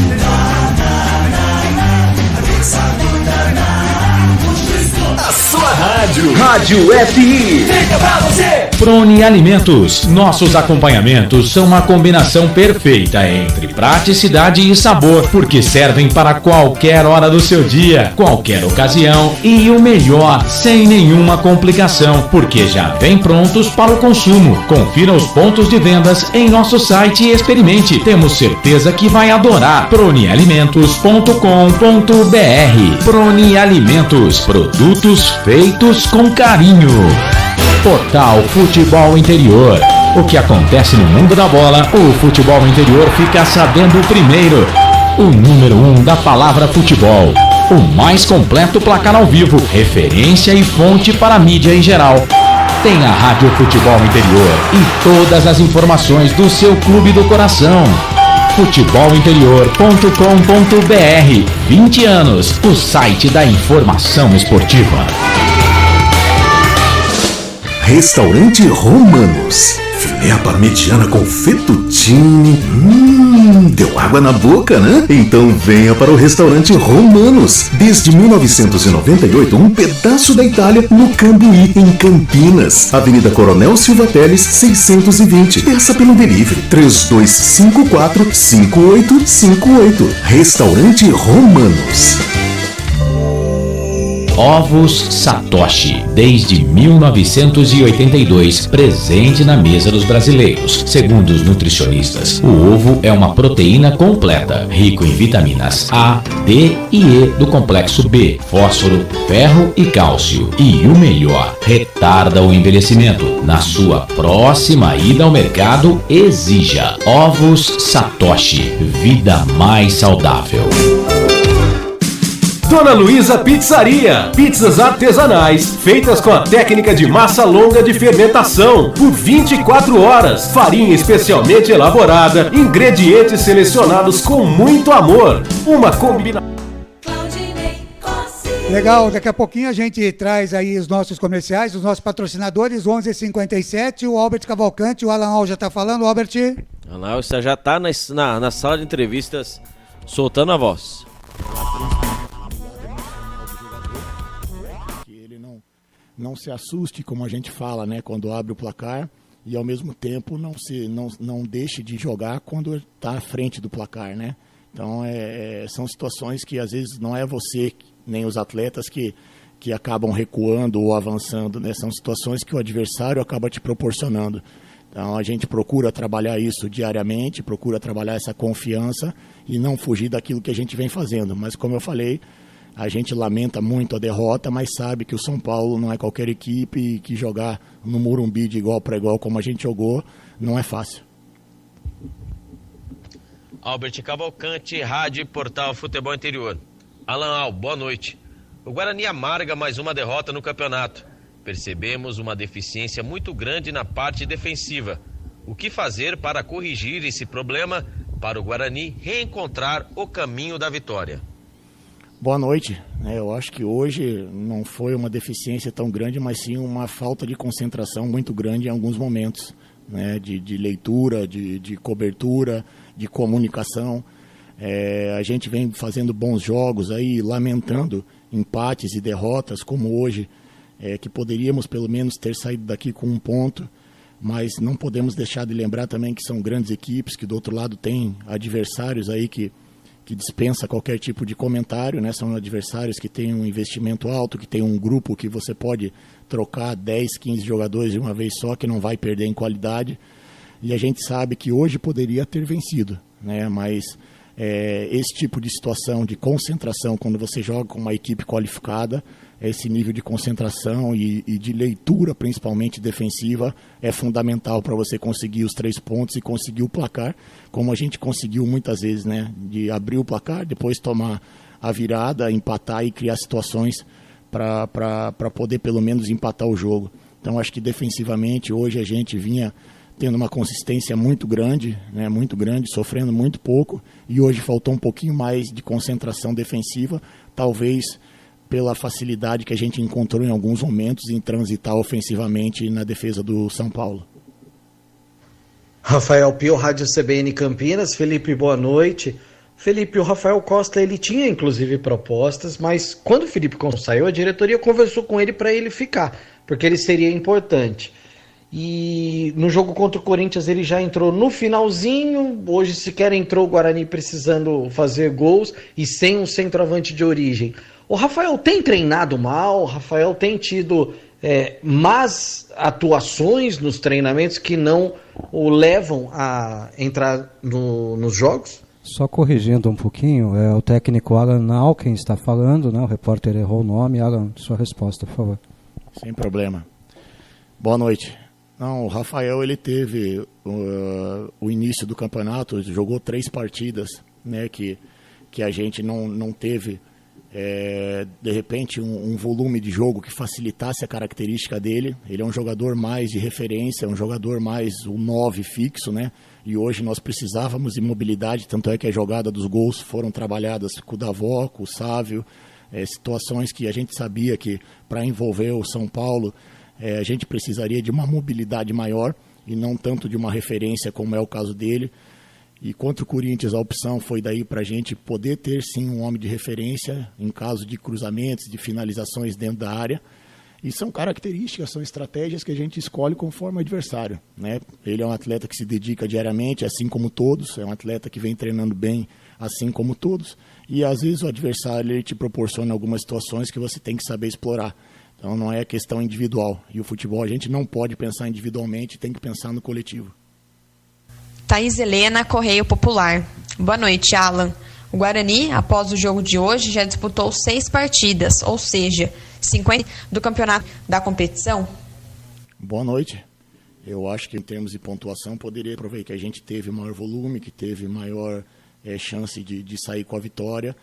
A sua rádio. Rádio FI. Fica pra você. Prone Alimentos. Nossos acompanhamentos são uma combinação perfeita entre praticidade e sabor, porque servem para qualquer hora do seu dia, qualquer ocasião e o melhor, sem nenhuma complicação, porque já vem prontos para o consumo. Confira os pontos de vendas em nosso site e experimente. Temos certeza que vai adorar. pronealimentos.com.br. Prone Alimentos. Produtos feitos com carinho. Portal Futebol Interior. O que acontece no mundo da bola, o Futebol Interior fica sabendo primeiro. O número 1 da palavra futebol. O mais completo placar ao vivo, referência e fonte para a mídia em geral. Tem a Rádio Futebol Interior e todas as informações do seu clube do coração. futebolinterior.com.br. 20 anos, o site da informação esportiva. Restaurante Romanos. Filé à parmegiana com fettuccine. Deu água na boca, né? Então venha para o Restaurante Romanos. Desde 1998, um pedaço da Itália no Cambuí, em Campinas. Avenida Coronel Silva Teles, 620. Peça pelo delivery 3254-5858. Restaurante Romanos. Ovos Satoshi, desde 1982, presente na mesa dos brasileiros. Segundo os nutricionistas, o ovo é uma proteína completa, rico em vitaminas A, D e E do complexo B, fósforo, ferro e cálcio. E o melhor, retarda o envelhecimento. Na sua próxima ida ao mercado, exija Ovos Satoshi, vida mais saudável. Dona Luísa Pizzaria. Pizzas artesanais, feitas com a técnica de massa longa de fermentação, por 24 horas. Farinha especialmente elaborada, ingredientes selecionados com muito amor. Uma combinação. Legal, daqui a pouquinho a gente traz aí os nossos comerciais, os nossos patrocinadores, 11h57, o Albert Cavalcante, o Alan Al já tá falando, Albert? Alan, você já tá na sala de entrevistas soltando a voz. Não se assuste, como a gente fala, né, quando abre o placar, e ao mesmo tempo não deixe de jogar quando está à frente do placar, né? Então são situações que às vezes não é você nem os atletas que acabam recuando ou avançando, né? São situações que o adversário acaba te proporcionando. Então a gente procura trabalhar isso diariamente, procura trabalhar essa confiança e não fugir daquilo que a gente vem fazendo. Mas como eu falei, a gente lamenta muito a derrota, mas sabe que o São Paulo não é qualquer equipe e que jogar no Morumbi de igual para igual como a gente jogou não é fácil. Albert Cavalcante, Rádio e Portal Futebol Interior. Alan Al, boa noite. O Guarani amarga mais uma derrota no campeonato. Percebemos uma deficiência muito grande na parte defensiva. O que fazer para corrigir esse problema para o Guarani reencontrar o caminho da vitória? Boa noite. Eu acho que hoje não foi uma deficiência tão grande, mas sim uma falta de concentração muito grande em alguns momentos, né? De leitura, de cobertura, de comunicação. A gente vem fazendo bons jogos aí, lamentando empates e derrotas como hoje, que poderíamos pelo menos ter saído daqui com um ponto, mas não podemos deixar de lembrar também que são grandes equipes, que do outro lado tem adversários aí que dispensa qualquer tipo de comentário, né? São adversários que têm um investimento alto, que tem um grupo que você pode trocar 10, 15 jogadores de uma vez só, que não vai perder em qualidade. E a gente sabe que hoje poderia ter vencido, né? Mas esse tipo de situação de concentração, quando você joga com uma equipe qualificada, esse nível de concentração e de leitura, principalmente defensiva, é fundamental para você conseguir os 3 pontos e conseguir o placar, como a gente conseguiu muitas vezes, né? De abrir o placar, depois tomar a virada, empatar e criar situações para poder pelo menos empatar o jogo. Então acho que defensivamente hoje a gente vinha tendo uma consistência muito grande, né? Muito grande, sofrendo muito pouco, e hoje faltou um pouquinho mais de concentração defensiva, talvez pela facilidade que a gente encontrou em alguns momentos em transitar ofensivamente na defesa do São Paulo. Rafael Pio, Rádio CBN Campinas. Felipe, boa noite. Felipe, o Rafael Costa, ele tinha inclusive propostas, mas quando o Felipe Conceição saiu, a diretoria conversou com ele para ele ficar, porque ele seria importante. E no jogo contra o Corinthians ele já entrou no finalzinho, hoje sequer entrou o Guarani precisando fazer gols e sem um centroavante de origem. O Rafael tem treinado mal, o Rafael tem tido más atuações nos treinamentos que não o levam a entrar nos jogos? Só corrigindo um pouquinho, o técnico Alan Nau quem está falando, né? O repórter errou o nome. Alan, sua resposta, por favor. Sem problema. Boa noite. Não, o Rafael, ele teve o início do campeonato, jogou 3 partidas, né, que a gente não teve, de repente, um volume de jogo que facilitasse a característica dele. Ele é um jogador mais de referência, um jogador mais o 9 fixo, né, e hoje nós precisávamos de mobilidade, tanto é que a jogada dos gols foram trabalhadas com o Davó, com o Sávio, situações que a gente sabia que para envolver o São Paulo, a gente precisaria de uma mobilidade maior e não tanto de uma referência como é o caso dele. E contra o Corinthians a opção foi daí para a gente poder ter sim um homem de referência em caso de cruzamentos, de finalizações dentro da área. E são características, são estratégias que a gente escolhe conforme o adversário, né? Ele é um atleta que se dedica diariamente, assim como todos, é um atleta que vem treinando bem, assim como todos. E às vezes o adversário ele te proporciona algumas situações que você tem que saber explorar. Então não é questão individual. E o futebol a gente não pode pensar individualmente, tem que pensar no coletivo. Thaís Helena, Correio Popular. Boa noite, Alan. O Guarani, após o jogo de hoje, já disputou 6 partidas, ou seja, 50 do campeonato da competição. Boa noite. Eu acho que em termos de pontuação poderia aproveitar que a gente teve maior volume, que teve maior chance de sair com a vitória.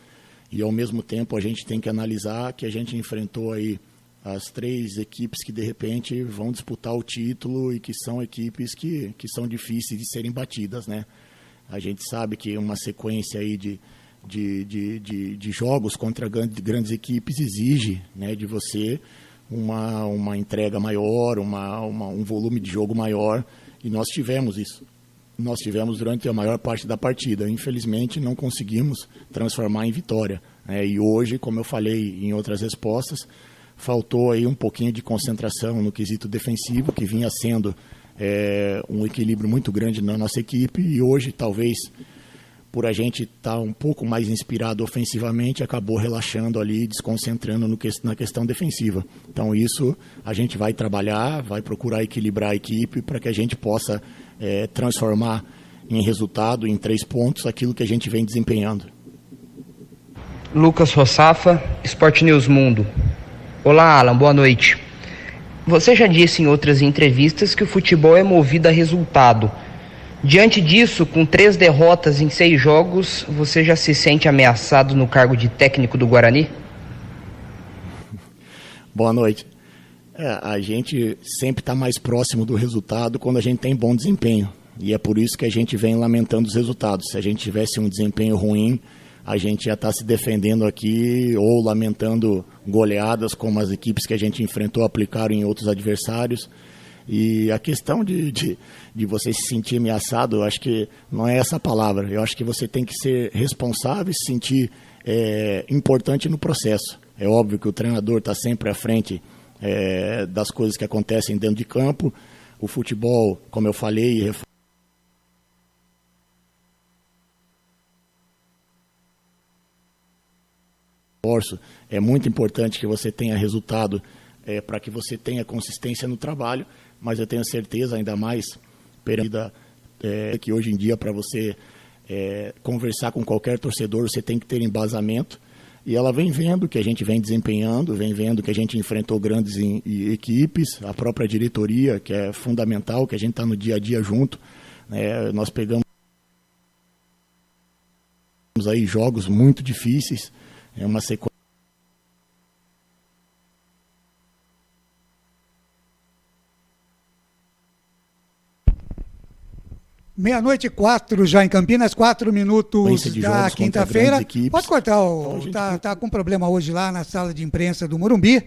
E ao mesmo tempo a gente tem que analisar que a gente enfrentou aí as 3 equipes que de repente vão disputar o título e que são equipes que são difíceis de serem batidas, né? A gente sabe que uma sequência aí de jogos contra grandes equipes exige, né, de você uma entrega maior, um volume de jogo maior, e nós tivemos isso. Nós tivemos durante a maior parte da partida. Infelizmente não conseguimos transformar em vitória, né? E hoje, como eu falei em outras respostas, faltou aí um pouquinho de concentração no quesito defensivo, que vinha sendo um equilíbrio muito grande na nossa equipe, e hoje talvez por a gente estar um pouco mais inspirado ofensivamente, acabou relaxando ali, desconcentrando na questão defensiva. Então isso a gente vai trabalhar, vai procurar equilibrar a equipe para que a gente possa transformar em resultado, em 3 pontos, aquilo que a gente vem desempenhando. Lucas Rossafa, Sport News Mundo. Olá, Alan, boa noite. Você já disse em outras entrevistas que o futebol é movido a resultado. Diante disso, com 3 derrotas em 6 jogos, você já se sente ameaçado no cargo de técnico do Guarani? Boa noite. A gente sempre está mais próximo do resultado quando a gente tem bom desempenho. E é por isso que a gente vem lamentando os resultados. Se a gente tivesse um desempenho ruim, a gente já está se defendendo aqui ou lamentando goleadas como as equipes que a gente enfrentou aplicaram em outros adversários. E a questão de você se sentir ameaçado, eu acho que não é essa a palavra. Eu acho que você tem que ser responsável e se sentir importante no processo. É óbvio que o treinador está sempre à frente das coisas que acontecem dentro de campo. O futebol, como eu falei, é muito importante que você tenha resultado para que você tenha consistência no trabalho, mas eu tenho certeza, ainda mais que hoje em dia, para você conversar com qualquer torcedor, você tem que ter embasamento. E ela vem vendo que a gente vem desempenhando, vem vendo que a gente enfrentou grandes equipes, a própria diretoria, que é fundamental, que a gente está no dia a dia junto. Nós pegamos aí jogos muito difíceis, uma sequência. Meia-noite 4 já em Campinas, 4 minutos da quinta-feira. Pode cortar, tá com problema hoje lá na sala de imprensa do Morumbi.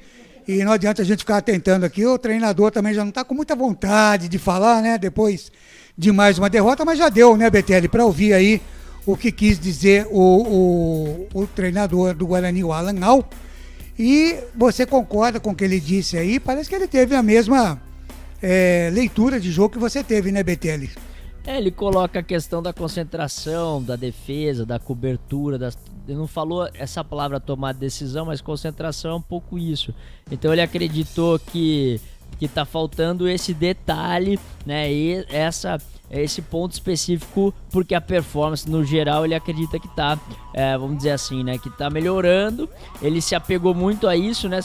E não adianta a gente ficar tentando aqui. O treinador também já não está com muita vontade de falar, né? Depois de mais uma derrota, mas já deu, né, Betelli, para ouvir aí o que quis dizer o treinador do Guarani, o Alan Al. E você concorda com o que ele disse aí? Parece que ele teve a mesma leitura de jogo que você teve, né, Betelli? Ele coloca a questão da concentração, da defesa, da cobertura, ele não falou essa palavra tomar decisão, mas concentração é um pouco isso. Então ele acreditou que tá faltando esse detalhe, né, e esse ponto específico, porque a performance no geral ele acredita que tá, vamos dizer assim, né, que tá melhorando. Ele se apegou muito a isso, né,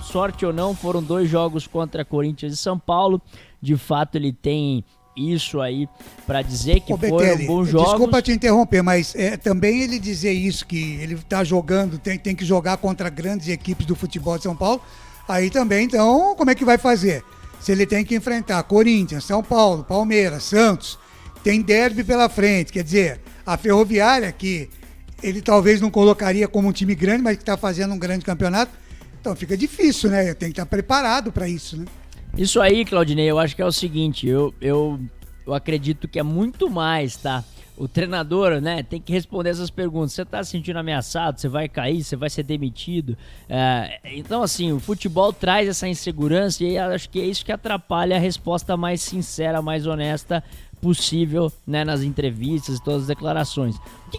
sorte ou não, foram 2 jogos contra Corinthians e São Paulo, de fato ele tem isso aí para dizer que foram bons jogos. Desculpa te interromper, mas também ele dizer isso, que ele tá jogando, tem que jogar contra grandes equipes do futebol de São Paulo, aí também, então, como é que vai fazer? Se ele tem que enfrentar Corinthians, São Paulo, Palmeiras, Santos, tem derby pela frente, quer dizer, a Ferroviária, que ele talvez não colocaria como um time grande, mas que está fazendo um grande campeonato, então fica difícil, né? Tem que estar preparado para isso, né? Isso aí, Claudinei, eu acho que é o seguinte, eu acredito que é muito mais, tá? O treinador, né, tem que responder essas perguntas. Você tá se sentindo ameaçado? Você vai cair? Você vai ser demitido? Então, assim, o futebol traz essa insegurança e acho que é isso que atrapalha a resposta mais sincera, mais honesta possível, né, nas entrevistas e todas as declarações. O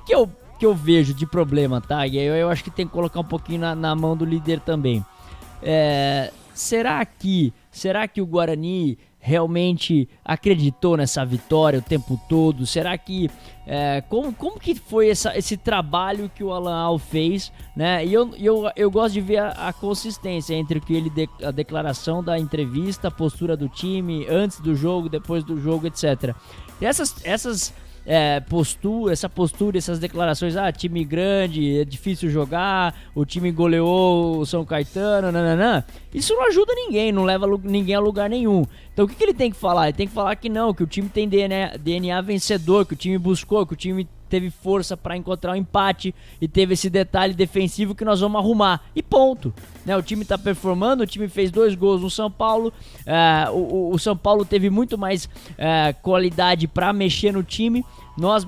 que eu vejo de problema, tá? E aí eu acho que tem que colocar um pouquinho na mão do líder também. Será que o Guarani realmente acreditou nessa vitória o tempo todo? Será que como que foi esse trabalho que o Alan Al fez, né? E eu gosto de ver a consistência entre o que a declaração da entrevista, a postura do time antes do jogo, depois do jogo, etc. E essa postura, essas declarações, time grande, é difícil jogar, o time goleou o São Caetano, nananã, isso não ajuda ninguém, não leva ninguém a lugar nenhum. Então o que ele tem que falar? Ele tem que falar que não, que o time tem DNA vencedor, que o time buscou, que o time teve força para encontrar um empate e teve esse detalhe defensivo que nós vamos arrumar. E ponto. Né, o time está performando, o time fez 2 gols no São Paulo, o São Paulo teve muito mais qualidade para mexer no time. Nós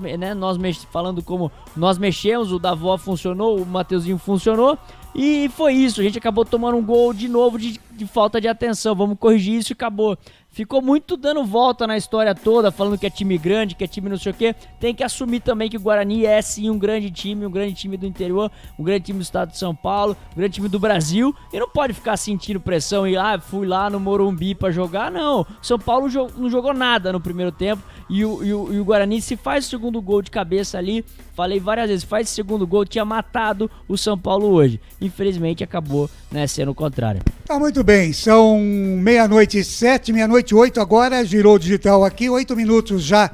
falando como nós mexemos, o Davó funcionou, o Mateuzinho funcionou. E foi isso, a gente acabou tomando um gol de novo de falta de atenção. Vamos corrigir isso e acabou. Ficou muito dando volta na história toda, falando que é time grande, que é time não sei o quê. Tem que assumir também que o Guarani é sim um grande time do interior, um grande time do estado de São Paulo, um grande time do Brasil. E não pode ficar sentindo pressão e fui lá no Morumbi pra jogar. Não, São Paulo não jogou nada no primeiro tempo. E o Guarani, se faz o segundo gol de cabeça ali, falei várias vezes, faz o segundo gol, tinha matado o São Paulo hoje. Infelizmente acabou, né, sendo o contrário. Tá muito bem, são 00:07, 00:08 agora, girou o digital aqui, 8 minutos já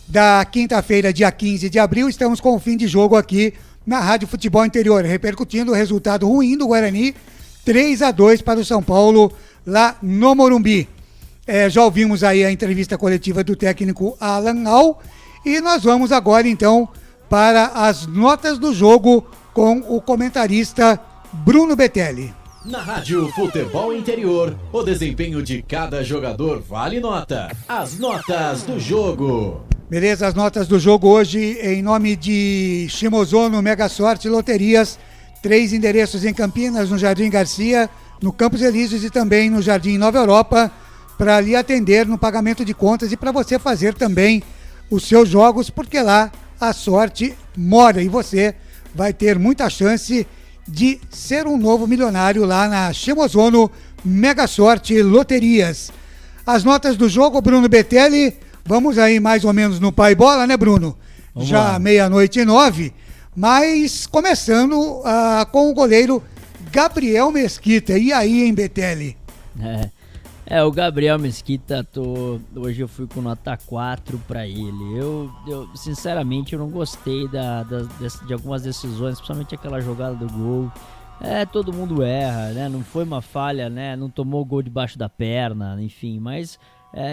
da quinta-feira, dia 15 de abril, estamos com o fim de jogo aqui na Rádio Futebol Interior, repercutindo o resultado ruim do Guarani, 3-2 para o São Paulo, lá no Morumbi. Já ouvimos aí a entrevista coletiva do técnico Alan Al, e nós vamos agora então para as notas do jogo com o comentarista Bruno Betelli. Na Rádio Futebol Interior, o desempenho de cada jogador vale nota. As notas do jogo. Beleza, as notas do jogo hoje em nome de Shimozono, Mega Sorte Loterias, 3 endereços em Campinas, no Jardim Garcia, no Campos Elíseos e também no Jardim Nova Europa, para lhe atender no pagamento de contas e para você fazer também os seus jogos, porque lá a sorte mora e você vai ter muita chance de ser um novo milionário lá na Shimozono Mega Sorte Loterias. As notas do jogo, Bruno Betelli, vamos aí mais ou menos no pai bola, né, Bruno? já 00:09, mas começando com o goleiro Gabriel Mesquita. E aí, hein, Betelli? O Gabriel Mesquita, hoje eu fui com nota 4 pra ele. Eu sinceramente, eu não gostei de algumas decisões, principalmente aquela jogada do gol. Todo mundo erra, né? Não foi uma falha, né? Não tomou o gol debaixo da perna, enfim, mas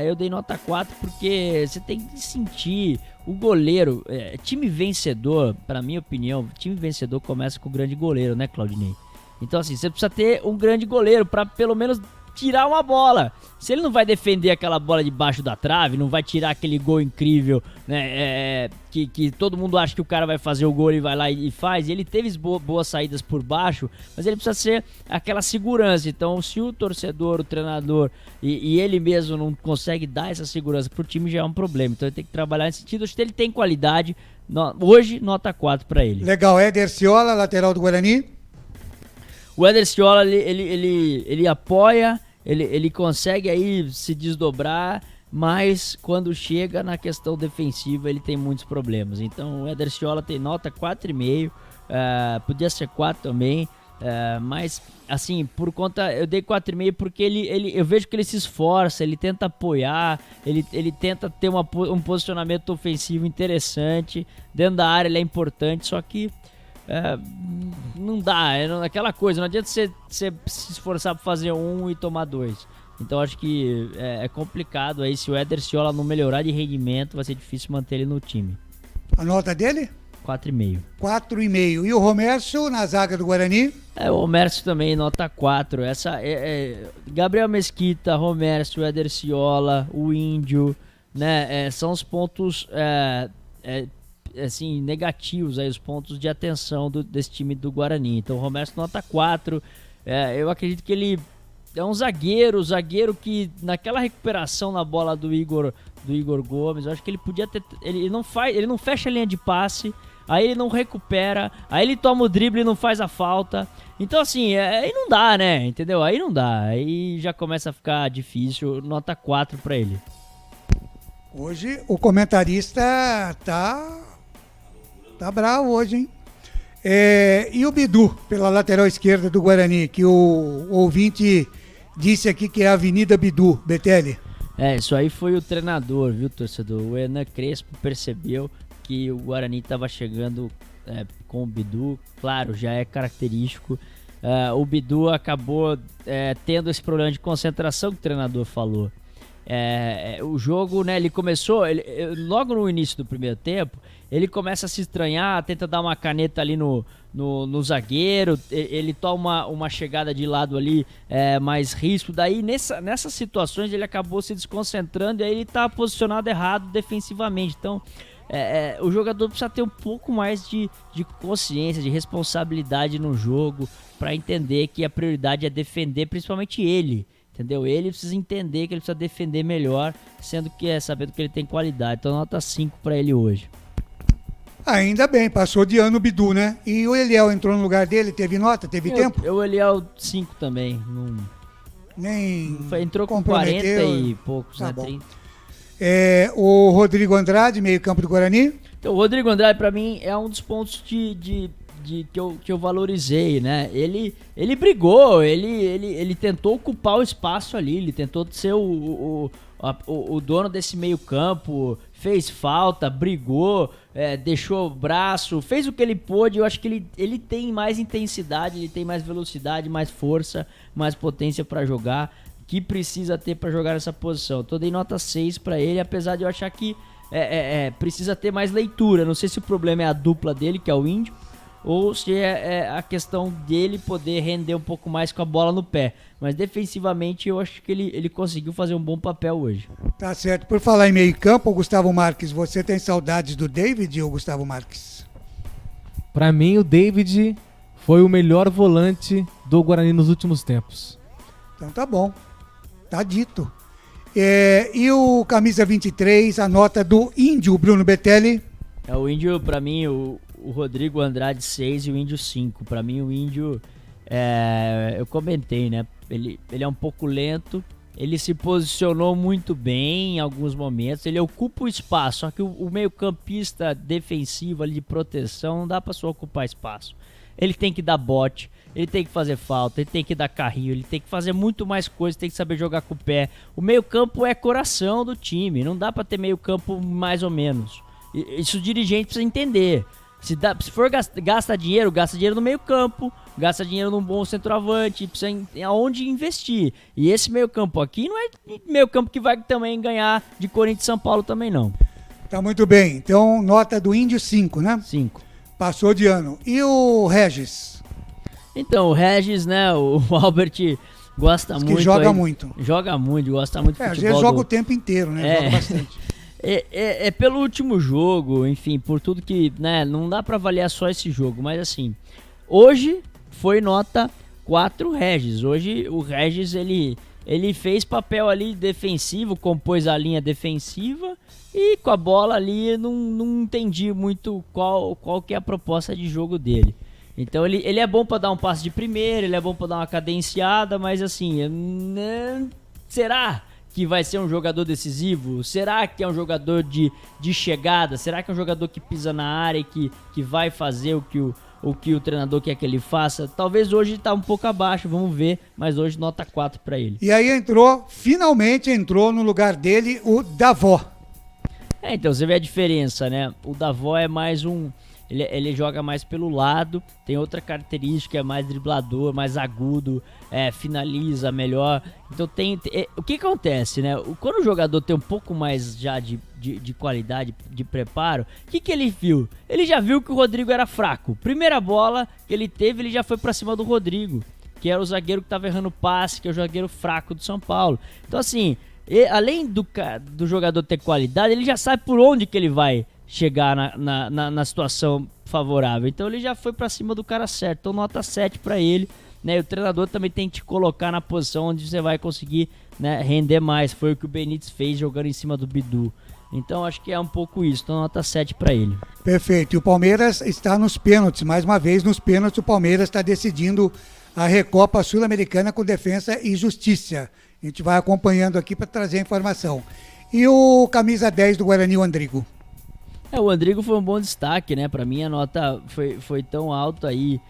eu dei nota 4 porque você tem que sentir o goleiro. Time vencedor, pra minha opinião, time vencedor começa com o grande goleiro, né, Claudinei? Então, assim, você precisa ter um grande goleiro pra pelo menos tirar uma bola. Se ele não vai defender aquela bola debaixo da trave, não vai tirar aquele gol incrível, né, que todo mundo acha que o cara vai fazer o gol e vai lá e faz, e ele teve boas saídas por baixo, mas ele precisa ser aquela segurança. Então, se o torcedor, o treinador e ele mesmo não consegue dar essa segurança pro time, já é um problema. Então ele tem que trabalhar nesse sentido. Acho que ele tem qualidade. Hoje, nota 4 pra ele. Legal. Éder Ciola, lateral do Guarani. O Éder Ciola, ele apoia, ele consegue aí se desdobrar, mas quando chega na questão defensiva ele tem muitos problemas. Então o Éder Ciola tem nota 4,5, podia ser 4 também, mas assim, por conta, eu dei 4,5 porque eu vejo que ele se esforça, ele tenta apoiar, ele tenta ter um posicionamento ofensivo interessante, dentro da área ele é importante, só que não dá, aquela coisa, não adianta você se esforçar para fazer 1 e tomar 2. Então acho que é complicado aí, se o Éder Ciola não melhorar de rendimento, vai ser difícil manter ele no time. A nota dele? 4,5. 4,5. E o Romércio na zaga do Guarani? O Romércio também, nota 4. Gabriel Mesquita, Romércio, Éder Ciola, o Índio, né? São os pontos assim, negativos aí, os pontos de atenção desse time do Guarani. Então o Romércio nota 4. Eu acredito que ele é um zagueiro que naquela recuperação na bola do Igor Gomes, eu acho que ele podia ter, ele não fecha a linha de passe, aí ele não recupera, aí ele toma o drible e não faz a falta. Então assim, aí não dá, né? Entendeu? Aí não dá, aí já começa a ficar difícil. Nota 4 pra ele. Hoje o comentarista tá bravo hoje, hein? E o Bidu, pela lateral esquerda do Guarani, que o ouvinte disse aqui que é a Avenida Bidu, Betelli. Isso aí foi o treinador, viu, torcedor? O Hernan Crespo percebeu que o Guarani estava chegando com o Bidu, claro, já é característico. O Bidu acabou tendo esse problema de concentração que o treinador falou. O jogo, né, ele começou, logo no início do primeiro tempo, ele começa a se estranhar, tenta dar uma caneta ali no zagueiro, ele toma uma chegada de lado ali, mais risco. Daí nessas situações ele acabou se desconcentrando e aí ele tá posicionado errado defensivamente. Então o jogador precisa ter um pouco mais de consciência, de responsabilidade no jogo, para entender que a prioridade é defender, principalmente ele. Entendeu? Ele precisa entender que ele precisa defender melhor, sabendo que ele tem qualidade. Então nota 5 para ele hoje. Ainda bem, passou de ano o Bidu, né? E o Eliel entrou no lugar dele, teve nota, teve tempo? O Eliel 5 também. Entrou com 40 e poucos, né? 30. O Rodrigo Andrade, meio campo do Guarani? Então, o Rodrigo Andrade, para mim, é um dos pontos que eu valorizei, né? Ele brigou, ele tentou ocupar o espaço ali, ele tentou ser o dono desse meio campo, fez falta, brigou, deixou o braço, fez o que ele pôde. Eu acho que ele tem mais intensidade, ele tem mais velocidade, mais força, mais potência para jogar, que precisa ter para jogar nessa posição. Então dei nota 6 para ele, apesar de eu achar que precisa ter mais leitura. Não sei se o problema é a dupla dele, que é o Índio, ou se é a questão dele poder render um pouco mais com a bola no pé. Mas defensivamente eu acho que ele conseguiu fazer um bom papel hoje. Tá certo. Por falar em meio campo, Gustavo Marques, você tem saudades do David ou Gustavo Marques? Pra mim o David foi o melhor volante do Guarani nos últimos tempos. Então tá bom. Tá dito. E o camisa 23, a nota do Índio, Bruno Betelli? O Índio, pra mim, o Rodrigo Andrade 6 e o Índio 5. Pra mim o Índio, eu comentei, né? Ele é um pouco lento, Ele se posicionou muito bem em alguns momentos, ele ocupa o espaço, só que o meio-campista defensivo ali de proteção não dá para só ocupar espaço. Ele tem que dar bote, ele tem que fazer falta, ele tem que dar carrinho, ele tem que fazer muito mais coisas, tem que saber jogar com o pé. O meio-campo é coração do time, não dá para ter meio-campo mais ou menos. Isso o dirigente precisa entender. Se for gasta dinheiro no meio-campo, gasta dinheiro num bom centroavante, precisa aonde investir. E esse meio-campo aqui não é meio-campo que vai também ganhar de Corinthians e São Paulo também não. Tá muito bem. Então, nota do Índio 5, né? 5. Passou de ano. E o Regis? Então, o Regis, né, o Albert gosta muito. Joga aí, muito. Joga muito, gosta muito de futebol. Às vezes joga o tempo inteiro, né? Joga bastante. É pelo último jogo, enfim, por tudo que, né, não dá pra avaliar só esse jogo, mas assim, hoje foi nota 4 Regis. Hoje o Regis, ele fez papel ali defensivo, compôs a linha defensiva e com a bola ali não entendi muito qual que é a proposta de jogo dele. Então ele é bom pra dar um passe de primeira, ele é bom pra dar uma cadenciada, mas assim, será que vai ser um jogador decisivo? Será que é um jogador de chegada? Será que é um jogador que pisa na área e que vai fazer o que o treinador quer que ele faça? Talvez hoje tá um pouco abaixo, vamos ver, mas hoje nota 4 para ele. E aí finalmente entrou no lugar dele o Davó. Então você vê a diferença, né? O Davó é mais ele joga mais pelo lado, tem outra característica, é mais driblador, mais agudo, finaliza melhor. Então o que acontece, né? Quando o jogador tem um pouco mais já de qualidade, de preparo, o que ele viu? Ele já viu que o Rodrigo era fraco. Primeira bola que ele teve, ele já foi pra cima do Rodrigo, que era o zagueiro que tava errando passe, que é o zagueiro fraco do São Paulo. Então assim, além do jogador ter qualidade, ele já sabe por onde que ele vai chegar na situação favorável. Então ele já foi pra cima do cara certo. Então nota 7 pra ele, né? E o treinador também tem que te colocar na posição onde você vai conseguir, né, render mais. Foi o que o Benítez fez jogando em cima do Bidu. Então acho que é um pouco isso. Então nota 7 pra ele. Perfeito. E o Palmeiras está nos pênaltis. Mais uma vez nos pênaltis o Palmeiras está decidindo a Recopa Sul-Americana com Defensa e Justiça. A gente vai acompanhando aqui para trazer a informação. E o camisa 10 do Guarani, o Andrigo? O Andrigo foi um bom destaque, né? Pra mim a nota foi tão alta aí.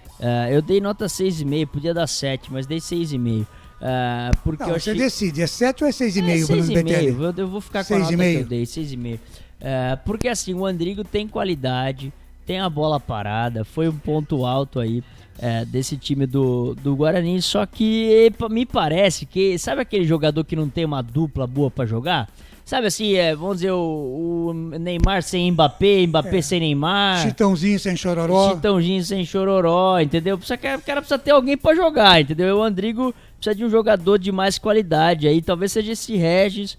Eu dei nota 6,5, podia dar 7, mas dei 6,5. Porque não, eu você achei... decide, é 7 ou é 6,5, Bruno Betelli? Eu vou ficar com a nota que eu dei, 6,5. Porque assim, o Andrigo tem qualidade, tem a bola parada, foi um ponto alto aí desse time do Guarani, só que me parece que, sabe aquele jogador que não tem uma dupla boa pra jogar? Sabe assim, vamos dizer, o Neymar sem Mbappé, Mbappé sem Neymar. Chitãozinho sem Chororó. Chitãozinho sem Chororó, entendeu? O cara precisa ter alguém pra jogar, entendeu? E o Andrigo precisa de um jogador de mais qualidade aí, talvez seja esse Regis,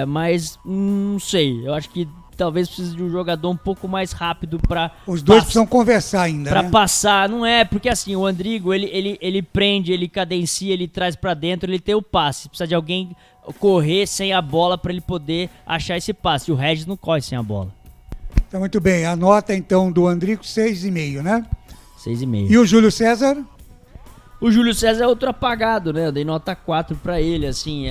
mas não sei, eu acho que talvez precise de um jogador um pouco mais rápido pra... Os dois precisam conversar ainda, pra né? passar, não é? Porque assim, o Andrigo, ele prende, ele cadencia, ele traz pra dentro, ele tem o passe, precisa de alguém correr sem a bola pra ele poder achar esse passe. O Regis não corre sem a bola. Tá muito bem. A nota então do Andrigo, 6,5, né? 6,5. E o Júlio César? O Júlio César é outro apagado, né? Eu dei nota 4 pra ele, assim,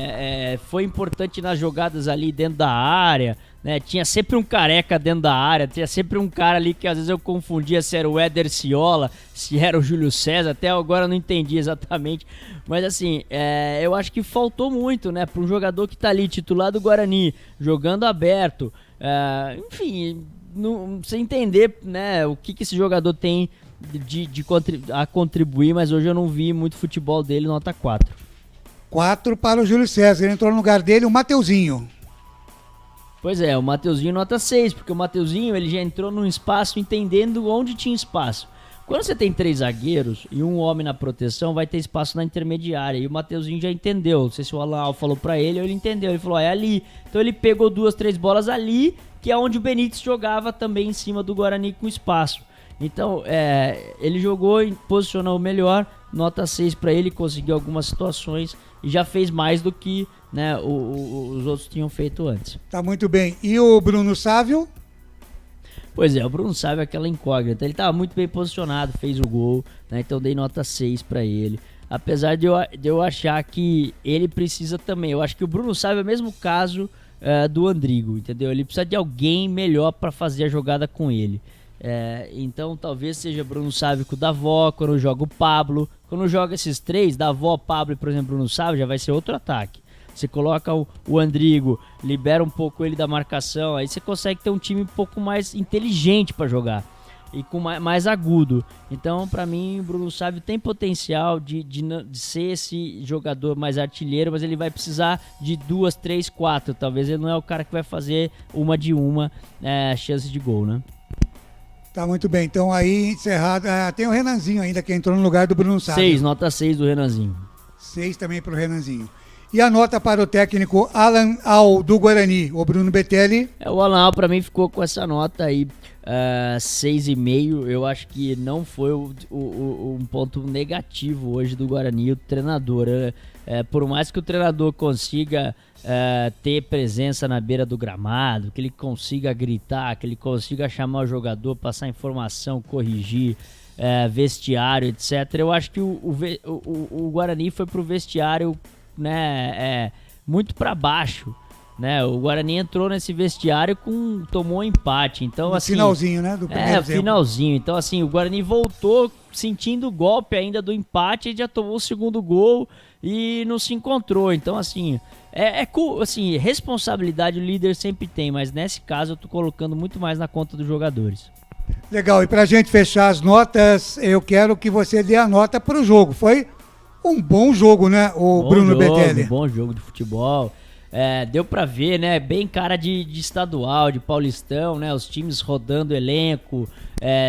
foi importante nas jogadas ali dentro da área, né? Tinha sempre um careca dentro da área, tinha sempre um cara ali que às vezes eu confundia se era o Éder Ciola, se era o Júlio César, até agora eu não entendi exatamente, mas assim, eu acho que faltou muito, né? Para um jogador que tá ali, titular do Guarani, jogando aberto, enfim, sem entender, né, o que esse jogador tem a contribuir, mas hoje eu não vi muito futebol dele, nota 4. 4 para o Júlio César, ele entrou no lugar dele o Mateuzinho. Pois é, o Mateuzinho nota 6, porque o Mateuzinho ele já entrou num espaço entendendo onde tinha espaço. Quando você tem 3 zagueiros e um homem na proteção, vai ter espaço na intermediária, e o Mateuzinho já entendeu, não sei se o Alan falou pra ele ou ele entendeu, ele falou, é ali. Então ele pegou 2, 3 bolas ali, que é onde o Benítez jogava também em cima do Guarani com espaço. Então, ele jogou e posicionou melhor, nota 6 para ele, conseguiu algumas situações e já fez mais do que, né, os outros tinham feito antes. Tá muito bem. E o Bruno Sávio? Pois é, o Bruno Sávio é aquela incógnita, ele estava muito bem posicionado, fez o gol, né, então dei nota 6 para ele. apesar de eu achar que ele precisa também. Eu acho que o Bruno Sávio é o mesmo caso do Andrigo, entendeu? Ele precisa de alguém melhor para fazer a jogada com ele. Então talvez seja Bruno Sávio com o Davó, quando joga o Pablo. Quando joga esses três, Davó, Pablo e, por exemplo, Bruno Sávio, já vai ser outro ataque. Você coloca o Andrigo, libera um pouco ele da marcação, aí você consegue ter um time um pouco mais inteligente para jogar e com mais agudo. Então, para mim, o Bruno Sávio tem potencial de ser esse jogador mais artilheiro, mas ele vai precisar de 2, 3, 4. Talvez ele não é o cara que vai fazer uma chance de gol, né? Tá muito bem, então aí encerrado. Tem o Renanzinho ainda que entrou no lugar do Bruno Sávio. Nota 6 do Renanzinho. 6 também pro Renanzinho. E a nota para o técnico Alan Al do Guarani, o Bruno Betelli? O Alan Al para mim ficou com essa nota aí, 6,5. Eu acho que não foi um ponto negativo hoje do Guarani, o treinador. Por mais que o treinador consiga ter presença na beira do gramado, que ele consiga gritar, que ele consiga chamar o jogador, passar informação, corrigir, vestiário, etc. Eu acho que o Guarani foi pro vestiário, né, muito para baixo, né? O Guarani entrou nesse vestiário tomou um empate, então assim, finalzinho, né, do primeiro tempo. Finalzinho. Então assim, o Guarani voltou sentindo o golpe ainda do empate e já tomou o segundo gol e não se encontrou. Então assim, assim, responsabilidade o líder sempre tem, mas nesse caso eu tô colocando muito mais na conta dos jogadores. Legal, e pra gente fechar as notas, eu quero que você dê a nota pro jogo. Foi um bom jogo, né, Bruno Betelli? Um bom jogo de futebol. Deu pra ver, né, bem cara de estadual, de Paulistão, né, os times rodando elenco,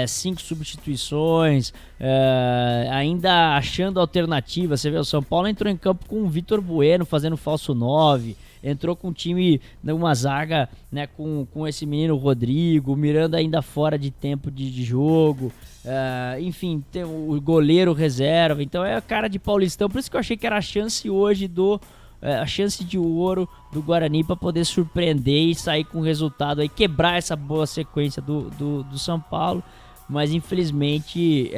5 substituições, ainda achando alternativas. Você vê, o São Paulo entrou em campo com o Vitor Bueno fazendo falso 9, entrou com um time, numa zaga, né, com esse menino Rodrigo, o Miranda ainda fora de tempo de jogo, enfim, tem o goleiro reserva. Então é a cara de Paulistão, por isso que eu achei que era a chance hoje a chance de ouro do Guarani para poder surpreender e sair com o resultado aí, quebrar essa boa sequência do São Paulo. Mas infelizmente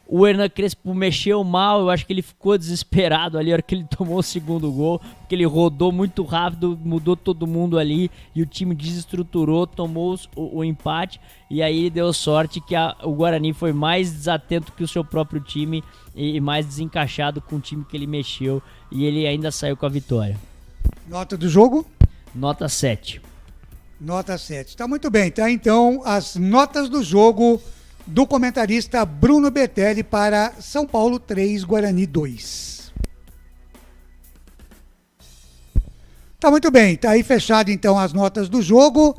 o Hernan Crespo mexeu mal. Eu acho que ele ficou desesperado ali na hora que ele tomou o segundo gol, porque ele rodou muito rápido, mudou todo mundo ali e o time desestruturou, tomou o empate, e aí ele deu sorte que o Guarani foi mais desatento que o seu próprio time e mais desencaixado com o time que ele mexeu, e ele ainda saiu com a vitória. Nota do jogo? Nota 7. Nota 7. Tá muito bem, tá? Então as notas do jogo do comentarista Bruno Betelli para São Paulo 3, Guarani 2. Tá muito bem, tá aí fechado então as notas do jogo.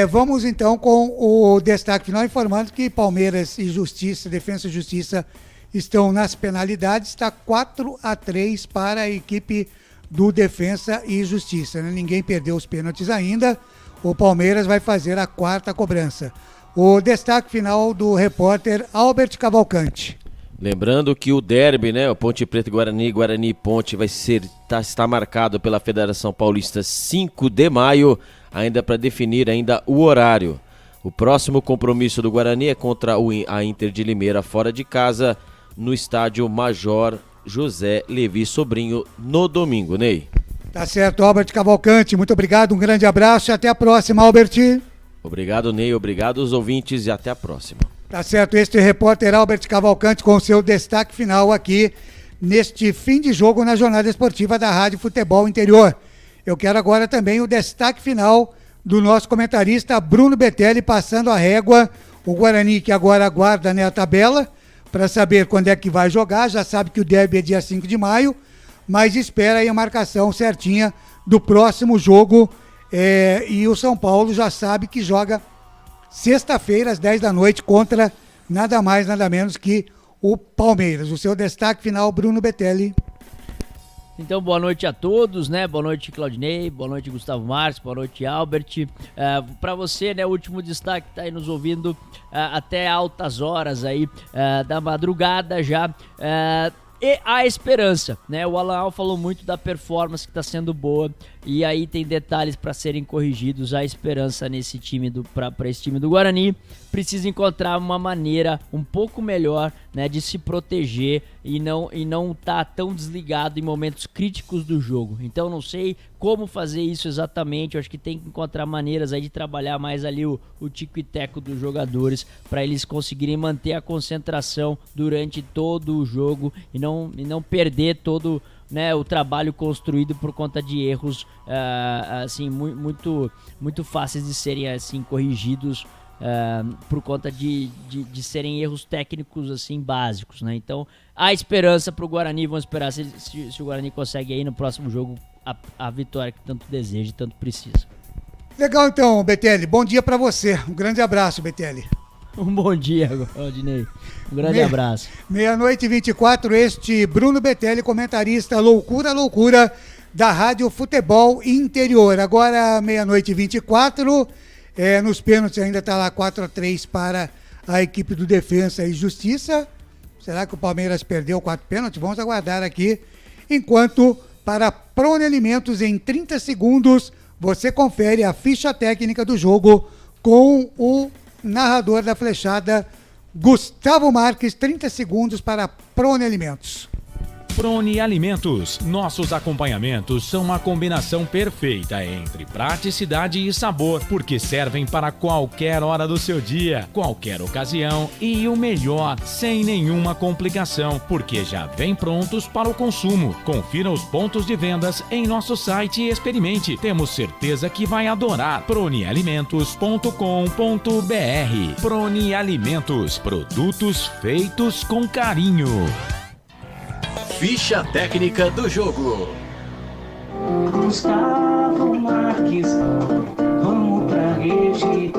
Vamos então com o destaque final, informando que Palmeiras e Justiça, Defensa e Justiça estão nas penalidades. Está 4-3 para a equipe do Defensa e Justiça, né? Ninguém perdeu os pênaltis ainda. O Palmeiras vai fazer a 4ª cobrança. O destaque final do repórter Albert Cavalcante. Lembrando que o derby, né, o Ponte Preta e Guarani, Guarani e Ponte, está marcado pela Federação Paulista 5 de maio, ainda para definir o horário. O próximo compromisso do Guarani é contra a Inter de Limeira, fora de casa, no estádio Major José Levi Sobrinho, no domingo, Ney. Tá certo, Albert Cavalcante, muito obrigado, um grande abraço e até a próxima, Albert. Obrigado, Ney, obrigado aos ouvintes e até a próxima. Tá certo, este é o repórter Albert Cavalcante com o seu destaque final aqui neste fim de jogo na jornada esportiva da Rádio Futebol Interior. Eu quero agora também o destaque final do nosso comentarista Bruno Betelli, passando a régua. O Guarani que agora aguarda, né, a tabela para saber quando é que vai jogar, já sabe que o derby é dia 5 de maio, mas espera aí a marcação certinha do próximo jogo. E o São Paulo já sabe que joga sexta-feira às 10 da noite contra nada mais, nada menos que o Palmeiras. O seu destaque final, Bruno Betelli. Então, boa noite a todos, né? Boa noite, Claudinei, boa noite, Gustavo Marques, boa noite, Albert. Para você, né, o último destaque que tá aí nos ouvindo até altas horas aí da madrugada já. E a esperança, né? O Alan Al falou muito da performance que está sendo boa E aí tem detalhes para serem corrigidos. A esperança nesse time para esse time do Guarani precisa encontrar uma maneira um pouco melhor, né, de se proteger e não tá tão desligado em momentos críticos do jogo. Então não sei como fazer isso exatamente. Eu acho que tem que encontrar maneiras aí de trabalhar mais ali o tico e teco dos jogadores para eles conseguirem manter a concentração durante todo o jogo e não perder todo, né, o trabalho construído por conta de erros assim muito fáceis de serem assim corrigidos por conta de serem erros técnicos assim básicos, né? Então há esperança para o Guarani. Vamos esperar se o Guarani consegue aí no próximo jogo a vitória que tanto deseja e tanto precisa. Legal então, Betelli, bom dia para você, um grande abraço, Betelli. Um bom dia, Rodinei. Um grande abraço. 00:24, este Bruno Betelli, comentarista loucura da Rádio Futebol Interior. Agora 00:24, nos pênaltis ainda está lá 4-3 para a equipe do Defensa e Justiça. Será que o Palmeiras perdeu 4 pênaltis? Vamos aguardar aqui. Enquanto para Prone Alimentos, em 30 segundos, você confere a ficha técnica do jogo com o narrador da flechada, Gustavo Marques. 30 segundos para Prone Alimentos. Prone Alimentos. Nossos acompanhamentos são uma combinação perfeita entre praticidade e sabor, porque servem para qualquer hora do seu dia, qualquer ocasião e o melhor, sem nenhuma complicação, porque já vem prontos para o consumo. Confira os pontos de vendas em nosso site e experimente. Temos certeza que vai adorar. pronealimentos.com.br. Prone Alimentos. Produtos feitos com carinho. Ficha técnica do jogo. Gustavo Marques, vamos pra rede.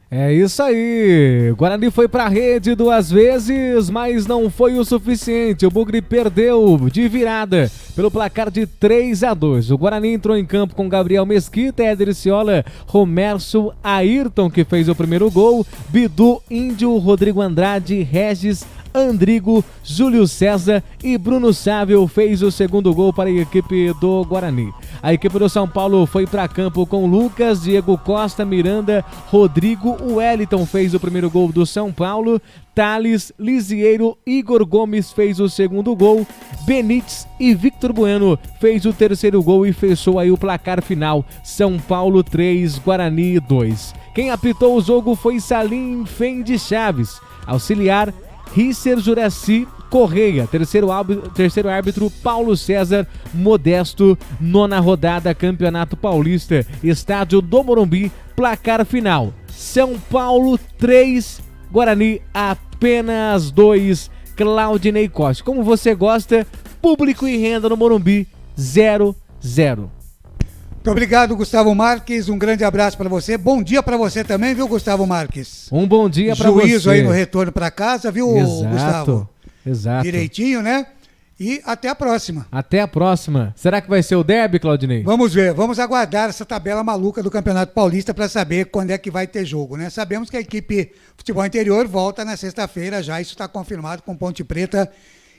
É isso aí, o Guarani foi pra rede 2 vezes, mas não foi o suficiente. O Bugre perdeu de virada pelo placar de 3-2. O Guarani entrou em campo com Gabriel Mesquita, Éder Ciola, Romércio, Ayrton, que fez o primeiro gol, Bidu, Índio, Rodrigo Andrade, Regis, Andrigo, Júlio César e Bruno Sávio fez o segundo gol para a equipe do Guarani. A equipe do São Paulo foi para campo com Lucas, Diego Costa, Miranda, Rodrigo, Wellington fez o primeiro gol do São Paulo, Thales, Lisieiro, Igor Gomes fez o segundo gol, Benítez e Victor Bueno fez o terceiro gol e fechou aí o placar final. São Paulo 3, Guarani 2. Quem apitou o jogo foi Salim Fendi Chaves, auxiliar Risser Juraci Correia, terceiro árbitro Paulo César Modesto. 9ª rodada, Campeonato Paulista, estádio do Morumbi, placar final: São Paulo 3, Guarani apenas 2. Claudinei Costa, como você gosta, público e renda no Morumbi 0-0. Muito obrigado, Gustavo Marques, um grande abraço para você. Bom dia para você também, viu, Gustavo Marques? Um bom dia para você. Juízo aí no retorno para casa, viu, Gustavo? Exato. Direitinho, né? E até a próxima. Até a próxima. Será que vai ser o derby, Claudinei? Vamos ver, vamos aguardar essa tabela maluca do Campeonato Paulista para saber quando é que vai ter jogo, né? Sabemos que a equipe Futebol Interior volta na sexta-feira já, isso está confirmado com Ponte Preta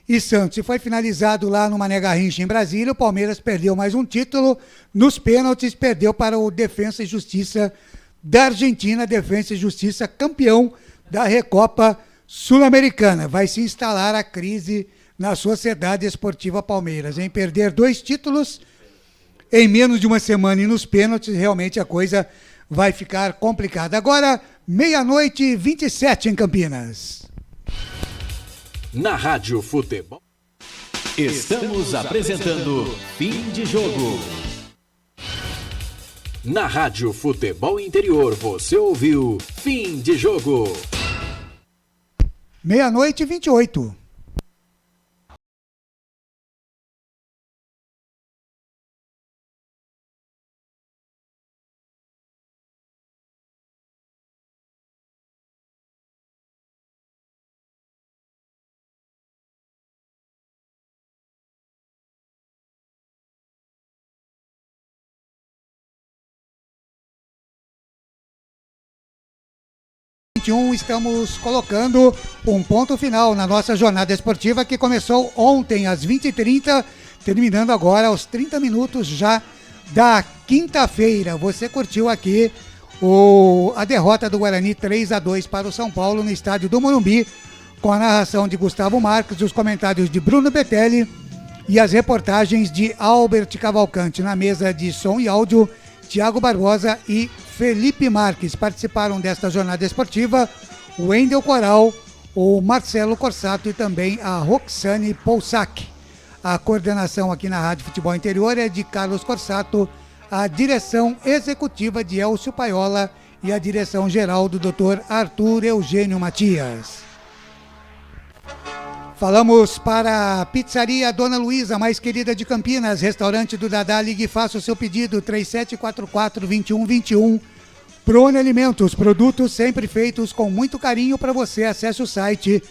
e Santos. E foi finalizado lá no Mané Garrincha, em Brasília. O Palmeiras perdeu mais um título. Nos pênaltis, perdeu para o Defensa e Justiça da Argentina. Defensa e Justiça, campeão da Recopa Sul-Americana. Vai se instalar a crise na Sociedade Esportiva Palmeiras, em perder 2 títulos em menos de uma semana e nos pênaltis, realmente a coisa vai ficar complicada. Agora, 00:27 em Campinas. Na Rádio Futebol, estamos apresentando Fim de Jogo. Na Rádio Futebol Interior, você ouviu Fim de Jogo. 00:28. Estamos colocando um ponto final na nossa jornada esportiva que começou ontem às 20h30, terminando agora aos 30 minutos já da quinta-feira. Você curtiu aqui a derrota do Guarani 3-2 para o São Paulo no estádio do Morumbi, com a narração de Gustavo Marques, os comentários de Bruno Betelli e as reportagens de Albert Cavalcante. Na mesa de som e áudio, Thiago Barbosa e Felipe Marques. Participaram desta jornada esportiva o Wendel Coral, o Marcelo Corsato e também a Roxane Poussac. A coordenação aqui na Rádio Futebol Interior é de Carlos Corsato, a direção executiva de Elcio Paiola e a direção geral do Dr. Arthur Eugênio Matias. Falamos para a Pizzaria Dona Luísa, mais querida de Campinas, restaurante do Dadá. Ligue e faça o seu pedido, 3744-2121. Prone Alimentos, produtos sempre feitos com muito carinho para você. Acesse o site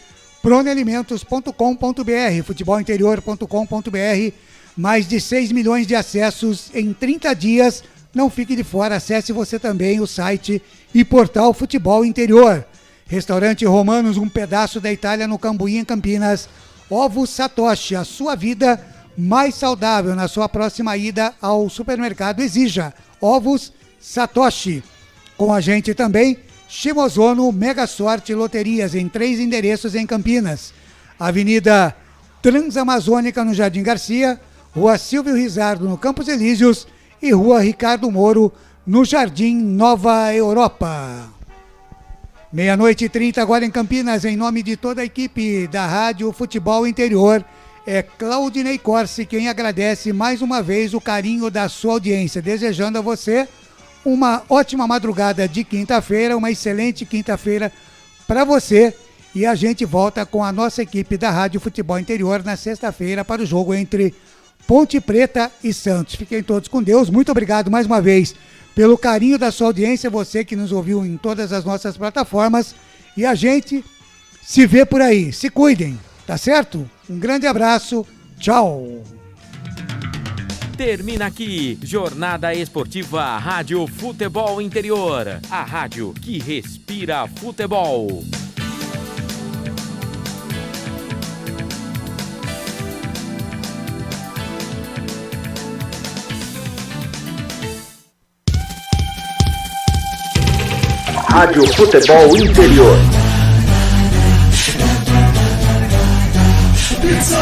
pronealimentos.com.br, futebolinterior.com.br. Mais de 6 milhões de acessos em 30 dias. Não fique de fora, acesse você também o site e portal Futebol Interior. Restaurante Romanos, um pedaço da Itália no Cambuí, em Campinas. Ovos Satoshi, a sua vida mais saudável. Na sua próxima ida ao supermercado, exija Ovos Satoshi. Com a gente também, Shimozono Mega Sorte Loterias, em 3 endereços em Campinas. Avenida Transamazônica, no Jardim Garcia, Rua Silvio Rizardo, no Campos Elíseos, e Rua Ricardo Moro, no Jardim Nova Europa. 00:30 agora em Campinas, em nome de toda a equipe da Rádio Futebol Interior. É Claudinei Corsi quem agradece mais uma vez o carinho da sua audiência, desejando a você uma ótima madrugada de quinta-feira, uma excelente quinta-feira para você. E a gente volta com a nossa equipe da Rádio Futebol Interior na sexta-feira para o jogo entre Ponte Preta e Santos. Fiquem todos com Deus. Muito obrigado mais uma vez pelo carinho da sua audiência, você que nos ouviu em todas as nossas plataformas. E a gente se vê por aí. Se cuidem, tá certo? Um grande abraço. Tchau. Termina aqui, Jornada Esportiva Rádio Futebol Interior. A rádio que respira futebol. Rádio Futebol Interior. Pizza.